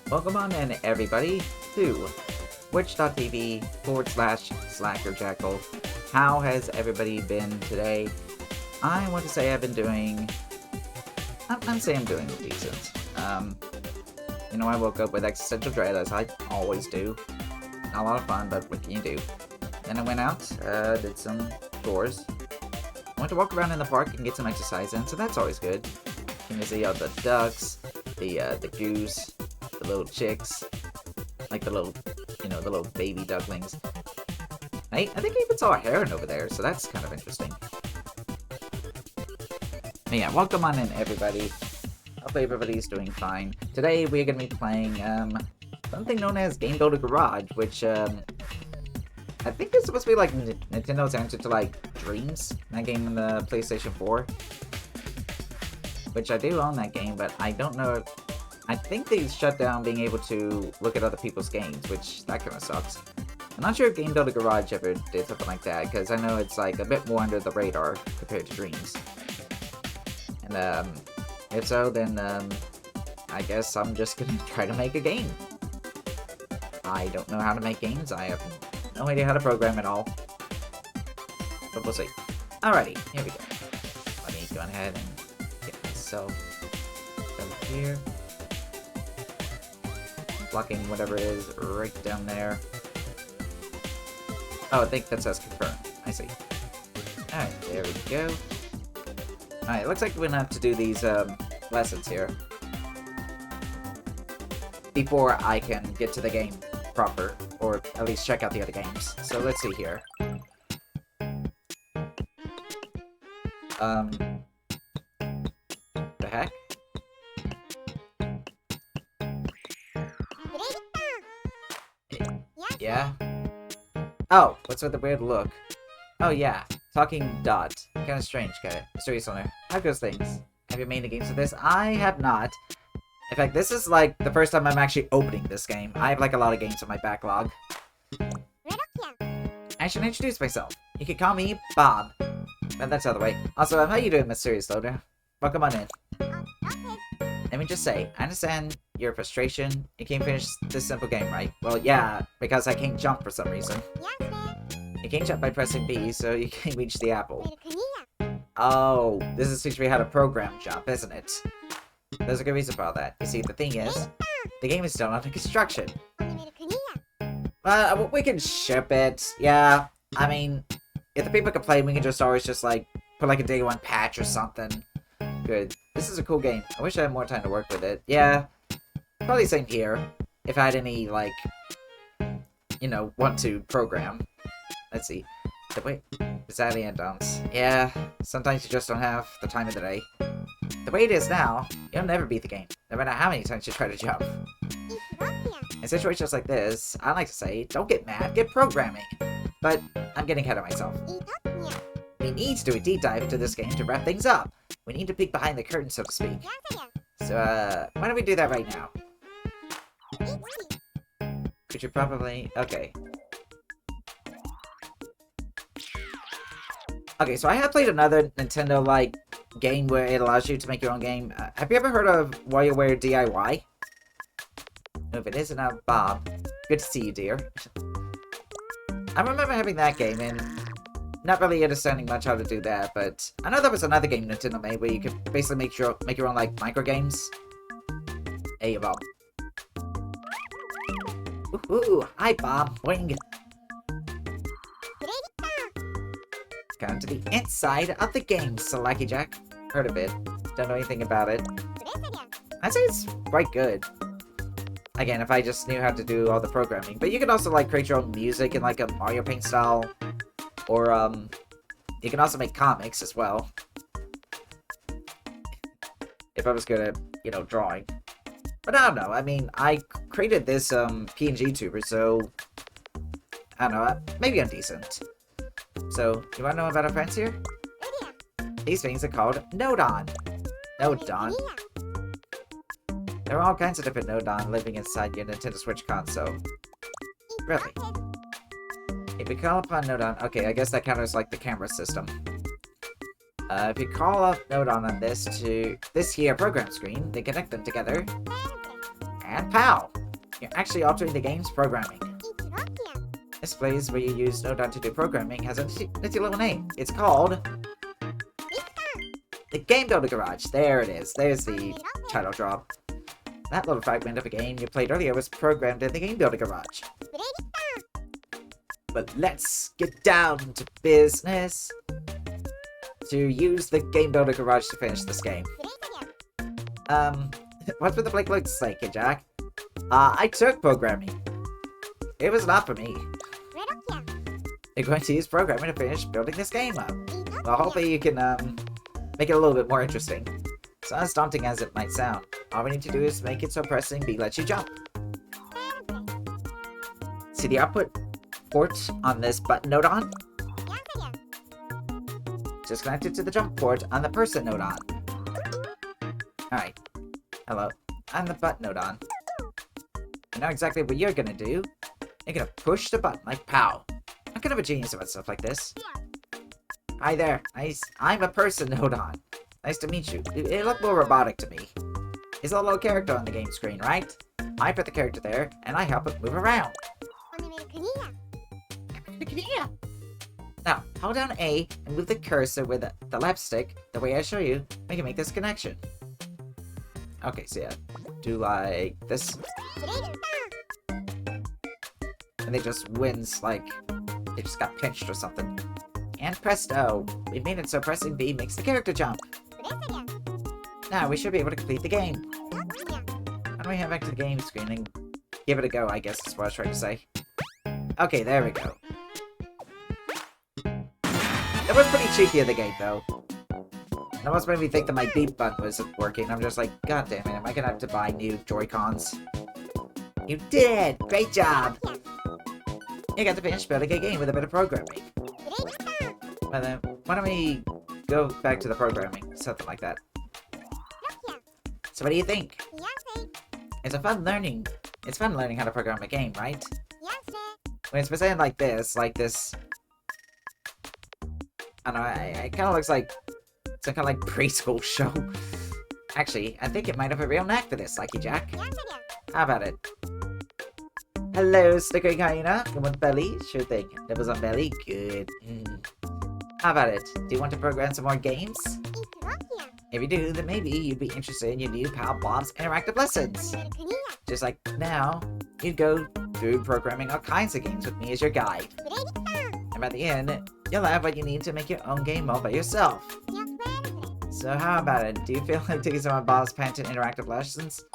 Welcome on in, everybody, to twitch.tv/slackerjackal. How has everybody been today? I want to say I've been doing... I'm saying I'm doing decent. I woke up with existential dread, as I always do. Not a lot of fun, but what can you do? Then I went out, did some chores. Went to walk around in the park and get some exercise in, so that's always good. You can see all the ducks, the goose, the little chicks, like the little baby ducklings. I think I even saw a heron over there, so that's kind of interesting. But yeah, welcome on in, everybody. Hopefully everybody's doing fine. Today we're going to be playing something known as Game Builder Garage, which I think is supposed to be like Nintendo's answer to like Dreams, that game in the PlayStation 4. Which I do own that game, but I don't know if... I think they shut down being able to look at other people's games, which that kind of sucks. I'm not sure if Game Builder Garage ever did something like that, because I know it's like a bit more under the radar compared to Dreams. And if so, then I guess I'm just gonna try to make a game. I don't know how to make games. I have no idea how to program at all. But we'll see. Alrighty, here we go. Let me go ahead and get myself over here. Blocking whatever it is right down there. Oh, I think that says confirm. I see. Alright, there we go. Alright, it looks like we're gonna have to do these lessons here before I can get to the game proper, or at least check out the other games. So let's see here. The heck? Yeah? Oh, what's with the weird look? Oh yeah, talking dot. Kinda strange, guy. Mysterious owner. How goes things? Have you made any games with this? I have not. In fact, this is like the first time I'm actually opening this game. I have like a lot of games on my backlog. I should introduce myself. You can call me Bob. And that's the other way. Also, how you doing, Mysterious Loader? Welcome on in. Let me just say, I understand your frustration. You can't finish this simple game, right? Well, yeah, because I can't jump for some reason. You can't jump by pressing B, so you can't reach the apple. Oh, this is teaching me how to program jump, isn't it? There's a good reason for all that. You see, the thing is, the game is still under construction. We can ship it. Yeah, I mean, if the people complain, we can just always just, like, put, like, a day one patch or something. Good. This is a cool game. I wish I had more time to work with it. Yeah, probably same here. If I had any, like, want to program. Let's see. Wait, is that the end dance? Yeah, sometimes you just don't have the time of the day. The way it is now, you'll never beat the game, no matter how many times you try to jump. In situations like this, I like to say, don't get mad, get programming. But I'm getting ahead of myself. We need to do a deep dive into this game to wrap things up. We need to peek behind the curtain, so to speak. So, why don't we do that right now? Could you probably... Okay. Okay, so I have played another Nintendo, like, game where it allows you to make your own game. Have you ever heard of WarioWare DIY? If it isn't, Bob. Good to see you, dear. I remember having that game and not really understanding much how to do that, but I know there was another game Nintendo made where you could basically make your own, like, micro games. Hey, Bob. Ooh, hi, Bob. Boing. Come to the inside of the game, Slacky Jack. Heard of it. Don't know anything about it. I'd say it's quite good. Again, if I just knew how to do all the programming. But you can also, like, create your own music in, like, a Mario Paint style. Or, you can also make comics as well. If I was good at, drawing. But I don't know. I mean, I created this, PNG tuber, so... I don't know. Maybe I'm decent. So, you wanna know about our friends here? These things are called Nodon. Nodon? There are all kinds of different Nodon living inside your Nintendo Switch console. Really? If you call upon Nodon... Okay, I guess that counts as like the camera system. If you call up Nodon on this to this here program screen, they connect them together. And pow! You're actually altering the game's programming. This place where you use Nodon to do programming has a nifty little name. It's called the Game Builder Garage. There it is. There's the title drop. That little fragment of a game you played earlier was programmed in the Game Builder Garage. But let's get down to business to use the Game Builder Garage to finish this game. What's with the blank looks like, Kid Jack? I took programming. It was not for me. You're going to use programming to finish building this game up. Well, hopefully you can, make it a little bit more interesting. It's not as daunting as it might sound. All we need to do is make it so pressing B lets you jump. See the output port on this button Nodon? Just connect it to the jump port on the person Nodon. Alright. Hello. I'm the button Nodon. I know exactly what you're gonna do. You're gonna push the button like POW. I'm kind of a genius about stuff like this. Hi there. I'm a person Nodon. Nice to meet you. It looked more robotic to me. It's a little character on the game screen, right? I put the character there, and I help it move around. Now, hold down A and move the cursor with the left stick the way I show you. We can make this connection. Okay, so yeah. Do like this. And they just wins like they just got pinched or something. And presto! We made it so pressing B makes the character jump. Now we should be able to complete the game. How do we head back to the game screen and give it a go, I guess is what I was trying to say. Okay, there we go. That was pretty cheeky of the game, though. That almost made me think that my beep button wasn't working. I'm just like, god damn it, am I gonna have to buy new Joy-Cons? You did! Great job! You got to finish building a game with a bit of programming. Well then, why don't we go back to the programming? Something like that. So what do you think? It's fun learning how to program a game, right? When it's presented like this, I don't know, it kind of looks like some kind of like preschool show. Actually, I think it might have a real knack for this, Lucky Jack. How about it? Hello, Snickering Hyena. You want belly? Sure thing. Nipples on belly? Good. How about it? Do you want to program some more games? If you do, then maybe you'd be interested in your new Pal Bob's interactive lessons. Just like now, you'd go through programming all kinds of games with me as your guide. And by the end, you'll have what you need to make your own game all by yourself. So how about it? Do you feel like taking some of Bob's Patent interactive lessons?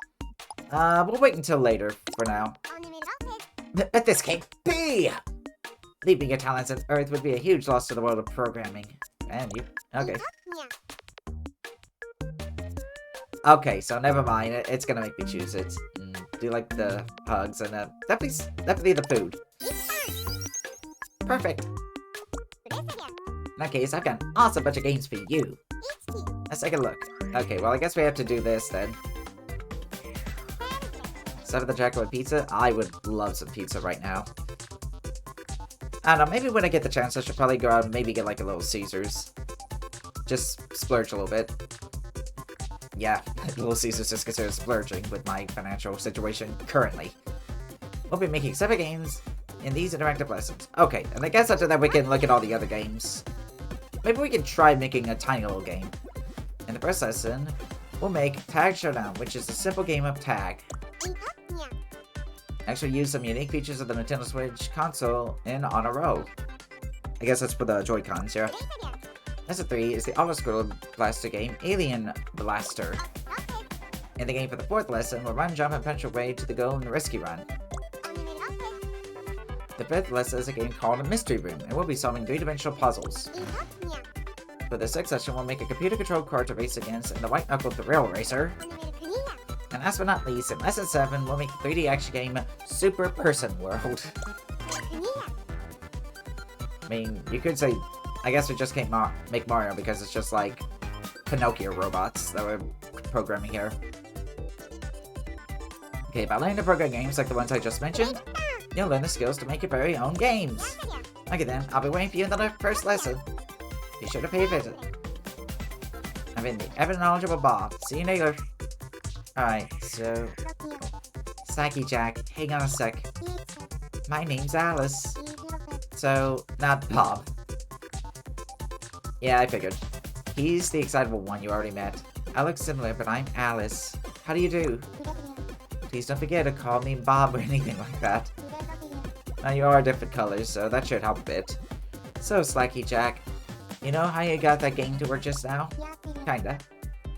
We'll wait until later, for now. But this can't be! Leaving your talents on Earth would be a huge loss to the world of programming. And you... Okay. Okay, so never mind. It's gonna make me choose it. Do like the hugs and definitely the food. Perfect. In that case, I've got an awesome bunch of games for you. Let's take a look. Okay, well I guess we have to do this then. Instead of the Jackalope pizza, I would love some pizza right now. I don't know, maybe when I get the chance, I should probably go out and maybe get like a Little Caesars. Just splurge a little bit. Yeah, Little Caesars is considered splurging with my financial situation currently. We'll be making 7 games in these interactive lessons. Okay, and I guess after that we can look at all the other games. Maybe we can try making a tiny little game. In the first lesson, we'll make Tag Showdown, which is a simple game of tag. Actually use some unique features of the Nintendo Switch console in On a Roll. I guess that's for the Joy-Cons, yeah. Lesson 3 is the auto-scroll blaster game, Alien Blaster. In the game for the 4th lesson, we'll run, jump, and punch your way to the goal in the Risky Run. The 5th lesson is a game called a Mystery Room, and we'll be solving 3-dimensional puzzles. For the 6th session, we'll make a computer-controlled car to race against in the White Knuckle Thrill Racer. And last but not least, in Lesson 7, we'll make the 3D action game Super Person World. I mean, you could say, I guess we just can't make Mario because it's just like Pinocchio robots that we're programming here. Okay, by learning to program games like the ones I just mentioned, you'll learn the skills to make your very own games. Okay then, I'll be waiting for you in the first lesson. Be sure to pay a visit. I've been the ever knowledgeable Bob. See you later. Alright, so Slacky Jack, hang on a sec. My name's Alice. So, not Bob. Yeah, I figured. He's the excitable one you already met. I look similar, but I'm Alice. How do you do? Please don't forget to call me Bob or anything like that. Now, you are different colors, so that should help a bit. So, Slacky Jack, you know how you got that game to work just now? Kinda.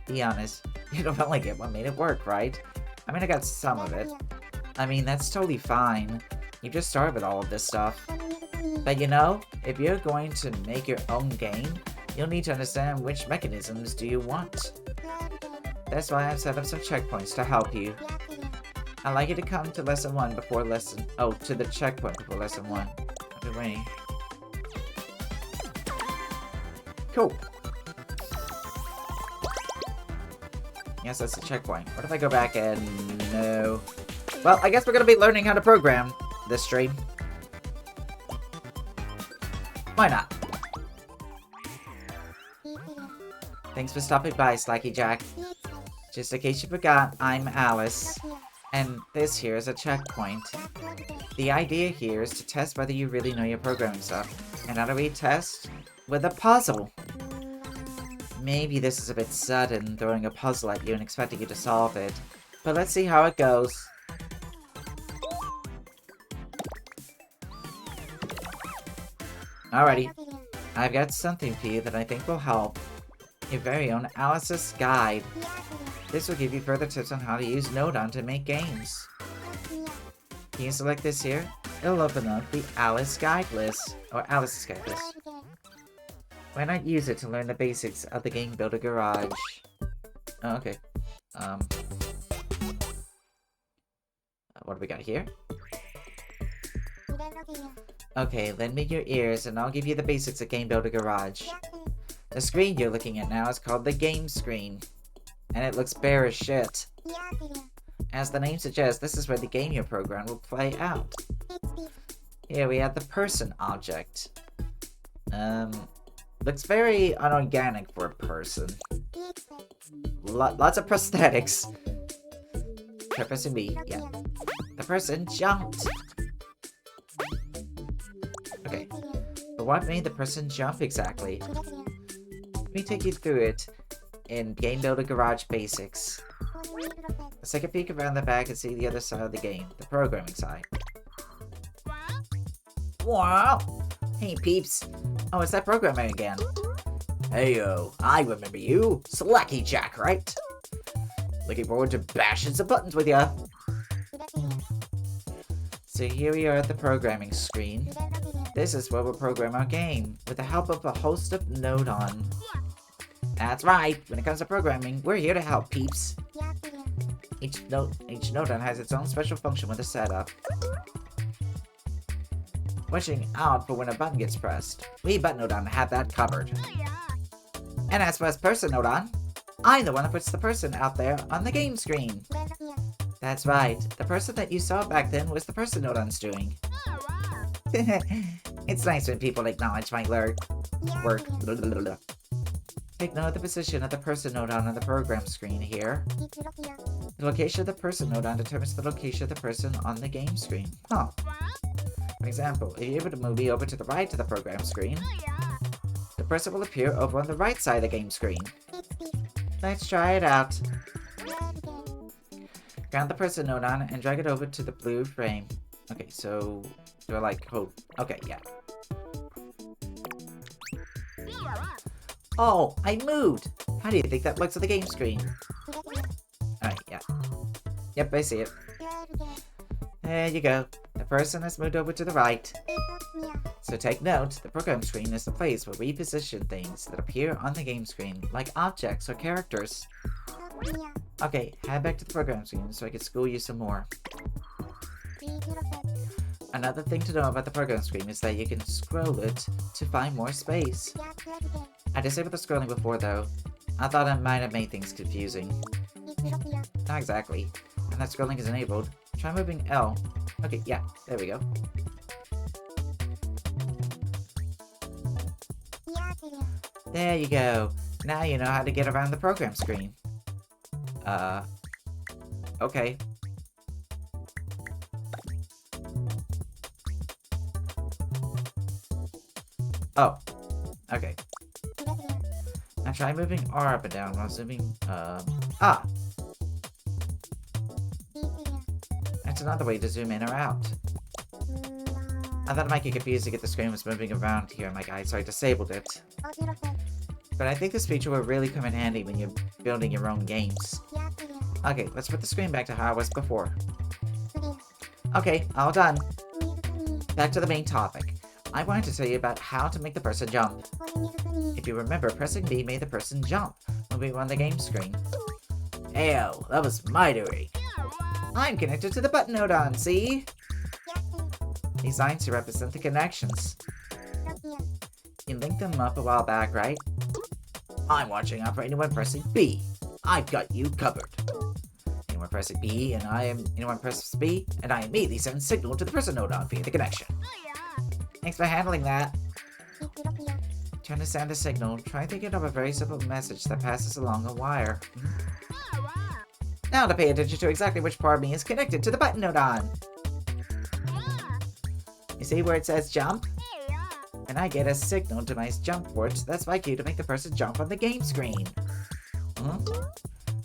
Be honest, you don't only get what made it work, right? I mean, I got some of it. I mean, that's totally fine. You just started with all of this stuff. But you know, if you're going to make your own game, you'll need to understand which mechanisms do you want. That's why I've set up some checkpoints to help you. I'd like you to come to lesson 1 before lesson... Oh, to the checkpoint before lesson 1. I've been waiting. Cool. Yes, that's the checkpoint. What if I go back and... No. Well, I guess we're gonna be learning how to program this stream. Why not? Thanks for stopping by, Slacky Jack. Just in case you forgot, I'm Alice. And this here is a checkpoint. The idea here is to test whether you really know your programming stuff. And how do we test? With a puzzle. Maybe this is a bit sudden, throwing a puzzle at you and expecting you to solve it. But let's see how it goes. Alrighty. I've got something for you that I think will help. Your very own Alice's Guide. This will give you further tips on how to use Nodon to make games. Can you select this here? It'll open up the Alice Guide list, or Alice's Guide list. Why not use it to learn the basics of the Game Builder Garage? Oh, okay. What do we got here? Okay, lend me your ears and I'll give you the basics of Game Builder Garage. The screen you're looking at now is called the game screen. And it looks bare as shit. As the name suggests, this is where the game your program will play out. Here we have the person object. Looks very unorganic for a person. Lots of prosthetics. Try pressing B, yeah. The person jumped. Okay, but what made the person jump exactly? Let me take you through it in Game Builder Garage Basics. Let's take a peek around the back and see the other side of the game, the programming side. Wow! Hey peeps! Oh, it's that programmer again. Heyo, I remember you. Slacky Jack, right? Looking forward to bashing some buttons with ya. So here we are at the programming screen. This is where we'll program our game, with the help of a host of Nodon. That's right, when it comes to programming, we're here to help, peeps. Each Nodon has its own special function with the setup. Watching out for when a button gets pressed. We Button Nodon have that covered. And as for us Person Nodon, I'm the one that puts the person out there on the game screen. That's right, the person that you saw back then was the Person Nodon's doing. It's nice when people acknowledge my work. Take note of the position of the Person Nodon on the program screen here. The location of the Person Nodon determines the location of the person on the game screen. Huh. For example, if you able to move me over to the right of the program screen, the person will appear over on the right side of the game screen. Let's try it out. Grab the Person Nodon and drag it over to the blue frame. Okay, so do I like hold? Okay, yeah. Oh, I moved! How do you think that looks on the game screen? Alright, yeah. Yep, I see it. There you go. The person has moved over to the right. So take note, the program screen is the place where we position things that appear on the game screen, like objects or characters. Okay, head back to the program screen so I can school you some more. Another thing to know about the program screen is that you can scroll it to find more space. I disabled the scrolling before though. I thought it might have made things confusing. Not exactly. When that scrolling is enabled, try moving L. Okay, yeah, there we go. There you go. Now you know how to get around the program screen. Okay. Oh, okay. Now try moving R up and down while zooming, ah! That's another way to zoom in or out. I thought it might get confused to get the screen was moving around here in my guide, so I disabled it. But I think this feature will really come in handy when you're building your own games. Okay, let's put the screen back to how it was before. Okay, all done. Back to the main topic. I wanted to tell you about how to make the person jump. If you remember, pressing B made the person jump when we were on the game screen. Ew, that was my doing. I'm connected to the button node see? These lines here represent the connections. You linked them up a while back, right? I'm watching out for anyone pressing B. I've got you covered. Anyone pressing B, and anyone presses B, and I immediately send signal to the person node via the connection. Thanks for handling that. Trying to send a signal, try thinking of a very simple message that passes along a wire. Now to pay attention to exactly which part of me is connected to the button node You see where it says jump? And I get a signal to my jump port that's my cue to make the person jump on the game screen.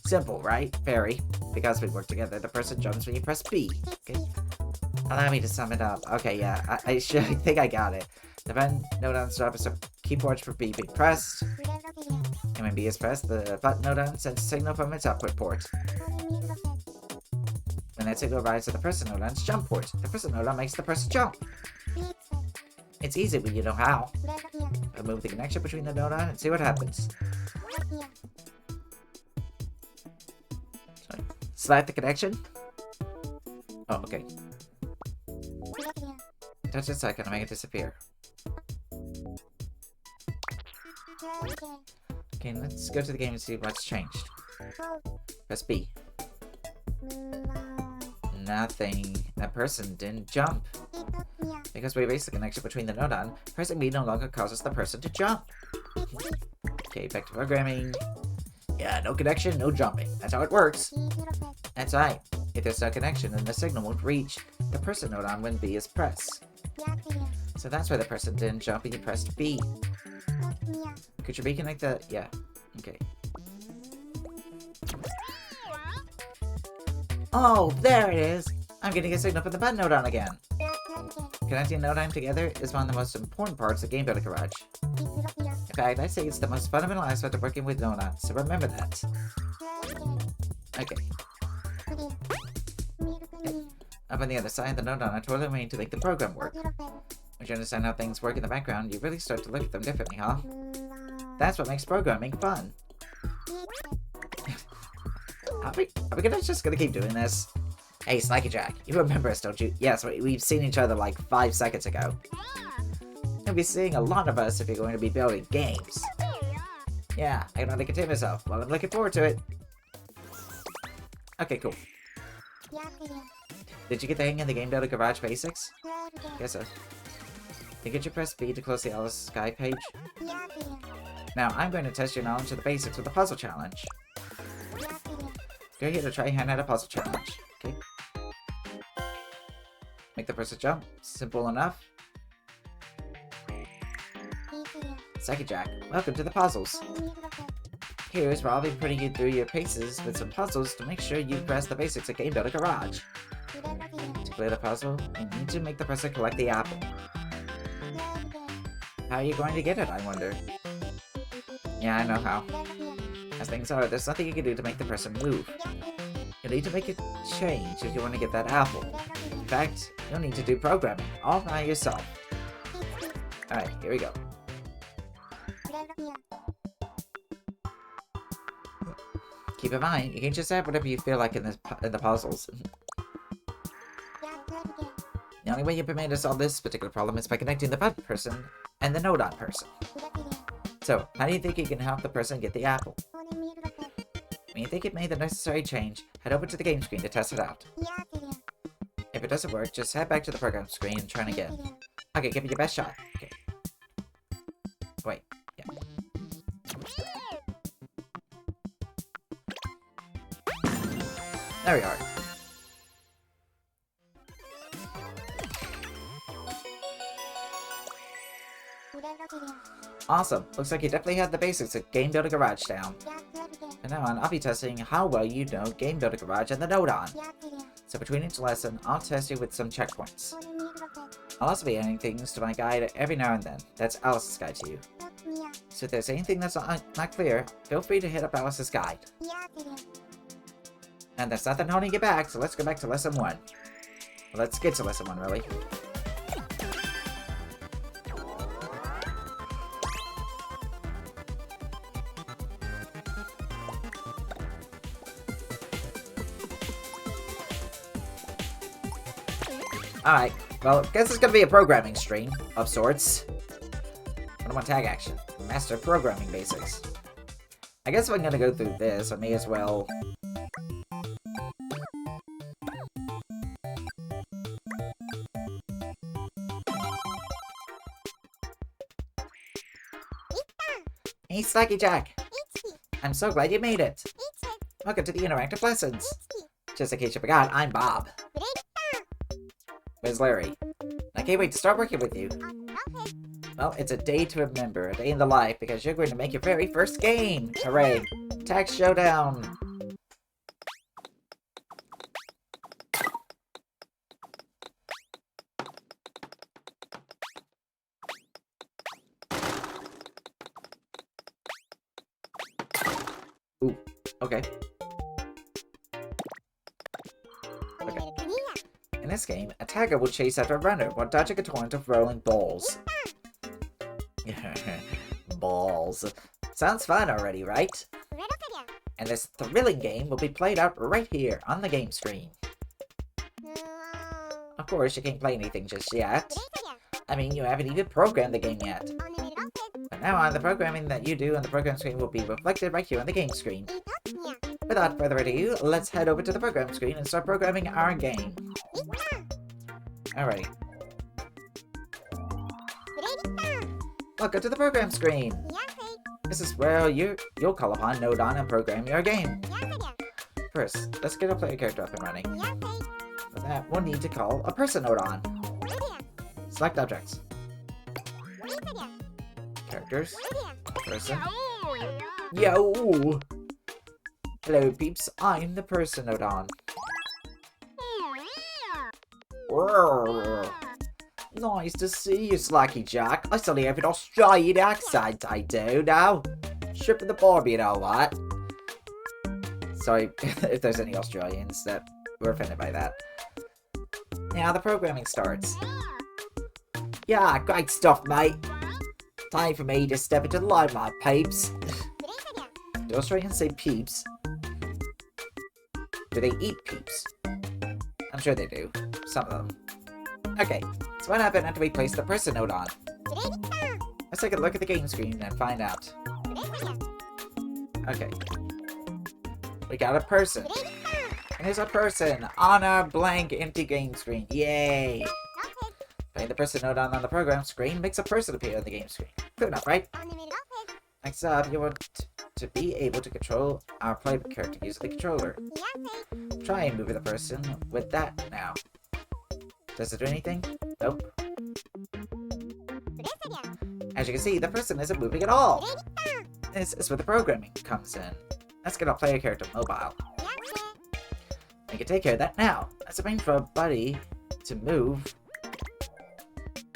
Simple, right? Very. Because we work together, the person jumps when you press B. Okay. Allow me to sum it up. Okay, yeah, I think I got it. The button node stop is a keyboard for B being pressed. And when B is pressed, the button node sends a signal from its output port. When that signal arrives at the person node's jump port, the person node makes the person jump. It's easy when you know how. Remove the connection between the node and see what happens. Sorry. Slide the connection. Oh, okay. Touch a second to make it disappear. Okay, let's go to the game and see what's changed. Press B. Nothing. That person didn't jump. Because we erased the connection between the node pressing B no longer causes the person to jump. Okay, back to programming. Yeah, no connection, no jumping. That's how it works. That's right. If there's no connection, then the signal won't reach the person node when B is pressed. So that's why the person didn't jump and you pressed B. Could you reconnect the... yeah. Okay. Oh, there it is! I'm getting a signal from the button node again. Connecting node together is one of the most important parts of Game Builder Garage. In fact, I'd say it's the most fundamental aspect of working with node, so remember that. Okay. Up on the other side, the node I totally made to make the program work. Once you understand how things work in the background, you really start to look at them differently, huh? That's what makes programming fun. Are we just gonna keep doing this? Hey, Snacky Jack, you remember us, don't you? Yes, we've seen each other like 5 seconds ago. You'll be seeing a lot of us if you're going to be building games. Yeah, I can only contain myself. Well, I'm looking forward to it. Okay, cool. Did you get the hang of the Game Builder Garage basics? Guess so. Could you press B to close the Alice Sky page? Now, I'm going to test your knowledge of the basics with a puzzle challenge. Go here to try hand out a puzzle challenge. Okay. Make the person jump. Simple enough. Snacky Jack, welcome to the puzzles. Here's where I'll be putting you through your paces with some puzzles to make sure you grasp the basics of Game Builder Garage. To clear the puzzle, you need to make the person collect the apple. How are you going to get it, I wonder? Yeah, I know how. As things are, there's nothing you can do to make the person move. You'll need to make a change if you want to get that apple. In fact, you'll need to do programming all by yourself. Alright, here we go. Keep in mind, you can just add whatever you feel like in the puzzles. The only way you're permitted to solve this particular problem is by connecting the button person and the node person. So, how do you think you can help the person get the apple? When you think you've made the necessary change, head over to the game screen to test it out. If it doesn't work, just head back to the program screen and try it again. Okay, give it your best shot. Okay. Wait, yeah. There we are. Awesome. Looks like you definitely had the basics of Game Builder Garage down. And now on, I'll be testing how well you know Game Builder Garage and the Nodon. So between each lesson, I'll test you with some checkpoints. I'll also be adding things to my guide every now and then. That's Alice's guide to you. So if there's anything that's not clear, feel free to hit up Alice's guide. And there's nothing holding you back, so let's go back to lesson 1. Well, let's get to lesson 1, really. Alright, well, guess it's gonna be a programming stream of sorts. 101 tag action. Master programming basics. I guess if I'm gonna go through this, I may as well... Hey, Slacky Jack! I'm so glad you made it! Welcome to the interactive lessons! Just in case you forgot, I'm Bob. Where's Larry? I can't wait to start working with you. Well, it's a day to remember, a day in the life, because you're going to make your very first game! Hooray! Tag Showdown! Ooh, okay. In this game, a tagger will chase after a runner while dodging a torrent of rolling balls. Balls. Sounds fun already, right? And this thrilling game will be played out right here on the game screen. Of course, you can't play anything just yet. I mean, you haven't even programmed the game yet. But now on, the programming that you do on the program screen will be reflected right here on the game screen. Without further ado, let's head over to the program screen and start programming our game. Alright. Welcome to the program screen! This is where you'll call upon Nodon and program your game. First, let's get a player character up and running. For that, we'll need to call a person Nodon. Select objects. Characters. Person. Yo! Hello peeps, I'm the person Nodon. Nice to see you, Slacky Jack. I suddenly have an Australian accent, I do now. Stripping the Barbie and all that. Sorry if there's any Australians that were offended by that. Now the programming starts. Yeah, great stuff, mate. Time for me to step into the limelight, peeps. Do Australians say peeps? Do they eat peeps? I'm sure they do. Some of them. Okay, so what happened after we placed the person Nodon? Let's take a look at the game screen and find out. Okay. We got a person. And there's a person on our blank empty game screen. Yay! Playing the person Nodon on the program screen makes a person appear on the game screen. Good enough, right? Next up, you want to be able to control our playable character using the controller. Try and move the person with that now. Does it do anything? Nope. As you can see, the person isn't moving at all. This is where the programming comes in. Let's get our player character mobile. We can take care of that now. Let's arrange for a buddy to move.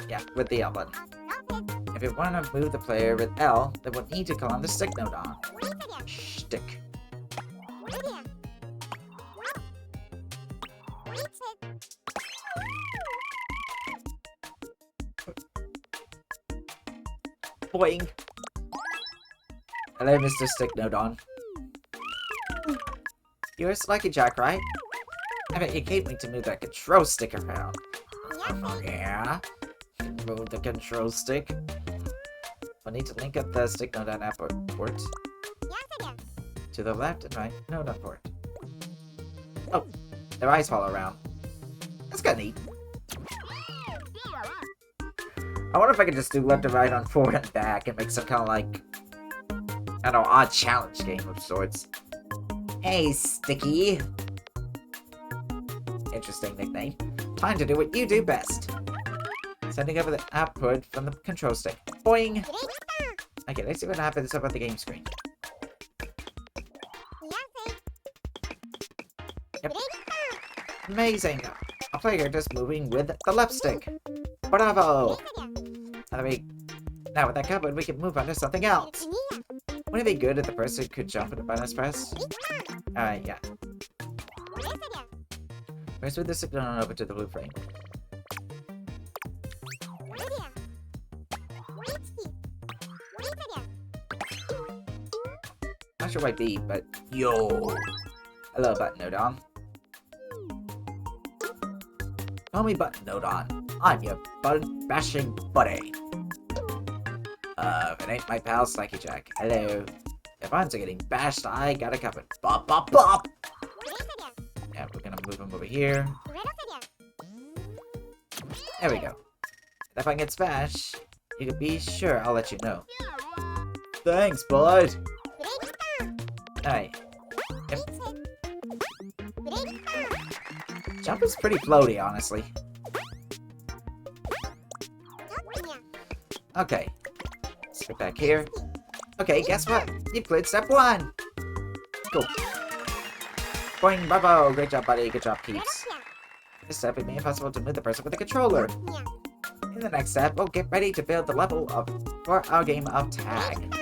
Yeah, with the L button. If you want to move the player with L, then we'll need to call on the stick Nodon. Stick. Boing. Hello, Mr. Stick Nodon. You're a Slacky Jack, right? I bet you can't wait to move that control stick around. Yeah? Move the control stick. We'll need to link up the stick Nodon app port. To the left and right Nodon port. Oh, their eyes fall around. That's kinda neat. I wonder if I could just do left and right on forward and back and make some kind of like, I don't know, odd challenge game of sorts. Hey, Sticky! Interesting nickname. Time to do what you do best. Sending over the output from the control stick. Boing! Okay, let's see what happens up on the game screen. Yep. Amazing! A player just moving with the left stick. Bravo! Now with that covered, we can move on to something else. Wouldn't it be good if the person could jump with a bonus press? Alright, yeah. First move the signal on over to the blue frame. Not sure why B, but yo! Hello, Button Nodon. Call me Button Nodon. I'm your button bashing buddy. If it ain't my pal Slacky Jack. Hello. If I'm getting bashed, I got it covered. Bop, bop, bop! Yeah, we're gonna move him over here. There we go. And if I get smashed, you can be sure I'll let you know. Thanks, bud! Alright. Yep. Jump is pretty floaty, honestly. Okay. Let's get back here. Okay, guess what? You've cleared step 1! Cool. Boing, bravo! Great job, buddy. Good job, peeps. This step it made it possible to move the person with the controller. In the next step, we'll get ready to build the level up for our game of tag.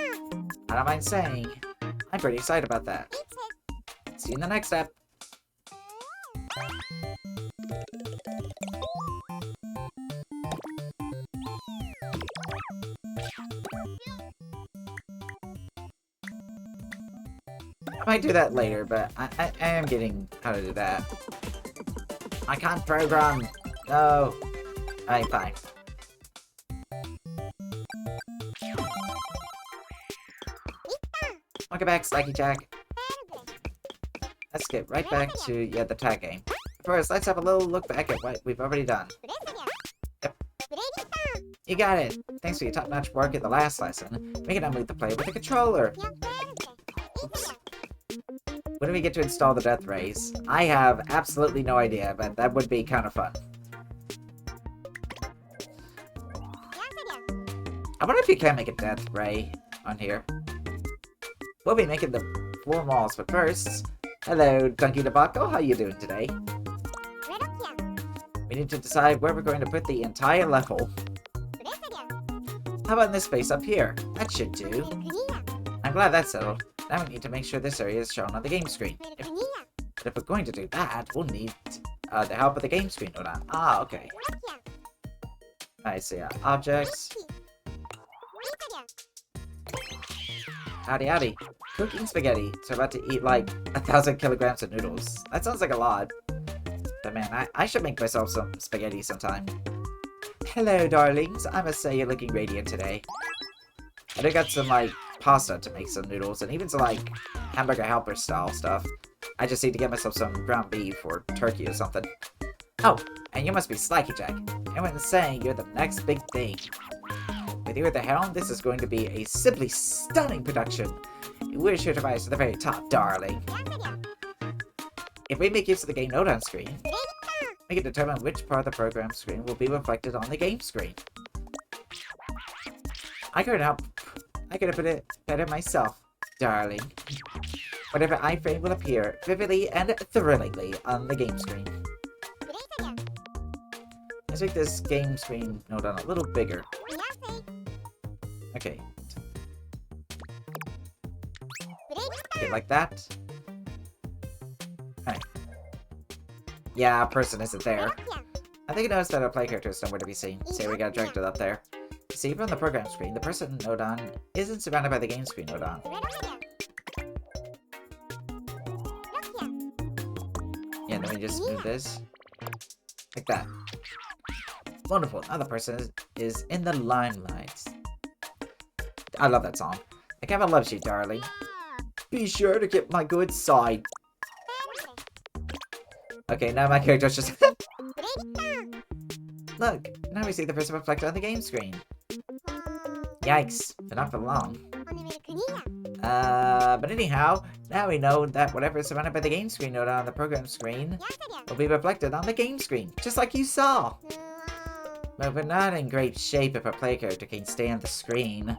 I don't mind saying, I'm pretty excited about that. See you in the next step. I might do that later, but I am getting how to do that. I can't program. No. Alright, fine. Welcome back, Slacky Jack. Let's get right back to, the tag game. First, let's have a little look back at what we've already done. Yep. You got it. Thanks for your top-notch work in the last lesson. We can now move the player with the controller. Oops. When do we get to install the death rays? I have absolutely no idea, but that would be kind of fun. I wonder if you can make a death ray on here. We'll be making the 4 walls, but first... Hello, Donkey Debacle, how you doing today? We need to decide where we're going to put the entire level. How about in this space up here? That should do. I'm glad that's settled. Now we need to make sure this area is shown on the game screen. But if we're going to do that, we'll need the help of the game screen. Hold on. Ah, okay. I see. Objects. Howdy, howdy. Cooking spaghetti. So about to eat like 1,000 kilograms of noodles. That sounds like a lot. But man, I should make myself some spaghetti sometime. Hello, darlings. I must say you're looking radiant today. I do got some, like, pasta to make some noodles, and even some, like, hamburger helper style stuff. I just need to get myself some ground beef or turkey or something. Oh, and you must be Slacky Jack. Everyone's saying you're the next big thing. With you at the helm, this is going to be a simply stunning production. We're sure to rise to the very top, darling. If we make use of the game note on screen, we can determine which part of the program screen will be reflected on the game screen. I couldn't have put it better myself, darling. Whatever iframe will appear vividly and thrillingly on the game screen. Let's make this game screen note on a little bigger. Okay. Okay, like that. Alright. Yeah, person isn't there. I think I noticed that our play character is nowhere to be seen. So we got dragged it up there. See, from the program screen, the person Nodon isn't surrounded by the game screen Nodon. Yeah, then we just move this. Like that. Wonderful. Now the person is in the limelight. I love that song. The camera loves you, darling. Be sure to get my good side. Okay, now my character's just... Look, now we see the person reflected on the game screen. Yikes, but not for long. But anyhow, now we know that whatever is surrounded by the game screen note on the program screen will be reflected on the game screen, just like you saw. But we're not in great shape if our player character can stay on the screen.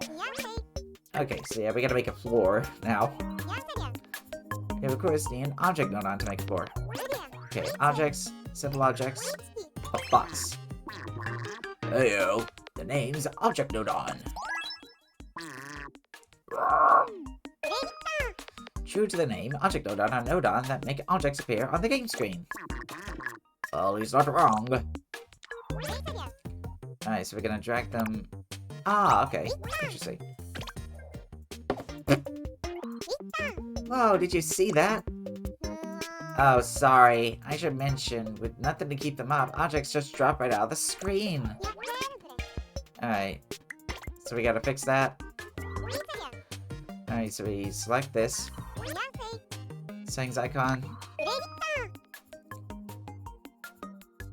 Okay, so yeah, we gotta make a floor now. We of course need an object node on to make a floor. Okay, objects, simple objects, a box. Heyo, the name's object node on. True to the name, object node on are node on that make objects appear on the game screen. Well, he's not wrong. Alright, so we're gonna drag them. Ah, okay. Interesting. Whoa, did you see that? Oh, sorry. I should mention, with nothing to keep them up, objects just drop right out of the screen. Alright. So we gotta fix that. Alright, so we select this. Settings icon.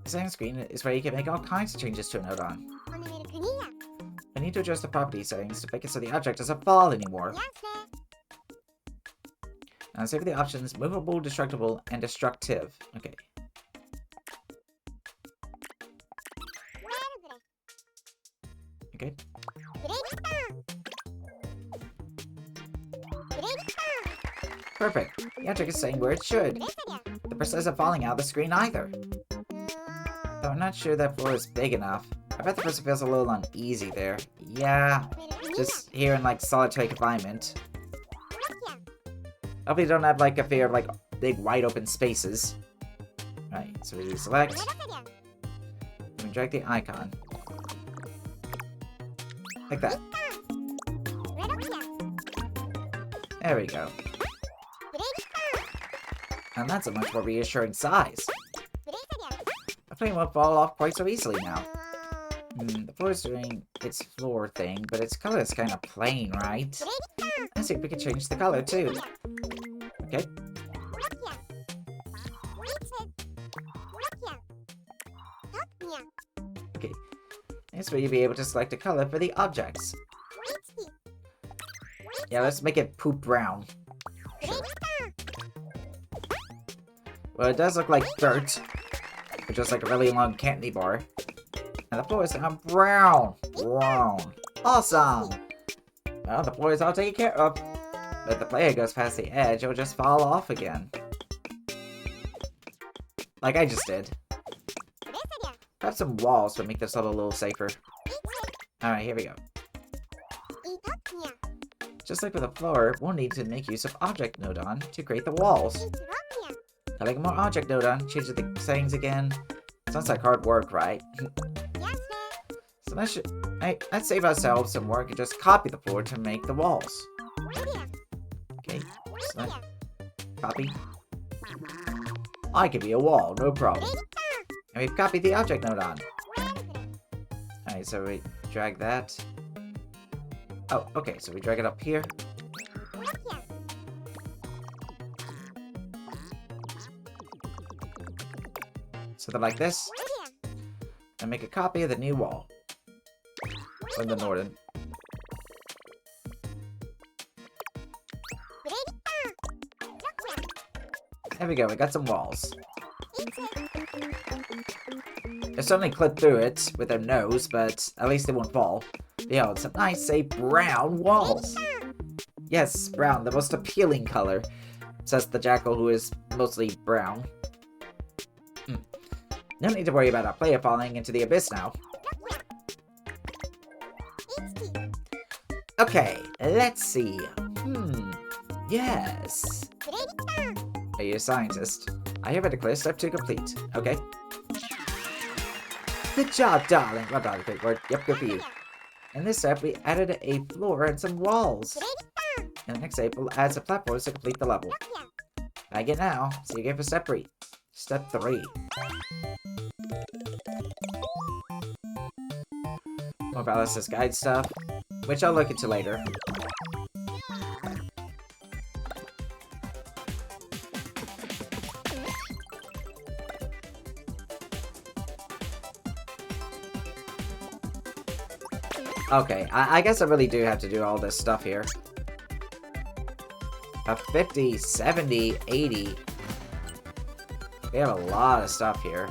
The settings screen is where you can make all kinds of changes to a node on. I need to adjust the property settings to make it so the object doesn't fall anymore. Now save the options movable, destructible, and destructive. Okay. Okay. Perfect. The object is staying where it should. The person isn't falling out of the screen either. Though I'm not sure that floor is big enough. I bet the person feels a little uneasy there. Yeah, just here in like solitary confinement. Hopefully you don't have like a fear of like big wide open spaces. Right, so we do select. And we drag the icon. Like that. There we go. And that's a much more reassuring size. The plane won't fall off quite so easily now. The floor is doing its floor thing, but its color is kind of plain, right? I think we can change the color too. Okay. Okay. This way you'll be able to select a color for the objects. Yeah, let's make it poop brown. Sure. Well, it does look like dirt, but just like a really long candy bar. And the floor is now brown. Brown. Awesome! Well, the floor is all taken care of. But if the player goes past the edge, it'll just fall off again. Like I just did. Perhaps some walls to make this a little safer. Alright, here we go. Just like with the floor, we'll need to make use of object node on to create the walls. Adding more object node on, change the settings again. Sounds like hard work, right? So that should... I'd save ourselves some work and just copy the floor to make the walls. Okay, select, copy. I can be a wall, no problem. And we've copied the object node on. Alright, so we drag that. Oh, okay, so we drag it up here. So then like this. And make a copy of the new wall. From the Norden. There we go, we got some walls. They certainly clip through it with their nose, but at least they won't fall. Yeah, it's a nice, say, brown walls. Yes, brown, the most appealing color, says the jackal who is mostly brown. No need to worry about our player falling into the abyss now. Okay, let's see. Yes. Are you a scientist? I hereby declare step 2 complete. Okay. Good job, darling. Well done, great word. Yep, good for you. In this step, we added a floor and some walls. In the next step, we'll add some platforms to complete the level. Bag it now. See you again for step 3. Step 3. More Valis' guide stuff, which I'll look into later. Okay, I guess I really do have to do all this stuff here. 50, 70, 80. We have a lot of stuff here.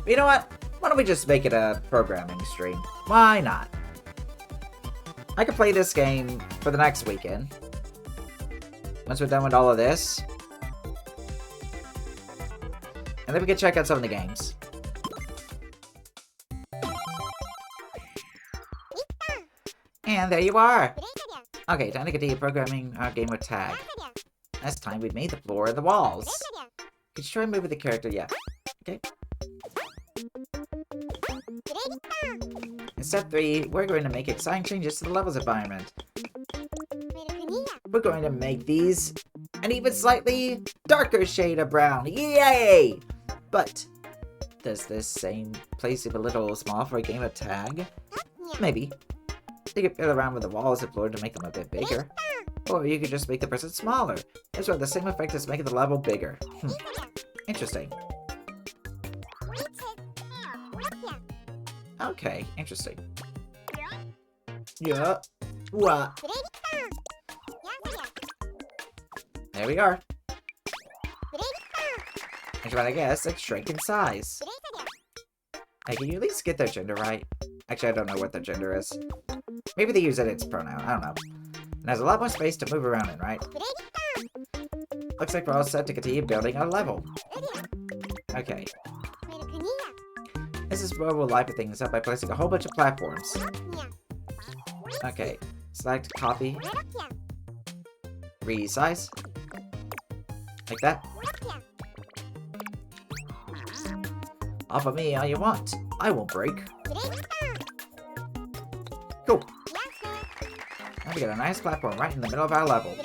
You know what? Why don't we just make it a programming stream? Why not? I could play this game for the next weekend. Once we're done with all of this. And then we can check out some of the games. And there you are! Okay, time to continue programming our game with tag. Last time we made the floor and the walls. Could you try moving the character? Yeah. Okay. In step 3, we're going to make exciting changes to the levels environment. We're going to make these an even slightly darker shade of brown. Yay! But does this same place seem a little small for a game of tag? Maybe. You could fiddle around with the walls and floor to make them a bit bigger. Or you could just make the person smaller. This will have the same effect as making the level bigger. Interesting. Okay, interesting. Yeah. What? There we are. Actually, I guess it's shrink in size. Hey, can you at least get their gender right? Actually, I don't know what their gender is. Maybe they use it as pronoun. I don't know. And has a lot more space to move around in, right? Looks like we're all set to continue building our level. Okay. This is where we'll liven things up by placing a whole bunch of platforms. Okay. Select copy. Resize. Like that. Offer me all you want. I won't break. Cool. Now we got a nice platform right in the middle of our level.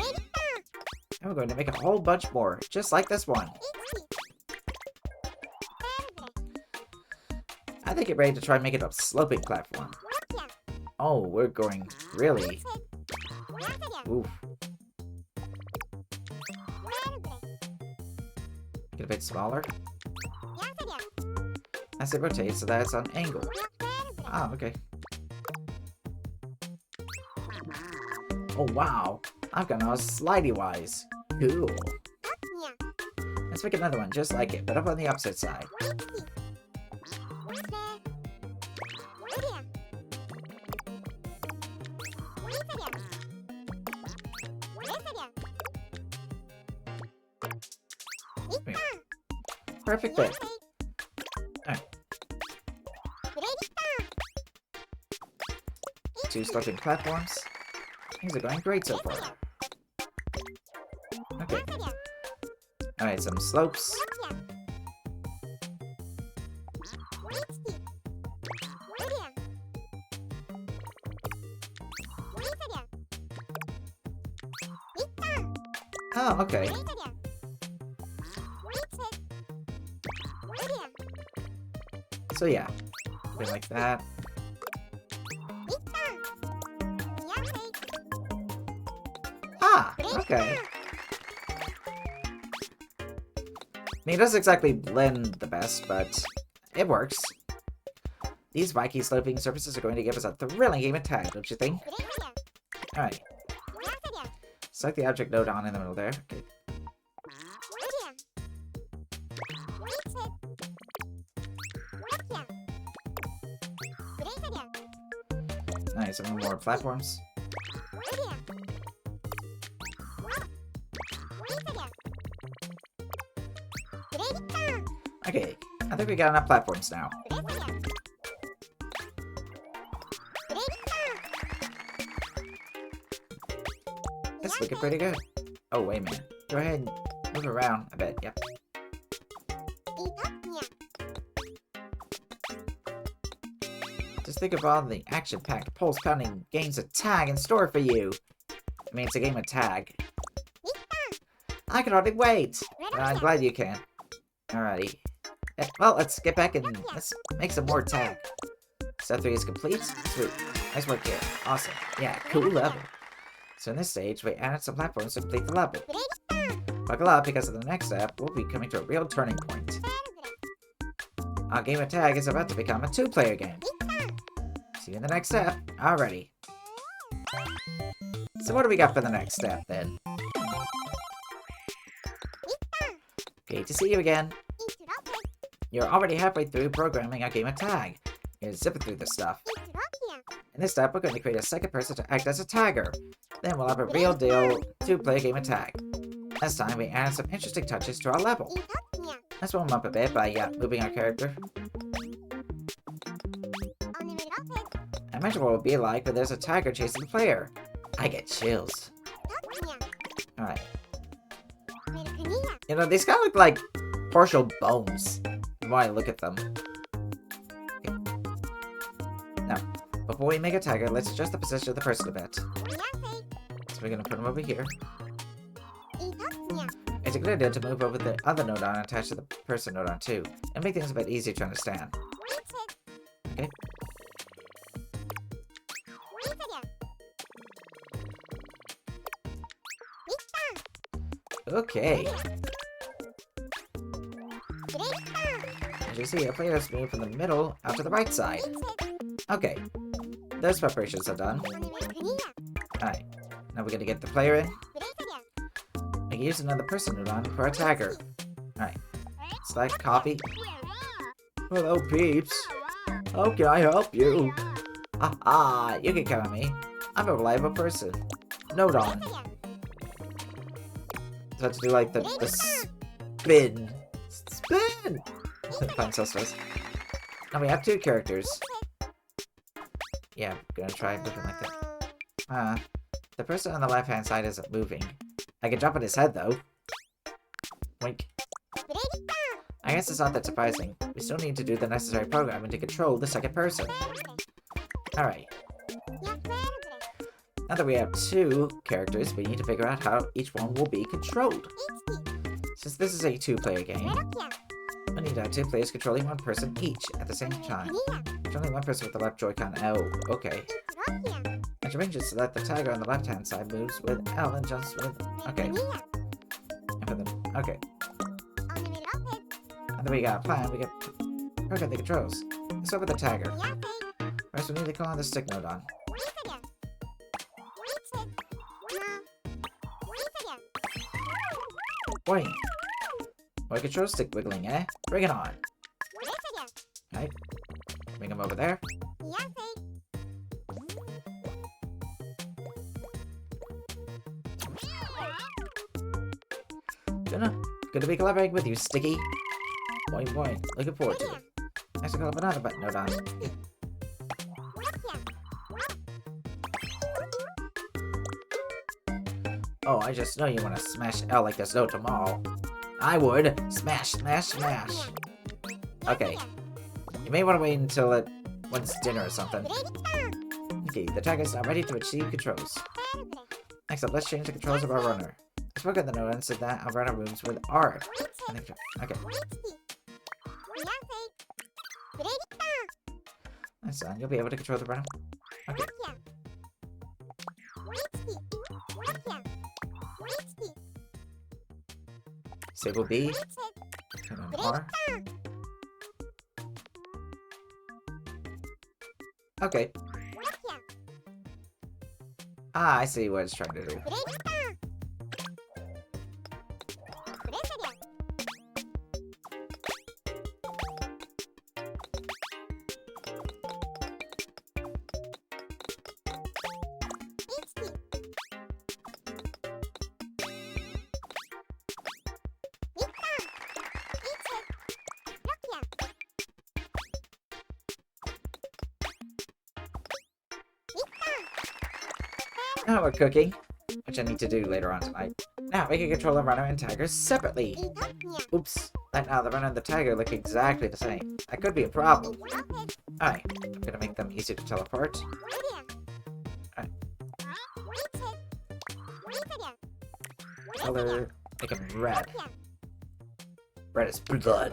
And we're going to make a whole bunch more, just like this one. I think it's ready to try and make it a sloping platform. Oh, we're going really... Oof. Get a bit smaller. As it rotates so that it's on angle. Ah, okay. Oh, wow. I've got all slidey-wise. Cool. Let's make another one just like it, but up on the opposite side. Perfect fit. Alright. 2 sloping platforms. Things are going great so far. Okay. Alright, some slopes. Oh, okay. So yeah, something like that. Ah, okay. I mean, it doesn't exactly blend the best, but it works. These wacky sloping surfaces are going to give us a thrilling game of tag, don't you think? Alright. Select the object node on in the middle there. Okay. Nice, some more platforms. Okay, I think we got enough platforms now. It's looking pretty good. Oh, wait a minute. Go ahead and move around a bit, yep. Just think of all the action-packed, pulse-pounding games of tag in store for you. I mean, it's a game of tag. I can hardly wait. I'm glad you can. Alrighty. Well, let's get back and let's make some more tag. Step 3 is complete. Sweet. Nice work here. Awesome. Yeah, cool level. So in this stage, we added some platforms to complete the level. Buckle up, because in the next step, we'll be coming to a real turning point. Our game of tag is about to become a 2-player game. See you in the next step. Alrighty. So what do we got for the next step, then? Great to see you again. You're already halfway through programming a game of tag. You're zipping through this stuff. In this step, we're going to create a second person to act as a tagger. Then we'll have a real deal two-player game of tag. This time, we add some interesting touches to our level. Let's warm up a bit by moving our character. Imagine what it would be like when there's a tagger chasing the player. I get chills. Alright. You know, these kind of look like partial bones. The more I look at them. Okay. Now, before we make a tagger, let's adjust the position of the person a bit. So we're gonna put him over here. It's a good idea to move over the other node on and attach to the person node on too, and make things a bit easier to understand. Okay. Okay. As you see, a player has moved from the middle out to the right side. Okay. Those preparations are done. Alright. Now we're gonna get the player in. We can use another person node on for a tagger. Alright. Select copy. Hello, peeps. How can I help you? Haha, you can count on me. I'm a reliable person. Node on. So I have to do like the spin. Spin! Fine, so stress. Now we have two characters. Yeah, I'm gonna try moving like that. The person on the left hand side isn't moving. I can jump on his head though. Wink. I guess it's not that surprising. We still need to do the necessary programming to control the second person. Alright. Now that we have two characters, we need to figure out how each one will be controlled. Since this is a two-player game, we need to have two players controlling one person each at the same time. Controlling one person with the left Joy-Con. Oh, okay. And arrange it so that the tagger on the left-hand side moves with L and jumps with... Okay. Okay. And then we got a plan. We get... Okay, the controls. Let's start with the tagger. First, we need to call on the stick node on. Boing. More control stick wiggling, eh? Bring it on. Right. Bring him over there. Good to be collaborating with you, Sticky. Boing boing. Looking forward to it. Nice to call up another button node on. Oh, I just know you want to smash L like there's no tomorrow. I would. Smash, smash, smash. Okay. You may want to wait until when it's dinner or something. Okay, the tagger's now ready to achieve controls. Next up, let's change the controls of our runner. Let's look at the node and so that our runner moves with R. Okay. That's done. You'll be able to control the runner. Okay. Sable B. And then R. Okay. Ah, I see what it's trying to do. Now we're cooking, which I need to do later on tonight. Now we can control the runner and tagger separately. Oops. Right now the runner and the tagger look exactly the same. That could be a problem. Alright, I'm gonna make them easier to tell apart. Alright. Color, make them red. Red is blood.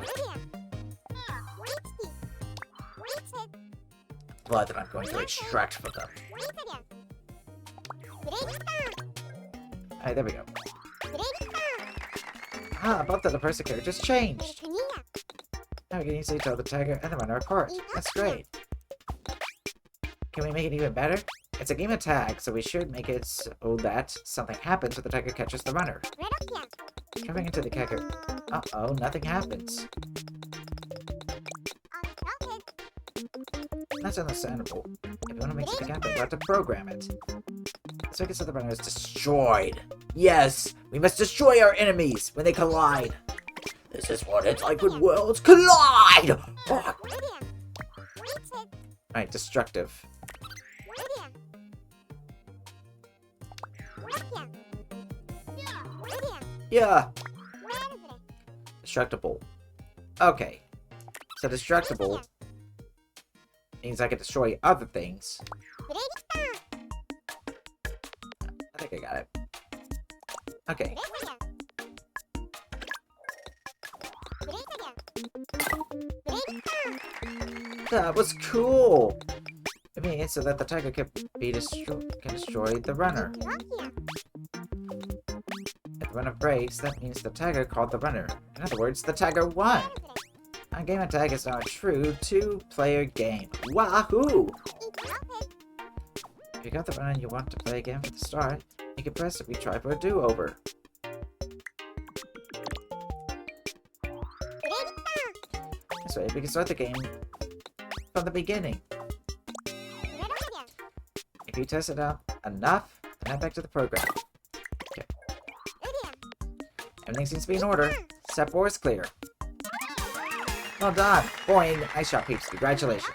Blood that I'm going to extract from them. Alright, there we go. Ah, both of the person characters changed! Now we can easily tell the tagger and the runner apart. That's great. Can we make it even better? It's a game of tag, so we should make it so that something happens when the tagger catches the runner. Coming into the tagger. Uh-oh, nothing happens. That's understandable. If you want to make something happen, we have to program it. So I guess the runner is destroyed. Yes! We must destroy our enemies when they collide! This is what it's like when worlds collide! Oh. Alright, destructive. Yeah! Destructible. Okay. So destructible means I can destroy other things. I think I got it. Okay. That was cool! It means so that the tiger can destroy the runner. If the runner breaks, that means the tiger called the runner. In other words, the tiger won! A game of tag is now a true two-player game. Wahoo! If you got the runner and you want to play again from the start, you can press it. We try for a do-over. This way, we can start the game from the beginning. If you test it out enough, then head back to the program. Okay. Everything seems to be in order. Step 4 is clear. Well done! Boing! Nice shot, peeps. Congratulations.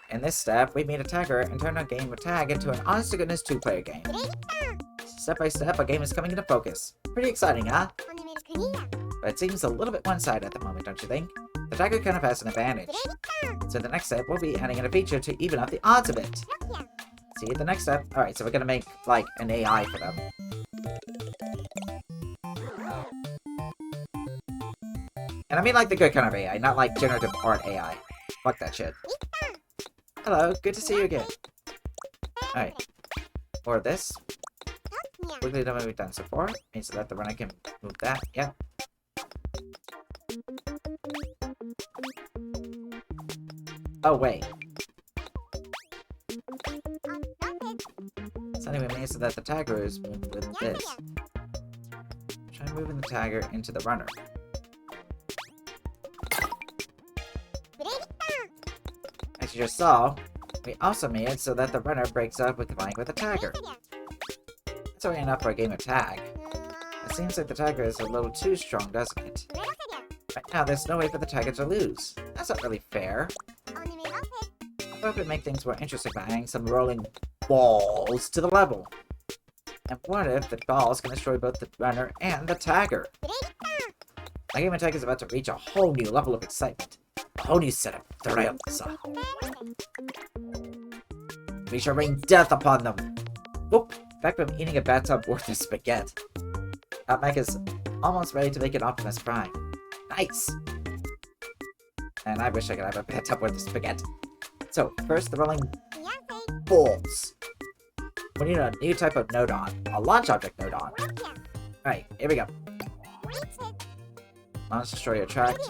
In this step, we meet a tagger and turn our game of tag into an honest-to-goodness two-player game. Step by step, our game is coming into focus. Pretty exciting, huh? But it seems a little bit one-sided at the moment, don't you think? The tagger kind of has an advantage. So the next step, we'll be adding in a feature to even out the odds of it. See you at the next step. Alright, so we're gonna make, like, an AI for them. And I mean like the good kind of AI, not like generative art AI. Fuck that shit. Hello, good to see you again. Alright. Or this. Quickly done what we've done so far. Means that the runner can move that. Yeah. Oh, wait. So anyway, means that the tagger is moved with this. Try moving the tagger into the runner. As you just saw, we also made it so that the runner breaks up with colliding with the tagger. That's already enough for a game of tag. It seems like the tagger is a little too strong, doesn't it? Right now, there's no way for the tagger to lose. That's not really fair. I thought we'd make things more interesting by adding some rolling balls to the level. And what if the balls can destroy both the runner and the tagger? My game of tag is about to reach a whole new level of excitement. A whole new set of thrills. We shall rain death upon them. Whoop! In fact, I'm eating a bathtub worth of spaghetti. Mike is almost ready to make an Optimus Prime. Nice! And I wish I could have a bathtub worth of spaghetti. So, first, the rolling balls. We need a new type of nodon. A launch object nodon. Alright, here we go. Launch, destroy, attract.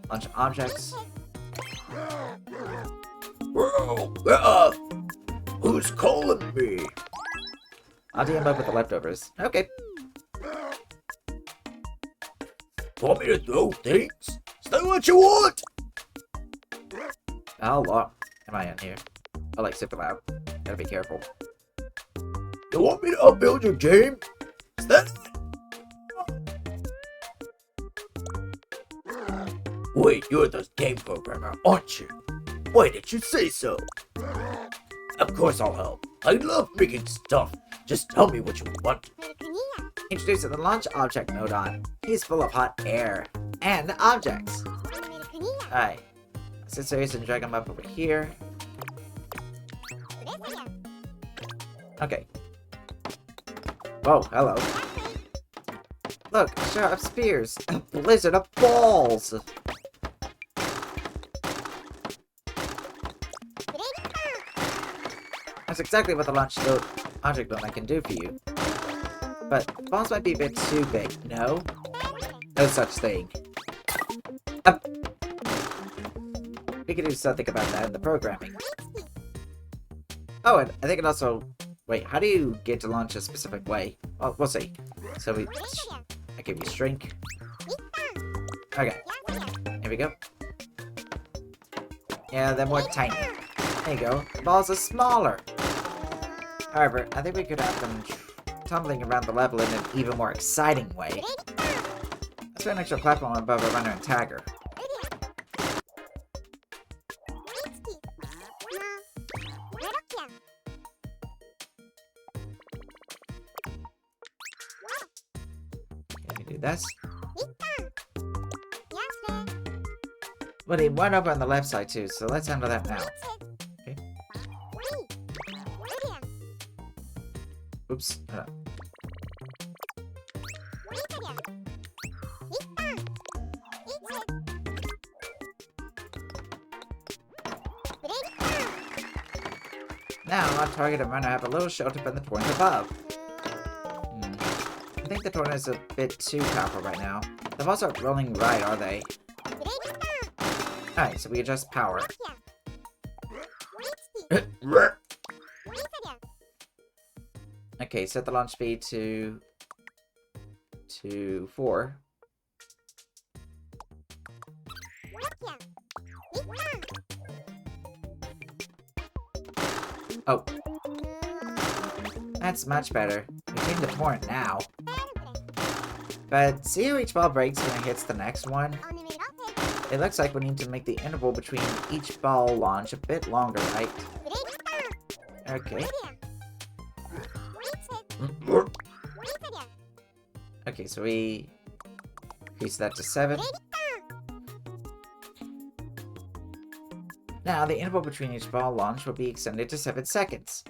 Launch objects. Whoa! Who's calling me? I'll DM up with the leftovers. Okay. Want me to throw things? Is that what you want? How long am I in here? Oh, like super loud. Gotta be careful. You want me to upbuild your game? Is that Wait, you're the game programmer, aren't you? Why didn't you say so? Of course I'll help. I love making stuff. Just tell me what you want. Introducing the launch object nodon. He's full of hot air and objects. Alright. Sit serious and drag him up over here. Okay. Whoa, hello. Look, sharp spears. A blizzard of balls. That's exactly what the launch object node can do for you. But balls might be a bit too big, no? No such thing. We could do something about that in the programming. Oh, and I think it also... Wait, how do you get to launch a specific way? Well, we'll see. So I give you shrink. Okay. Here we go. Yeah, they're more tiny. There you go. The balls are smaller. However, I think we could have them tumbling around the level in an even more exciting way. Let's put an extra platform above a runner and tagger. Okay, do this. But he went over on the left side too, so let's handle that now. Okay. Oops. Now, our target and runner have a little shelter from the torrent above. I think the torrent is a bit too powerful right now. The balls aren't rolling right, are they? Alright, so we adjust power. Okay, set the launch speed to 4. Oh. That's much better. We came to torrent now. But see how each ball breaks when it hits the next one? It looks like we need to make the interval between each ball launch a bit longer, right? Okay. Okay, so we increase that to 7. Now, the interval between each ball launch will be extended to 7 seconds.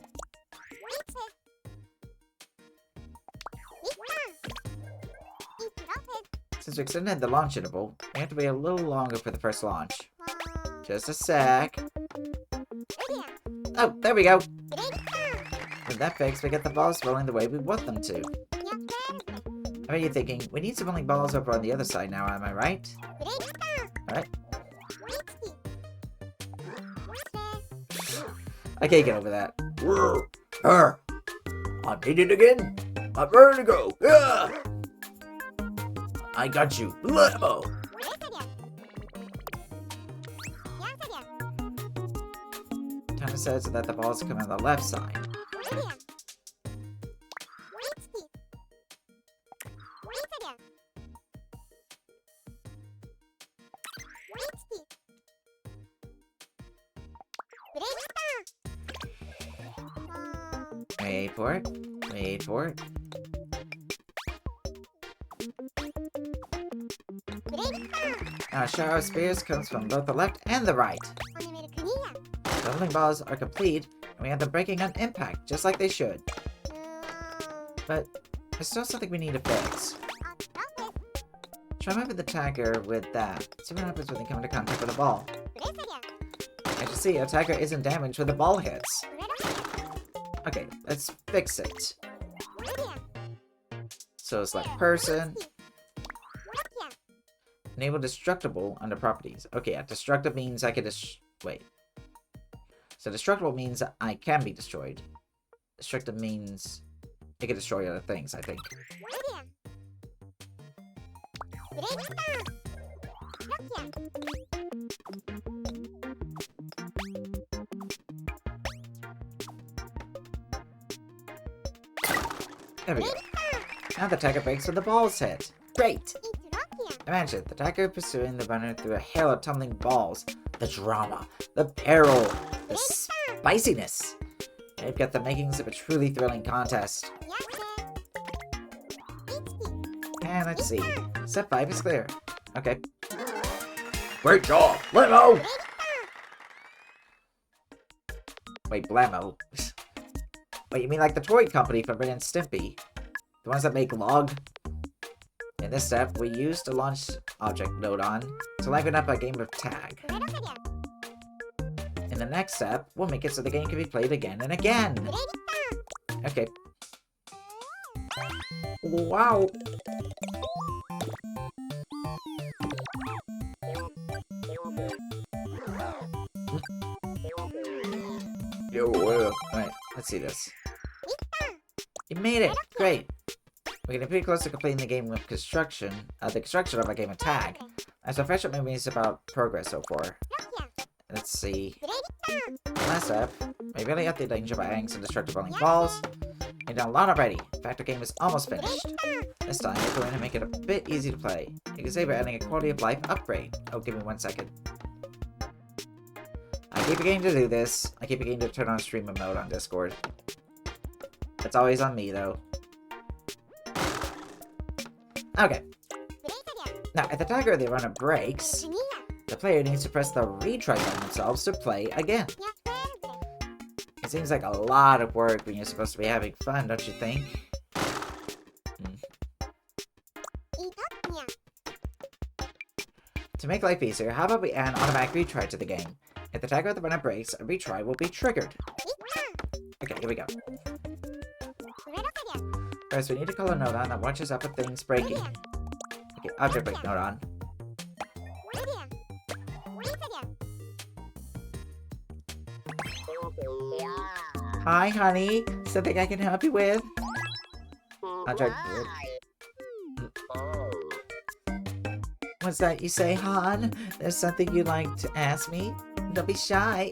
Since we extended the launch interval, we have to wait a little longer for the first launch. Just a sec. Oh, there we go! With that fixed, we get the balls rolling the way we want them to. How are you thinking? We need some rolling balls over on the other side now, am I right? Alright. I can't get over that. I did it again. I'm ready to go. Yeah. I got you. Lemmo. Timer says that the balls come on the left side. Wait for it. Wait for it. Our shower of spears comes from both the left and the right. The rolling balls are complete, and we have them breaking on impact, just like they should. But there's still something we need to fix. Try moving the tagger with that. See what happens when they come into contact with the ball. As you see, our tagger isn't damaged when the ball hits. Okay, let's fix it. So select person. Enable destructible under properties. Okay, yeah, destructive means I can wait. So destructible means I can be destroyed. Destructive means it can destroy other things, I think. There we go. Now the tagger breaks when the ball's hit. Great! Imagine the tagger pursuing the runner through a hail of tumbling balls. The drama, the peril, the spiciness. They've got the makings of a truly thrilling contest. And let's see. Step 5 is clear. Okay. Great job, Lemmo. Wait, Blammo. Wait, you mean like the toy company from Ren and Stimpy? The ones that make log? In this step, we use the launch object node on to liven up a game of tag. In the next step, we'll make it so the game can be played again and again. Okay. Wow. Yo, Alright, let's see this. You made it! Great! We're getting pretty close to completing the game of construction, the construction of a game of tag. As refresher memories about progress so far. Let's see. Last up, we really up the danger by adding some destructible bowling balls. We've done a lot already. In fact, our game is almost finished. This time, we're going to make it a bit easy to play. You can say we're adding a quality of life upgrade. Oh, give me 1 second. I keep forgetting to do this. I keep forgetting to turn on streamer mode on Discord. It's always on me, though. Okay. Now, at the tiger of the runner breaks, the player needs to press the retry button themselves to play again. It seems like a lot of work when you're supposed to be having fun, don't you think? To make life easier, how about we add an automatic retry to the game? If the tiger of the runner breaks, a retry will be triggered. Okay, here we go. First, we need to call a Nodon that watches out for things breaking. Okay, object break Nodon. Hi, honey. Something I can help you with? Object break. What's that you say, Han? There's something you'd like to ask me? Don't be shy.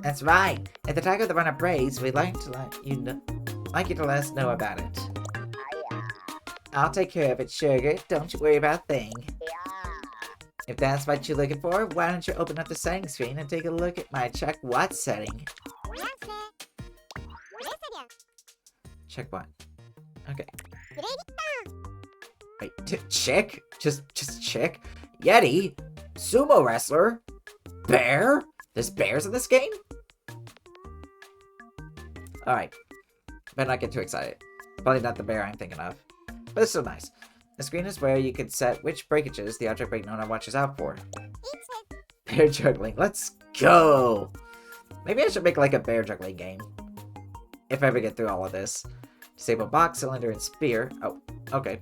That's right. If the tiger of the runner breaks, we'd like to let you know. Like you to let us know about it. I'll take care of it, sugar. Don't you worry about a thing. If that's what you're looking for, why don't you open up the settings screen and take a look at my check what setting? Check what? Okay. Wait, chick? Just chick? Yeti? Sumo wrestler? Bear? There's bears in this game? Alright. Better not get too excited. Probably not the bear I'm thinking of. But it's still nice. The screen is where you can set which breakages the object break Nona watches out for. Bear juggling. Let's go! Maybe I should make like a bear juggling game. If I ever get through all of this. Disable box, cylinder, and spear. Oh, okay.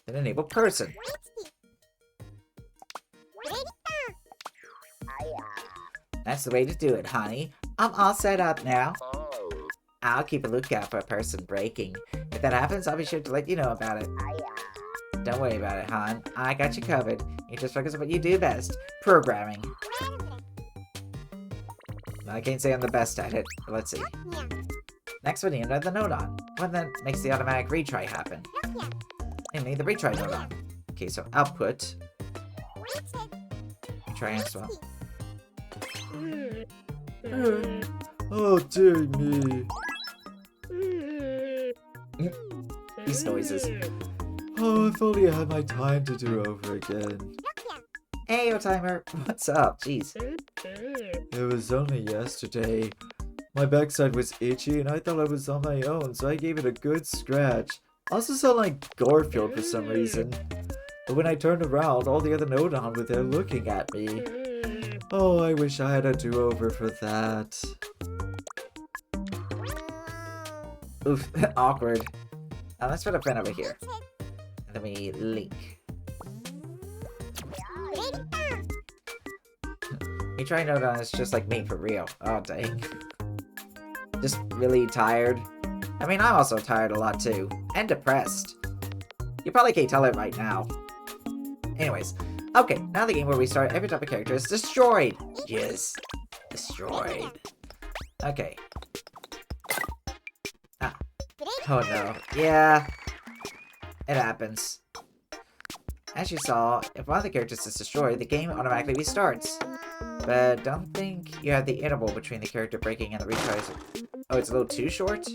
Then enable person. That's the way to do it, honey. I'm all set up now. I'll keep a lookout for a person breaking. If that happens, I'll be sure to let you know about it. Don't worry about it, hon. I got you covered. You just focus on what you do best. Programming. I can't say I'm the best at it, but let's see. Next we need another Nodon. One that makes the automatic retry happen. Namely, the retry Nodon. Okay, so output. Retry and swap. Oh, dear me. These noises. Oh, if only I had my time to do over again. Hey, O-Timer. What's up? Jeez. It was only yesterday. My backside was itchy and I thought I was on my own, so I gave it a good scratch. Also sound like Garfield for some reason. But when I turned around, all the other Nodon were there looking at me. Oh, I wish I had a do-over for that. Oof, awkward. Now let's put a pen over here. And then we link. You try Nodon, it's just like me for real. Oh, dang. Just really tired. I mean, I'm also tired a lot too. And depressed. You probably can't tell it right now. Anyways. Okay, now the game where we start every type of character is destroyed. Yes. Destroyed. Okay. Ah. Oh no. Yeah. It happens. As you saw, if one of the characters is destroyed, the game automatically restarts. But don't think you have the interval between the character breaking and the retries. Oh, it's a little too short?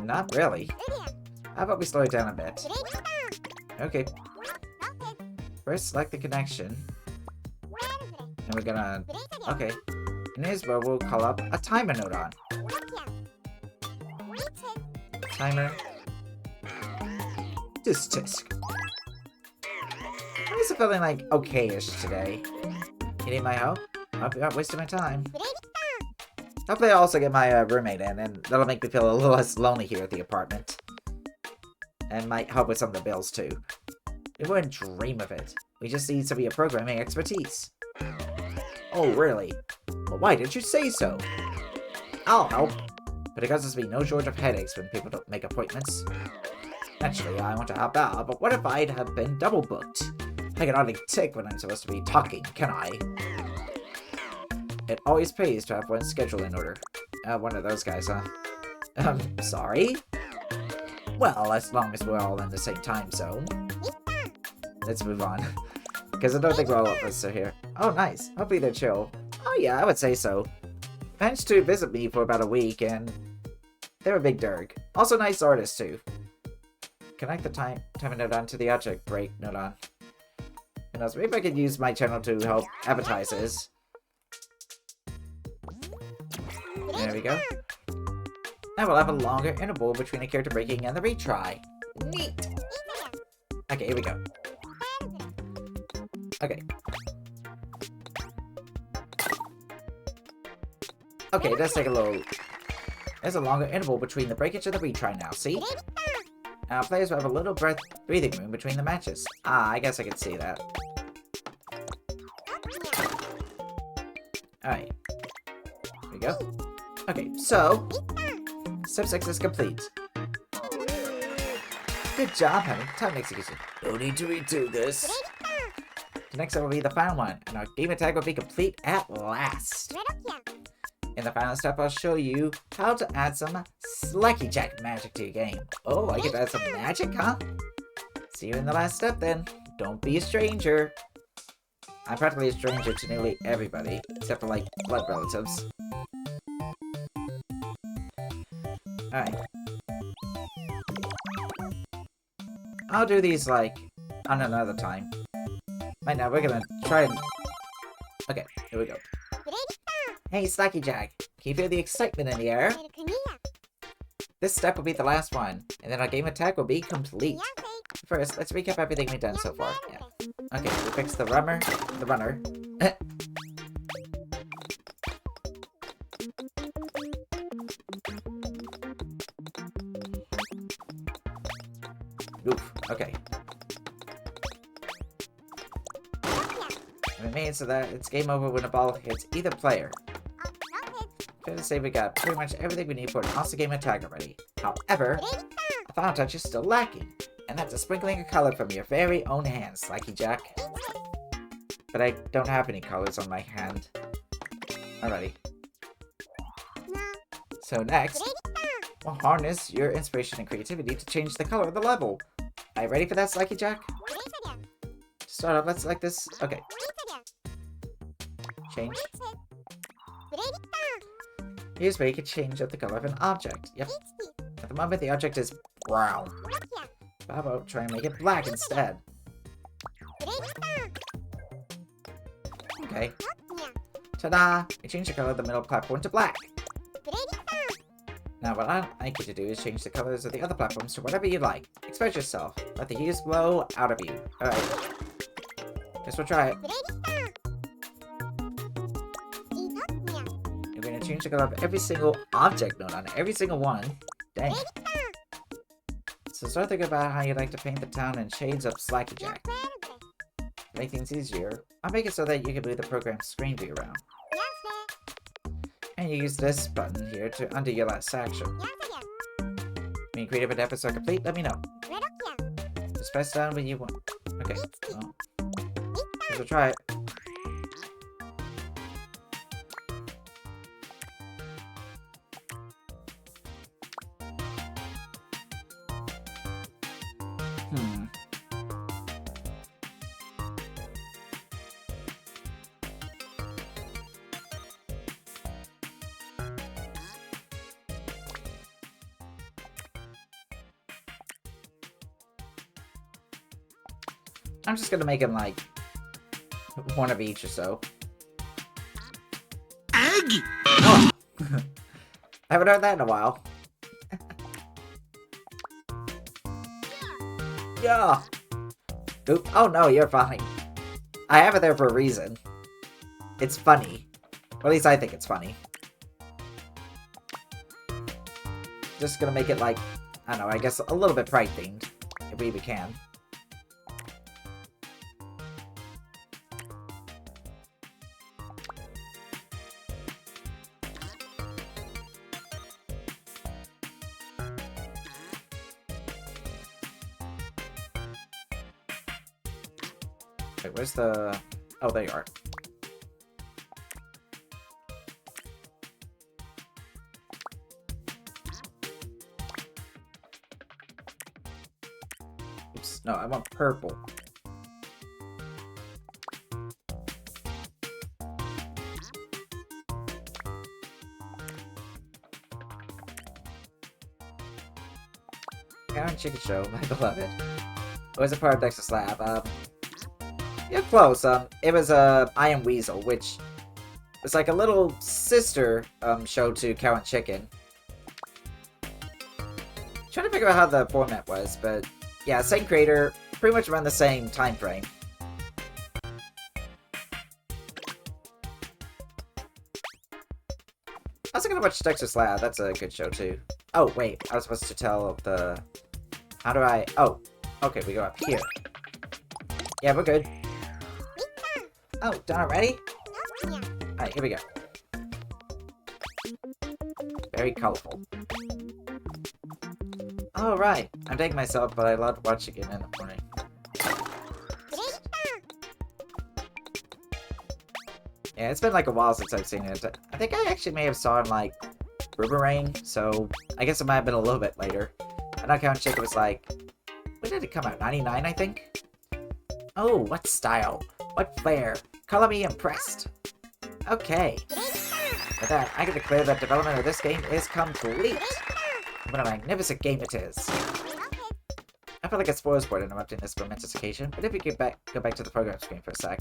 Not really. How about we slow it down a bit? Okay. First, select the connection. And we're gonna... Okay. And here's where we'll call up a timer Nodon. Timer. Tisk. I'm just feeling like okay-ish today. You need my help? Hope you're not wasting my time. Hopefully I'll also get my roommate in, and that'll make me feel a little less lonely here at the apartment. And might help with some of the bills too. We wouldn't dream of it. We just need some of your programming expertise. Oh, really? Well, why didn't you say so? I'll help. But it causes me no shortage of headaches when people don't make appointments. Naturally, I want to help out, but what if I'd have been double booked? I can hardly tick when I'm supposed to be talking, can I? It always pays to have one's schedule in order. One of those guys, huh? Sorry? Well, as long as we're all in the same time zone. Let's move on. Because I don't think all of us are here. Oh, nice. Hopefully they're chill. Oh yeah, I would say so. Managed to visit me for about a week, and they're a big derg. Also nice artists, too. Connect the timer node on to the object break node on. Who knows, maybe I could use my channel to help advertisers. There we go. Now we'll have a longer interval between the character breaking and the retry. Neat! Okay, here we go. Okay. Okay, let's take a little... There's a longer interval between the breakage and the retry now, see? Now players will have a little breathing room between the matches. Ah, I guess I can see that. Alright. Here we go. Okay, so... Step 6 is complete. Good job, honey. Time execution. No need to redo this. The next step will be the final one, and our game attack will be complete at last. In the final step, I'll show you how to add some Slacky Jack magic to your game. Oh, I can add some magic, huh? See you in the last step, then. Don't be a stranger. I'm practically a stranger to nearly everybody, except for, like, blood relatives. Alright. I'll do these, like, on another time. Right now, we're gonna try and... Okay, here we go. Hey, Slacky Jack. Can you feel the excitement in the air? This step will be the last one, and then our game attack will be complete. First, let's recap everything we've done so far. Yeah. Okay, we fixed the runner. Oof, okay. And we made it so that it's game over when a ball hits either player. Fair to say we got pretty much everything we need for an awesome game attack already. However, a final touch is still lacking, and that's a sprinkling of color from your very own hand, Slacky Jack. But I don't have any colors on my hand. Alrighty. So next, we'll harness your inspiration and creativity to change the color of the level. Are you ready for that, Slacky Jack? To start off, let's select this. Okay. Change. Here's where you can change up the color of an object. Yep. At the moment, the object is brown. But how about try and make it black instead? Okay. Ta-da! We changed the color of the middle platform to black. Now what I'd like you to do is change the colors of the other platforms to whatever you like. Express yourself. Let the hues flow out of you. Alright. Guess we'll try it. You're going to change the color of every single object node on every single one. Dang. So start thinking about how you'd like to paint the town in shades of Slacky Jack. To make things easier, I'll make it so that you can move the program's screen view around. And you use this button here to undo your last action. When your creative endeavors are complete, let me know. Just press down when you want. Okay, well, we'll try it. I'm just gonna make him like one of each or so. Egg! Oh. I haven't heard that in a while. Yeah. Oop. Oh no, you're fine. I have it there for a reason. It's funny. Or at least I think it's funny. Just gonna make it like, I don't know, I guess a little bit Pride themed. If we even can. Wait, where's the... Oh, there you are. Oops, no, I want purple. Karen Chicken Show, my beloved. It was a part of Dexter's Lab. Yeah, close. It was I Am Weasel, which was like a little sister show to Cow and Chicken. Trying to figure out how the format was, but yeah, same creator, pretty much around the same time frame. I was gonna watch Dexter's Lab. That's a good show too. Oh wait, I was supposed to tell the. How do I? Oh, okay, we go up here. Yeah, we're good. Oh, done already? Alright, here we go. Very colorful. Alright, I'm taking myself, but I love watching it in the morning. Yeah, it's been like a while since I've seen it. I think I actually may have saw it in like Boomerang, so I guess it might have been a little bit later. I know Count Chicken was like, when did it come out? 99, I think? Oh, what style? What flair? Color me impressed. Okay. With that, I can declare that development of this game is complete. What a magnificent game it is. I feel like a spoil sport interrupting this momentous occasion, but if we go back to the program screen for a sec.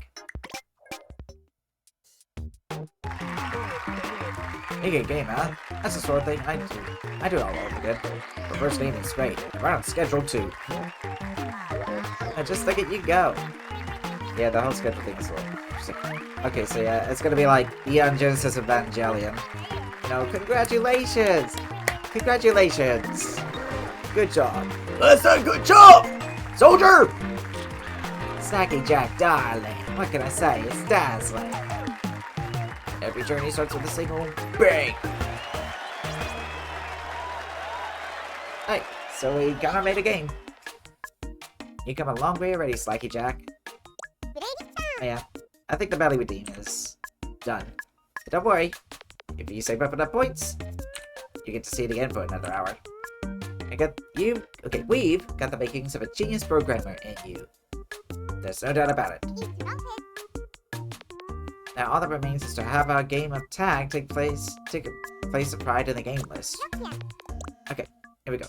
You get a game, huh? That's the sort of thing I do. I do it all over again. The first game is great. Right on schedule too. And just look at you go. Yeah, the whole schedule thing is a little interesting. Okay, so yeah, it's gonna be like Neon Genesis Evangelion. No, congratulations! Congratulations! Good job. That's a good job! Soldier! Snacky Jack, darling. What can I say? It's dazzling. Every journey starts with a single bang! Hey, so we kinda made a game. You come a long way already, Slacky Jack. Oh, yeah, I think the Belly Redeem is done. But don't worry, if you save up enough points, you get to see it again for another hour. We've got the makings of a genius programmer in you. There's no doubt about it. Now all that remains is to have our game of tag take place of pride in the game list. Okay, here we go.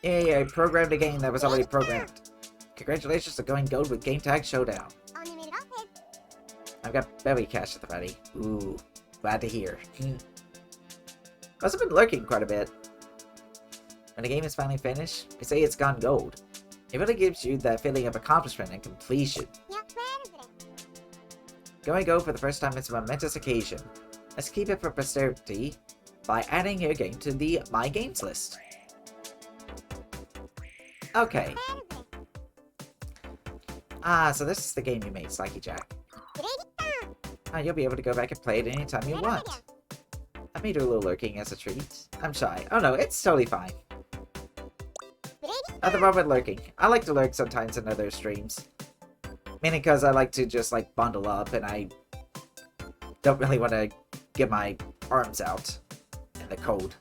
Yay, I programmed a game that was already programmed. Congratulations on going gold with Game Tag Showdown. I've got Belly Cash at the ready. Ooh, glad to hear. Must have been lurking quite a bit. When the game is finally finished, they say it's gone gold. It really gives you that feeling of accomplishment and completion. Going gold for the first time is a momentous occasion. Let's keep it for posterity by adding your game to the My Games list. Okay. So this is the game you made, Slacky Jack. You'll be able to go back and play it anytime you want. I made a little lurking as a treat. I'm shy. Oh no, it's totally fine. Nothing wrong with lurking. I like to lurk sometimes in other streams. Mainly because I like to just like bundle up and I don't really want to get my arms out in the cold.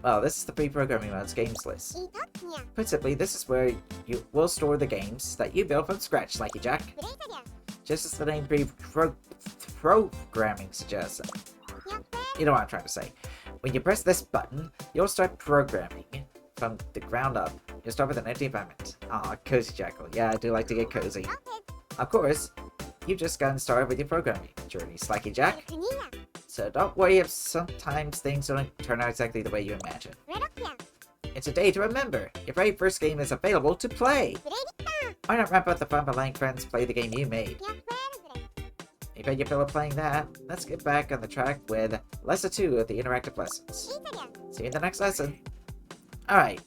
Well, this is the pre-programming mode's games list. Put simply, this is where you will store the games that you build from scratch, Slacky Jack. Just as the name pre-programming suggests. You know what I'm trying to say. When you press this button, you'll start programming from the ground up. You'll start with an empty environment. Aw, cozy Jackal. Yeah, I do like to get cozy. Of course, you've just gotten started with your programming journey, Slacky Jack. So don't worry if sometimes things don't turn out exactly the way you imagine. It's a day to remember. Your very first game is available to play. Why not wrap up the fun by letting friends play the game you made? You bet you feel like playing that. Let's get back on the track with Lesson 2 of the Interactive Lessons. See you in the next lesson. Alright.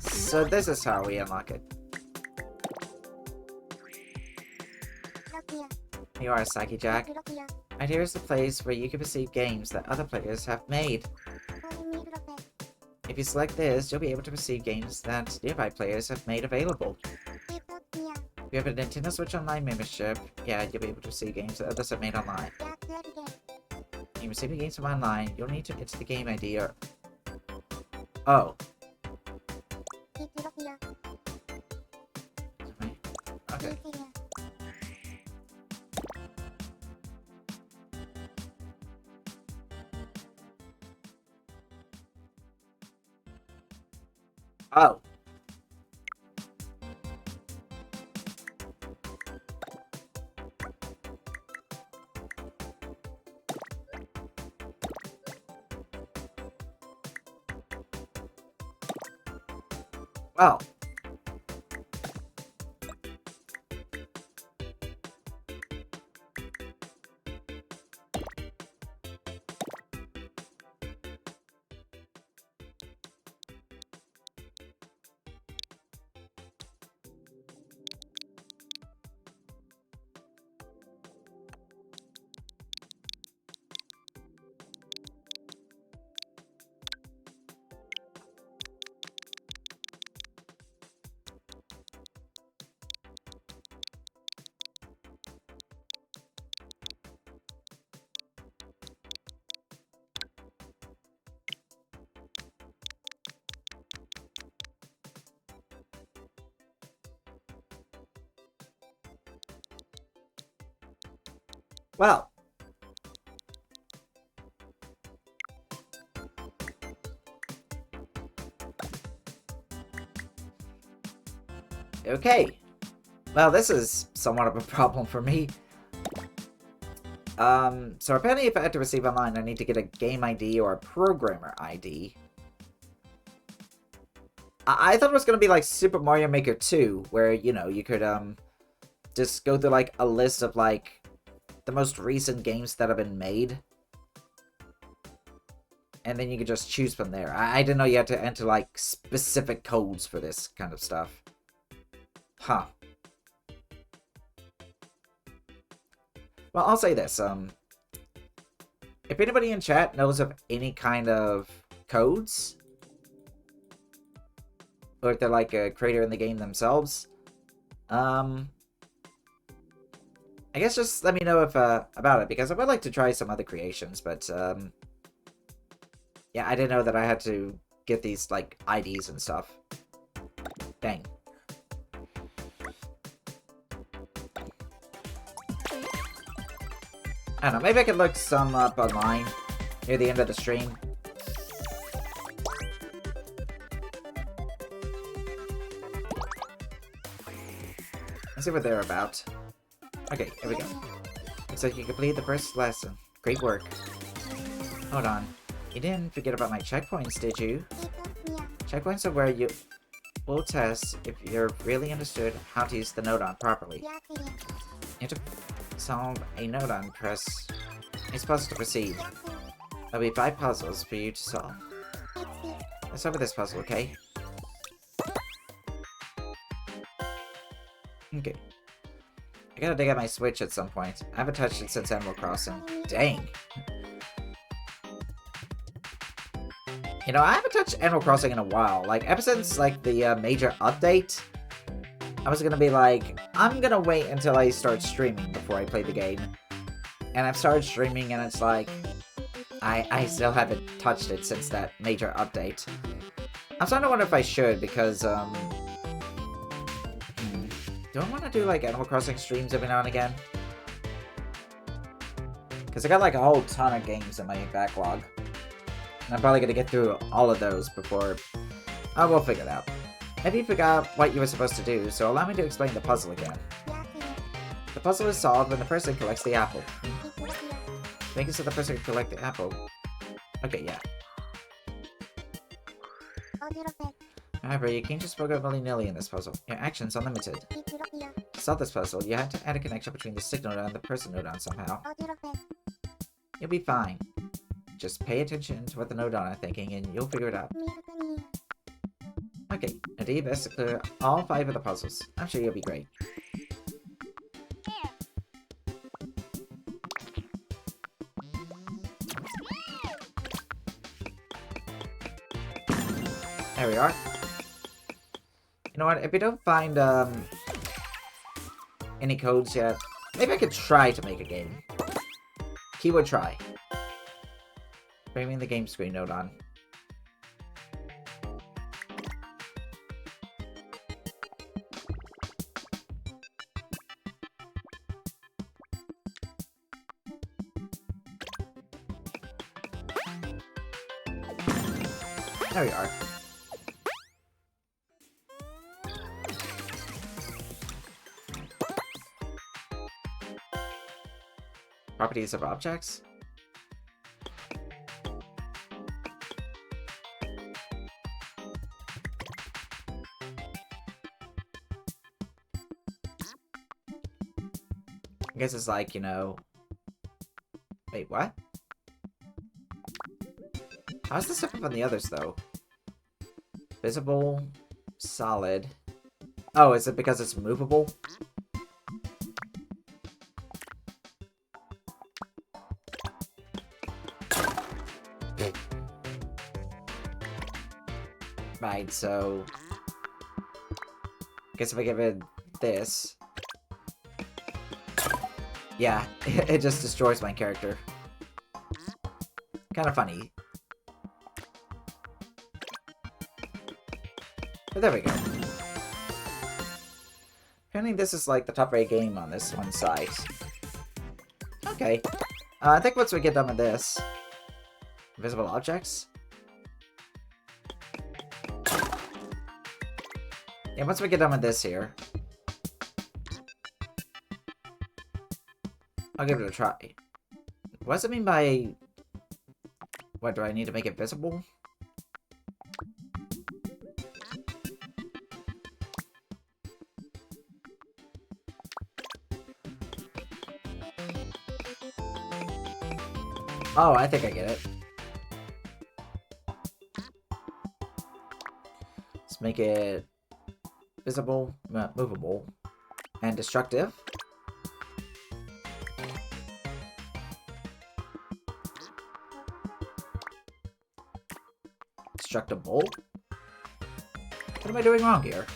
So this is how we unlock it. Here you are, Slacky Jack. Right here is the place where you can receive games that other players have made. If you select this, you'll be able to receive games that nearby players have made available. If you have a Nintendo Switch Online membership, yeah, you'll be able to receive games that others have made online. When receiving games from online, you'll need to enter the game ID or... Oh. Okay. Oh. Well. Well. Okay. Well, this is somewhat of a problem for me. So apparently if I had to receive online, I need to get a game ID or a programmer ID. I thought it was going to be like Super Mario Maker 2, where, you know, you could, just go through, like, a list of, like, the most recent games that have been made. And then you could just choose from there. I didn't know you had to enter, like, specific codes for this kind of stuff. Huh. Well, I'll say this, if anybody in chat knows of any kind of codes, or if they're like a creator in the game themselves, I guess just let me know if, about it, because I would like to try some other creations, but, yeah, I didn't know that I had to get these, like, IDs and stuff. Dang. I don't know, maybe I could look some up online near the end of the stream. Let's see what they're about. Okay, here we go. Looks like you completed the first lesson. Great work. Hold on. You didn't forget about my checkpoints, did you? Checkpoints are where you will test if you've really understood how to use the Nodon properly. You have to solve a Nodon, press a puzzle to proceed. There'll be 5 puzzles for you to solve. Let's start with this puzzle, okay? Okay. I gotta dig out my Switch at some point. I haven't touched it since Animal Crossing. Dang. You know, I haven't touched Animal Crossing in a while. Like, ever since, like, the major update, I was gonna be like, I'm gonna wait until I start streaming before I play the game. And I've started streaming and it's like, I still haven't touched it since that major update. I'm starting to wonder if I should, because, do I want to do, like, Animal Crossing streams every now and again? Because I got, like, a whole ton of games in my backlog. And I'm probably going to get through all of those before... Oh, we'll figure it out. Maybe you forgot what you were supposed to do, so allow me to explain the puzzle again. The puzzle is solved when the person collects the apple. Make it so the person can collect the apple. Okay, yeah. However, you can't just go willy-nilly in this puzzle. Your actions are limited. To solve this puzzle, you have to add a connection between the stick nodon and the person nodon somehow. You'll be fine. Just pay attention to what the nodon are thinking and you'll figure it out. Okay, now do your best to clear all 5 of the puzzles. I'm sure you'll be great. There we are. You know what? If we don't find any codes yet, maybe I could try to make a game. Keyword try. Framing the game screen note on. There we are. Properties of objects? I guess it's like, you know... Wait, what? How's this different from the others, though? Visible, solid. Oh, is it because it's movable? Right, so... I guess if I give it this... Yeah, it just destroys my character. Kind of funny. But there we go. Apparently this is like the top rate game on this one site. Okay. I think once we get done with this... Invisible objects? Yeah, once we get done with this here... I'll give it a try. What does it mean by... What, do I need to make it visible? Oh, I think I get it. Let's make it visible, movable, and destructive. Destructible? What am I doing wrong here?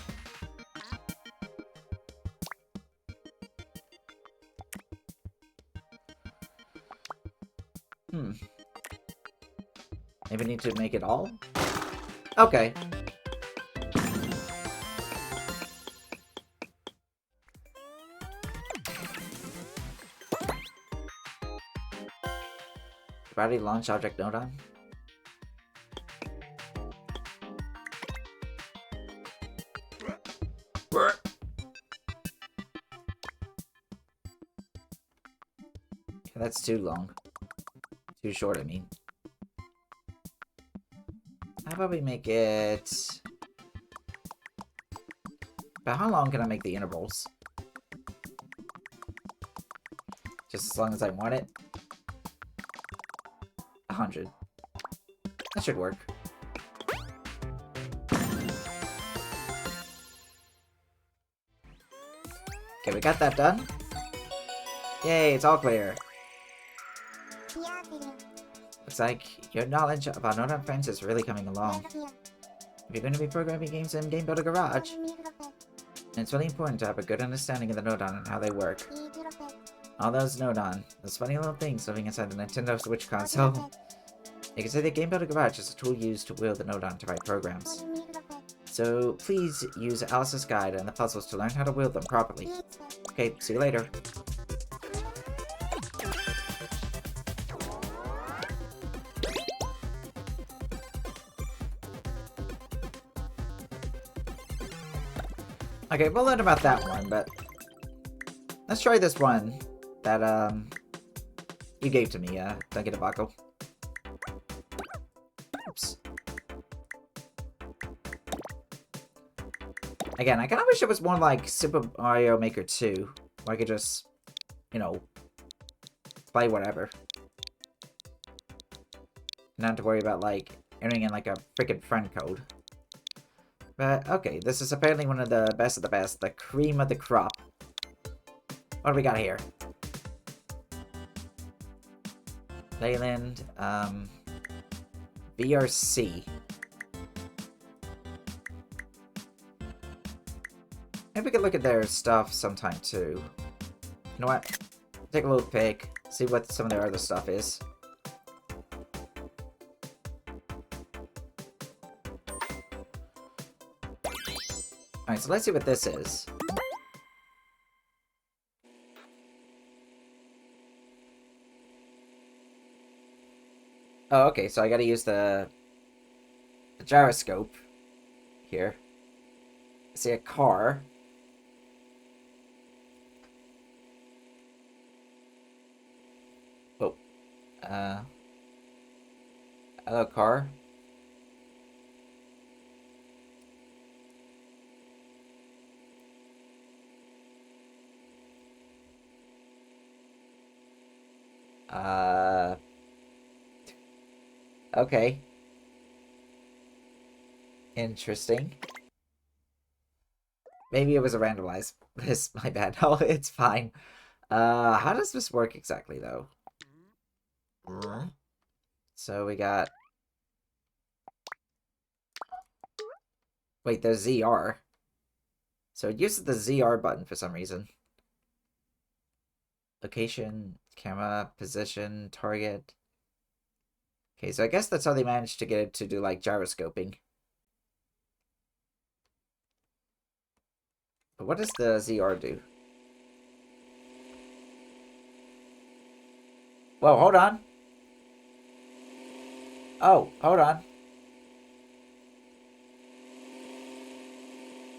Maybe I need to make it all? Okay. Battery launch object node on? Okay, that's too long. Too short, I mean. How about we make it... But how long can I make the intervals? Just as long as I want it? 100. That should work. Okay, we got that done. Yay, it's all clear. Looks like your knowledge of our Nodon friends is really coming along. If you're going to be programming games in Game Builder Garage, it's really important to have a good understanding of the Nodon and how they work. All those Nodon, those funny little things living inside the Nintendo Switch console. You can say that Game Builder Garage is a tool used to wield the Nodon to write programs. So please use Alice's guide and the puzzles to learn how to wield them properly. Okay, see you later. Okay, we'll learn about that one, but let's try this one that you gave to me, Duncan Debacle. Oops. Again, I kinda wish it was more like Super Mario Maker 2, where I could just, you know, play whatever. Not have to worry about, like, entering in, like, a freaking friend code. But, okay, this is apparently one of the best of the best, the cream of the crop. What do we got here? Leyland, VRC. Maybe we could look at their stuff sometime too. You know what? Take a little pick, see what some of their other stuff is. Alright, so let's see what this is. Oh, okay, so I gotta use the gyroscope here. I see a car. Oh. Hello, car. Okay. Interesting. Maybe it was a randomized. This, my bad. Oh, it's fine. How does this work exactly, though? So we got... Wait, there's ZR. So it uses the ZR button for some reason. Location, camera, position, target. Okay, so I guess that's how they managed to get it to do, like, gyroscoping. But what does the ZR do? Whoa, hold on. Oh, hold on.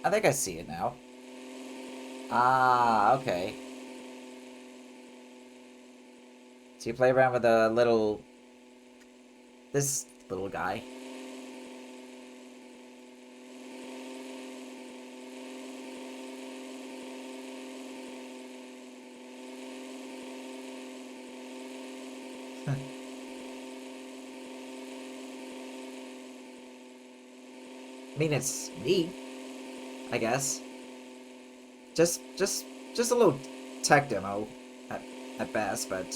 I think I see it now. Ah, okay. So you play around with a little... This little guy. I mean, it's neat, I guess. Just a little tech demo at best, but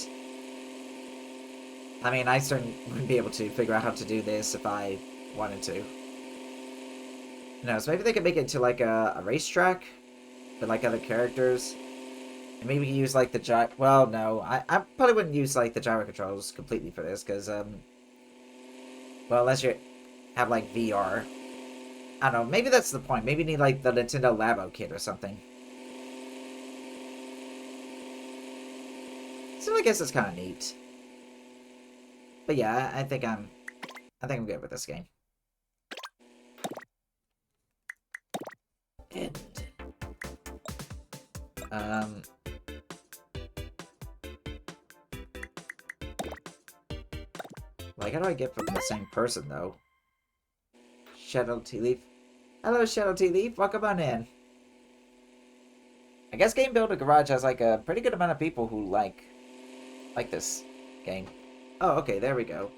I mean, I certainly wouldn't be able to figure out how to do this if I wanted to. Who knows? Maybe they could make it to like a racetrack with like other characters, and maybe use like the gyro. Well, no, I probably wouldn't use like the gyro controls completely for this because well, unless you have like VR. I don't know, maybe that's the point. Maybe you need, like, the Nintendo Labo kit or something. So I guess it's kind of neat. But yeah, I think I'm good with this game. And... Like, how do I get from the same person, though? Shadow Tea Leaf. Hello, Shadow Tea Leaf. Welcome on in. I guess Game Builder Garage has, like, a pretty good amount of people who like this game. Oh, okay, there we go.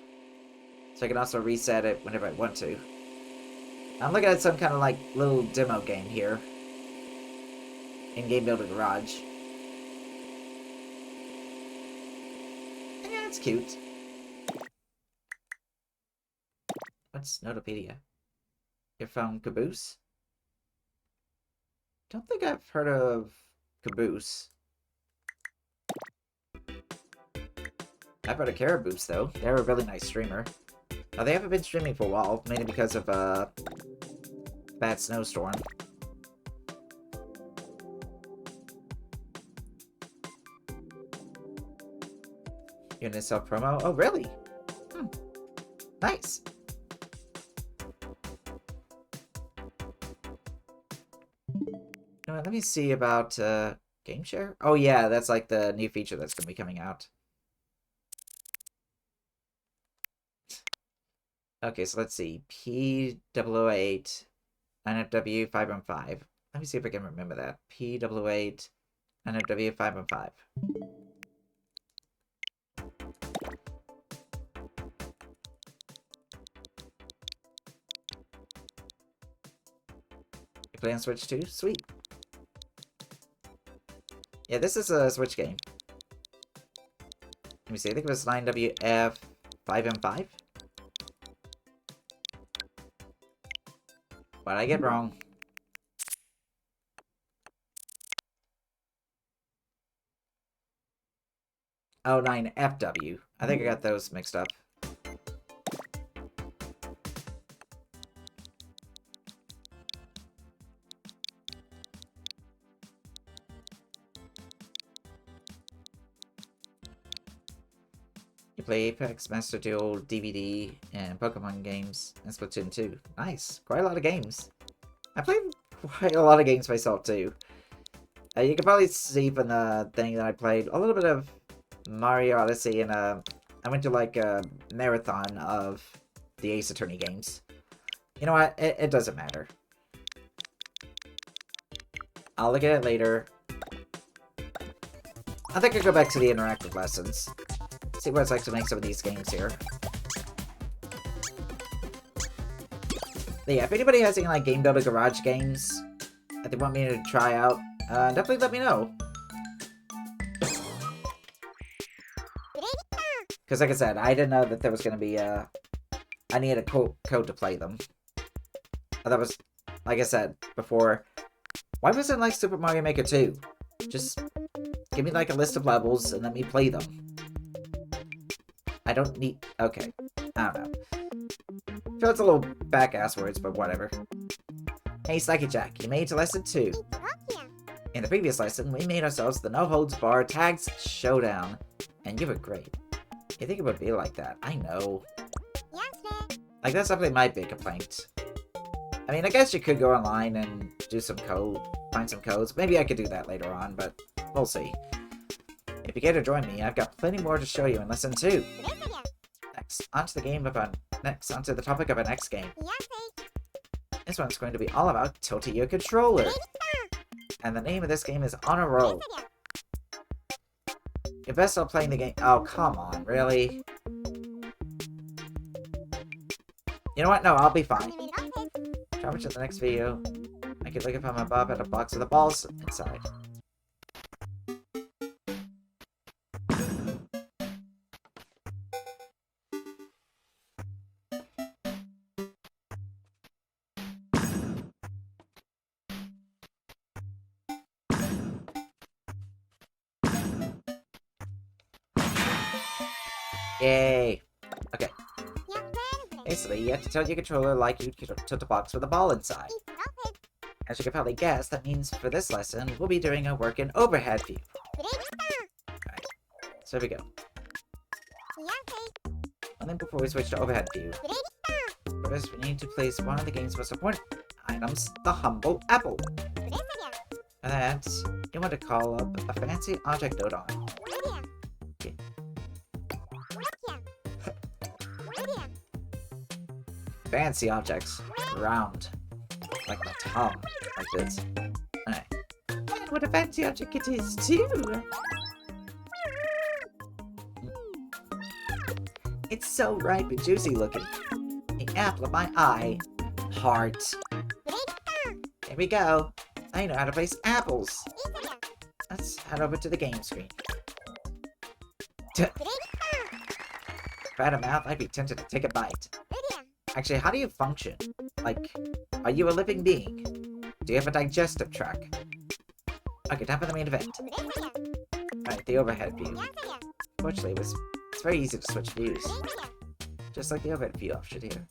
So I can also reset it whenever I want to. I'm looking at some kind of, like, little demo game here. In Game Builder Garage. And yeah, it's cute. What's Notopedia? You found Caboose? Don't think I've heard of Caboose. I've heard of Cariboots, though. They're a really nice streamer. Now, they haven't been streaming for a while, mainly because of, bad snowstorm. You gonna sell promo? Oh, really? Hmm. Nice. Let me see about game share. Oh yeah, that's like the new feature that's gonna be coming out. Okay, so let's see. P008 NFW 515. Let me see if I can remember that. P008 NFW 515. You play on Switch too? Sweet. Yeah, this is a Switch game. Let me see, I think it was 9WF 5M5? What did I get wrong? 09FW. I think I got those mixed up. You play Apex, Master Duel, DVD, and Pokemon games, and Splatoon 2. Nice. Quite a lot of games. I played quite a lot of games myself, too. You can probably see from the thing that I played a little bit of Mario Odyssey, and I went to like a marathon of the Ace Attorney games. You know what? It doesn't matter. I'll look at it later. I think I'll go back to the interactive lessons. See what it's like to make some of these games here. But yeah, if anybody has any like Game Builder Garage games that they want me to try out, definitely let me know. Because like I said, I didn't know that there was going to be I needed a code to play them. That was, like I said before, why wasn't it like Super Mario Maker 2? Just give me like a list of levels and let me play them. I don't need... Okay. I don't know. Feels a little back-ass words, but whatever. Hey, Psychic Jack, you made it to lesson 2. In the previous lesson, we made ourselves the no-holds-barred tags showdown. And you were great. You think it would be like that? I know. Like, that's definitely my big complaint. I mean, I guess you could go online and do some code, find some codes. Maybe I could do that later on, but we'll see. If you care to join me, I've got plenty more to show you in lesson 2. Next, onto the topic of our next game. This one's going to be all about tilting your controller. And the name of this game is On a Roll. You're best off playing the game. Oh, come on, really? You know what? No, I'll be fine. Travel to the next video. I could look from above at a box with the balls inside. Yay! Okay. Basically, you have to tilt your controller like you'd tilt a box with a ball inside. As you can probably guess, that means for this lesson, we'll be doing our work in overhead view. Alright, so here we go. And then before we switch to overhead view, first we need to place one of the game's most important items, the humble apple. For that, you want to call up a fancy object node on. Okay. Fancy objects. Round. Like my tongue. Like this. Alright. And what a fancy object it is, too! It's so ripe and juicy looking. The apple of my eye. Heart. Here we go. I know how to place apples. Let's head over to the game screen. If I had a mouth, I'd be tempted to take a bite. Actually, how do you function? Like, are you a living being? Do you have a digestive tract? Okay, time for the main event. Alright, the overhead view. Fortunately, it's very easy to switch views. Just like the overhead view option here.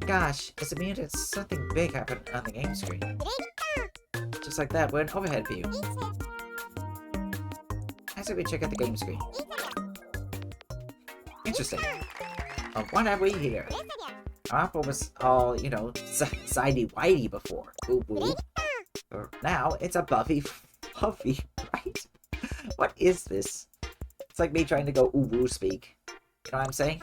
Gosh, it's immune to something big happened on the game screen. Just like that, we're in overhead view. I say we check out the game screen. Interesting. Oh, what have we here? Our apple was all, you know, sidey-whitey before. Ooh, ooh. Now, it's a Buffy, right? What is this? It's like me trying to go ooh-woo speak. You know what I'm saying?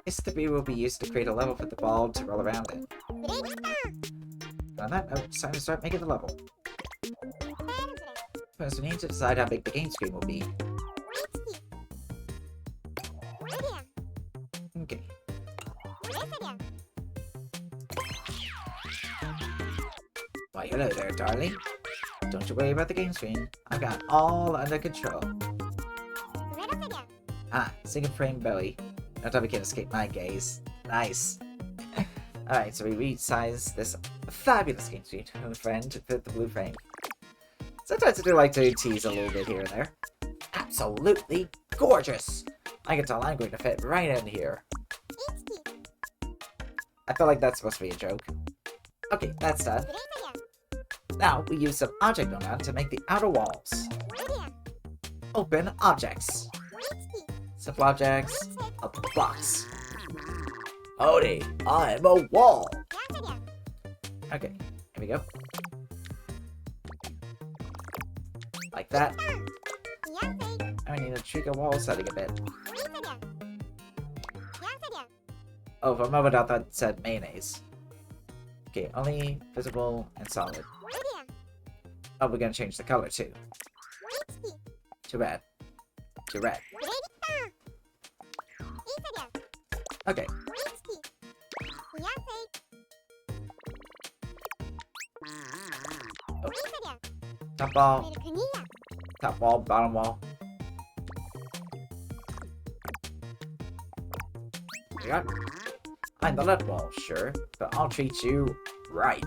It's the view will be used to create a level for the ball to roll around in. On that note, it's time to start making the level. First, we need to decide how big the game screen will be. Okay. Why, hello there, darling. Don't you worry about the game screen. I've got all under control. Ah, single frame Bowie. No time can escape my gaze. Nice. Alright, so we resize this fabulous game screen to a friend to fit the blue frame. Sometimes I do like to tease a little bit here and there. Absolutely gorgeous! I can tell I'm going to fit right in here. I feel like that's supposed to be a joke. Okay, that's done. Now we use some object donut to make the outer walls. Open objects. Simple objects. A box. Howdy, I'm a wall. Okay, here we go. Like that. I need to tweak a wall setting a bit. Oh, for a moment I thought it said mayonnaise. Okay, only visible and solid. Oh, we're gonna change the color too. To red. To red. Okay. Oh. Top wall. Top wall, bottom wall. Yeah. I'm the left wall, sure, but I'll treat you right.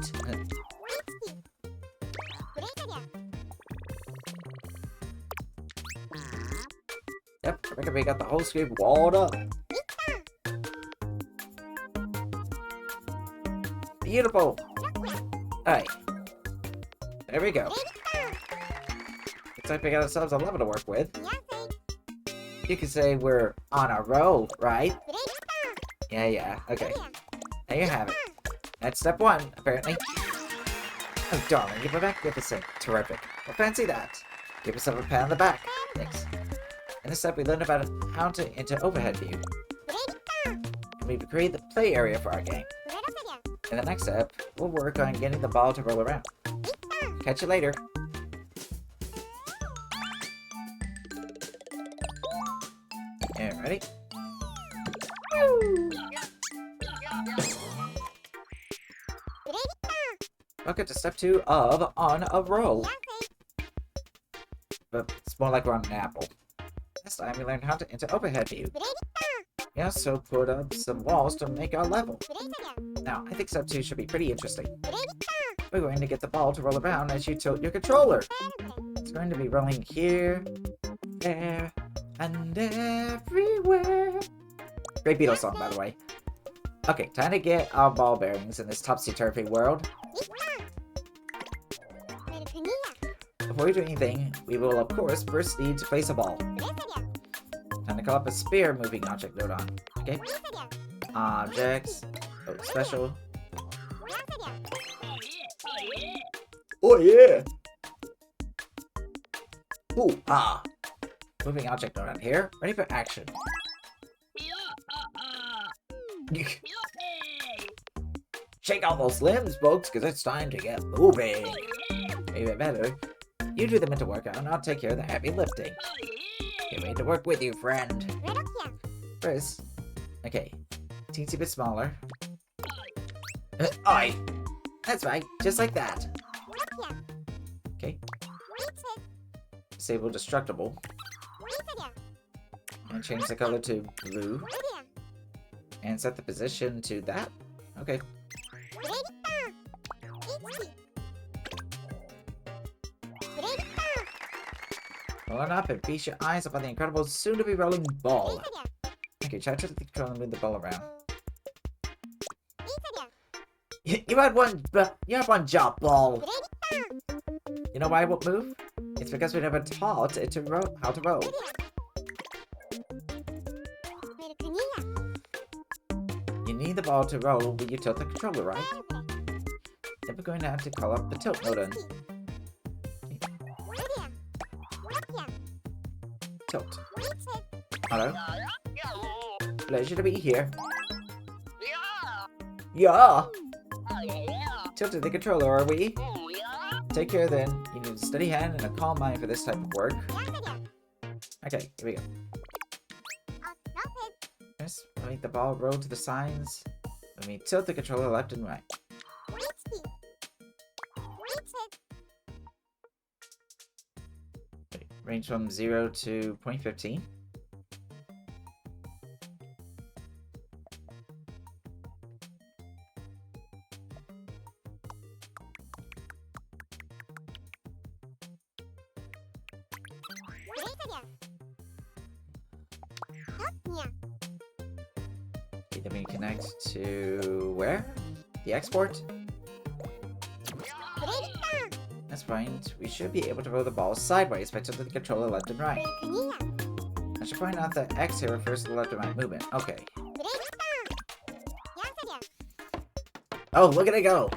Yep, I reckon we got the whole screen walled up. Beautiful. Alright. There we go. Looks like we got ourselves a level to work with. You could say we're on a roll, right? Yeah, okay. There you have it. That's step one, apparently. Oh, darling, you were magnificent. Terrific. Well, fancy that. Give yourself a pat on the back. Thanks. In this step, we learned about how to enter overhead view. And we've created the play area for our game. In the next step, we'll work on getting the ball to roll around. Catch you later. And ready? Welcome to step 2 of On a Roll. But it's more like we're on an apple. This time we learned how to enter overhead view. We also put up some walls to make our level. Now, I think step 2 should be pretty interesting. We're going to get the ball to roll around as you tilt your controller. It's going to be rolling here, there, and everywhere. Great Beatles song, by the way. Okay, time to get our ball bearings in this topsy-turvy world. Before we do anything, we will of course first need to place a ball. Time to call up a spear moving object node on. Okay? Objects. Oh, special. Oh yeah! Ooh, ah! Moving object node on here. Ready for action. Shake out those limbs, folks, because it's time to get moving. Maybe better. You do the mental workout and I'll take care of the heavy lifting. Get ready to work with you, friend. First, okay, teensy bit smaller. Aye. That's right, just like that. Okay. Disable destructible. And change the color to blue. And set the position to that. Okay. Roll on up and feast your eyes upon the incredible soon-to-be rolling ball. Okay, try to the control and move the ball around. You had one job, ball. You know why it won't move? It's because we never taught it to how to roll. You need the ball to roll when you tilt the controller, right? Then we're going to have to call up the tilt mode in. Tilt. Hello? Pleasure to be here. Yeah! Tilted the controller, are we? Take care then. You need a steady hand and a calm mind for this type of work. Okay, here we go. First, make the ball roll to the sides. Let me tilt the controller left and right. Okay, range from 0 to 0.15. Okay, then we connect to where? The export? That's fine. We should be able to roll the ball sideways by tilting the controller left and right. I should point out that X here refers to the left and right movement. Okay. Oh, look at it go!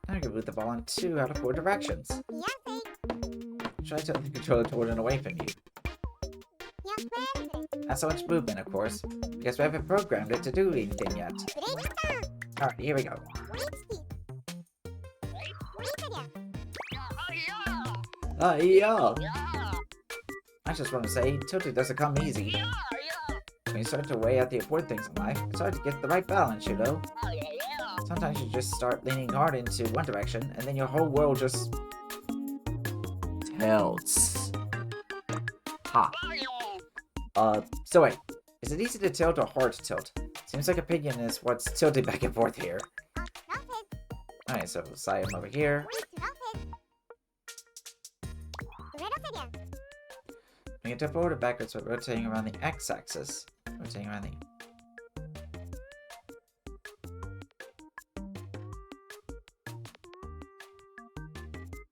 Now I can move the ball in 2 out of 4 directions. Try to tilt the controller toward and away from you. Not so much movement, of course, because we haven't programmed it to do anything yet. Alright, here we go. Yeah. I just want to say, tilting doesn't come easy. When you start to weigh out the important things in life, it's hard to get the right balance, you know? Sometimes you just start leaning hard into one direction, and then your whole world just tilts. Ha. So wait, is it easy to tilt or hard to tilt? Seems like opinion is what's tilting back and forth here. Alright, so we'll slide him over here. We can tilt forward or backwards by rotating around the x-axis. Rotating around the...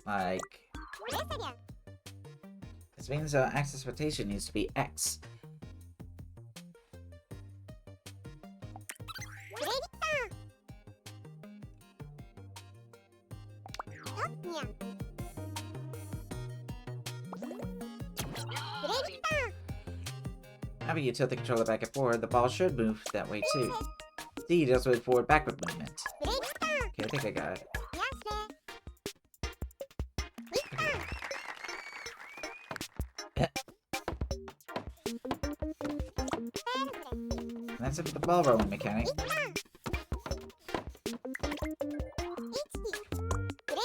Like... This means axis rotation needs to be X. After you tilt the controller back and forward, the ball should move that way too. D deals with forward backward movement. Okay, I think I got it. That's it for the ball rolling mechanic.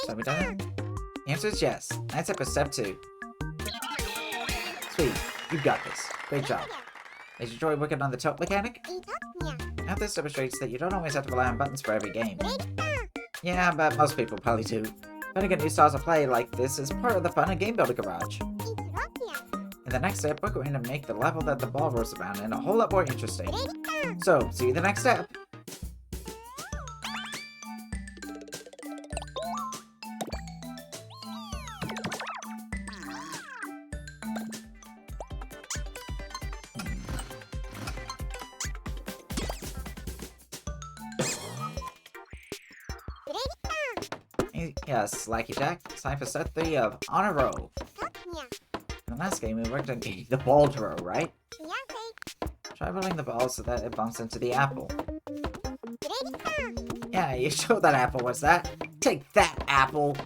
So we done it? The answer is yes. That's it for step 2. Sweet, you got this. Great job. Did you enjoy working on the tilt mechanic? Now this demonstrates that you don't always have to rely on buttons for every game. Yeah, but most people probably do. Finding new styles of play like this is part of the fun of Game Builder Garage. In the next step, we're going to make the level that the ball rolls around in a whole lot more interesting. So, see you in the next step! Yes, Slacky Jack, it's time for step 3 of On a Roll. In the last game, we worked on getting the ball to roll, right? Try rolling the ball so that it bumps into the apple. Yeah, you showed that apple, what's that? Take that, apple!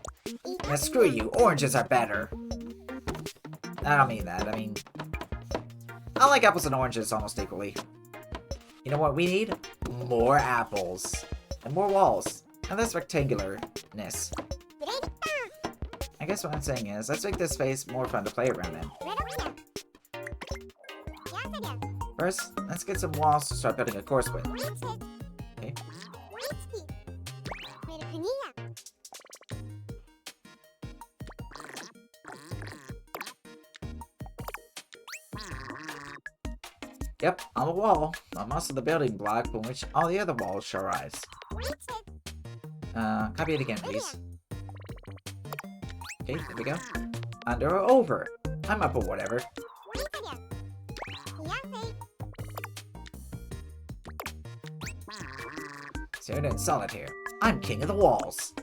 Now screw you, oranges are better. I don't mean that, I mean... I like apples and oranges almost equally. You know what we need? More apples. And more walls. And less rectangularness. I guess what I'm saying is, let's make this space more fun to play around in. First, let's get some walls to start building a course with. Okay. Yep, on the wall. I'm also the building block from which all the other walls shall rise. Copy it again, please. Okay, there we go. Under or over? I'm up or whatever. Start in solitaire. I'm king of the walls.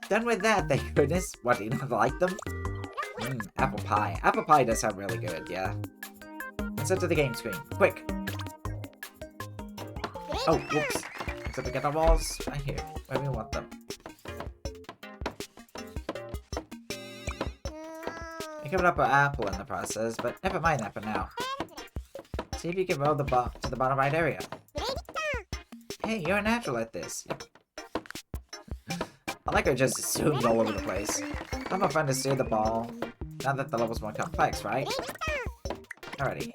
Done with that, thank goodness. What, do you not like them? Apple pie. Apple pie does sound really good, yeah. Let's head to the game screen. Quick! Oh, whoops. So we get our walls right here, where we want them. We covered up our apple in the process, but never mind that for now. See if you can roll the ball to the bottom right area. Hey, you're a natural at this. Yep. I like I just zoomed all over the place. I'm a fun to steer the ball, now that the level's more complex, right? Alrighty.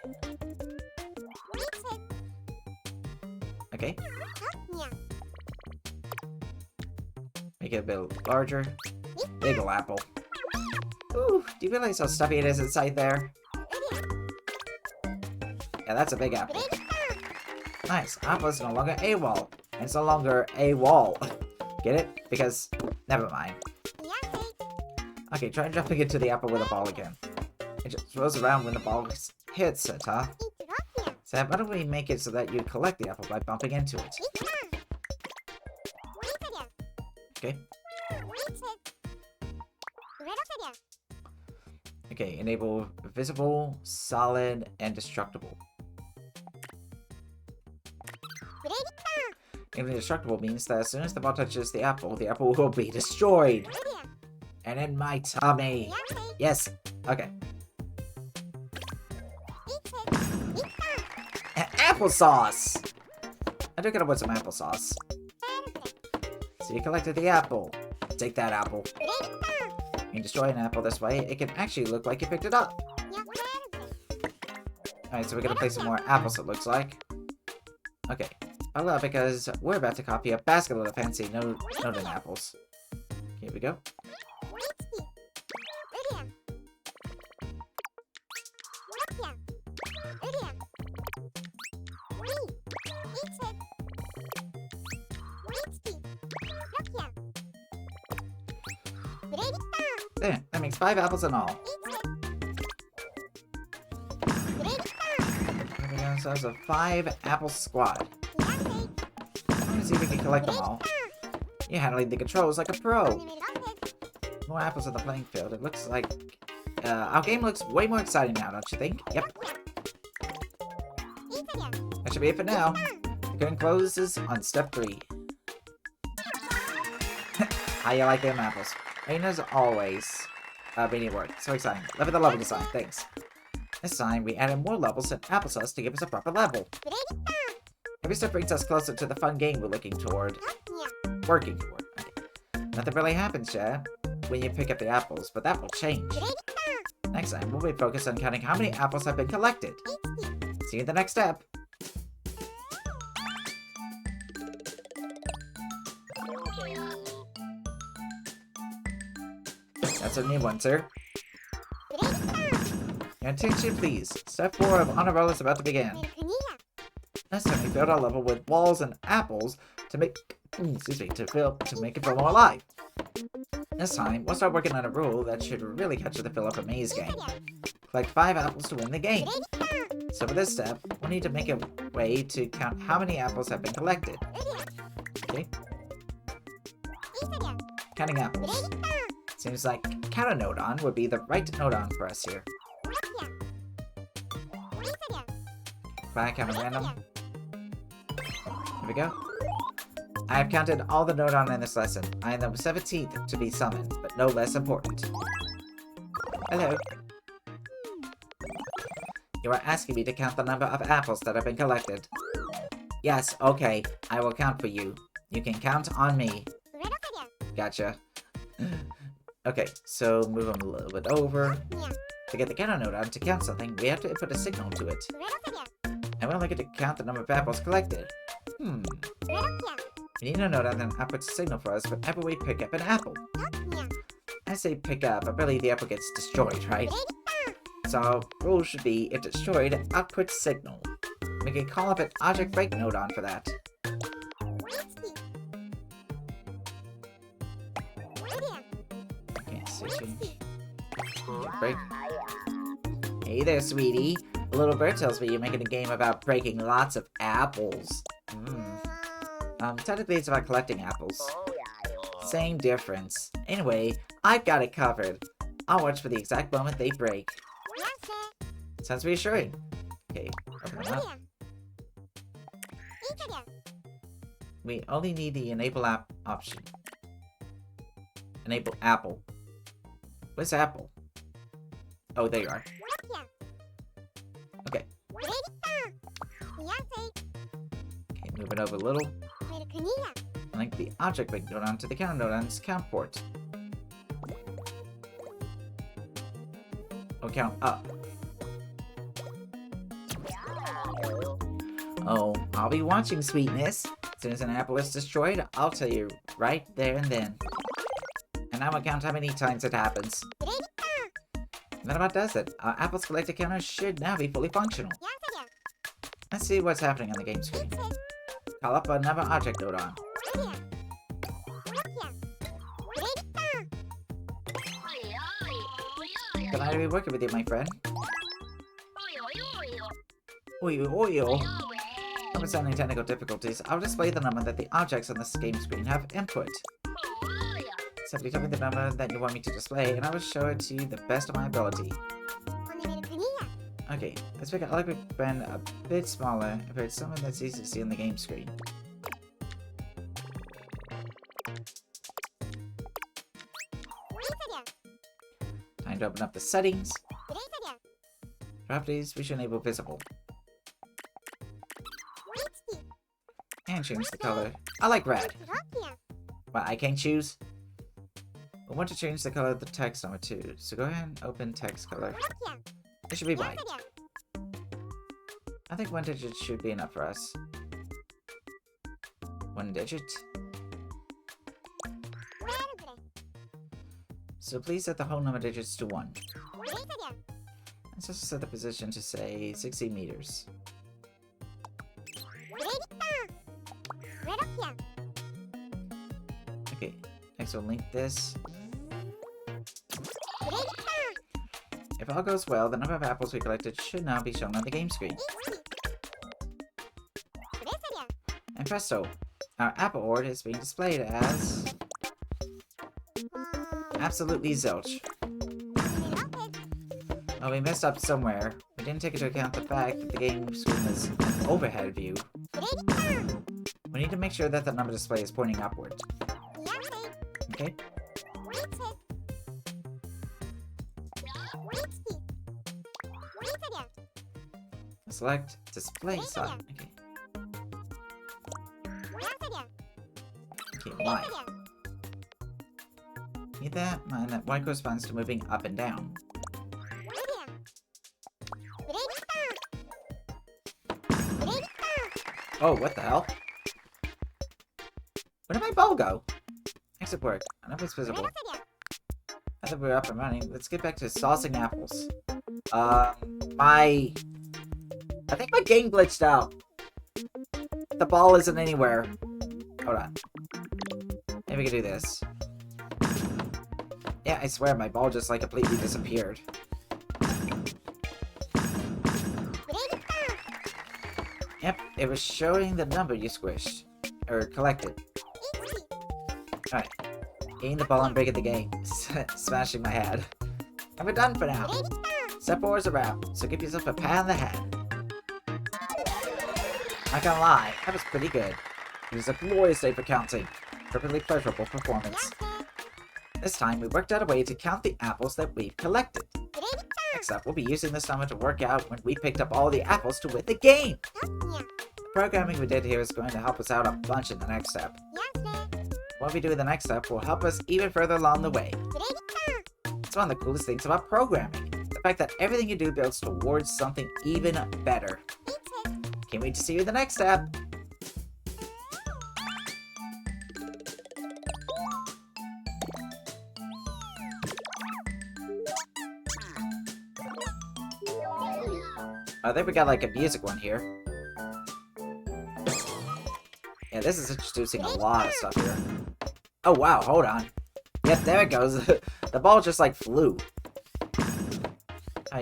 make it a bit larger. Big ol' apple. Ooh, do you realize how stuffy it is inside there? Yeah, that's a big apple. Nice. Apple is no longer a wall. And it's no longer a wall. Get it? Because, never mind. Okay, try jumping into the apple with a ball again. It just rolls around when the ball hits it, huh? So why don't we make it so that you collect the apple by bumping into it? Okay. Okay, enable visible, solid, and destructible. Indestructible means that as soon as the ball touches the apple will be destroyed. And in my tummy. Yes. Okay. Applesauce! I do gotta want some applesauce. So you collected the apple. Take that apple. You can destroy an apple this way. It can actually look like you picked it up. Alright, so we're gonna place some more apples, it looks like. Okay. I love it because we're about to copy a basket of fancy Noden apples. Here we go. There, that makes 5 apples in all. We got ourselves a 5-apple squad. Let's see if we can collect them all. You're handling the controls like a pro. More apples on the playing field. It looks like our game looks way more exciting now, don't you think? Yep. That should be it for now. The curtain closes on step 3. How you like them apples? Rain as always. Beanie work. So exciting. Love the level design. Thanks. This time we added more levels and applesauce to give us a proper level. Every step brings us closer to the fun game we're working toward. Okay. Nothing really happens yet when you pick up the apples, but that will change. Next time, we'll be focused on counting how many apples have been collected. See you in the next step. That's a new one, sir. Your attention, please. Step 4 of Honor Roll is about to begin. Last time we filled our level with walls and apples to make make it feel more alive. This time, we'll start working on a rule that should really capture the feel of a maze game. Collect 5 apples to win the game. So for this step, we'll need to make a way to count how many apples have been collected. Okay. Counting apples. Seems like Counter-Nodon would be the right Nodon for us here. If I count at random. Here we go. I have counted all the Nodon in this lesson. I am the 17th to be summoned, but no less important. Hello. You are asking me to count the number of apples that have been collected. Yes, okay. I will count for you. You can count on me. Gotcha. Okay, so move them a little bit over. To get the Counter-Nodon to count something, we have to input a signal to it. And we only get to count the number of apples collected. We need a Nodon that outputs a signal for us whenever we pick up an apple. I say pick up, but really the apple gets destroyed, right? So our rule should be, if destroyed, output signal. We can call up an object break Nodon for that. Okay, switching. Break. Hey there, sweetie. The little bird tells me you're making a game about breaking lots of apples. Technically it's about collecting apples. Same difference. Anyway, I've got it covered. I'll watch for the exact moment they break. Sounds reassuring. Okay, open them up. We only need the enable app option. Enable apple. Where's apple? Oh, there you are. Okay. Okay, move it over a little. Link the object break Nodon to the Counter-Nodon's count port. Oh, count up. Oh, I'll be watching, sweetness. As soon as an apple is destroyed, I'll tell you right there and then. and I will count how many times it happens. And that about does it. Our apples collected counter should now be fully functional. Let's see what's happening on the game screen. Call up another object node on. Glad to be working with you, my friend. Oyo. Notwithstanding technical difficulties, I'll display the number that the objects on this game screen have input. Simply tell me the number that you want me to display, and I will show it to you the best of my ability. Okay, let's make an electric band a bit smaller if it's something that's easy to see on the game screen. Time to open up the settings. Properties, we should enable visible. And change the color. I like red. Well, I can't choose. I want to change the color of the text on it too, so go ahead and open text color. It should be white. I think 1 digit should be enough for us. 1 digit. So please set the whole number of digits to 1. Let's just set the position to say 60 meters. Okay, next we'll link this. If all goes well, the number of apples we collected should now be shown on the game screen. And presto, our apple hoard is being displayed as... absolutely zilch. Oh, we messed up somewhere. We didn't take into account the fact that the game screen is an overhead view. We need to make sure that the number display is pointing upward. Okay? Select display sign. Okay. Okay, Y. Need that? And that Y corresponds to moving up and down. Oh, what the hell? Where did my ball go? Exit work. I know it's visible. Now that we're up and running, let's get back to saucing apples. I think my game glitched out. The ball isn't anywhere. Hold on. Maybe we can do this. Yeah, I swear my ball just like completely disappeared. Yep, it was showing the number you squished. Or collected. Alright. Getting the ball and breaking the game. Smashing my head. And we're done for now. Step 4 is a wrap, so give yourself a pat on the head. Not gonna lie, that was pretty good. It was a glorious day for counting. Perfectly pleasurable performance. This time, we worked out a way to count the apples that we've collected. Next up, we'll be using this number to work out when we picked up all the apples to win the game. The programming we did here is going to help us out a bunch in the next step. What we do in the next step will help us even further along the way. It's one of the coolest things about programming. The fact that everything you do builds towards something even better. Can't wait to see you in the next step. I think we got like a music one here. Yeah, this is introducing a lot of stuff here. Oh wow, hold on. Yep, there it goes. The ball just like flew. How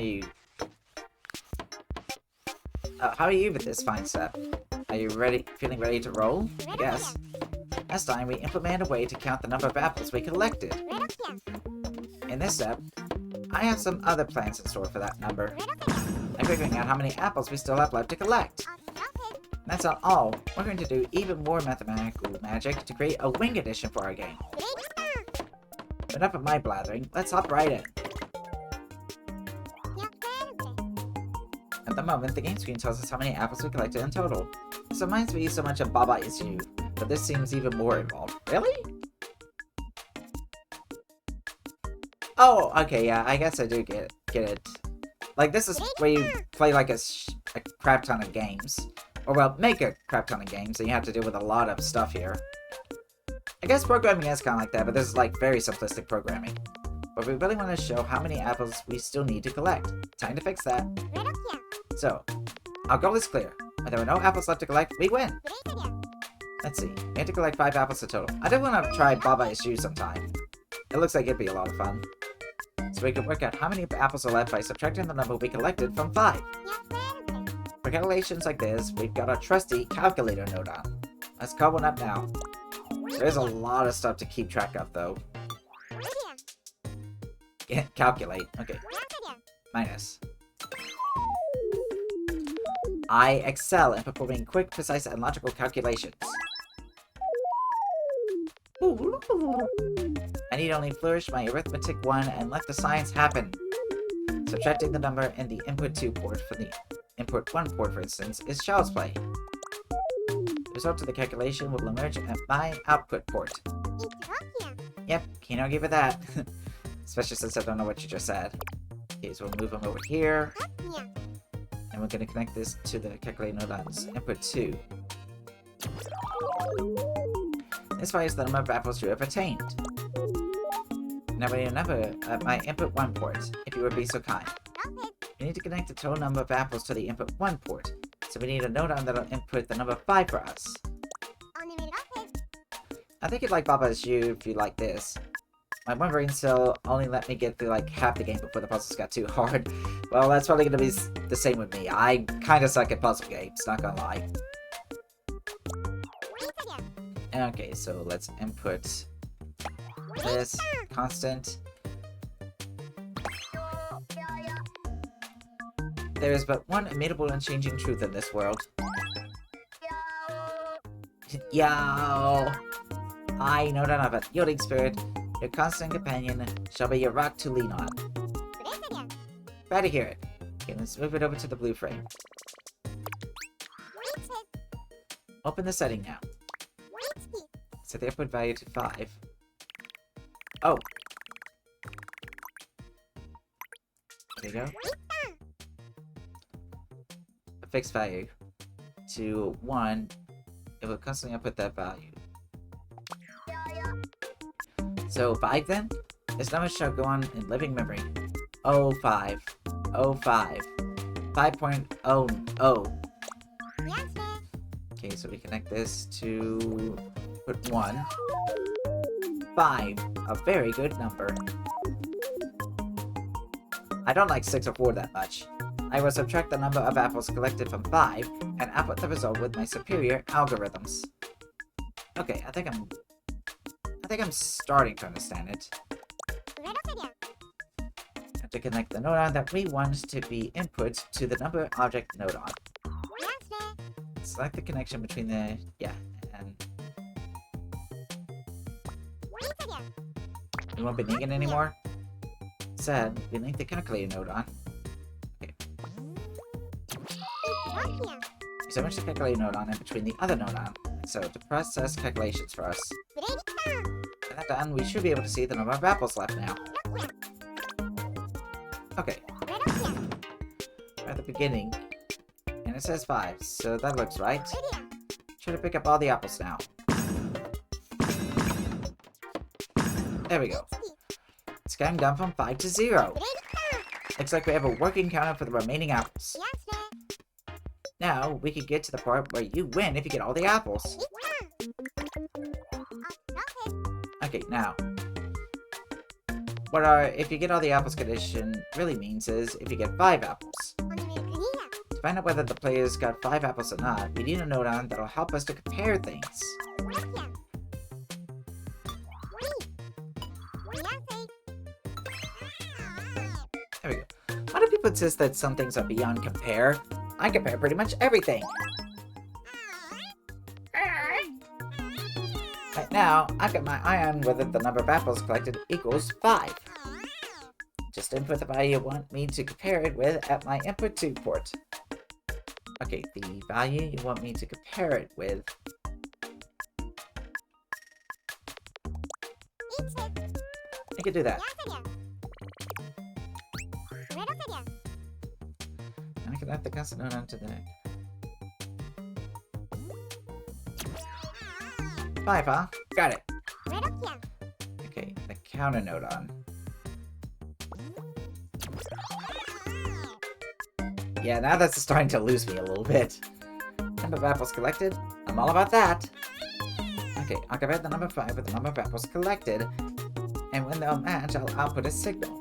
are you with this fine step? Are you ready? Feeling ready to roll? I guess. Last time we implemented a way to count the number of apples we collected. In this step, I have some other plans in store for that number. I'm figuring out how many apples we still have left to collect. And that's not all. We're going to do even more mathematical magic to create a wing edition for our game. But enough of my blathering, let's hop right in. At the moment, the game screen tells us how many apples we collected in total. This reminds me so much of Baba Is You, but this seems even more involved. Really? Oh, okay, yeah, I guess I do get it. Like, this is where you play like a crap ton of games. Or, well, make a crap ton of games, and you have to deal with a lot of stuff here. I guess programming is kind of like that, but this is like very simplistic programming. But we really want to show how many apples we still need to collect. Time to fix that. So, our goal is clear. When there are no apples left to collect, we win. Let's see. We have to collect 5 apples in total. I do want to try Baba Is You sometime. It looks like it'd be a lot of fun. So we can work out how many apples are left by subtracting the number we collected from 5. For calculations like this, we've got our trusty calculator node on. Let's call one up now. There's a lot of stuff to keep track of, though. Calculate. Okay. Minus. I excel in performing quick, precise, and logical calculations. I need only flourish my arithmetic 1 and let the science happen. Subtracting the number in the input 2 port from the input 1 port, for instance, is child's play. The result of the calculation will emerge at my output port. Yep, can't argue with that. Especially since I don't know what you just said. Okay, so we'll move them over here. And we're going to connect this to the calculator node on input 2. This fires the number of apples you have attained. Now we need a number at my input 1 port, if you would be so kind. We need to connect the total number of apples to the input 1 port, so we need a node on that'll input the number 5 for us. I think you'd like Baba Is You if you like this. My one brain cell only let me get through like half the game before the puzzles got too hard. Well, that's probably gonna be the same with me. I kinda suck at puzzle games, not gonna lie. Okay, so let's input this constant. There is but one immutable and changing truth in this world. Yo! I know none of it. Yielding spirit, your constant companion, shall be your rock to lean on. Glad to hear it. Okay, let's move it over to the blue frame. Open the setting now. Set the input value to 5. Oh! There you go. A fixed value to 1, it will constantly output that value. So 5 then? This number shall go on in living memory. 05. 05. 5.00. Okay, so we connect this to put 1. 5. A very good number. I don't like 6 or 4 that much. I will subtract the number of apples collected from 5 and output the result with my superior algorithms. Okay, I think I'm starting to understand it. Have to connect the node on that we want to be input to the number object node on. Select the connection between the and we won't be linking anymore. Said we link the calculator node on. Okay. So much the calculator node on in between the other node on. So to process calculations for us. With that done, we should be able to see the number of apples left now. Okay. We're at the beginning. And it says 5, so that looks right. Try to pick up all the apples now. There we go. It's going down from 5 to 0. Looks like we have a working counter for the remaining apples. Now, we can get to the part where you win if you get all the apples. Okay, now. What our if you get all the apples condition really means is if you get 5 apples. To find out whether the players got 5 apples or not, we need a node on that'll help us to compare things. There we go. Why do people insist that some things are beyond compare? I compare pretty much everything. Right now, I've got my eye on whether the number of apples collected equals 5. Just input the value you want me to compare it with at my input 2 port. Okay, the value you want me to compare it with. I can do that. And I can add the constant node onto the 5, huh? Got it. Okay, the counter Nodon. Yeah, now that's starting to lose me a little bit. Number of apples collected? I'm all about that. Okay, I'll compare the number 5 with the number of apples collected. And when they'll match, I'll output a signal.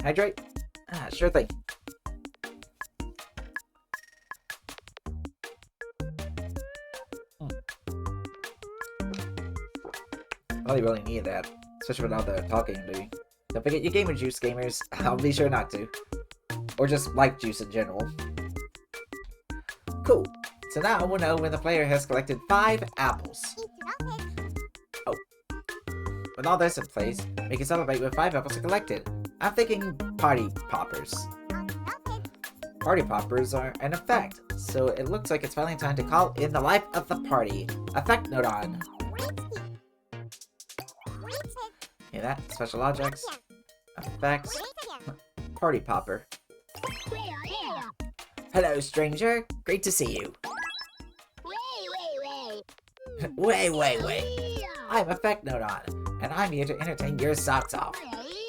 Hydrate? Ah, sure thing. Probably really need that, especially with all the talking I'm doing. Don't forget your gamer juice, gamers. I'll be sure not to. Or just like juice in general. Cool. So now we'll know when the player has collected 5 apples. Oh. With all this in place, we can celebrate with 5 apples collected. I'm thinking party poppers. Party poppers are an effect, so it looks like it's finally time to call in the life of the party. Effect Nodon. Yeah, that. Special objects. Effects. Party popper. Hello, stranger. Great to see you. Wait. I'm Effect Nodon, and I'm here to entertain your socks off.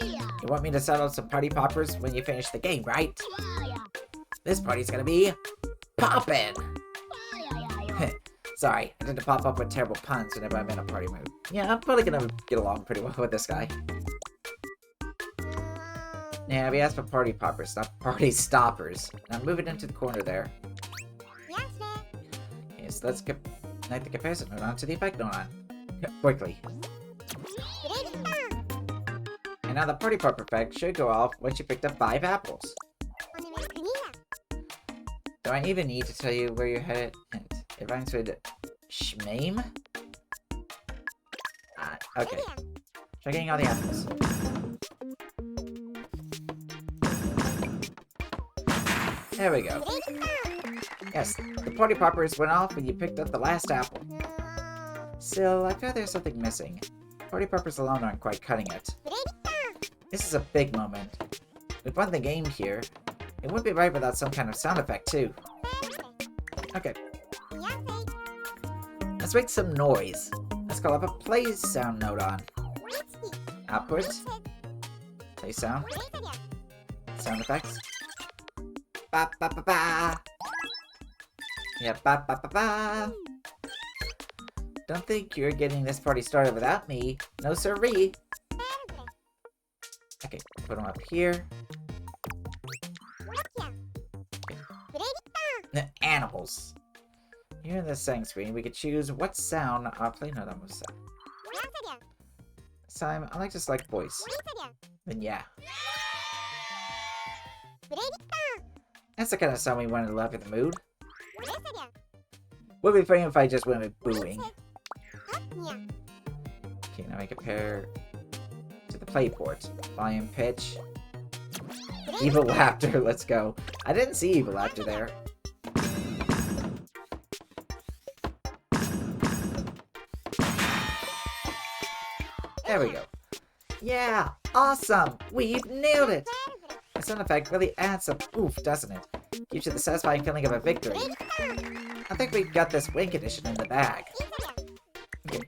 You want me to settle some party poppers when you finish the game, right? This party's gonna be poppin'! Sorry, I tend to pop up with terrible puns whenever I'm in a party mood. Yeah, I'm probably gonna get along pretty well with this guy. Yeah, we asked for party poppers, not party stoppers. Now move it into the corner there. Okay, so let's connect the comparison node onto the effect node on. Quickly. And now the party popper effect should go off once you picked up 5 apples. Do I even need to tell you where you're headed? It rhymes with Shmame? Okay. Try getting all the apples. There we go. Yes, the party poppers went off when you picked up the last apple. Still, I feel there's something missing. Party poppers alone aren't quite cutting it. This is a big moment. We've won the game here. It wouldn't be right without some kind of sound effect, too. Okay. Let's make some noise. Let's call up a play sound node on. Output. Play sound. Sound effects. Ba ba ba ba. Yeah, ba ba ba ba. Don't think you're getting this party started without me. No siree. Okay, put them up here. The animals. Here in the setting screen, we could choose what sound our play node on will set. This time, I like to select voice. Then yeah. That's the kind of sound we wanted to liven the mood. Would be funny if I just went with booing. Okay, now we compare to the play port. Volume, pitch. Evil laughter, let's go. I didn't see evil laughter there. There we go. Yeah, awesome! We've nailed it! The sound effect really adds some oof, doesn't it? Gives you the satisfying feeling of a victory. I think we've got this win condition in the bag. Okay.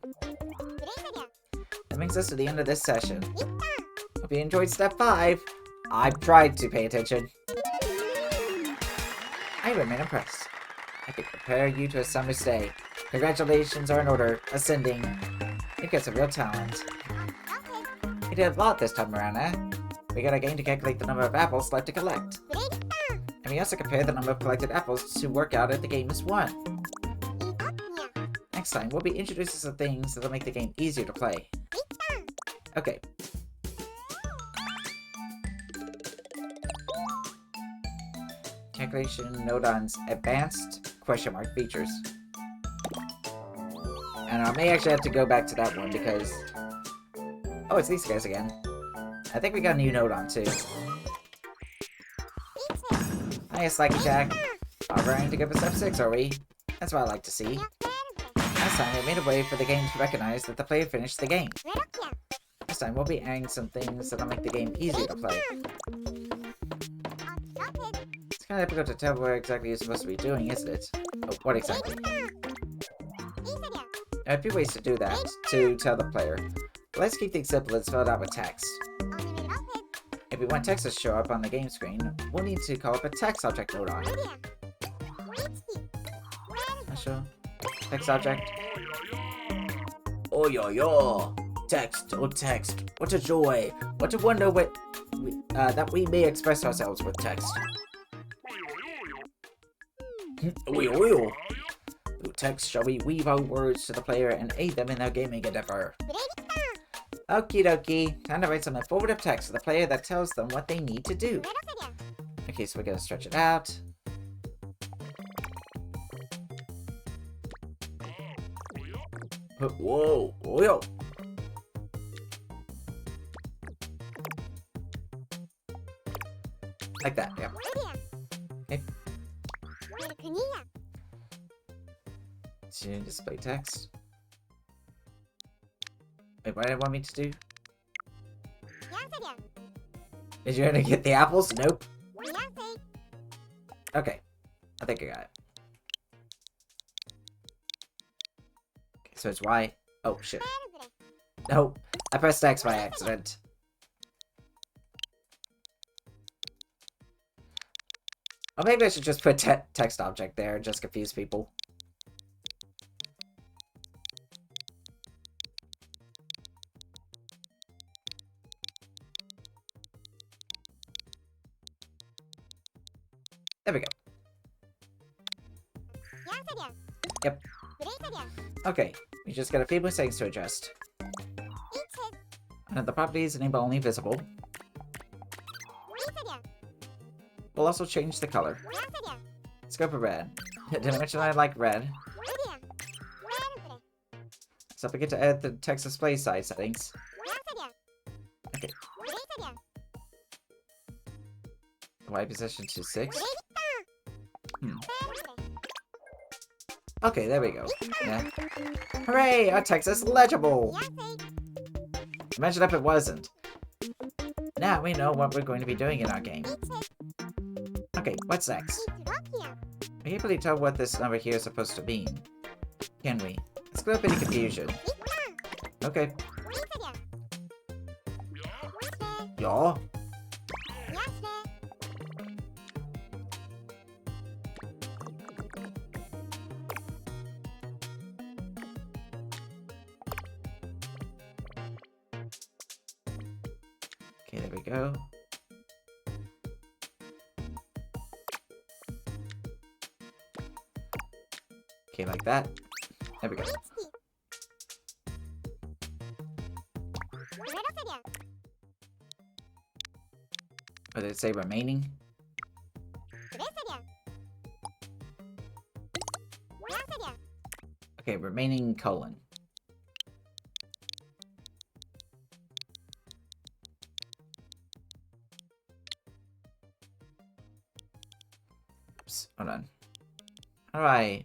That brings us to the end of this session. Hope you enjoyed step 5. I've tried to pay attention. I remain impressed. I could prepare you to a summer stay. Congratulations are in order. Ascending. You've got some real talent. We did a lot this time around, eh? We got a game to calculate the number of apples left to collect. And we also compare the number of collected apples to work out if the game is won. Next time, we'll be introducing some things that'll make the game easier to play. Okay. Calculation Nodon's advanced question mark features. And I may actually have to go back to that one because... Oh, it's these guys again. I think we got a new Nodon too. Hiya, Slacky Jack. Are we ready to go for step 6, are we? That's what I like to see. Last time, we made a way for the game to recognize that the player finished the game. This time, we'll be adding some things that'll make the game easier to play. It's kind of difficult to tell what exactly you're supposed to be doing, isn't it? Oh, what exactly? There are a few ways to do that, to tell the player. Let's keep things simple and spell it out with text. If we want text to show up on the game screen, we'll need to call up a text object node on it. Sure. Text object. Oh yo yo! Text, oh text. What a joy! What a wonder That we may express ourselves with text. Oil. Through text shall we weave our words to the player and aid them in their gaming endeavor. Okie dokie. Time to write some informative text to the player that tells them what they need to do. Okay, so we're gonna stretch it out. Whoa, oil. Like that, yeah. Okay. To display text. Wait, what did I want me to do? Is you gonna get the apples? Nope. Okay. I think I got it. Okay, so it's Y. Oh, shit. No, I pressed X by accident. Or maybe I should just put text object there and just confuse people. There we go. Yep. Okay, we just got a few more settings to adjust. And the properties enable only visible. We'll also change the color. Let's go for red. Did I mention I like red? So we get to add the text display size settings. Okay. Y position to 6. Okay, there we go. Yeah. Hooray! Our text is legible! Imagine if it wasn't. Now we know what we're going to be doing in our game. Okay, what's next? I can't really tell what this number here is supposed to mean. Can we? Let's clear up any confusion. Okay. Ja. Okay, there we go. Okay, like that. There we go. What did it say? Remaining? Okay, remaining colon. Oops, hold on. How do I...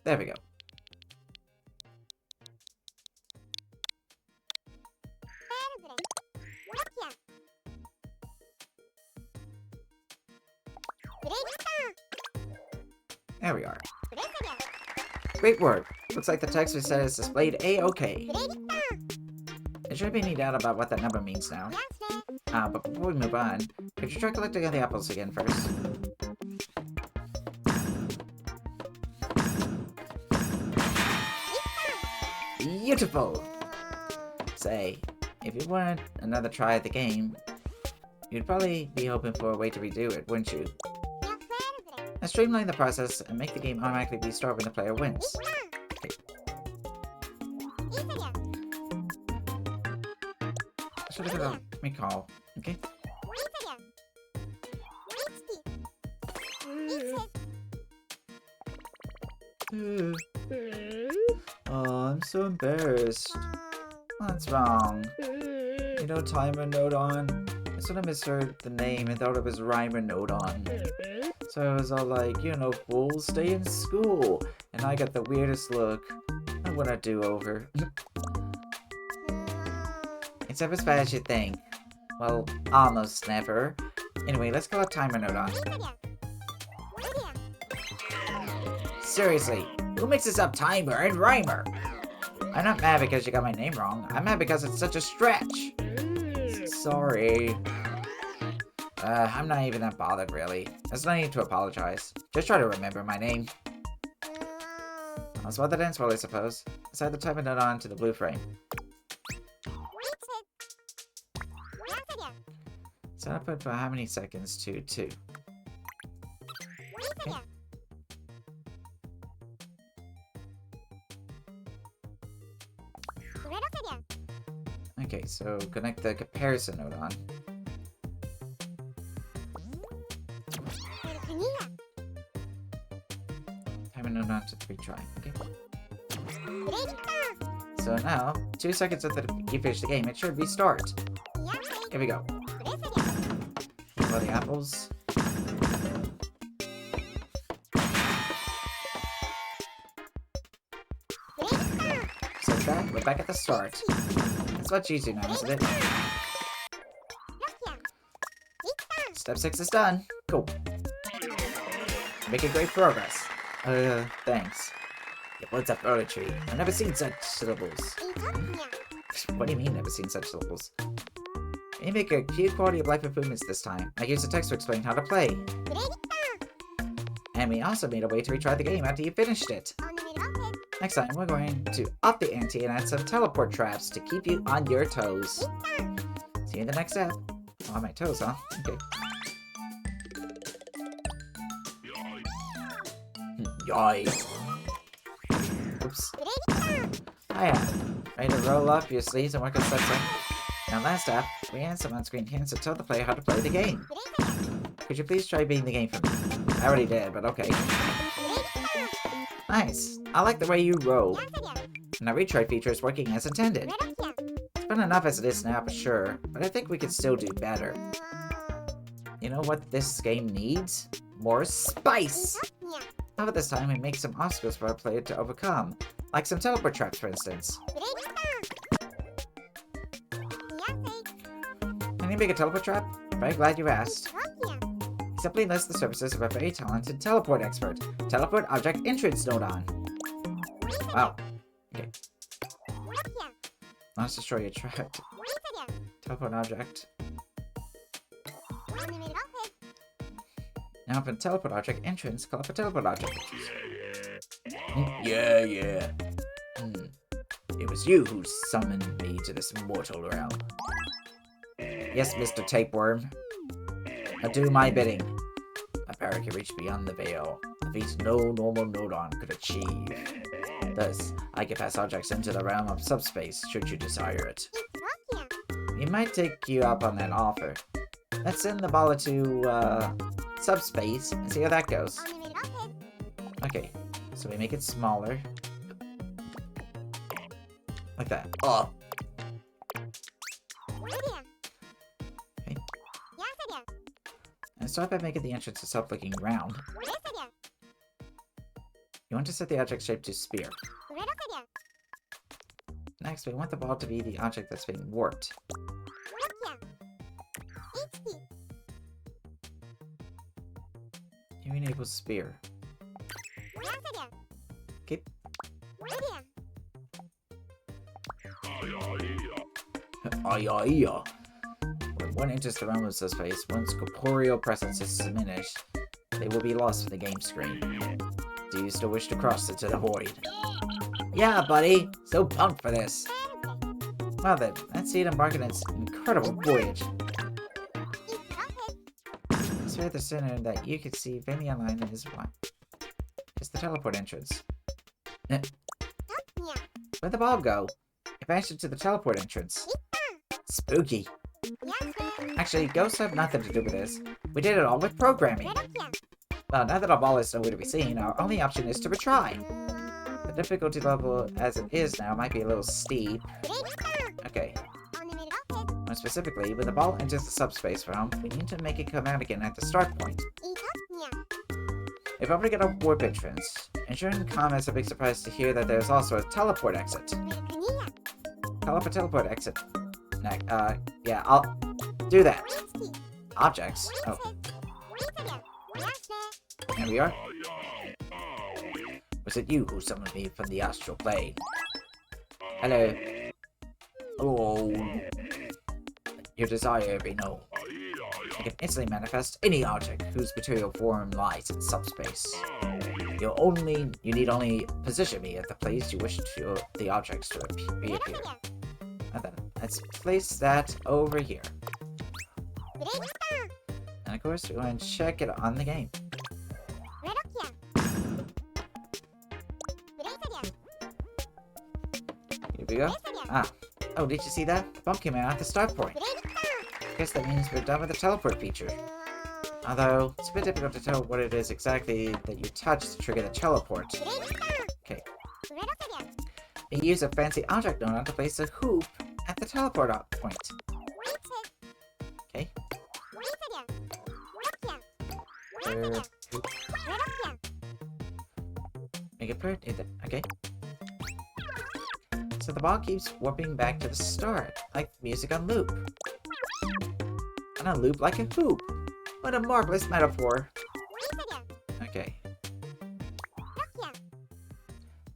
There we go. There we are. Great work. Looks like the text we set is displayed A-OK. There shouldn't be any doubt about what that number means now. But before we move on, could you try collecting all the apples again first? Beautiful! Say, if you wanted another try at the game, you'd probably be hoping for a way to redo it, wouldn't you? Let's streamline the process and make the game automatically restart when the player wins. Okay. Should I go recall? Okay. Oh, I'm so embarrassed. What's wrong? You know timer node on? I sort of misheard the name and thought it was rhymer node on. So I was all like, you know, fools, stay in school. And I got the weirdest look. I want a do-over. It's never as bad as you think. Well, almost never. Anyway, let's call a timer node on. Seriously, who mixes up timer and rhymer? I'm not mad because you got my name wrong. I'm mad because it's such a stretch. Sorry. I'm not even that bothered, really. There's no need to apologize. Just try to remember my name. I'll swap that in well, I suppose. Let's add the timer node on to the blue frame. Set up it for how many seconds to 2. Okay. Okay, so connect the comparison node on. Timer node on to 3 try. Okay. So now, 2 seconds after you finish the game, it should restart. Here we go. For the apples. So we're back at the start. It's much easier now, isn't it? Step 6 is done. Cool. Making great progress. Thanks. What's up, early tree? I've never seen such syllables. What do you mean, never seen such syllables? We make a few quality of life improvements this time. I used a text to explain how to play. And we also made a way to retry the game after you finished it. Next time, we're going to up the ante and add some teleport traps to keep you on your toes. See you in the next step. Oh, on my toes, huh? Okay. Yikes. Oops. Hiya. Ready to roll up your sleeves and work on steps in? Now last up, we add some on-screen hints to tell the player how to play the game. Could you please try beating the game for me? I already did, but okay. Nice. I like the way you roll. And our retry feature is working as intended. It's fun enough as it is now, for sure, but I think we could still do better. You know what this game needs? More spice! How about this time we make some obstacles for our player to overcome? Like some teleport traps, for instance. Can you make a teleport trap? Very glad you asked. Simply list the services of a very talented teleport expert. Teleport object entrance node on. Wow. Okay. Let's destroy your trap. Teleport object. Now from teleport object entrance, call up a teleport object. Yeah. It was you who summoned me to this mortal realm. Yes, Mr. Tapeworm. Now do my bidding. My power can reach beyond the veil, a feat no normal Nodon could achieve. Thus, I can pass objects into the realm of subspace should you desire it. We might take you up on that offer. Let's send the ball to, subspace and see how that goes. Okay, so we make it smaller. Like that. Oh. Okay. And start by making the entrance itself looking round. You want to set the object shape to sphere. Next, we want the ball to be the object that's being warped. You enable sphere. Okay. When one enters the realm of subspace, one's corporeal presence is diminished. They will be lost from the game screen. Do you still wish to cross into the void? Yeah, buddy! So pumped for this! Well then, let's see it embark on its incredible voyage. Sphere at the center that you can see faintly online is what? It's the teleport entrance. Where'd the ball go? It vanished into the teleport entrance. Spooky. Actually, ghosts have nothing to do with this. We did it all with programming. Well, now that our ball is nowhere to be seen, our only option is to retry. The difficulty level as it is now might be a little steep. Okay. More specifically, when the ball enters the subspace realm, we need to make it come out again at the start point. If I were to get a warp entrance, ensuring comments a big surprise to hear that there's also a teleport exit. Call up a teleport exit. next. Yeah, I'll do that. Objects. Oh, here we are. Was it you who summoned me from the astral plane? Hello. Oh, your desire be known. I can instantly manifest any object whose material form lies in subspace. You need only position me at the place you wish to the objects to reappear. And then let's place that over here. And of course, we're going to check it on the game. Here we go. Ah. Oh, did you see that? The bump came out at the start point. Guess that means we're done with the teleport feature. Although, it's a bit difficult to tell what it is exactly that you touch to trigger the teleport. Okay. You use a fancy object node to place a hoop at the teleport point. Okay. Hoop. Make it put it. Okay. So the ball keeps warping back to the start, like music on loop. On a loop like a hoop. What a marvelous metaphor. Okay.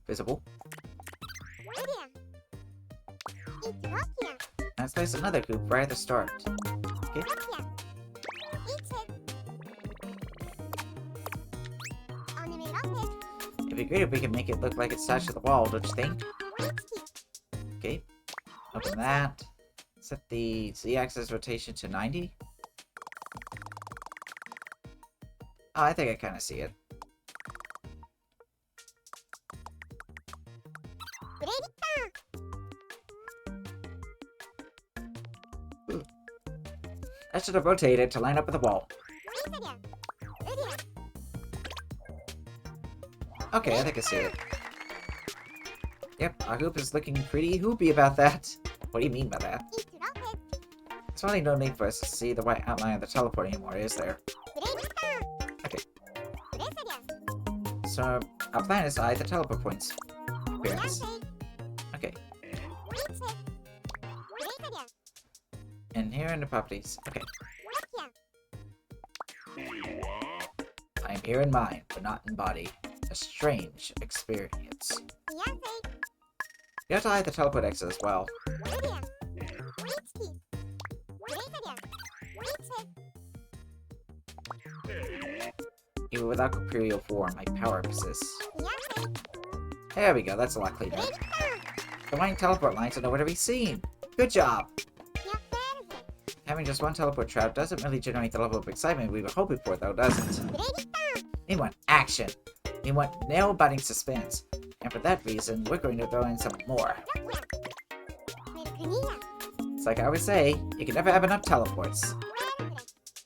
Visible. Let's place another hoop right at the start. Okay. It'd be great if we could make it look like it's attached to the wall, don't you think? Okay. Open that. Set the Z-axis rotation to 90. Oh, I think I kind of see it. Ooh. I should have rotated to line up with the wall. Okay, I think I see it. Yep, our hoop is looking pretty hoopy about that. What do you mean by that? There's really no need for us to see the white outline of the teleport anymore, is there? Okay. So, our plan is to hide the teleport points. Appearance. Okay. And here in the properties. Okay. I am here in mind, but not in body. A strange experience. You have to hide the teleport exit as well. Even without Imperial form, my power persists. There we go, that's a lot cleaner. The white teleport lines are nowhere to be seen. Good job! Having just one teleport trap doesn't really generate the level of excitement we were hoping for, though, does it? We want action. We want nail-biting suspense. And for that reason, we're going to throw in some more. It's like I always say, you can never have enough teleports.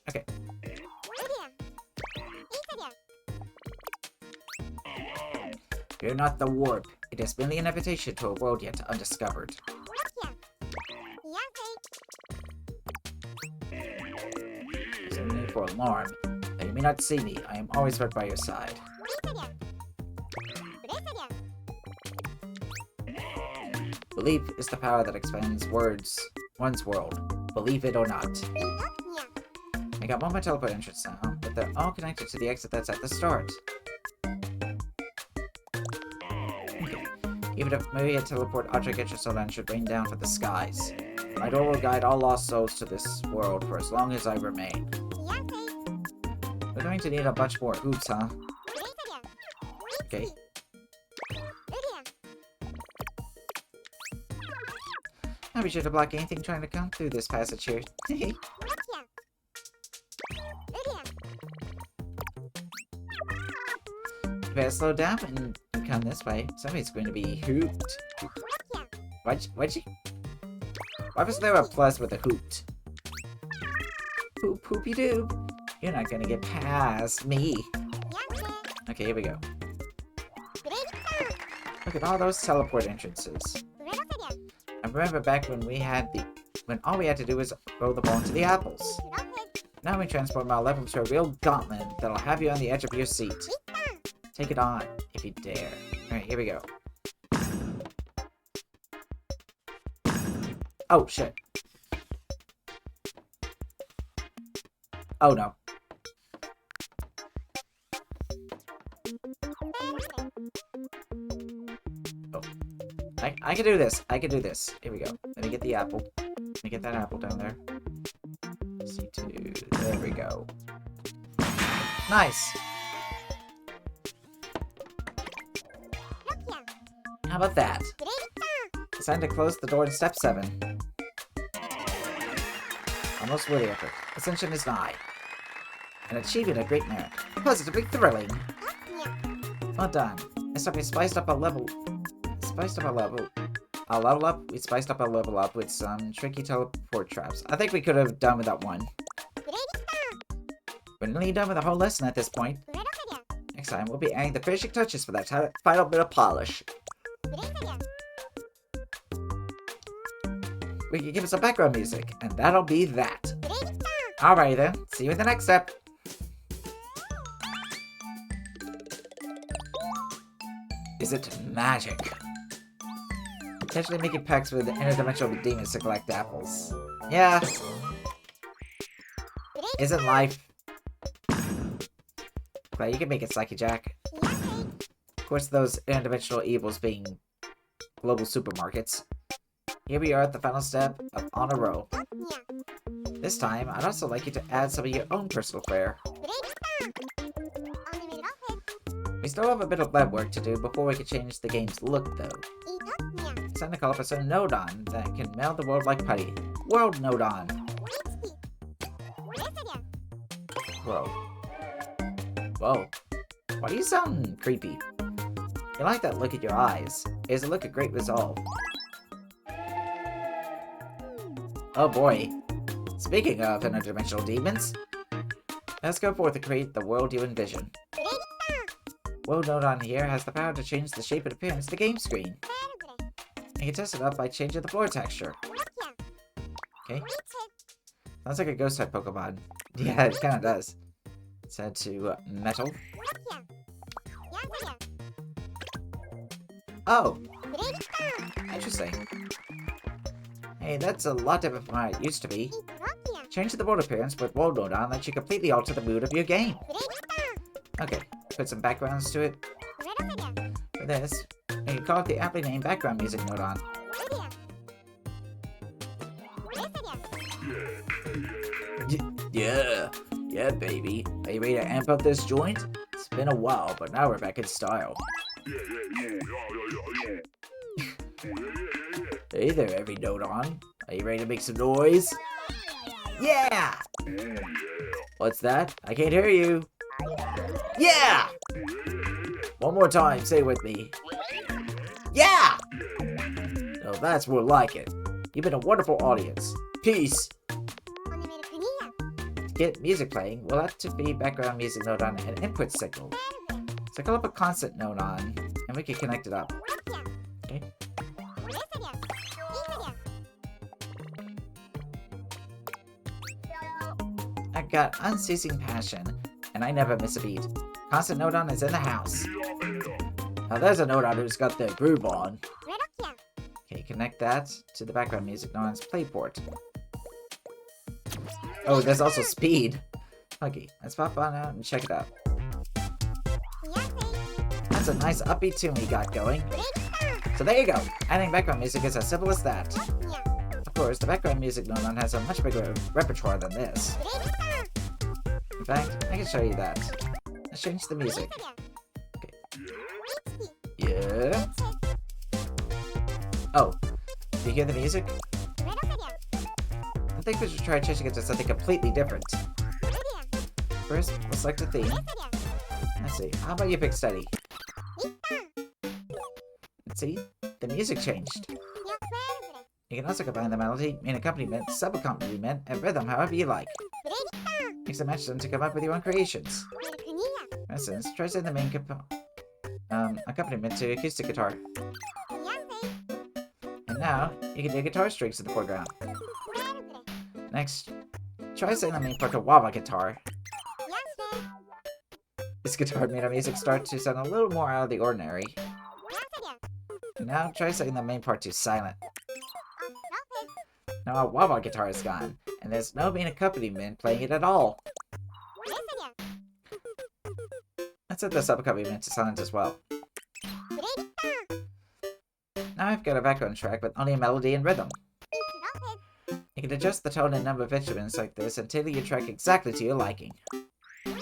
Okay. You're not the warp. It is merely an invitation to a world yet undiscovered. There's no need for alarm. Though you may not see me, I am always right by your side. Belief is the power that expands one's world. Believe it or not. I got one more teleport entrance now, but they're all connected to the exit that's at the start. Okay. Even if maybe a teleport object entrance so then should rain down from the skies. My door will guide all lost souls to this world for as long as I remain. We're going to need a bunch more hoops, huh? Okay. I'll be sure to block anything trying to come through this passage here. You better slow down and come this way. Somebody's going to be hooped. What'd you? Why was there a plus with a hooped? Hoop poopy doo. You're not gonna get past me. Okay, here we go. Look at all those teleport entrances. I remember back when all we had to do was throw the ball into the apples. Now we transform our level to a real gauntlet that'll have you on the edge of your seat. Take it on, if you dare. Alright, here we go. Oh, shit. Oh no. Oh. I can do this. I can do this. Here we go. Let me get the apple. Let me get that apple down there. C2. There we go. Nice. How about that? It's time to close the door in step 7. Almost worthy effort. Ascension is nigh. An achievement of great merit. Positively thrilling. Well done. Next time we spiced up a level. A level up? We spiced up a level up with some tricky teleport traps. I think we could have done with that one. We're nearly done with the whole lesson at this point. Next time, we'll be adding the finishing touches for that final bit of polish. We can give it some background music, and that'll be that. Alrighty then, see you in the next step. Is it magic? Potentially making pacts with interdimensional demons to collect apples. Yeah. Isn't life? But you can make it, Psyche Jack. Of course, those interdimensional evils being global supermarkets. Here we are at the final step of On a Row. This time, I'd also like you to add some of your own personal flair. We still have a bit of lab work to do before we can change the game's look, though. It's time to call up a certain Nodon that can meld the world like putty. World Nodon! Whoa. Whoa. Why do you sound creepy? You like that look in your eyes. It is a look of great resolve. Oh boy. Speaking of interdimensional demons, let's go forth and create the world you envision. World Nodon here has the power to change the shape and appearance of the game screen. You can test it out by changing the floor texture. Okay. Sounds like a ghost type Pokemon. Yeah, it kinda does. Set to metal. Oh! Interesting. Hey, that's a lot different from how it used to be. Change the world appearance with World Nodon lets you completely alter the mood of your game. Okay, put some backgrounds to it. For this, you can call it the aptly named background music Nodon. Yeah, baby. Are you ready to amp up this joint? It's been a while, but now we're back in style. Hey there, every Nodon. Are you ready to make some noise? Yeah! What's that? I can't hear you. Yeah! One more time, say it with me. Yeah! Oh, that's more like it. You've been a wonderful audience. Peace! To get music playing, we'll have to feed background music Nodon an input signal. So call up a constant Nodon, and we can connect it up. Okay? I've got unceasing passion, and I never miss a beat. Constant Nodon is in the house. Now there's a Nodon who's got the groove on. Okay, connect that to the background music Nodon's play port. Oh, there's also speed. Okay, let's pop on out and check it out. That's a nice upbeat tune we got going. So there you go. Adding background music is as simple as that. Of course, the background music Nodon has a much bigger repertoire than this. In fact, I can show you that. Let's change the music. Okay. Yeah. Oh, do you hear the music? I think we should try changing it to something completely different. First, we'll select a theme. Let's see, how about you pick steady? Let's see, the music changed. You can also combine the melody, main accompaniment, sub-accompaniment, and rhythm however you like. Mix and match them to come up with your own creations. For instance, try setting the main accompaniment to acoustic guitar. And now, you can do guitar strings in the foreground. Next, try setting the main part to wah-wah guitar. This guitar made our music start to sound a little more out of the ordinary. And now, try setting the main part to silent. Now our wah-wah guitar is gone, and there's no main accompaniment playing it at all. set this accompaniment to silent as well. Now I've got a background track with only a melody and rhythm. You can adjust the tone and number of instruments like this and tailor your track exactly to your liking. Here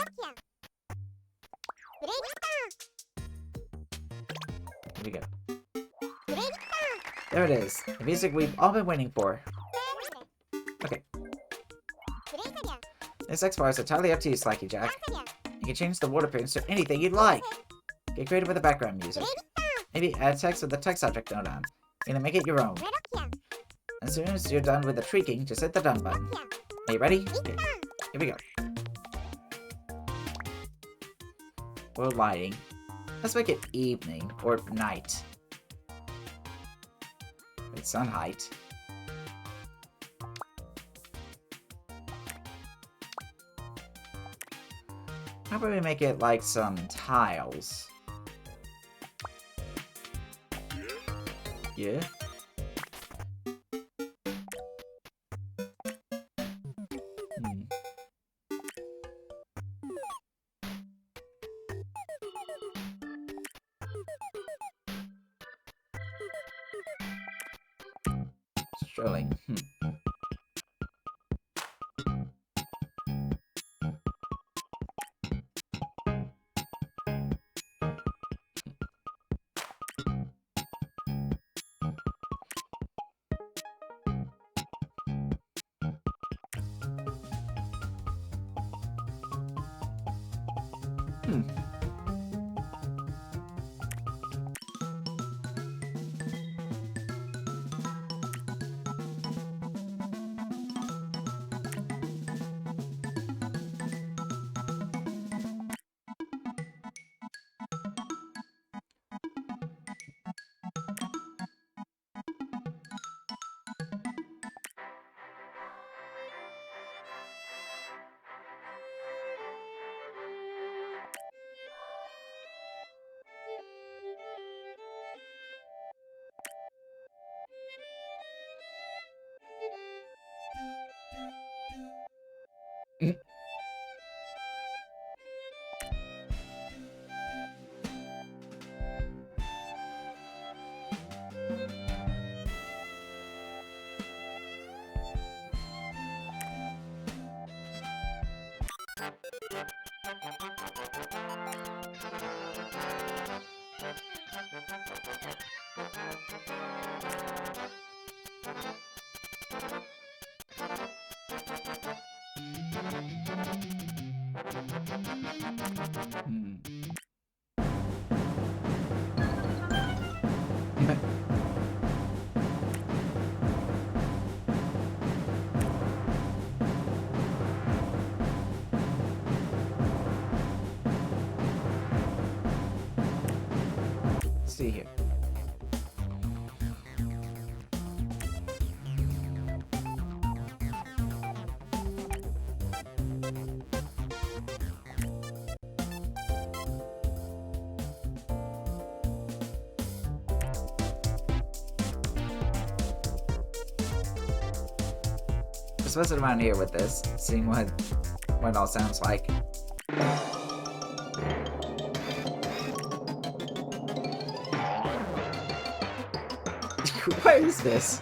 we go. There it is, the music we've all been waiting for. Okay. This X-Bar is entirely up to you, Slacky Jack. You can change the word appearance to anything you'd like. Get creative with the background music. Maybe add text with the text object note on. You're gonna make it your own. As soon as you're done with the tweaking, just hit the done button. Are you ready? Okay. Here we go. World lighting. Let's make it evening or night. Wait, sun height. How about we make it like some tiles? Yeah. Strolling. See here. Just messing around here with this, seeing what it all sounds like. What is this?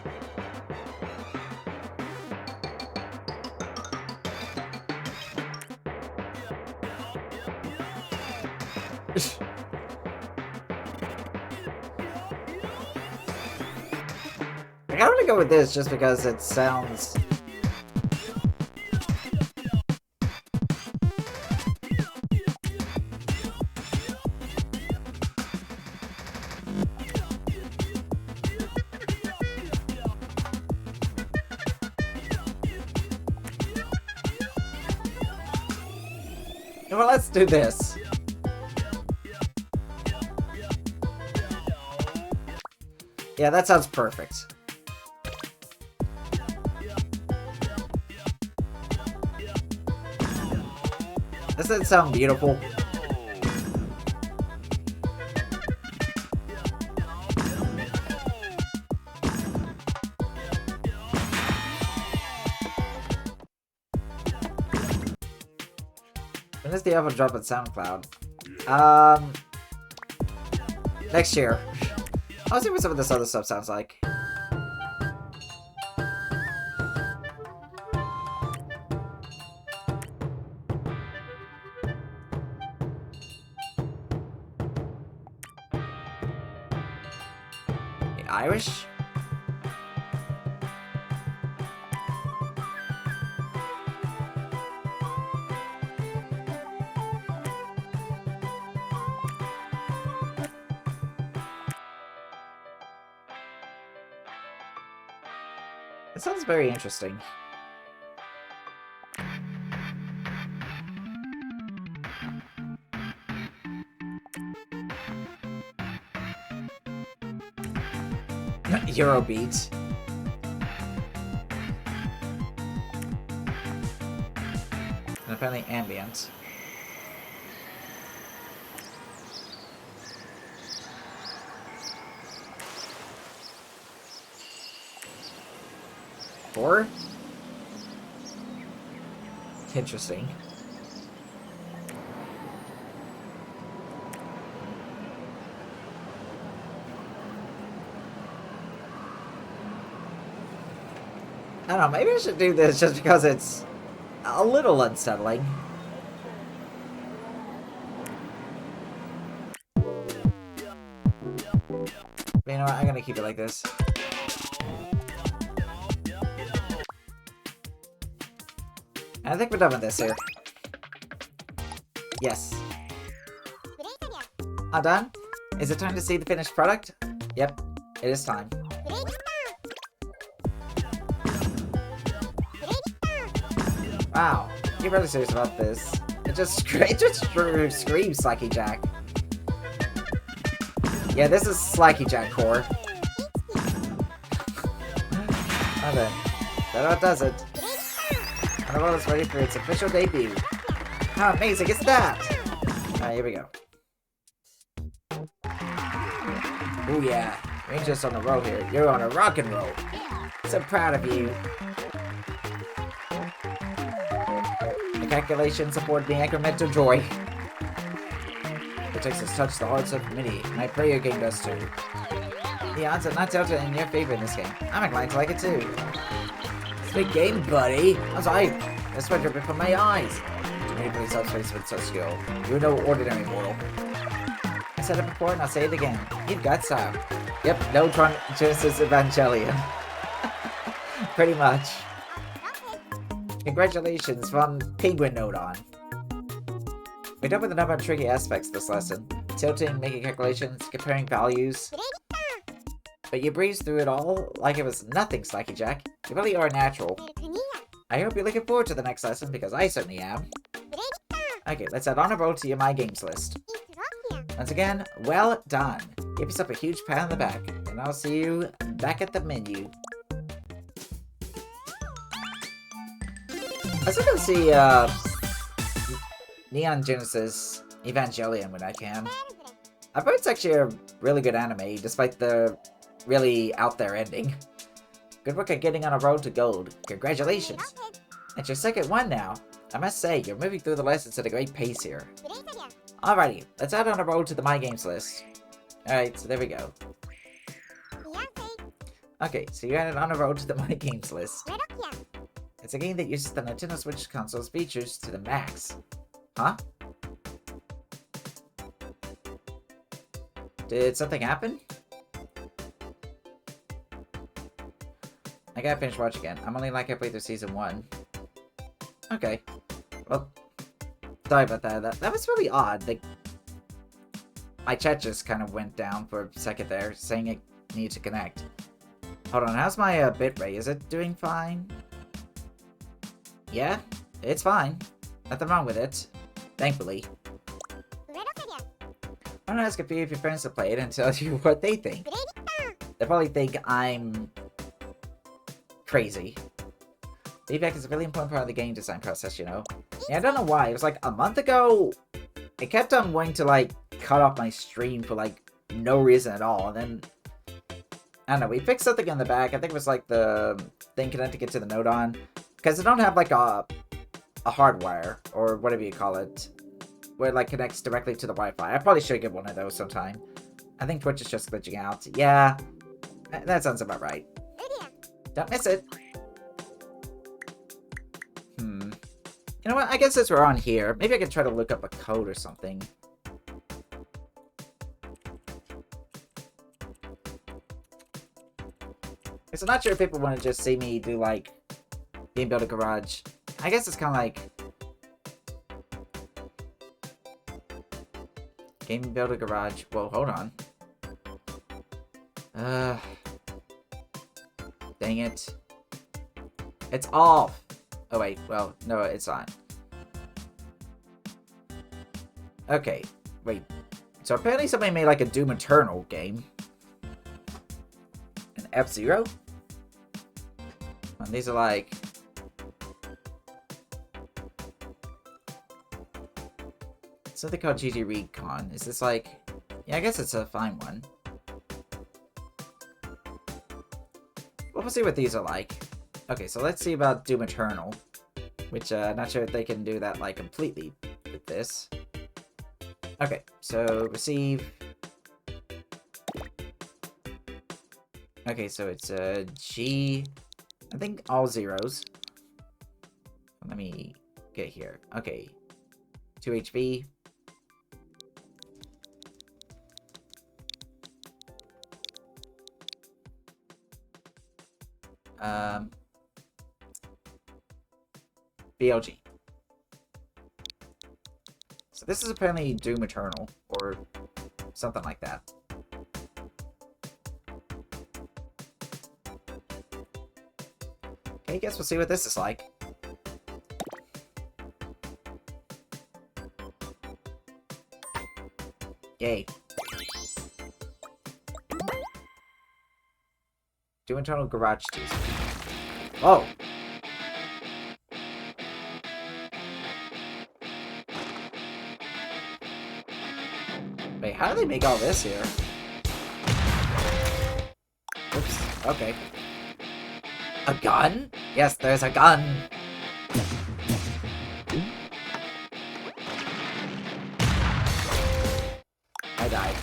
I'm gonna go with this just because it sounds... Well, let's do this. Yeah, that sounds perfect. Doesn't it sound beautiful? When is the album drop on SoundCloud? Next year. I'll see what some of this other stuff sounds like. Irish? It sounds very interesting. Eurobeat. And apparently ambient. Four? Interesting. I don't know, maybe I should do this just because it's a little unsettling. But you know what, I'm gonna keep it like this. I think we're done with this here. Yes. All done? Is it time to see the finished product? Yep, it is time. Wow, you're really serious about this. It just screams Slacky Jack. Yeah, this is Slacky Jack core. Well then, that about does it. Carnival is ready for its official debut. How amazing is that? Alright, here we go. Oh yeah, you ain't just on a roll here, you're on a rock and roll. So proud of you. The calculations afford me incremental joy. The text has touched the hearts of many, and I pray your game does too. The odds are not tilted in your favor in this game. I'm inclined to like it too. It's a big game, buddy. I was hyped. I sweat dripping from my eyes. Too many police officers with such skill. You're no ordinary mortal. I said it before and I'll say it again. You've got style. Yep, no Tron Genesis Evangelion. Pretty much. Congratulations from Penguin Nodon. We dealt with a number of tricky aspects this lesson. Tilting, making calculations, comparing values. But you breezed through it all like it was nothing, Slacky Jack. You really are natural. I hope you're looking forward to the next lesson, because I certainly am. Okay, let's add on a roll to your My Games list. Once again, well done. Give yourself a huge pat on the back, and I'll see you back at the menu. I still gonna see, Neon Genesis Evangelion when I can. I've heard it's actually a really good anime, despite the really out there ending. Good work at getting on a road to gold. Congratulations! It's your second one now. I must say, you're moving through the lessons at a great pace here. Alrighty, let's add on a road to the My Games list. Alright, so there we go. Okay, so you added on a road to the My Games list. It's a game that uses the Nintendo Switch console's features to the max. Huh? Did something happen? I gotta finish watching again. I'm only like halfway through season 1. Okay. Well, sorry about that. That was really odd. Like, my chat just kind of went down for a second there, saying it needed to connect. Hold on, how's my bitrate? Is it doing fine? Yeah, it's fine. Nothing wrong with it. Thankfully. I'm gonna ask a few of your friends to play it and tell you what they think. They probably think I'm crazy. Feedback is a really important part of the game design process, you know. Yeah, I don't know why. It was like a month ago, it kept on wanting to like cut off my stream for like no reason at all. And then, I don't know, we fixed something in the back. I think it was like the thing connecting it to the Nodon. Because I don't have like a hardwire, or whatever you call it. where it like connects directly to the Wi-Fi. I probably should get one of those sometime. I think Twitch is just glitching out. Yeah, that sounds about right. Don't miss it. You know what? I guess since we're on here, maybe I can try to look up a code or something. Because I'm not sure if people want to just see me do, like, Game Builder Garage. I guess it's kind of like... Game Builder Garage. Whoa, hold on. Dang it. It's off! Oh, wait. Well, no, it's on. Okay. Wait. So apparently somebody made, like, a Doom Eternal game. An F-Zero? And these are, like... something called GG Recon. Is this, like... yeah, I guess it's a fine one. We'll see what these are like. Okay, so let's see about Doom Eternal. Which, not sure if they can do that, like, completely with this. Okay, so receive. Okay, so it's, G. I think all zeros. Let me get here. Okay. 2 HB. BLG. So this is apparently Doom Eternal, or something like that. Okay, I guess we'll see what this is like. Yay. Doom Eternal Garage teaser. Oh! Wait, how do they make all this here? Oops, okay. A gun? Yes, there's a gun! I died.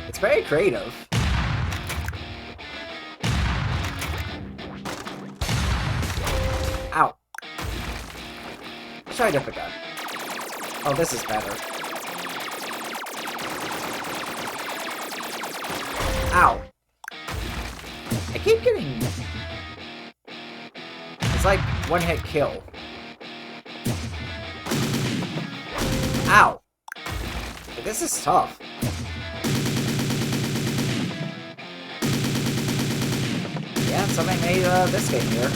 It's very creative. Ow. Try a different gun. Oh, this is better. Ow. I keep getting... it's like one-hit kill. Ow. This is tough. Yeah, somebody made this game here.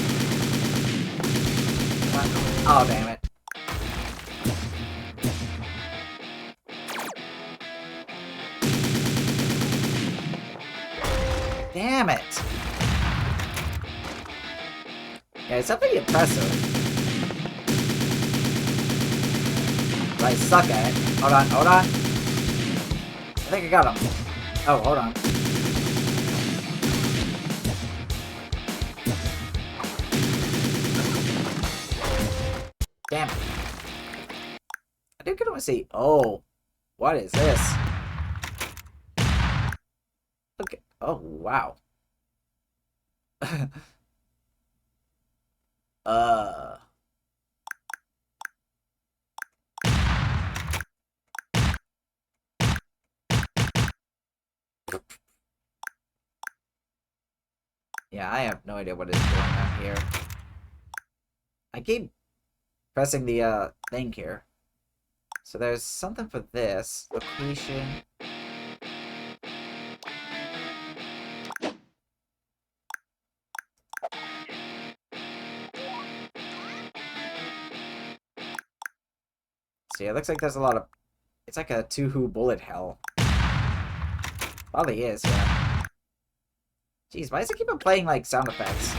Oh, damn it. Damn it. Yeah, it's definitely impressive. But I suck at it. Hold on, hold on. I think I got him. Oh, hold on. Damn it. I do kind of want to see. Oh, what is this? Look. Oh, wow. Yeah, I have no idea what is going on here. I keep pressing the thing here. So there's something for this. Location. So yeah, it looks like there's a lot of... it's like a two-hoo bullet hell. Probably is, yeah. Jeez, why does it keep on playing, like, sound effects?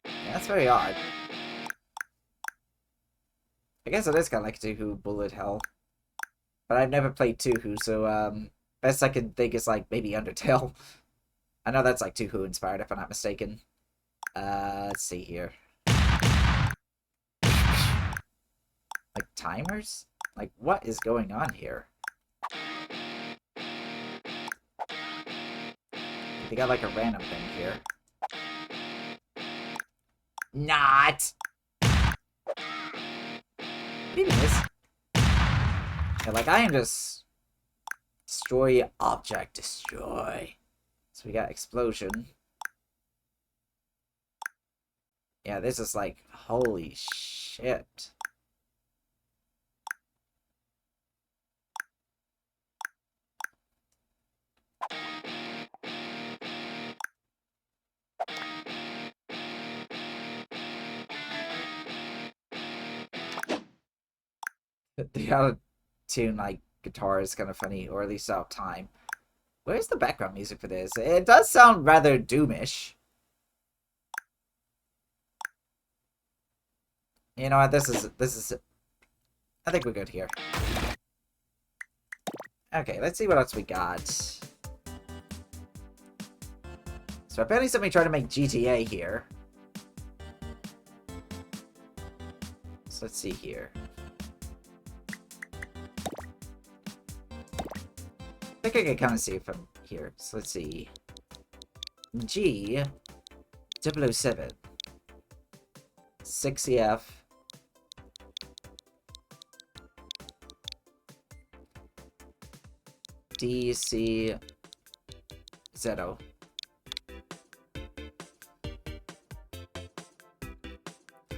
Yeah, that's very odd. I guess it is kind of like Touhou Bullet Hell. But I've never played Touhou, so, best I can think is, like, maybe Undertale. I know that's, like, Touhou inspired, if I'm not mistaken. Let's see here. Like, timers? Like, what is going on here? They got, like, a random thing here. Not! What even is? Yeah, like, I am just... Destroy object, destroy. So we got explosion. Yeah, this is like, holy shit. The auto-tune, like, guitar is kind of funny, or at least out time. Where's the background music for this? It does sound rather doomish. You know what, this is I think we're good here. Okay, let's see what else we got. So apparently somebody tried to make GTA here. So let's see here. I think I can kind of see it from here. So let's see. G 007 6CF DC Zeto.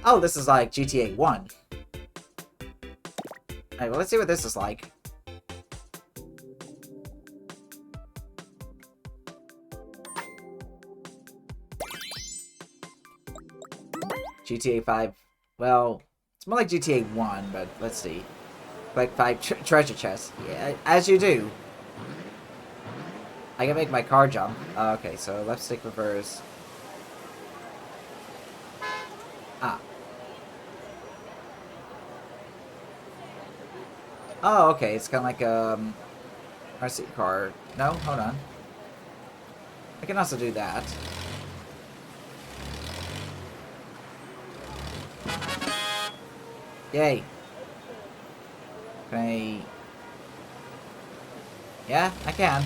Oh, this is like GTA 1. Alright, well, let's see what this is like. GTA 5. Well, it's more like GTA 1, but let's see. Like 5 treasure chests. Yeah, as you do. I can make my car jump. Okay, so left stick reverse. Ah. Oh, okay, it's kind of like RC car. No, hold on. I can also do that. Yay. Can I... Yeah, I can.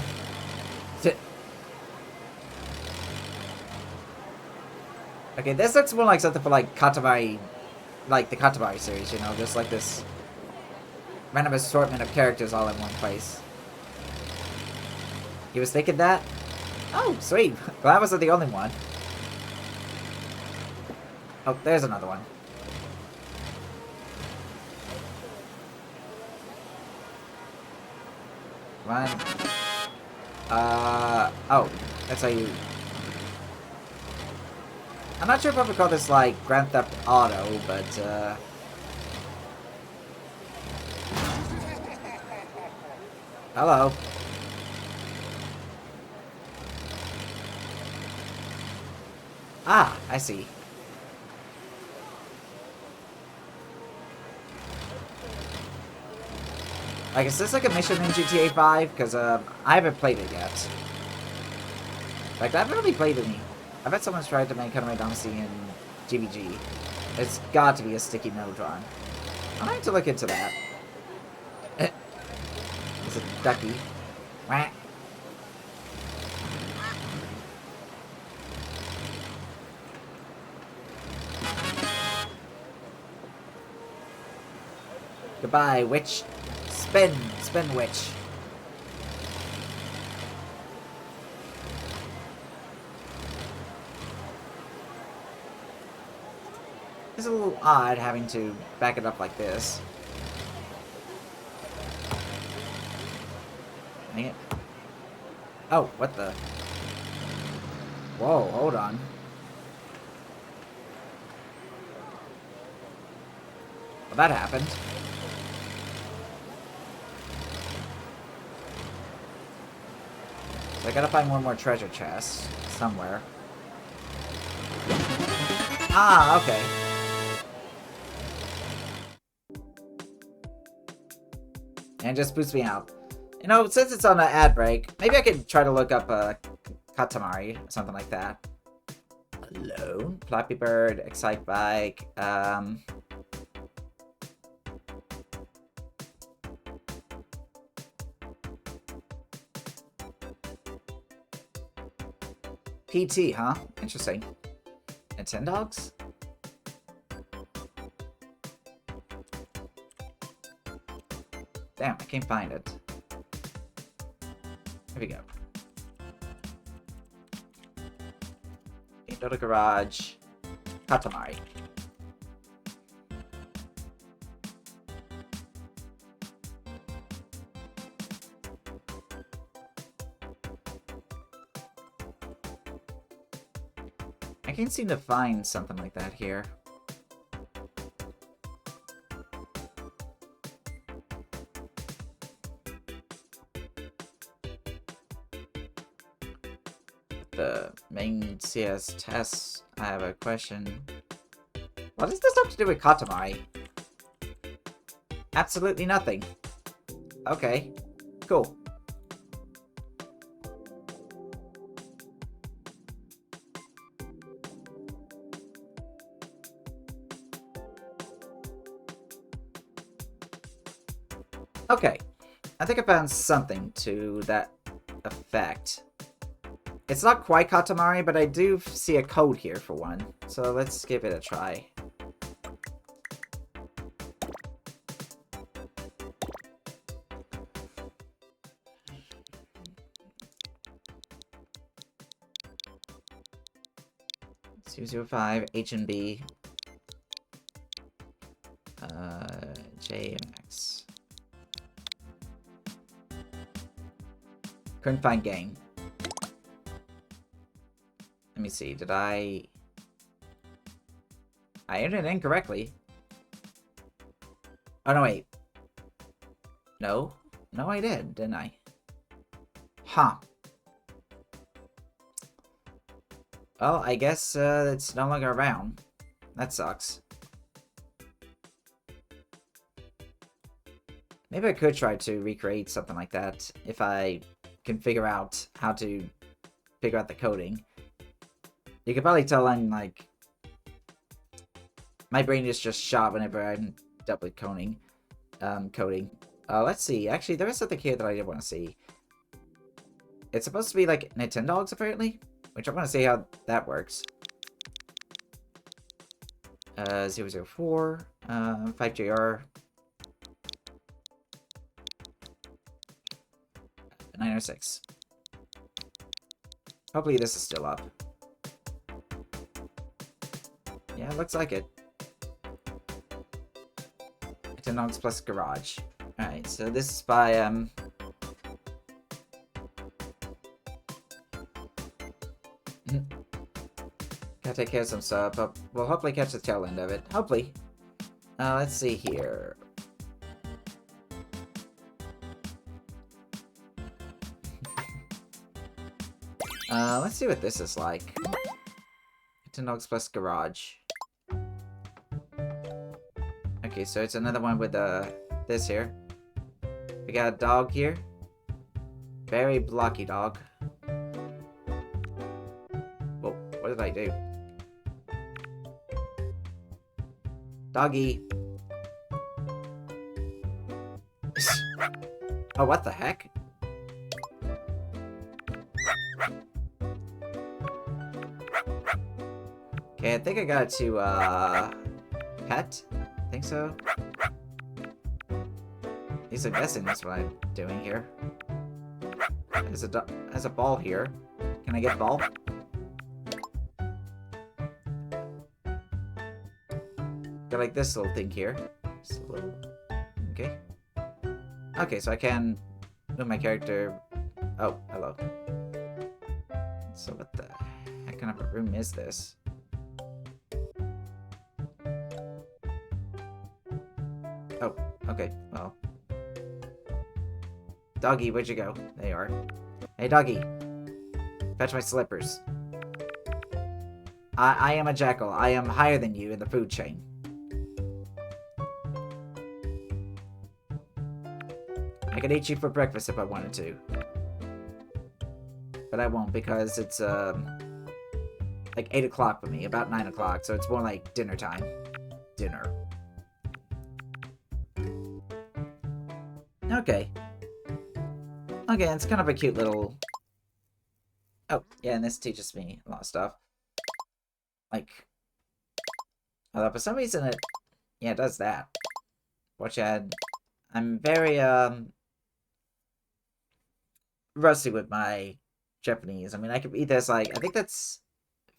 Okay, this looks more like something for like Katamari, like the Katamari series, you know, just like this random assortment of characters all in one place. He was thinking that? Oh, sweet. Well, that wasn't the only one. Oh, there's another one. Come on. Oh, that's how you... I'm not sure if I would call this, like, Grand Theft Auto, but, Hello. Ah, I see. Like, is this like a mission in GTA 5? Because, I haven't played it yet. In fact, I haven't really played any. I bet someone's tried to make Katamari Damacy in GVG. It's got to be a sticky Meldron. I'll have to look into that. It's a ducky. Wah. Goodbye, witch. Spin! Spin, witch. It's a little odd having to back it up like this. Dang it. Oh, what the? Whoa, hold on. Well, that happened. So I gotta find one more treasure chest somewhere. Ah, okay. And just boosts me out. You know, since it's on an ad break, maybe I could try to look up Katamari, or something like that. Alone? Flappy Bird, Excite Bike, PT, huh? Interesting. Nintendogs? Damn, I can't find it. Here we go. Dota Garage. Katamari. I can't seem to find something like that here. The main CS tests, I have a question. What does this have to do with Katamari? Absolutely nothing. Okay, cool. Okay, I think I found something to that effect. It's not quite Katamari, but I do see a code here for one. So let's give it a try. (005) H&B JMX. Couldn't find game. Let me see, did I entered it incorrectly. Oh, no, wait. No? No, I did, didn't I? Huh. Well, I guess it's no longer around. That sucks. Maybe I could try to recreate something like that if I can figure out how to figure out the coding. You can probably tell I'm like... my brain is just shot whenever I'm double coding. Let's see. Actually, there is something here that I did want to see. It's supposed to be like Nintendogs, apparently. Which I want to see how that works. 004, 5JR, 906. Hopefully this is still up. Yeah, looks like it. Nintendogs plus Garage. Alright, so this is by, gotta take care of some stuff, but we'll hopefully catch the tail end of it. Hopefully. Let's see here. Let's see what this is like. Nintendogs plus Garage. Okay, so it's another one with this here. We got a dog here. Very blocky dog. Whoa, what did I do? Doggy. Oh, what the heck? Okay, I think I got it to, pet? I think so. At least I'm guessing that's what I'm doing here. There's a ball here. Can I get ball? Got like this little thing here. Just a little... okay. Okay, so I can move my character... oh, hello. So what the heck kind of a room is this? Oh, okay, well. Doggy, where'd you go? There you are. Hey, doggy. Fetch my slippers. I am a jackal. I am higher than you in the food chain. I could eat you for breakfast if I wanted to. But I won't because it's, like 8 o'clock for me, about 9 o'clock, so it's more like dinner time. Dinner. Okay. Okay, it's kind of a cute little... Oh, yeah, and this teaches me a lot of stuff. Like... Although for some reason it... Yeah, it does that. Watch ad. I'm very, rusty with my Japanese. I mean, I could eat this, like... I think that's...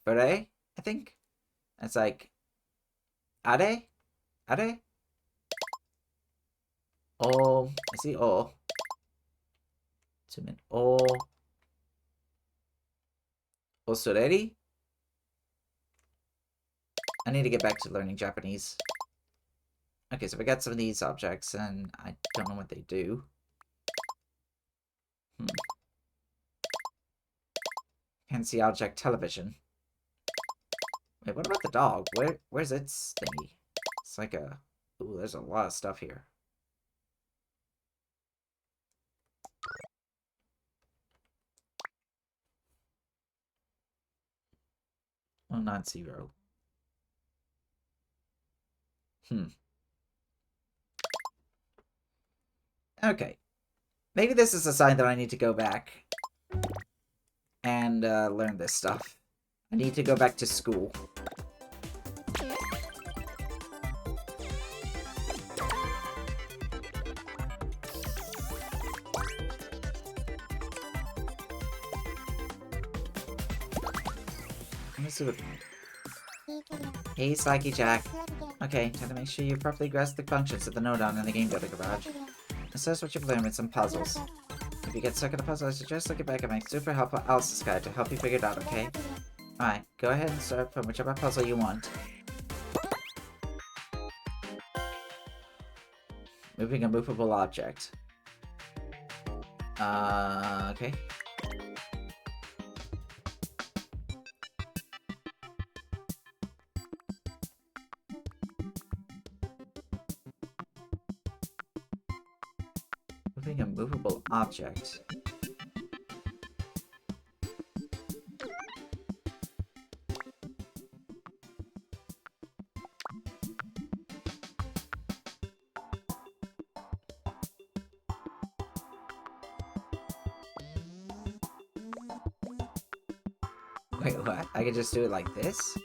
Fure? I think? That's like... Are? Are? Oh, I see oh. Sumin oh. Osoreri? I need to get back to learning Japanese. Okay, so we got some of these objects, and I don't know what they do. Can't see object television. Wait, what about the dog? Where's its thingy? It's like a... Ooh, there's a lot of stuff here. Well, not 0. Okay. Maybe this is a sign that I need to go back and learn this stuff. I need to go back to school. Let me see what... Hey, Psyche Jack. Okay, time to make sure you properly grasp the functions of the node-on in the game builder garage. Assess what you've learned with some puzzles. If you get stuck in a puzzle, I suggest looking back at my super helpful Alice's guide to help you figure it out, okay? Alright, go ahead and start from whichever puzzle you want. Moving a movable object. Okay. Moving a movable object. Wait, what? I can just do it like this?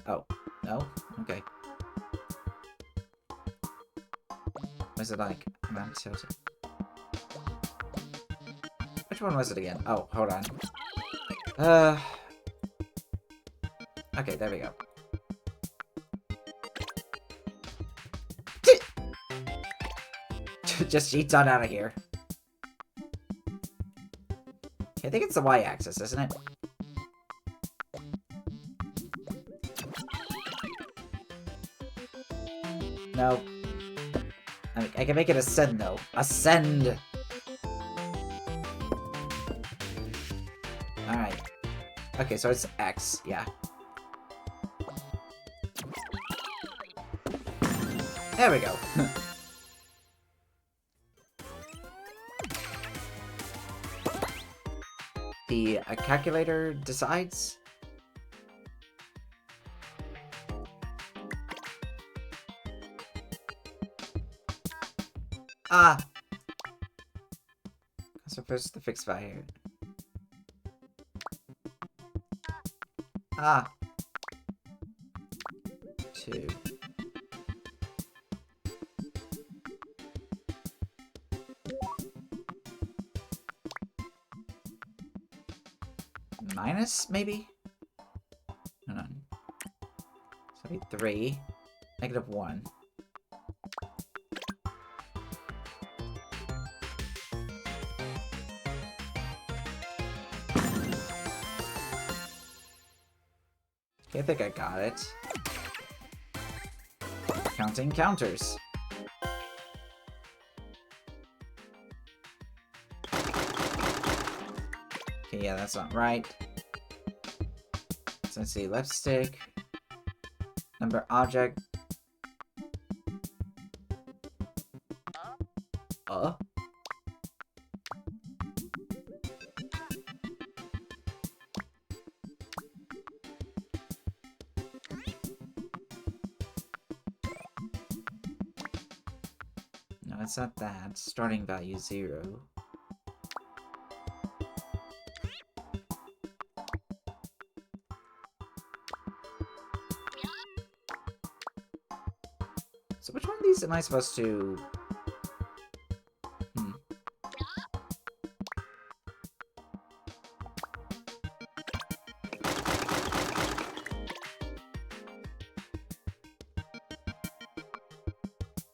Oh, no? Okay. Was it like... I'm tilted. Which one was it again? Oh, hold on. Okay, there we go. Just eats on out of here. I think it's the y-axis, isn't it? No. I can make it ascend, though. Ascend! Alright. Okay, so it's X, yeah. There we go. The calculator decides. Ah! I'm supposed to fix fire. Ah! 2. Minus, maybe? Hold on. So 3. -1. Okay, I think I got it. Counting counters. Okay, yeah, that's not right. So let's see, left stick, number object. Uh? No, it's not that. Starting value 0. So which one of these am I supposed to...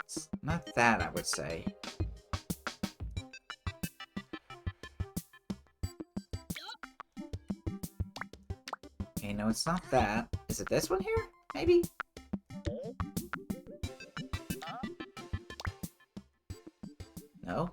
It's not that, I would say. Okay, no, it's not that. Is it this one here? Maybe? No?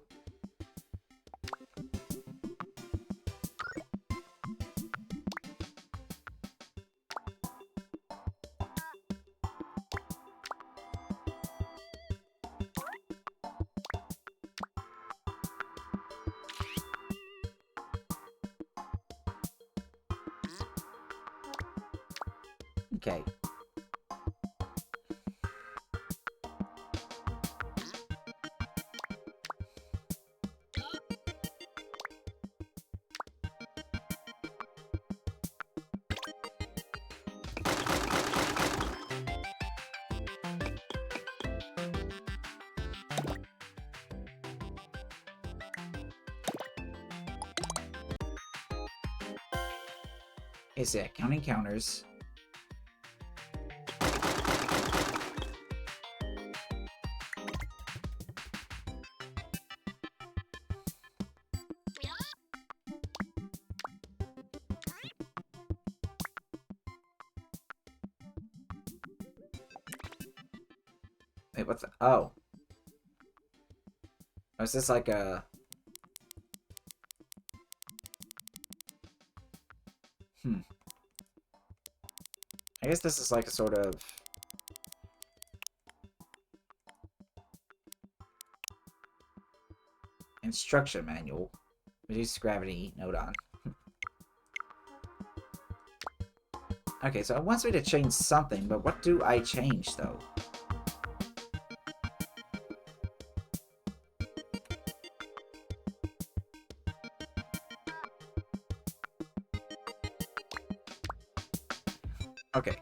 Okay. Okay, so yeah, counting counters. Wait, what's the... Oh. Oh, is this like a... I guess this is like a sort of... instruction manual. Reduce gravity, note on. Okay, so it wants me to change something, but what do I change, though? Okay.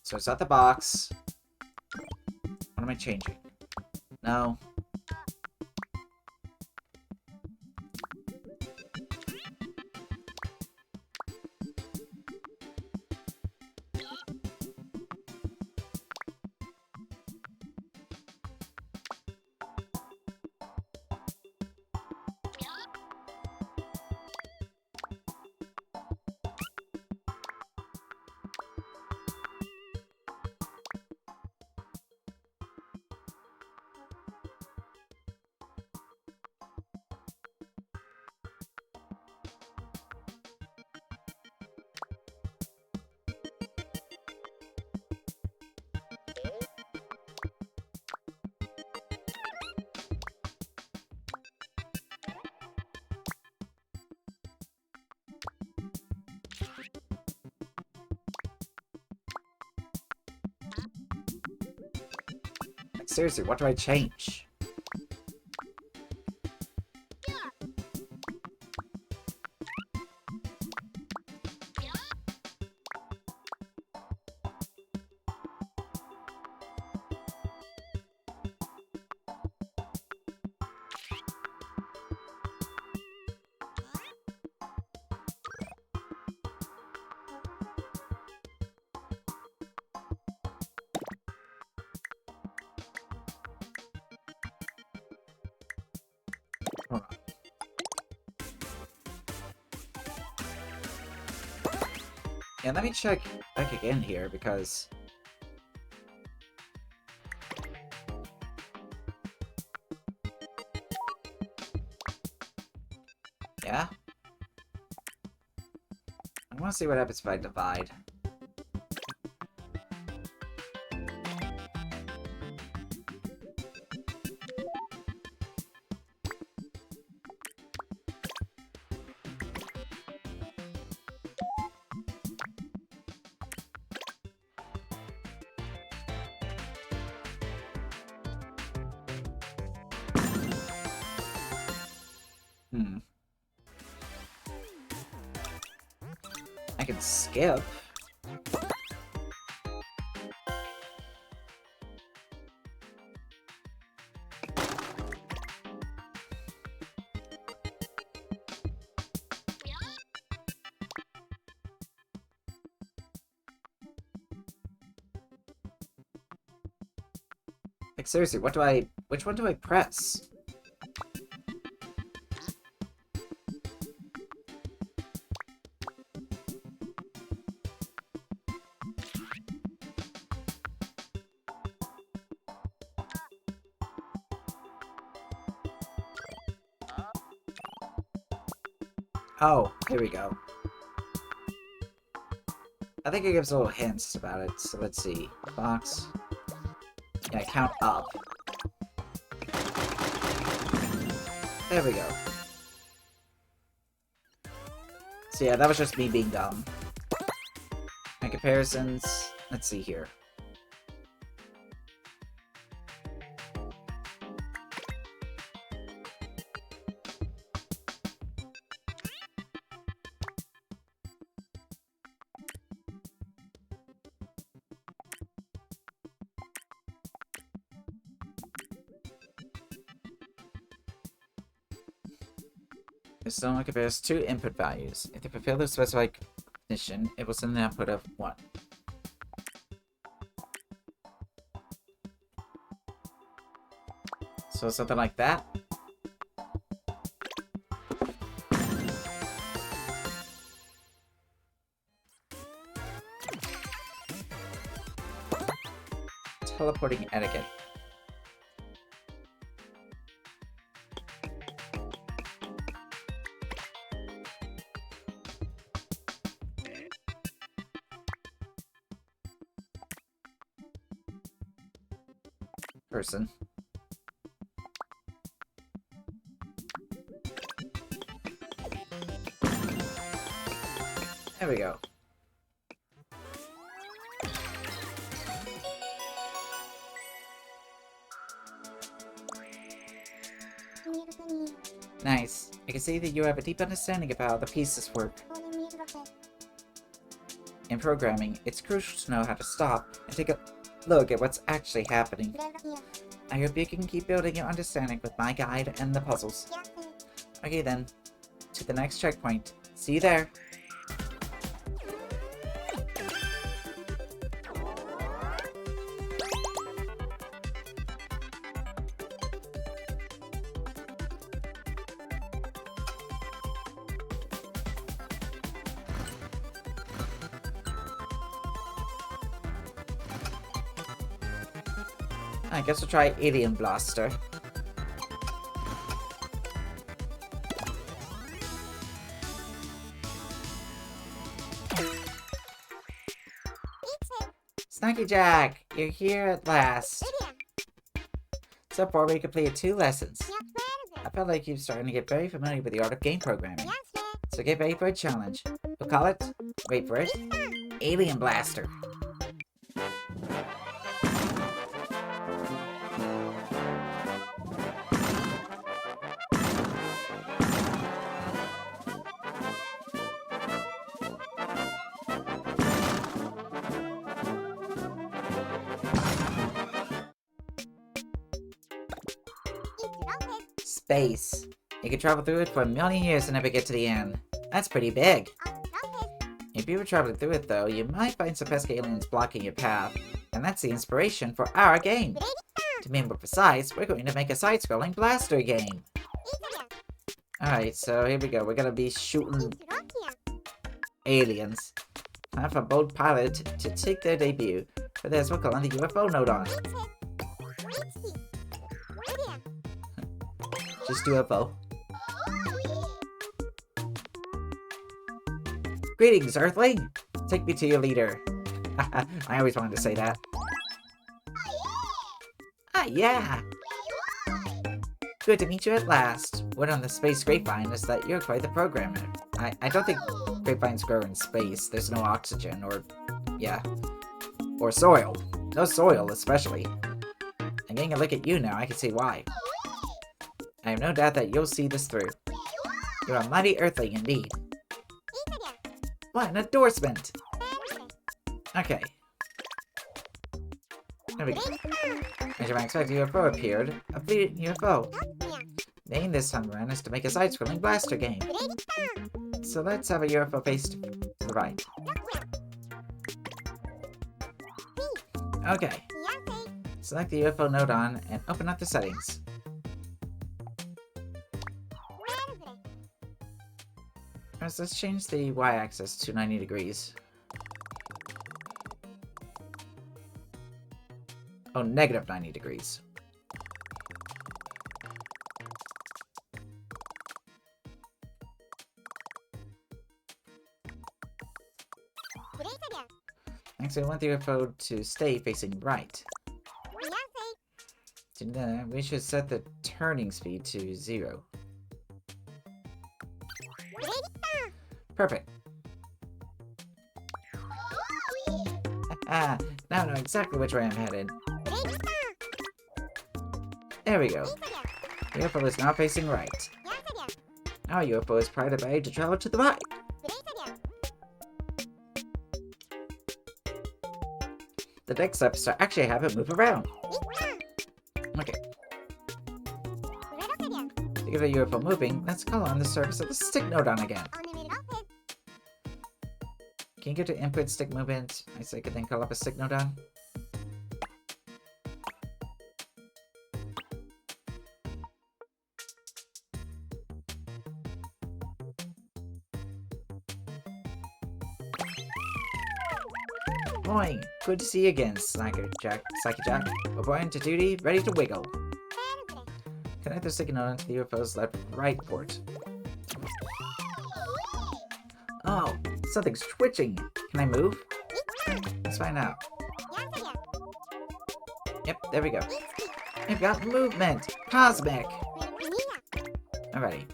So it's not the box. What am I changing? No. Like, seriously, what do I change? Hold on. Yeah, let me check back again here, because... Yeah? I want to see what happens if I divide. can skip. Like, seriously, which one do I press? Oh, here we go. I think it gives little hints about it, so let's see. Box. Yeah, count up. There we go. So yeah, that was just me being dumb. My comparisons... Let's see here. This only compares two input values. If they fulfill the specified condition, it will send an output of 1. So something like that. Teleporting etiquette. Person. There we go. Nice. I can see that you have a deep understanding of how the pieces work. In programming, it's crucial to know how to stop and take a look at what's actually happening. I hope you can keep building your understanding with my guide and the puzzles. Okay then, to the next checkpoint. See you there! I guess we'll try Alien Blaster. Snacky Jack, you're here at last. So far we completed 2 lessons. I felt like you're starting to get very familiar with the art of game programming. So get ready for a challenge. We'll call it, wait for it, Alien Blaster. Space. You can travel through it for 1,000,000 years and never get to the end. That's pretty big. If you were traveling through it though, you might find some pesky aliens blocking your path. And that's the inspiration for our game. To be more precise, we're going to make a side-scrolling blaster game. Alright, so here we go. We're gonna be shooting aliens. Time for a bold pilot to take their debut. For this, we're calling the UFO node on it. Just UFO. Greetings, Earthling! Take me to your leader. I always wanted to say that. Ah, yeah! Good to meet you at last. Word on the space grapevine is that you're quite the programmer. I don't think grapevines grow in space. There's no oxygen, or... yeah. Or soil. No soil, especially. And getting a look at you now, I can see why. I have no doubt that you'll see this through. You're a mighty Earthling indeed. What an endorsement! Okay. There we go. As you might expect, a UFO appeared. A fleeting UFO. The aim this time around is to make a side-scrolling blaster game. So let's have a UFO face to the right. Okay. Select the UFO node and open up the settings. First, let's change the y-axis to 90 degrees. Oh, negative 90 degrees. Next, we want the UFO to stay facing right. To do that, we should set the turning speed to 0. Perfect. Now I know exactly which way I'm headed. There we go. The UFO is now facing right. Our UFO is prior to ready to travel to the right. The next step is to actually have it move around. Okay. To get the UFO moving, let's call on the surface of the stick node on again. Can you go to input stick movement? I say, could then call up a stick node on. Boing! Good to see you again, Psycho Jack. Reporting to duty, ready to wiggle. Connect the stick node to the UFO's left-right port. Oh, something's twitching. Can I move? Let's find out. Yep, there we go. We've got movement! Cosmic! Alrighty.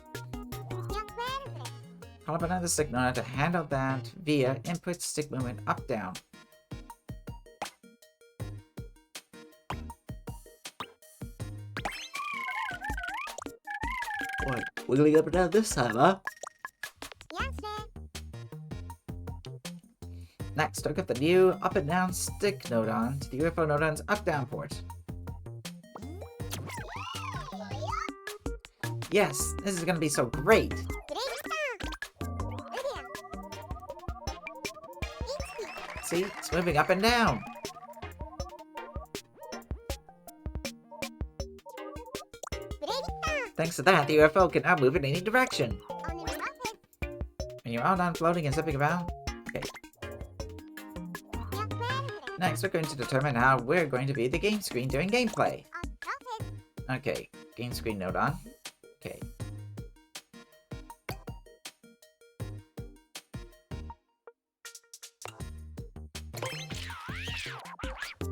Call up another stick node to handle that via input stick movement up-down. Boy, wiggling up and down this time, huh? Next, hook up the new up and down stick node on to the UFO node-on's up-down port. Yes, this is gonna be so great! See, it's moving up and down! Thanks to that, the UFO can now move in any direction. When you're all done floating and zipping around, okay. Next, we're going to determine how we're going to be the game screen during gameplay. Okay, game screen node on. Okay.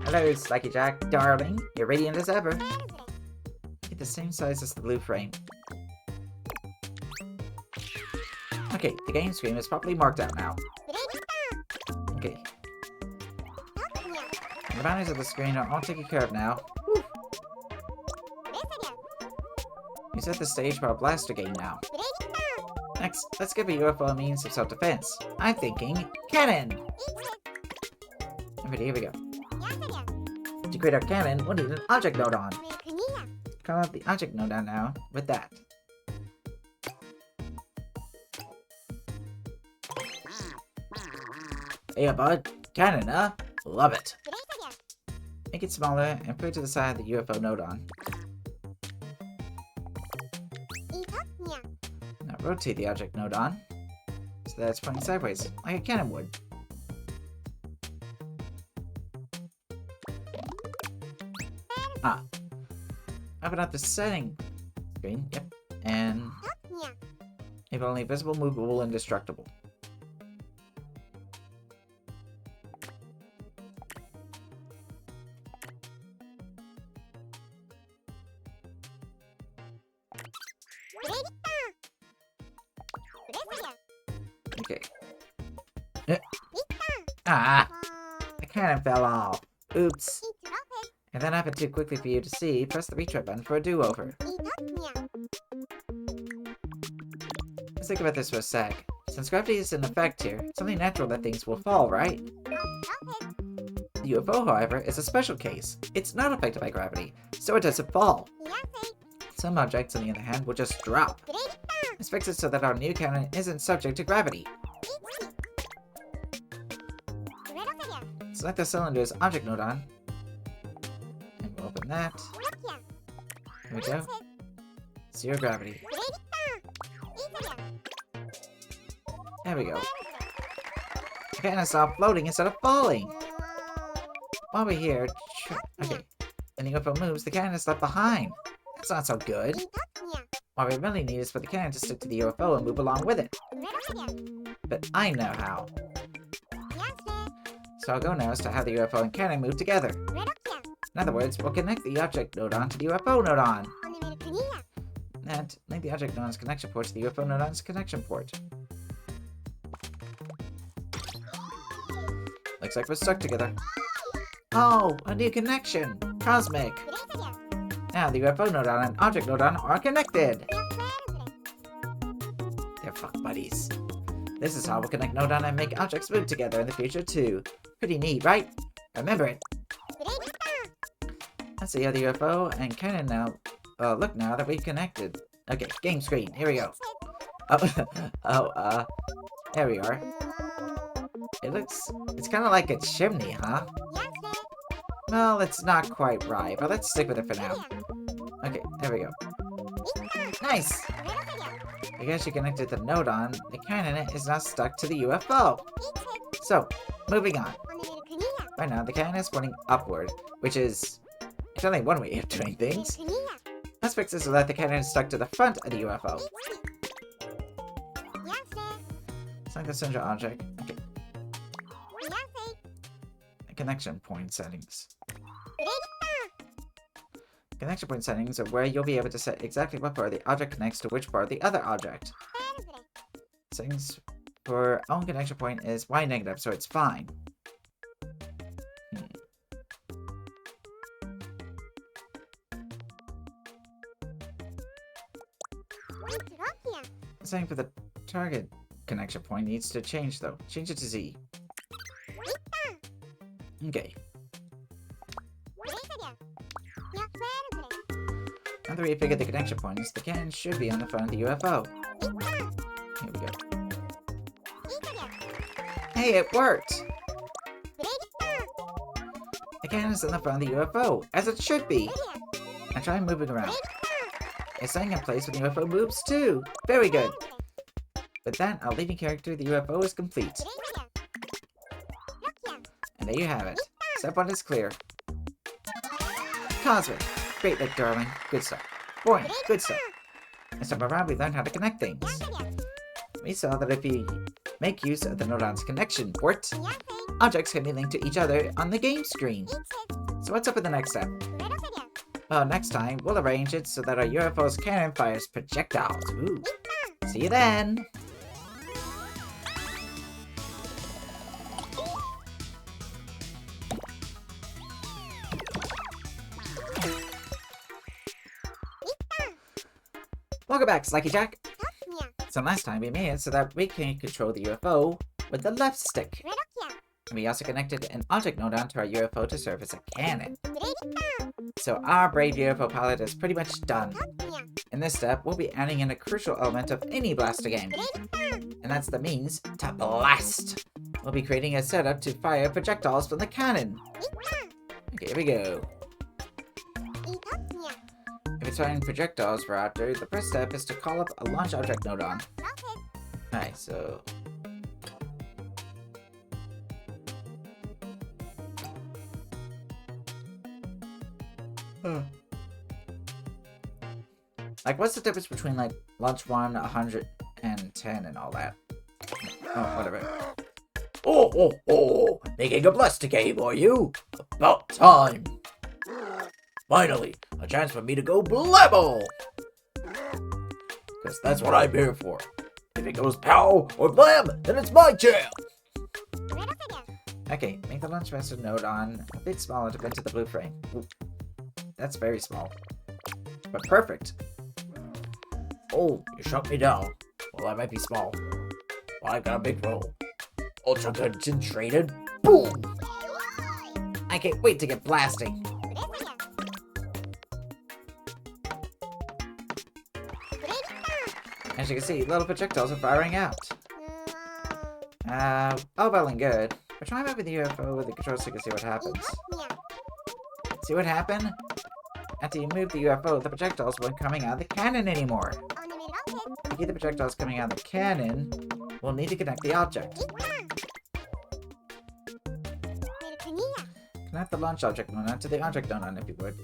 Hello, Spiky Jack, darling. You're radiant as ever. Get the same size as the blue frame. Okay, the game screen is properly marked out now. Okay. The boundaries of the screen are all taken care of now. Whew. You set the stage for a blaster game now. Next, let's give a UFO a means of self-defense. I'm thinking cannon! Alright, here we go. To create our cannon, we'll need an object node on. Call out the object node on now with that. Hey bud, cannon, huh? Love it! Make it smaller and put it to the side of the UFO node on. Now rotate the object node on, so that it's pointing sideways, like a cannon would. Open up the setting screen, yep, and if only visible, movable, and destructible. Okay. The cannon fell off. Oops. If that happened too quickly for you to see, press the retry button for a do-over. Let's think about this for a sec. Since gravity is in effect here, it's only natural that things will fall, right? The UFO, however, is a special case. It's not affected by gravity, so it doesn't fall. Some objects, on the other hand, will just drop. Let's fix it so that our new cannon isn't subject to gravity. Select the cylinder's object node on. And we'll open that. There we go. Zero gravity. There we go. The cannon stopped floating instead of falling. While we're here, okay. When the UFO moves, the cannon is left behind. That's not so good. What we really need is for the cannon to stick to the UFO and move along with it. But I know how. So our goal now is to have the UFO and cannon move together. In other words, we'll connect the object node on to the UFO node on. And link the object node on's connection port to the UFO node on's connection port. Looks like we're stuck together. Oh, a new connection! Cosmic! Now the UFO node on and object node on are connected! They're fuck buddies. This is how we'll connect node on and make objects move together in the future too. Pretty neat, right? Remember it! Let's see how the UFO and cannon now look now that we've connected. Okay, game screen, here we go. There we are. It's kind of like a chimney, huh? Well, it's not quite right, but let's stick with it for now. Okay, there we go. Nice! I guess you connected the node on. The cannon is now stuck to the UFO. So, moving on. Right now, the cannon is pointing upward, which is... It's only one way of doing things. Let's fix this so that the cannon is stuck to the front of the UFO. Select the center object. Okay. Connection point settings. Connection point settings are where you'll be able to set exactly what part of the object connects to which part of the other object. Settings for own connection point is Y negative, so it's fine. Setting for the target connection point needs to change though. Change it to Z. Okay. Now that we figured the connection points, the cannon should be on the front of the UFO. Here we go. Hey, it worked! The cannon is on the front of the UFO, as it should be! Now try and move it around. It's staying in place when the UFO moves too! Very good! With that, our leading character, the UFO, is complete. And there you have it. Step 1 is clear. Cosmic! Great look, darling. Good stuff. Boring. Good stuff. This time around, we learned how to connect things. We saw that if you make use of the node on's connection port, objects can be linked to each other on the game screen. So what's up with the next step? Well, next time, we'll arrange it so that our UFO's cannon fires projectiles. Ooh. See you then! Welcome back, Slacky Jack! So last time we made it so that we can control the UFO with the left stick. And we also connected an object node onto our UFO to serve as a cannon. So our brave UFO pilot is pretty much done. In this step, we'll be adding in a crucial element of any blaster game. And that's the means to blast! We'll be creating a setup to fire projectiles from the cannon. Okay, here we go. If it's firing projectiles for Raptor, the first step is to call up a launch object node on. Alright, so... Like, what's the difference between, like, launch 1, 110, and all that? Oh, whatever. Oh! Making a blaster game, are you? About time! Finally, a chance for me to go blabble! Because that's what I'm here for. If it goes pow or blam, then it's my jam! Okay, make the launch master node on a bit smaller to fit into the blue frame. Ooh, that's very small. But perfect! Oh, you shut me down. Well, that might be small. Well, I've got a big roll. Ultra concentrated. Boom! I can't wait to get blasting. As you can see, little projectiles are firing out. All well and good. But try moving the UFO with the control stick and see what happens. See what happened? After you move the UFO, the projectiles weren't coming out of the cannon anymore. To keep the projectiles coming out of the cannon, we'll need to connect the object. Connect the launch object node to the object node if you would.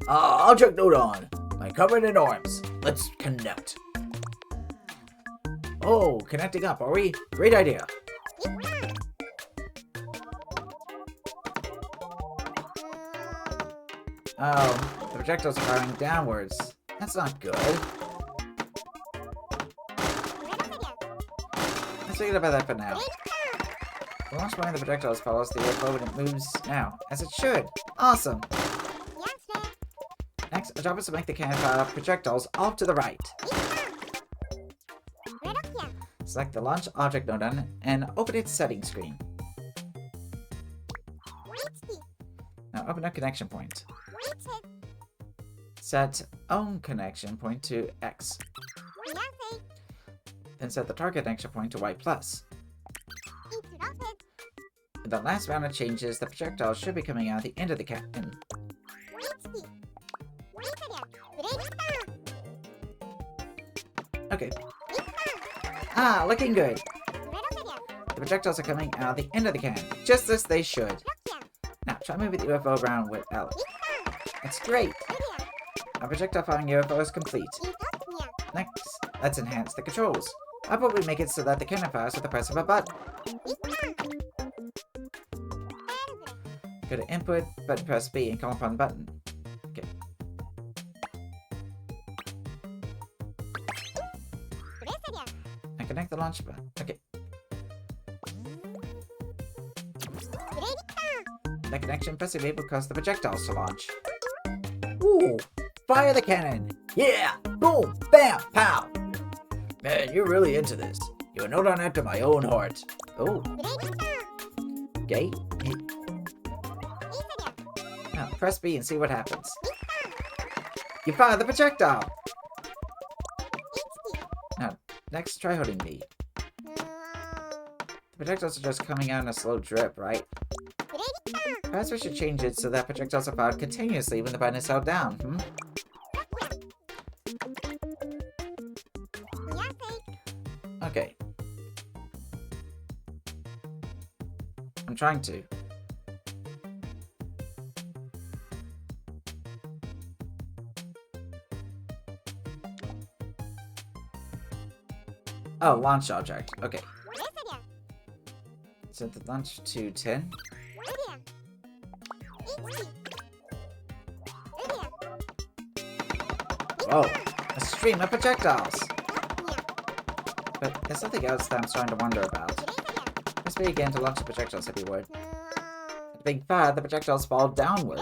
Object node my covered in arms. Let's connect. Oh, connecting up, are we? Great idea. Oh, the projectiles are firing downwards. That's not good. Let's forget about that for now. The launch point of the projectiles follows the UFO when it moves now, as it should. Awesome. Next, our job is to make the cannon fire projectiles off to the right. Select the launch object node and open its settings screen. Now open a connection point. Set own connection point to X. Then set the target connection point to Y+. In the last round of changes, the projectile should be coming out at the end of the cannon. Okay. Ah, looking good. The projectiles are coming out the end of the cannon, just as they should. Now, try moving the UFO around with L. That's great. Our projectile firing UFO is complete. Next, let's enhance the controls. How about we make it so that the cannon fires with the press of a button? Go to Input, but press B and call upon the button. Okay. And connect the launch button. Okay. The connection pressing B will cause the projectiles to launch. Ooh! Fire the cannon! Yeah! Boom! Bam! Pow! Man, you're really into this. You're a node after my own heart. Oh. Okay. Now, press B and see what happens. You fire the projectile! Now, next try holding B. The projectiles are just coming out in a slow drip, right? Perhaps we should change it so that projectiles are fired continuously when the button is held down, hmm? Okay. I'm trying to. Oh, launch object. Okay. Set the launch to 10. Whoa, a stream of projectiles! But there's something else that I'm starting to wonder about. Press B again to launch the projectiles if you would. At being fired, the projectiles fall downward.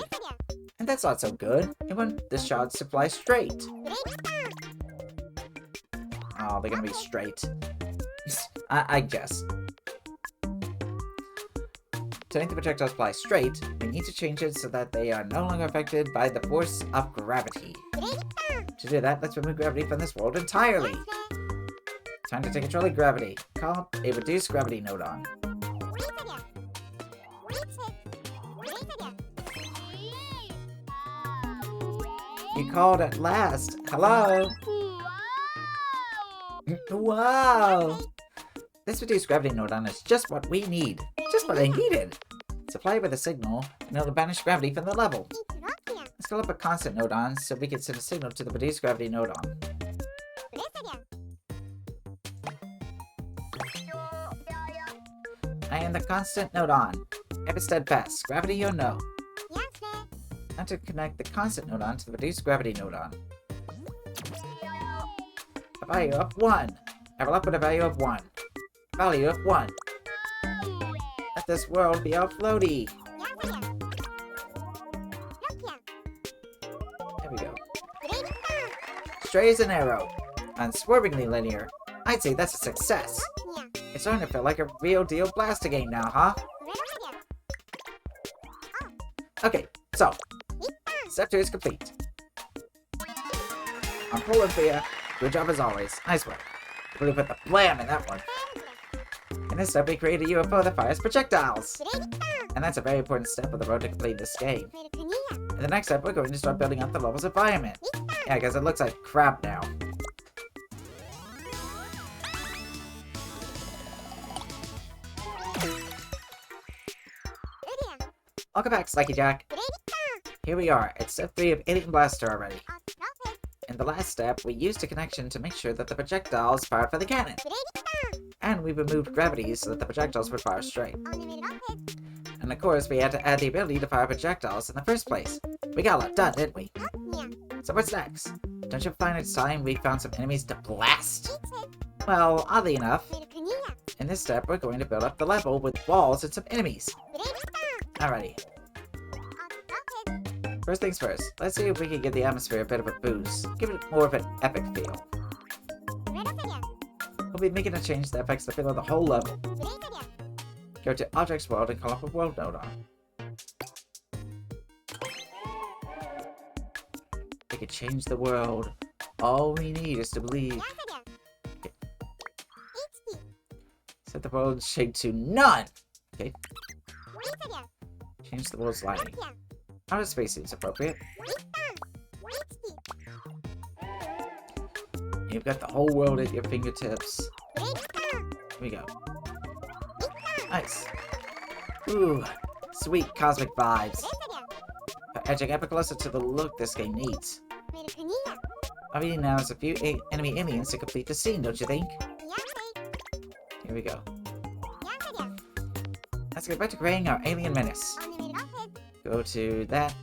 And that's not so good. It won't discharge to fly straight. Oh, they're gonna be straight. I guess. To make the projectiles fly straight, we need to change it so that they are no longer affected by the force of gravity. To do that, let's remove gravity from this world entirely. Time to take control of gravity. Call a reduced gravity node on. You called at last. Hello? Wow! This reduced gravity node on is just what we need. Just what I needed. Supply it with a signal, and it'll banish gravity from the level. Let's call up a constant node on so we can send a signal to the reduced gravity node on. I am the constant node on. Ever steadfast. Gravity or no? Now to connect the constant node on to the reduced gravity node on. A value of 1. I will up with a value of 1. Value of 1. Let this world be all floaty. There we go. Straight as an arrow. Unswervingly linear. I'd say that's a success. It's starting to feel like a real deal blaster game now, huh? Okay, so, step 2 is complete. I'm pulling for you. Good job as always. Nice work. Really put the blam in that one. In this step, we create a UFO that fires projectiles. And that's a very important step on the road to completing this game. In the next step, we're going to start building up the level's environment. Yeah, because it looks like crap now. Welcome back, Slacky Jack. Here we are, at step 3 of Alien Blaster already. In the last step, we used a connection to make sure that the projectiles fired for the cannon. And we removed gravity so that the projectiles would fire straight. And of course, we had to add the ability to fire projectiles in the first place. We got a lot done, didn't we? So what's next? Don't you find it's time we found some enemies to blast? Well, oddly enough, in this step, we're going to build up the level with walls and some enemies. Alrighty. First things first, let's see if we can give the atmosphere a bit of a boost. Give it more of an epic feel. We'll be making a change that affects the feel of the whole level. Go to Objects World and call up a world node on. We can change the world. All we need is to believe. Okay. Set the world shade to none. Okay. Change the world's lighting. Outer space seems appropriate. You've got the whole world at your fingertips. Here we go. Nice. Ooh, sweet cosmic vibes. Edging ever closer to the look this game needs. All we need now is a few enemy aliens to complete the scene, don't you think? Here we go. Let's get back to creating our alien menace. Go to that.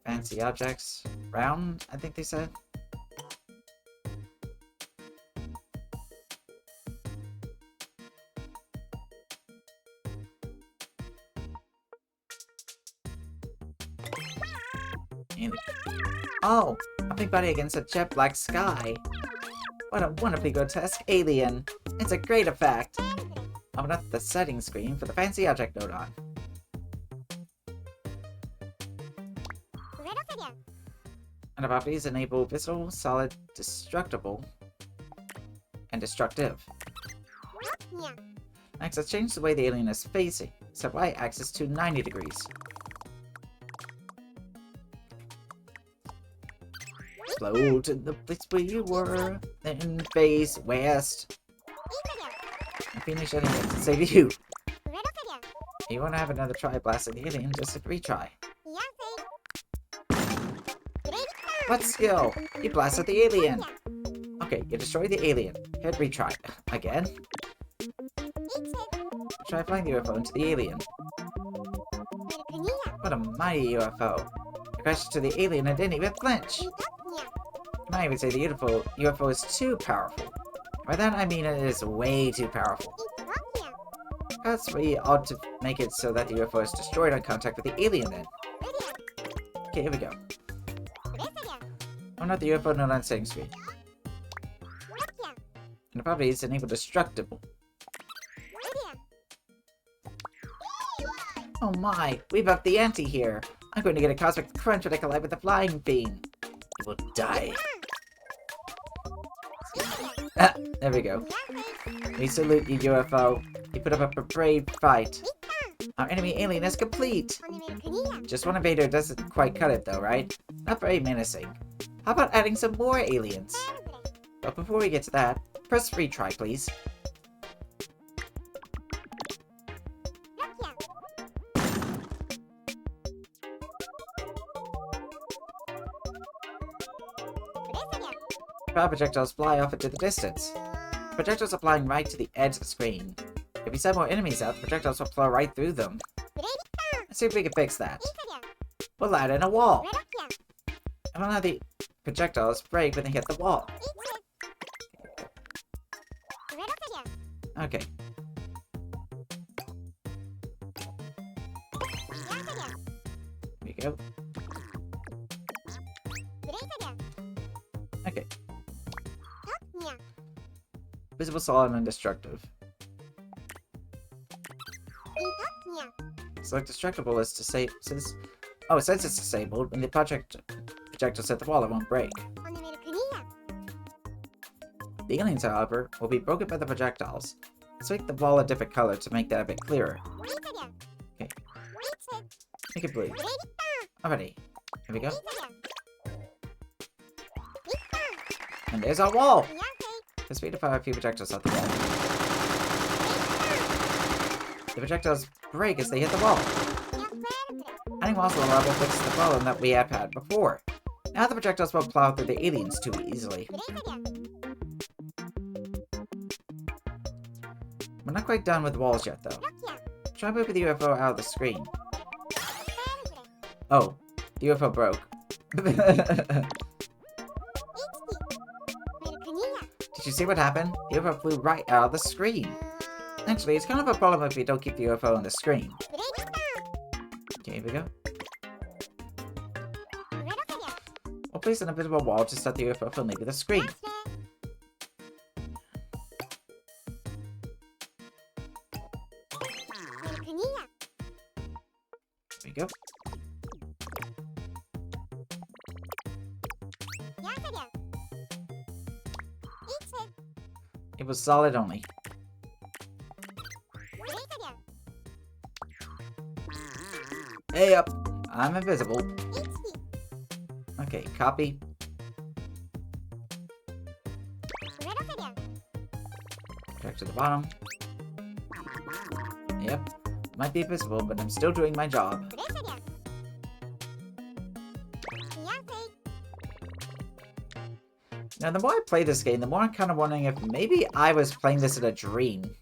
Fancy objects. Round, I think they said. Oh, a big body against a jet black sky. What a wonderfully grotesque alien. It's a great effect. Open up the settings screen for the fancy object node on. And the properties enable visible, solid, destructible, and destructive. Next, let's change the way the alien is facing. Set y-axis to 90 degrees. Float to the place where you were, then face west. And finish it and save you. You want to have another try blasting the alien, just a retry. What skill? You blasted the alien. Okay, you destroyed the alien. Hit retry. Again? Try flying the UFO into the alien. What a mighty UFO. You crashed to the alien and didn't even flinch. You might even say the UFO is too powerful. By that I mean it is way too powerful. Perhaps we ought to make it so that the UFO is destroyed on contact with the alien then. Okay, here we go. Oh, not the UFO node on setting screen. And the property is enable destructible. Oh my, we've upped the ante here. I'm going to get a cosmic crunch when I collide with the flying beam. You will die. Ah, there we go. We salute you, UFO. You put up a brave fight. Our enemy alien is complete. Just one invader doesn't quite cut it though, right? Not very menacing. How about adding some more aliens? But before we get to that, press retry, please. Power projectiles fly off into the distance. Projectiles are flying right to the edge of the screen. If we send more enemies out, the projectiles will fly right through them. Let's see if we can fix that. We'll add in a wall. And we'll have the projectiles break when they hit the wall. Okay. Here we go. Okay. Visible, solid, and destructive. Select destructible is to say since it says it's disabled, when the projectile hit the wall, it won't break. The aliens, however, will be broken by the projectiles. Let's make the wall a different color to make that a bit clearer. Okay. Make it blue. Alrighty. Here we go. And there's our wall! The speed of fire a few projectiles at the wall. The projectiles break as they hit the wall. Adding walls to the level fixes the problem that we have had before. Now the projectiles won't plow through the aliens too easily. We're not quite done with the walls yet, though. Try moving the UFO out of the screen. Oh, the UFO broke. Did you see what happened? The UFO flew right out of the screen. Actually, it's kind of a problem if you don't keep the UFO on the screen. Okay, here we go. We'll place an invisible wall to stop the UFO from leaving the screen. There we go. It was solid only. Hey up! I'm invisible. Okay, copy. Back to the bottom. Yep. Might be invisible, but I'm still doing my job. Now, the more I play this game, the more I'm kind of wondering if maybe I was playing this in a dream.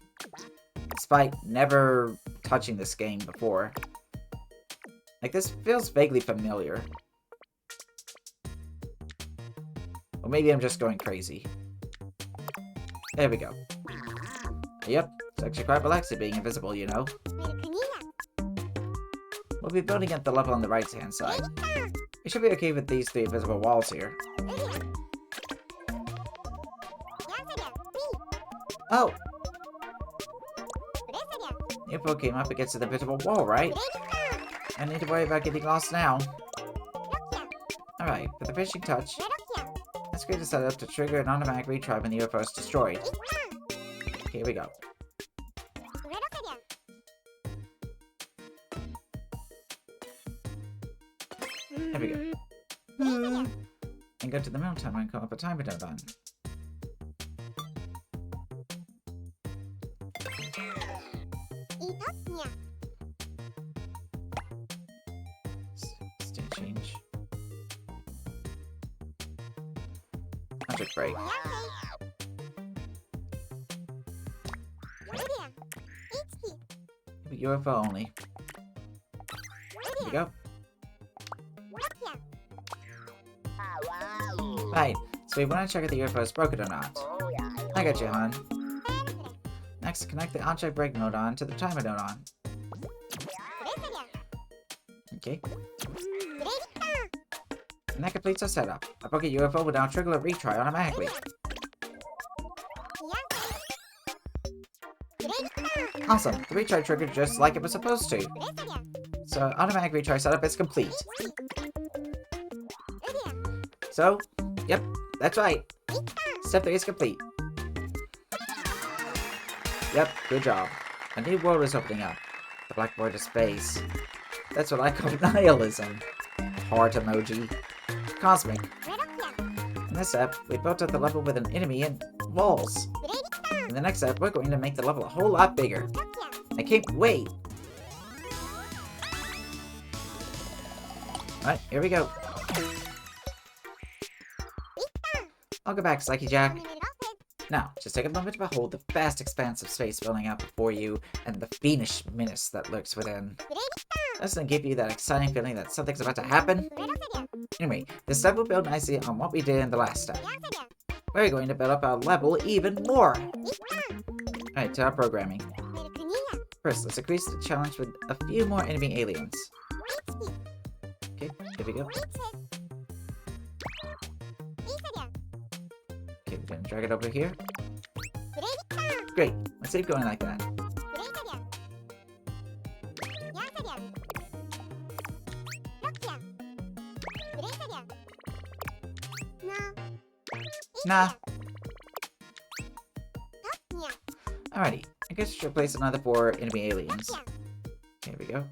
Despite never touching this game before. Like, this feels vaguely familiar. Or maybe I'm just going crazy. There we go. Yep, it's actually quite relaxing being invisible, you know. We'll be building at the level on the right-hand side. It should be okay with these 3 invisible walls here. Oh! The UFO came up against the invisible wall, right? I need to worry about getting lost now. Alright, with the finishing touch, let's create a setup to trigger an automatic retry when the UFO is destroyed. Okay, here we go. There we go. And go to the middle timer and call up a timer node on. State change. Object break. UFO only. Here we go. Right, so we want to check if the UFO is broken or not. I got you, hon. Next, connect the object break node on to the timer node on. Okay. And that completes our setup. A broken UFO will now trigger a retry automatically. Awesome, the retry triggered just like it was supposed to. So, automatic retry setup is complete. So, yep, that's right. Step 3 is complete. Yep, good job. A new world is opening up. The black void of space. That's what I call nihilism. Heart emoji. Cosmic. In this step, we built up the level with an enemy and walls. In the next step, we're going to make the level a whole lot bigger. I can't wait. Alright, here we go. Welcome back, Psyche Jack. Now, just take a moment to behold the vast expanse of space filling out before you and the fiendish menace that lurks within. Doesn't it give you that exciting feeling that something's about to happen? Anyway, this step will build nicely on what we did in the last step. We're going to build up our level even more. Alright, to our programming. First, let's increase the challenge with a few more enemy aliens. Okay, here we go. Okay, we're gonna drag it over here. Great. Let's keep going like that. Nah. Alrighty. I guess we should place another 4 enemy aliens. Here we go.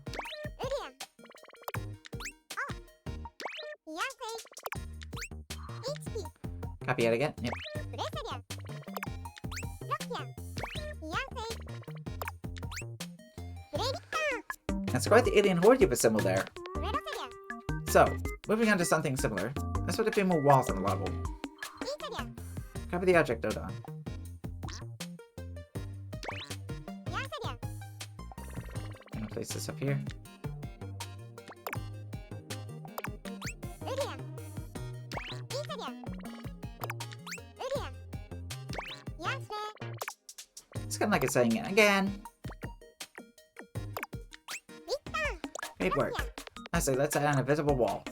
Copy it again. Yep. That's quite the alien horde you've assembled there. So, moving on to something similar. Let's put a few more walls on the level. Copy the object Dodon. I'm gonna place this up here. It's kind of like it's saying it again. Great work. I say let's add an invisible wall.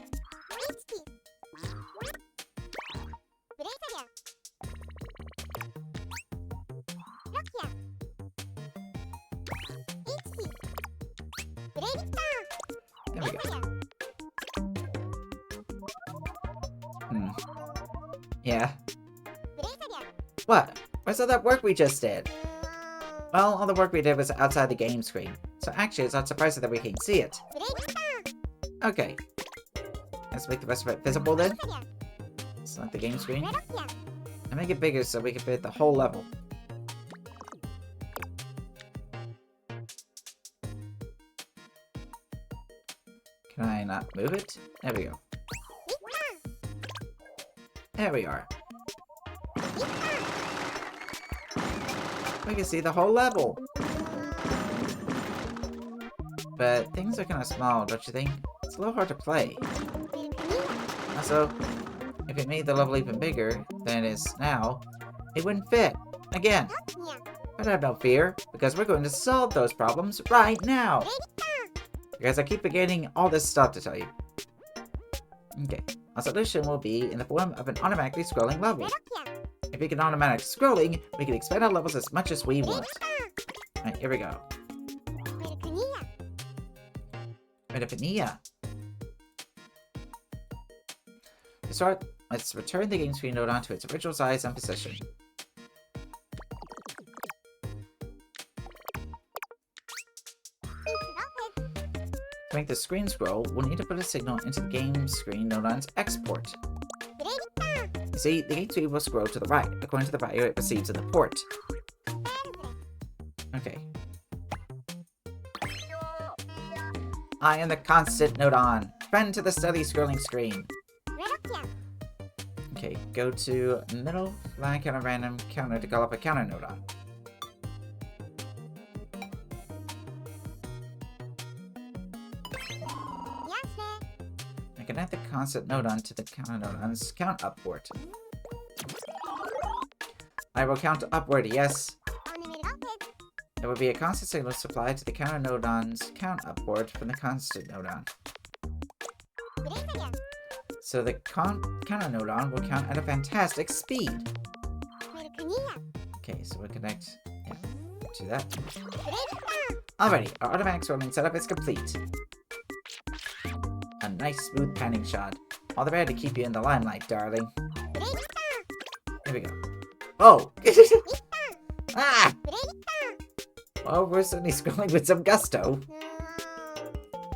There we go. Yeah. What? Where's all that work we just did? Well, all the work we did was outside the game screen. So actually, it's not surprising that we can see it. Okay. Let's make the rest of it visible then. Select the game screen. And make it bigger so we can fit the whole level. Can I not move it? There we go. There we are. We can see the whole level. But things are kind of small, don't you think? It's a little hard to play. Also, if it made the level even bigger than it is now, it wouldn't fit. Again. But I have no fear, because we're going to solve those problems right now. Because I keep forgetting all this stuff to tell you. Okay. Our solution will be in the form of an automatically scrolling level. If we can automatic scrolling, we can expand our levels as much as we want. Alright, here we go. Metaphonia. To start, let's return the game screen Dodon to its original size and position. To make the screen scroll, we'll need to put a signal into the game screen Dodon's export. You see, the game screen will scroll to the right, according to the value it receives in the port. Okay. I am the constant Dodon, friend to the steady scrolling screen. Okay, go to middle, flag counter random counter to call up a counter Dodon. Connect the constant Dodon to the counter Dodon's count up port. I will count upward, yes. There will be a constant signal supplied to the counter Dodon's count up port from the constant Dodon. So the counter Dodon will count at a fantastic speed. Okay, so we'll connect to that. Alrighty, our automatic scrolling setup is complete. A nice smooth panning shot. All the better to keep you in the limelight, darling. Here we go. Oh! Ah! Well, we're certainly scrolling with some gusto.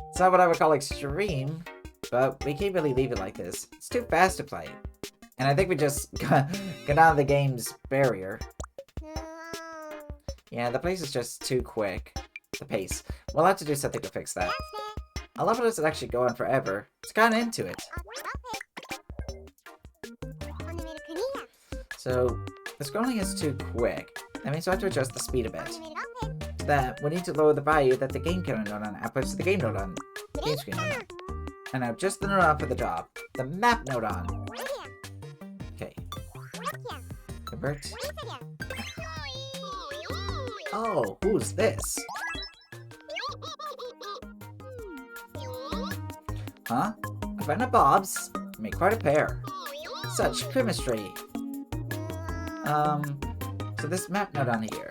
It's not what I would call extreme, but we can't really leave it like this. It's too fast to play. And I think we just got out of the game's barrier. Yeah, the pace is just too quick. The pace. We'll have to do something to fix that. A level doesn't actually go on forever. It's gotten into it. So, the scrolling is too quick. That means we have to adjust the speed a bit. To that, we need to lower the value that the game counter Dodon outputs to the game Dodon. Game screen Dodon. And now just the Dodon for the job. The map Dodon. Okay. Convert. Oh, who's this? Huh? A friend of Bob's? Make quite a pair. Such chemistry. So this map Dodon here.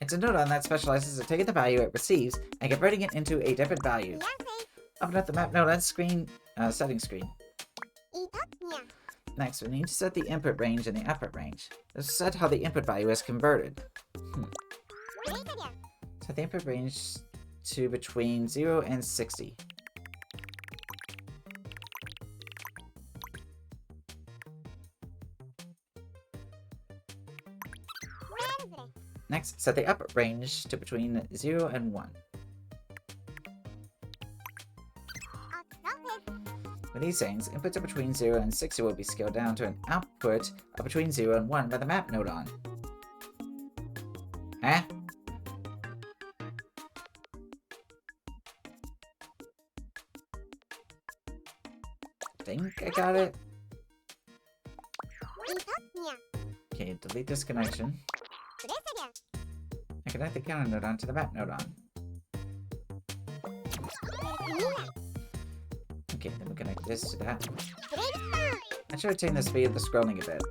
It's a nodon that specializes in taking the value it receives and converting it into a different value. Open up the map nodon screen, settings screen. Next, we need to set the input range and the output range. Let's set how the input value is converted. Set the input range to between 0 and 60. Next, set the output range to between 0 and 1. With these settings, inputs of between 0 and 60 will be scaled down to an output of between 0 and 1 by the map nodon. Huh? Think I got it? Okay, delete this connection. I connect the counter nodon to the map nodon. Okay, then we connect this to that. I should retain the speed of the scrolling a bit.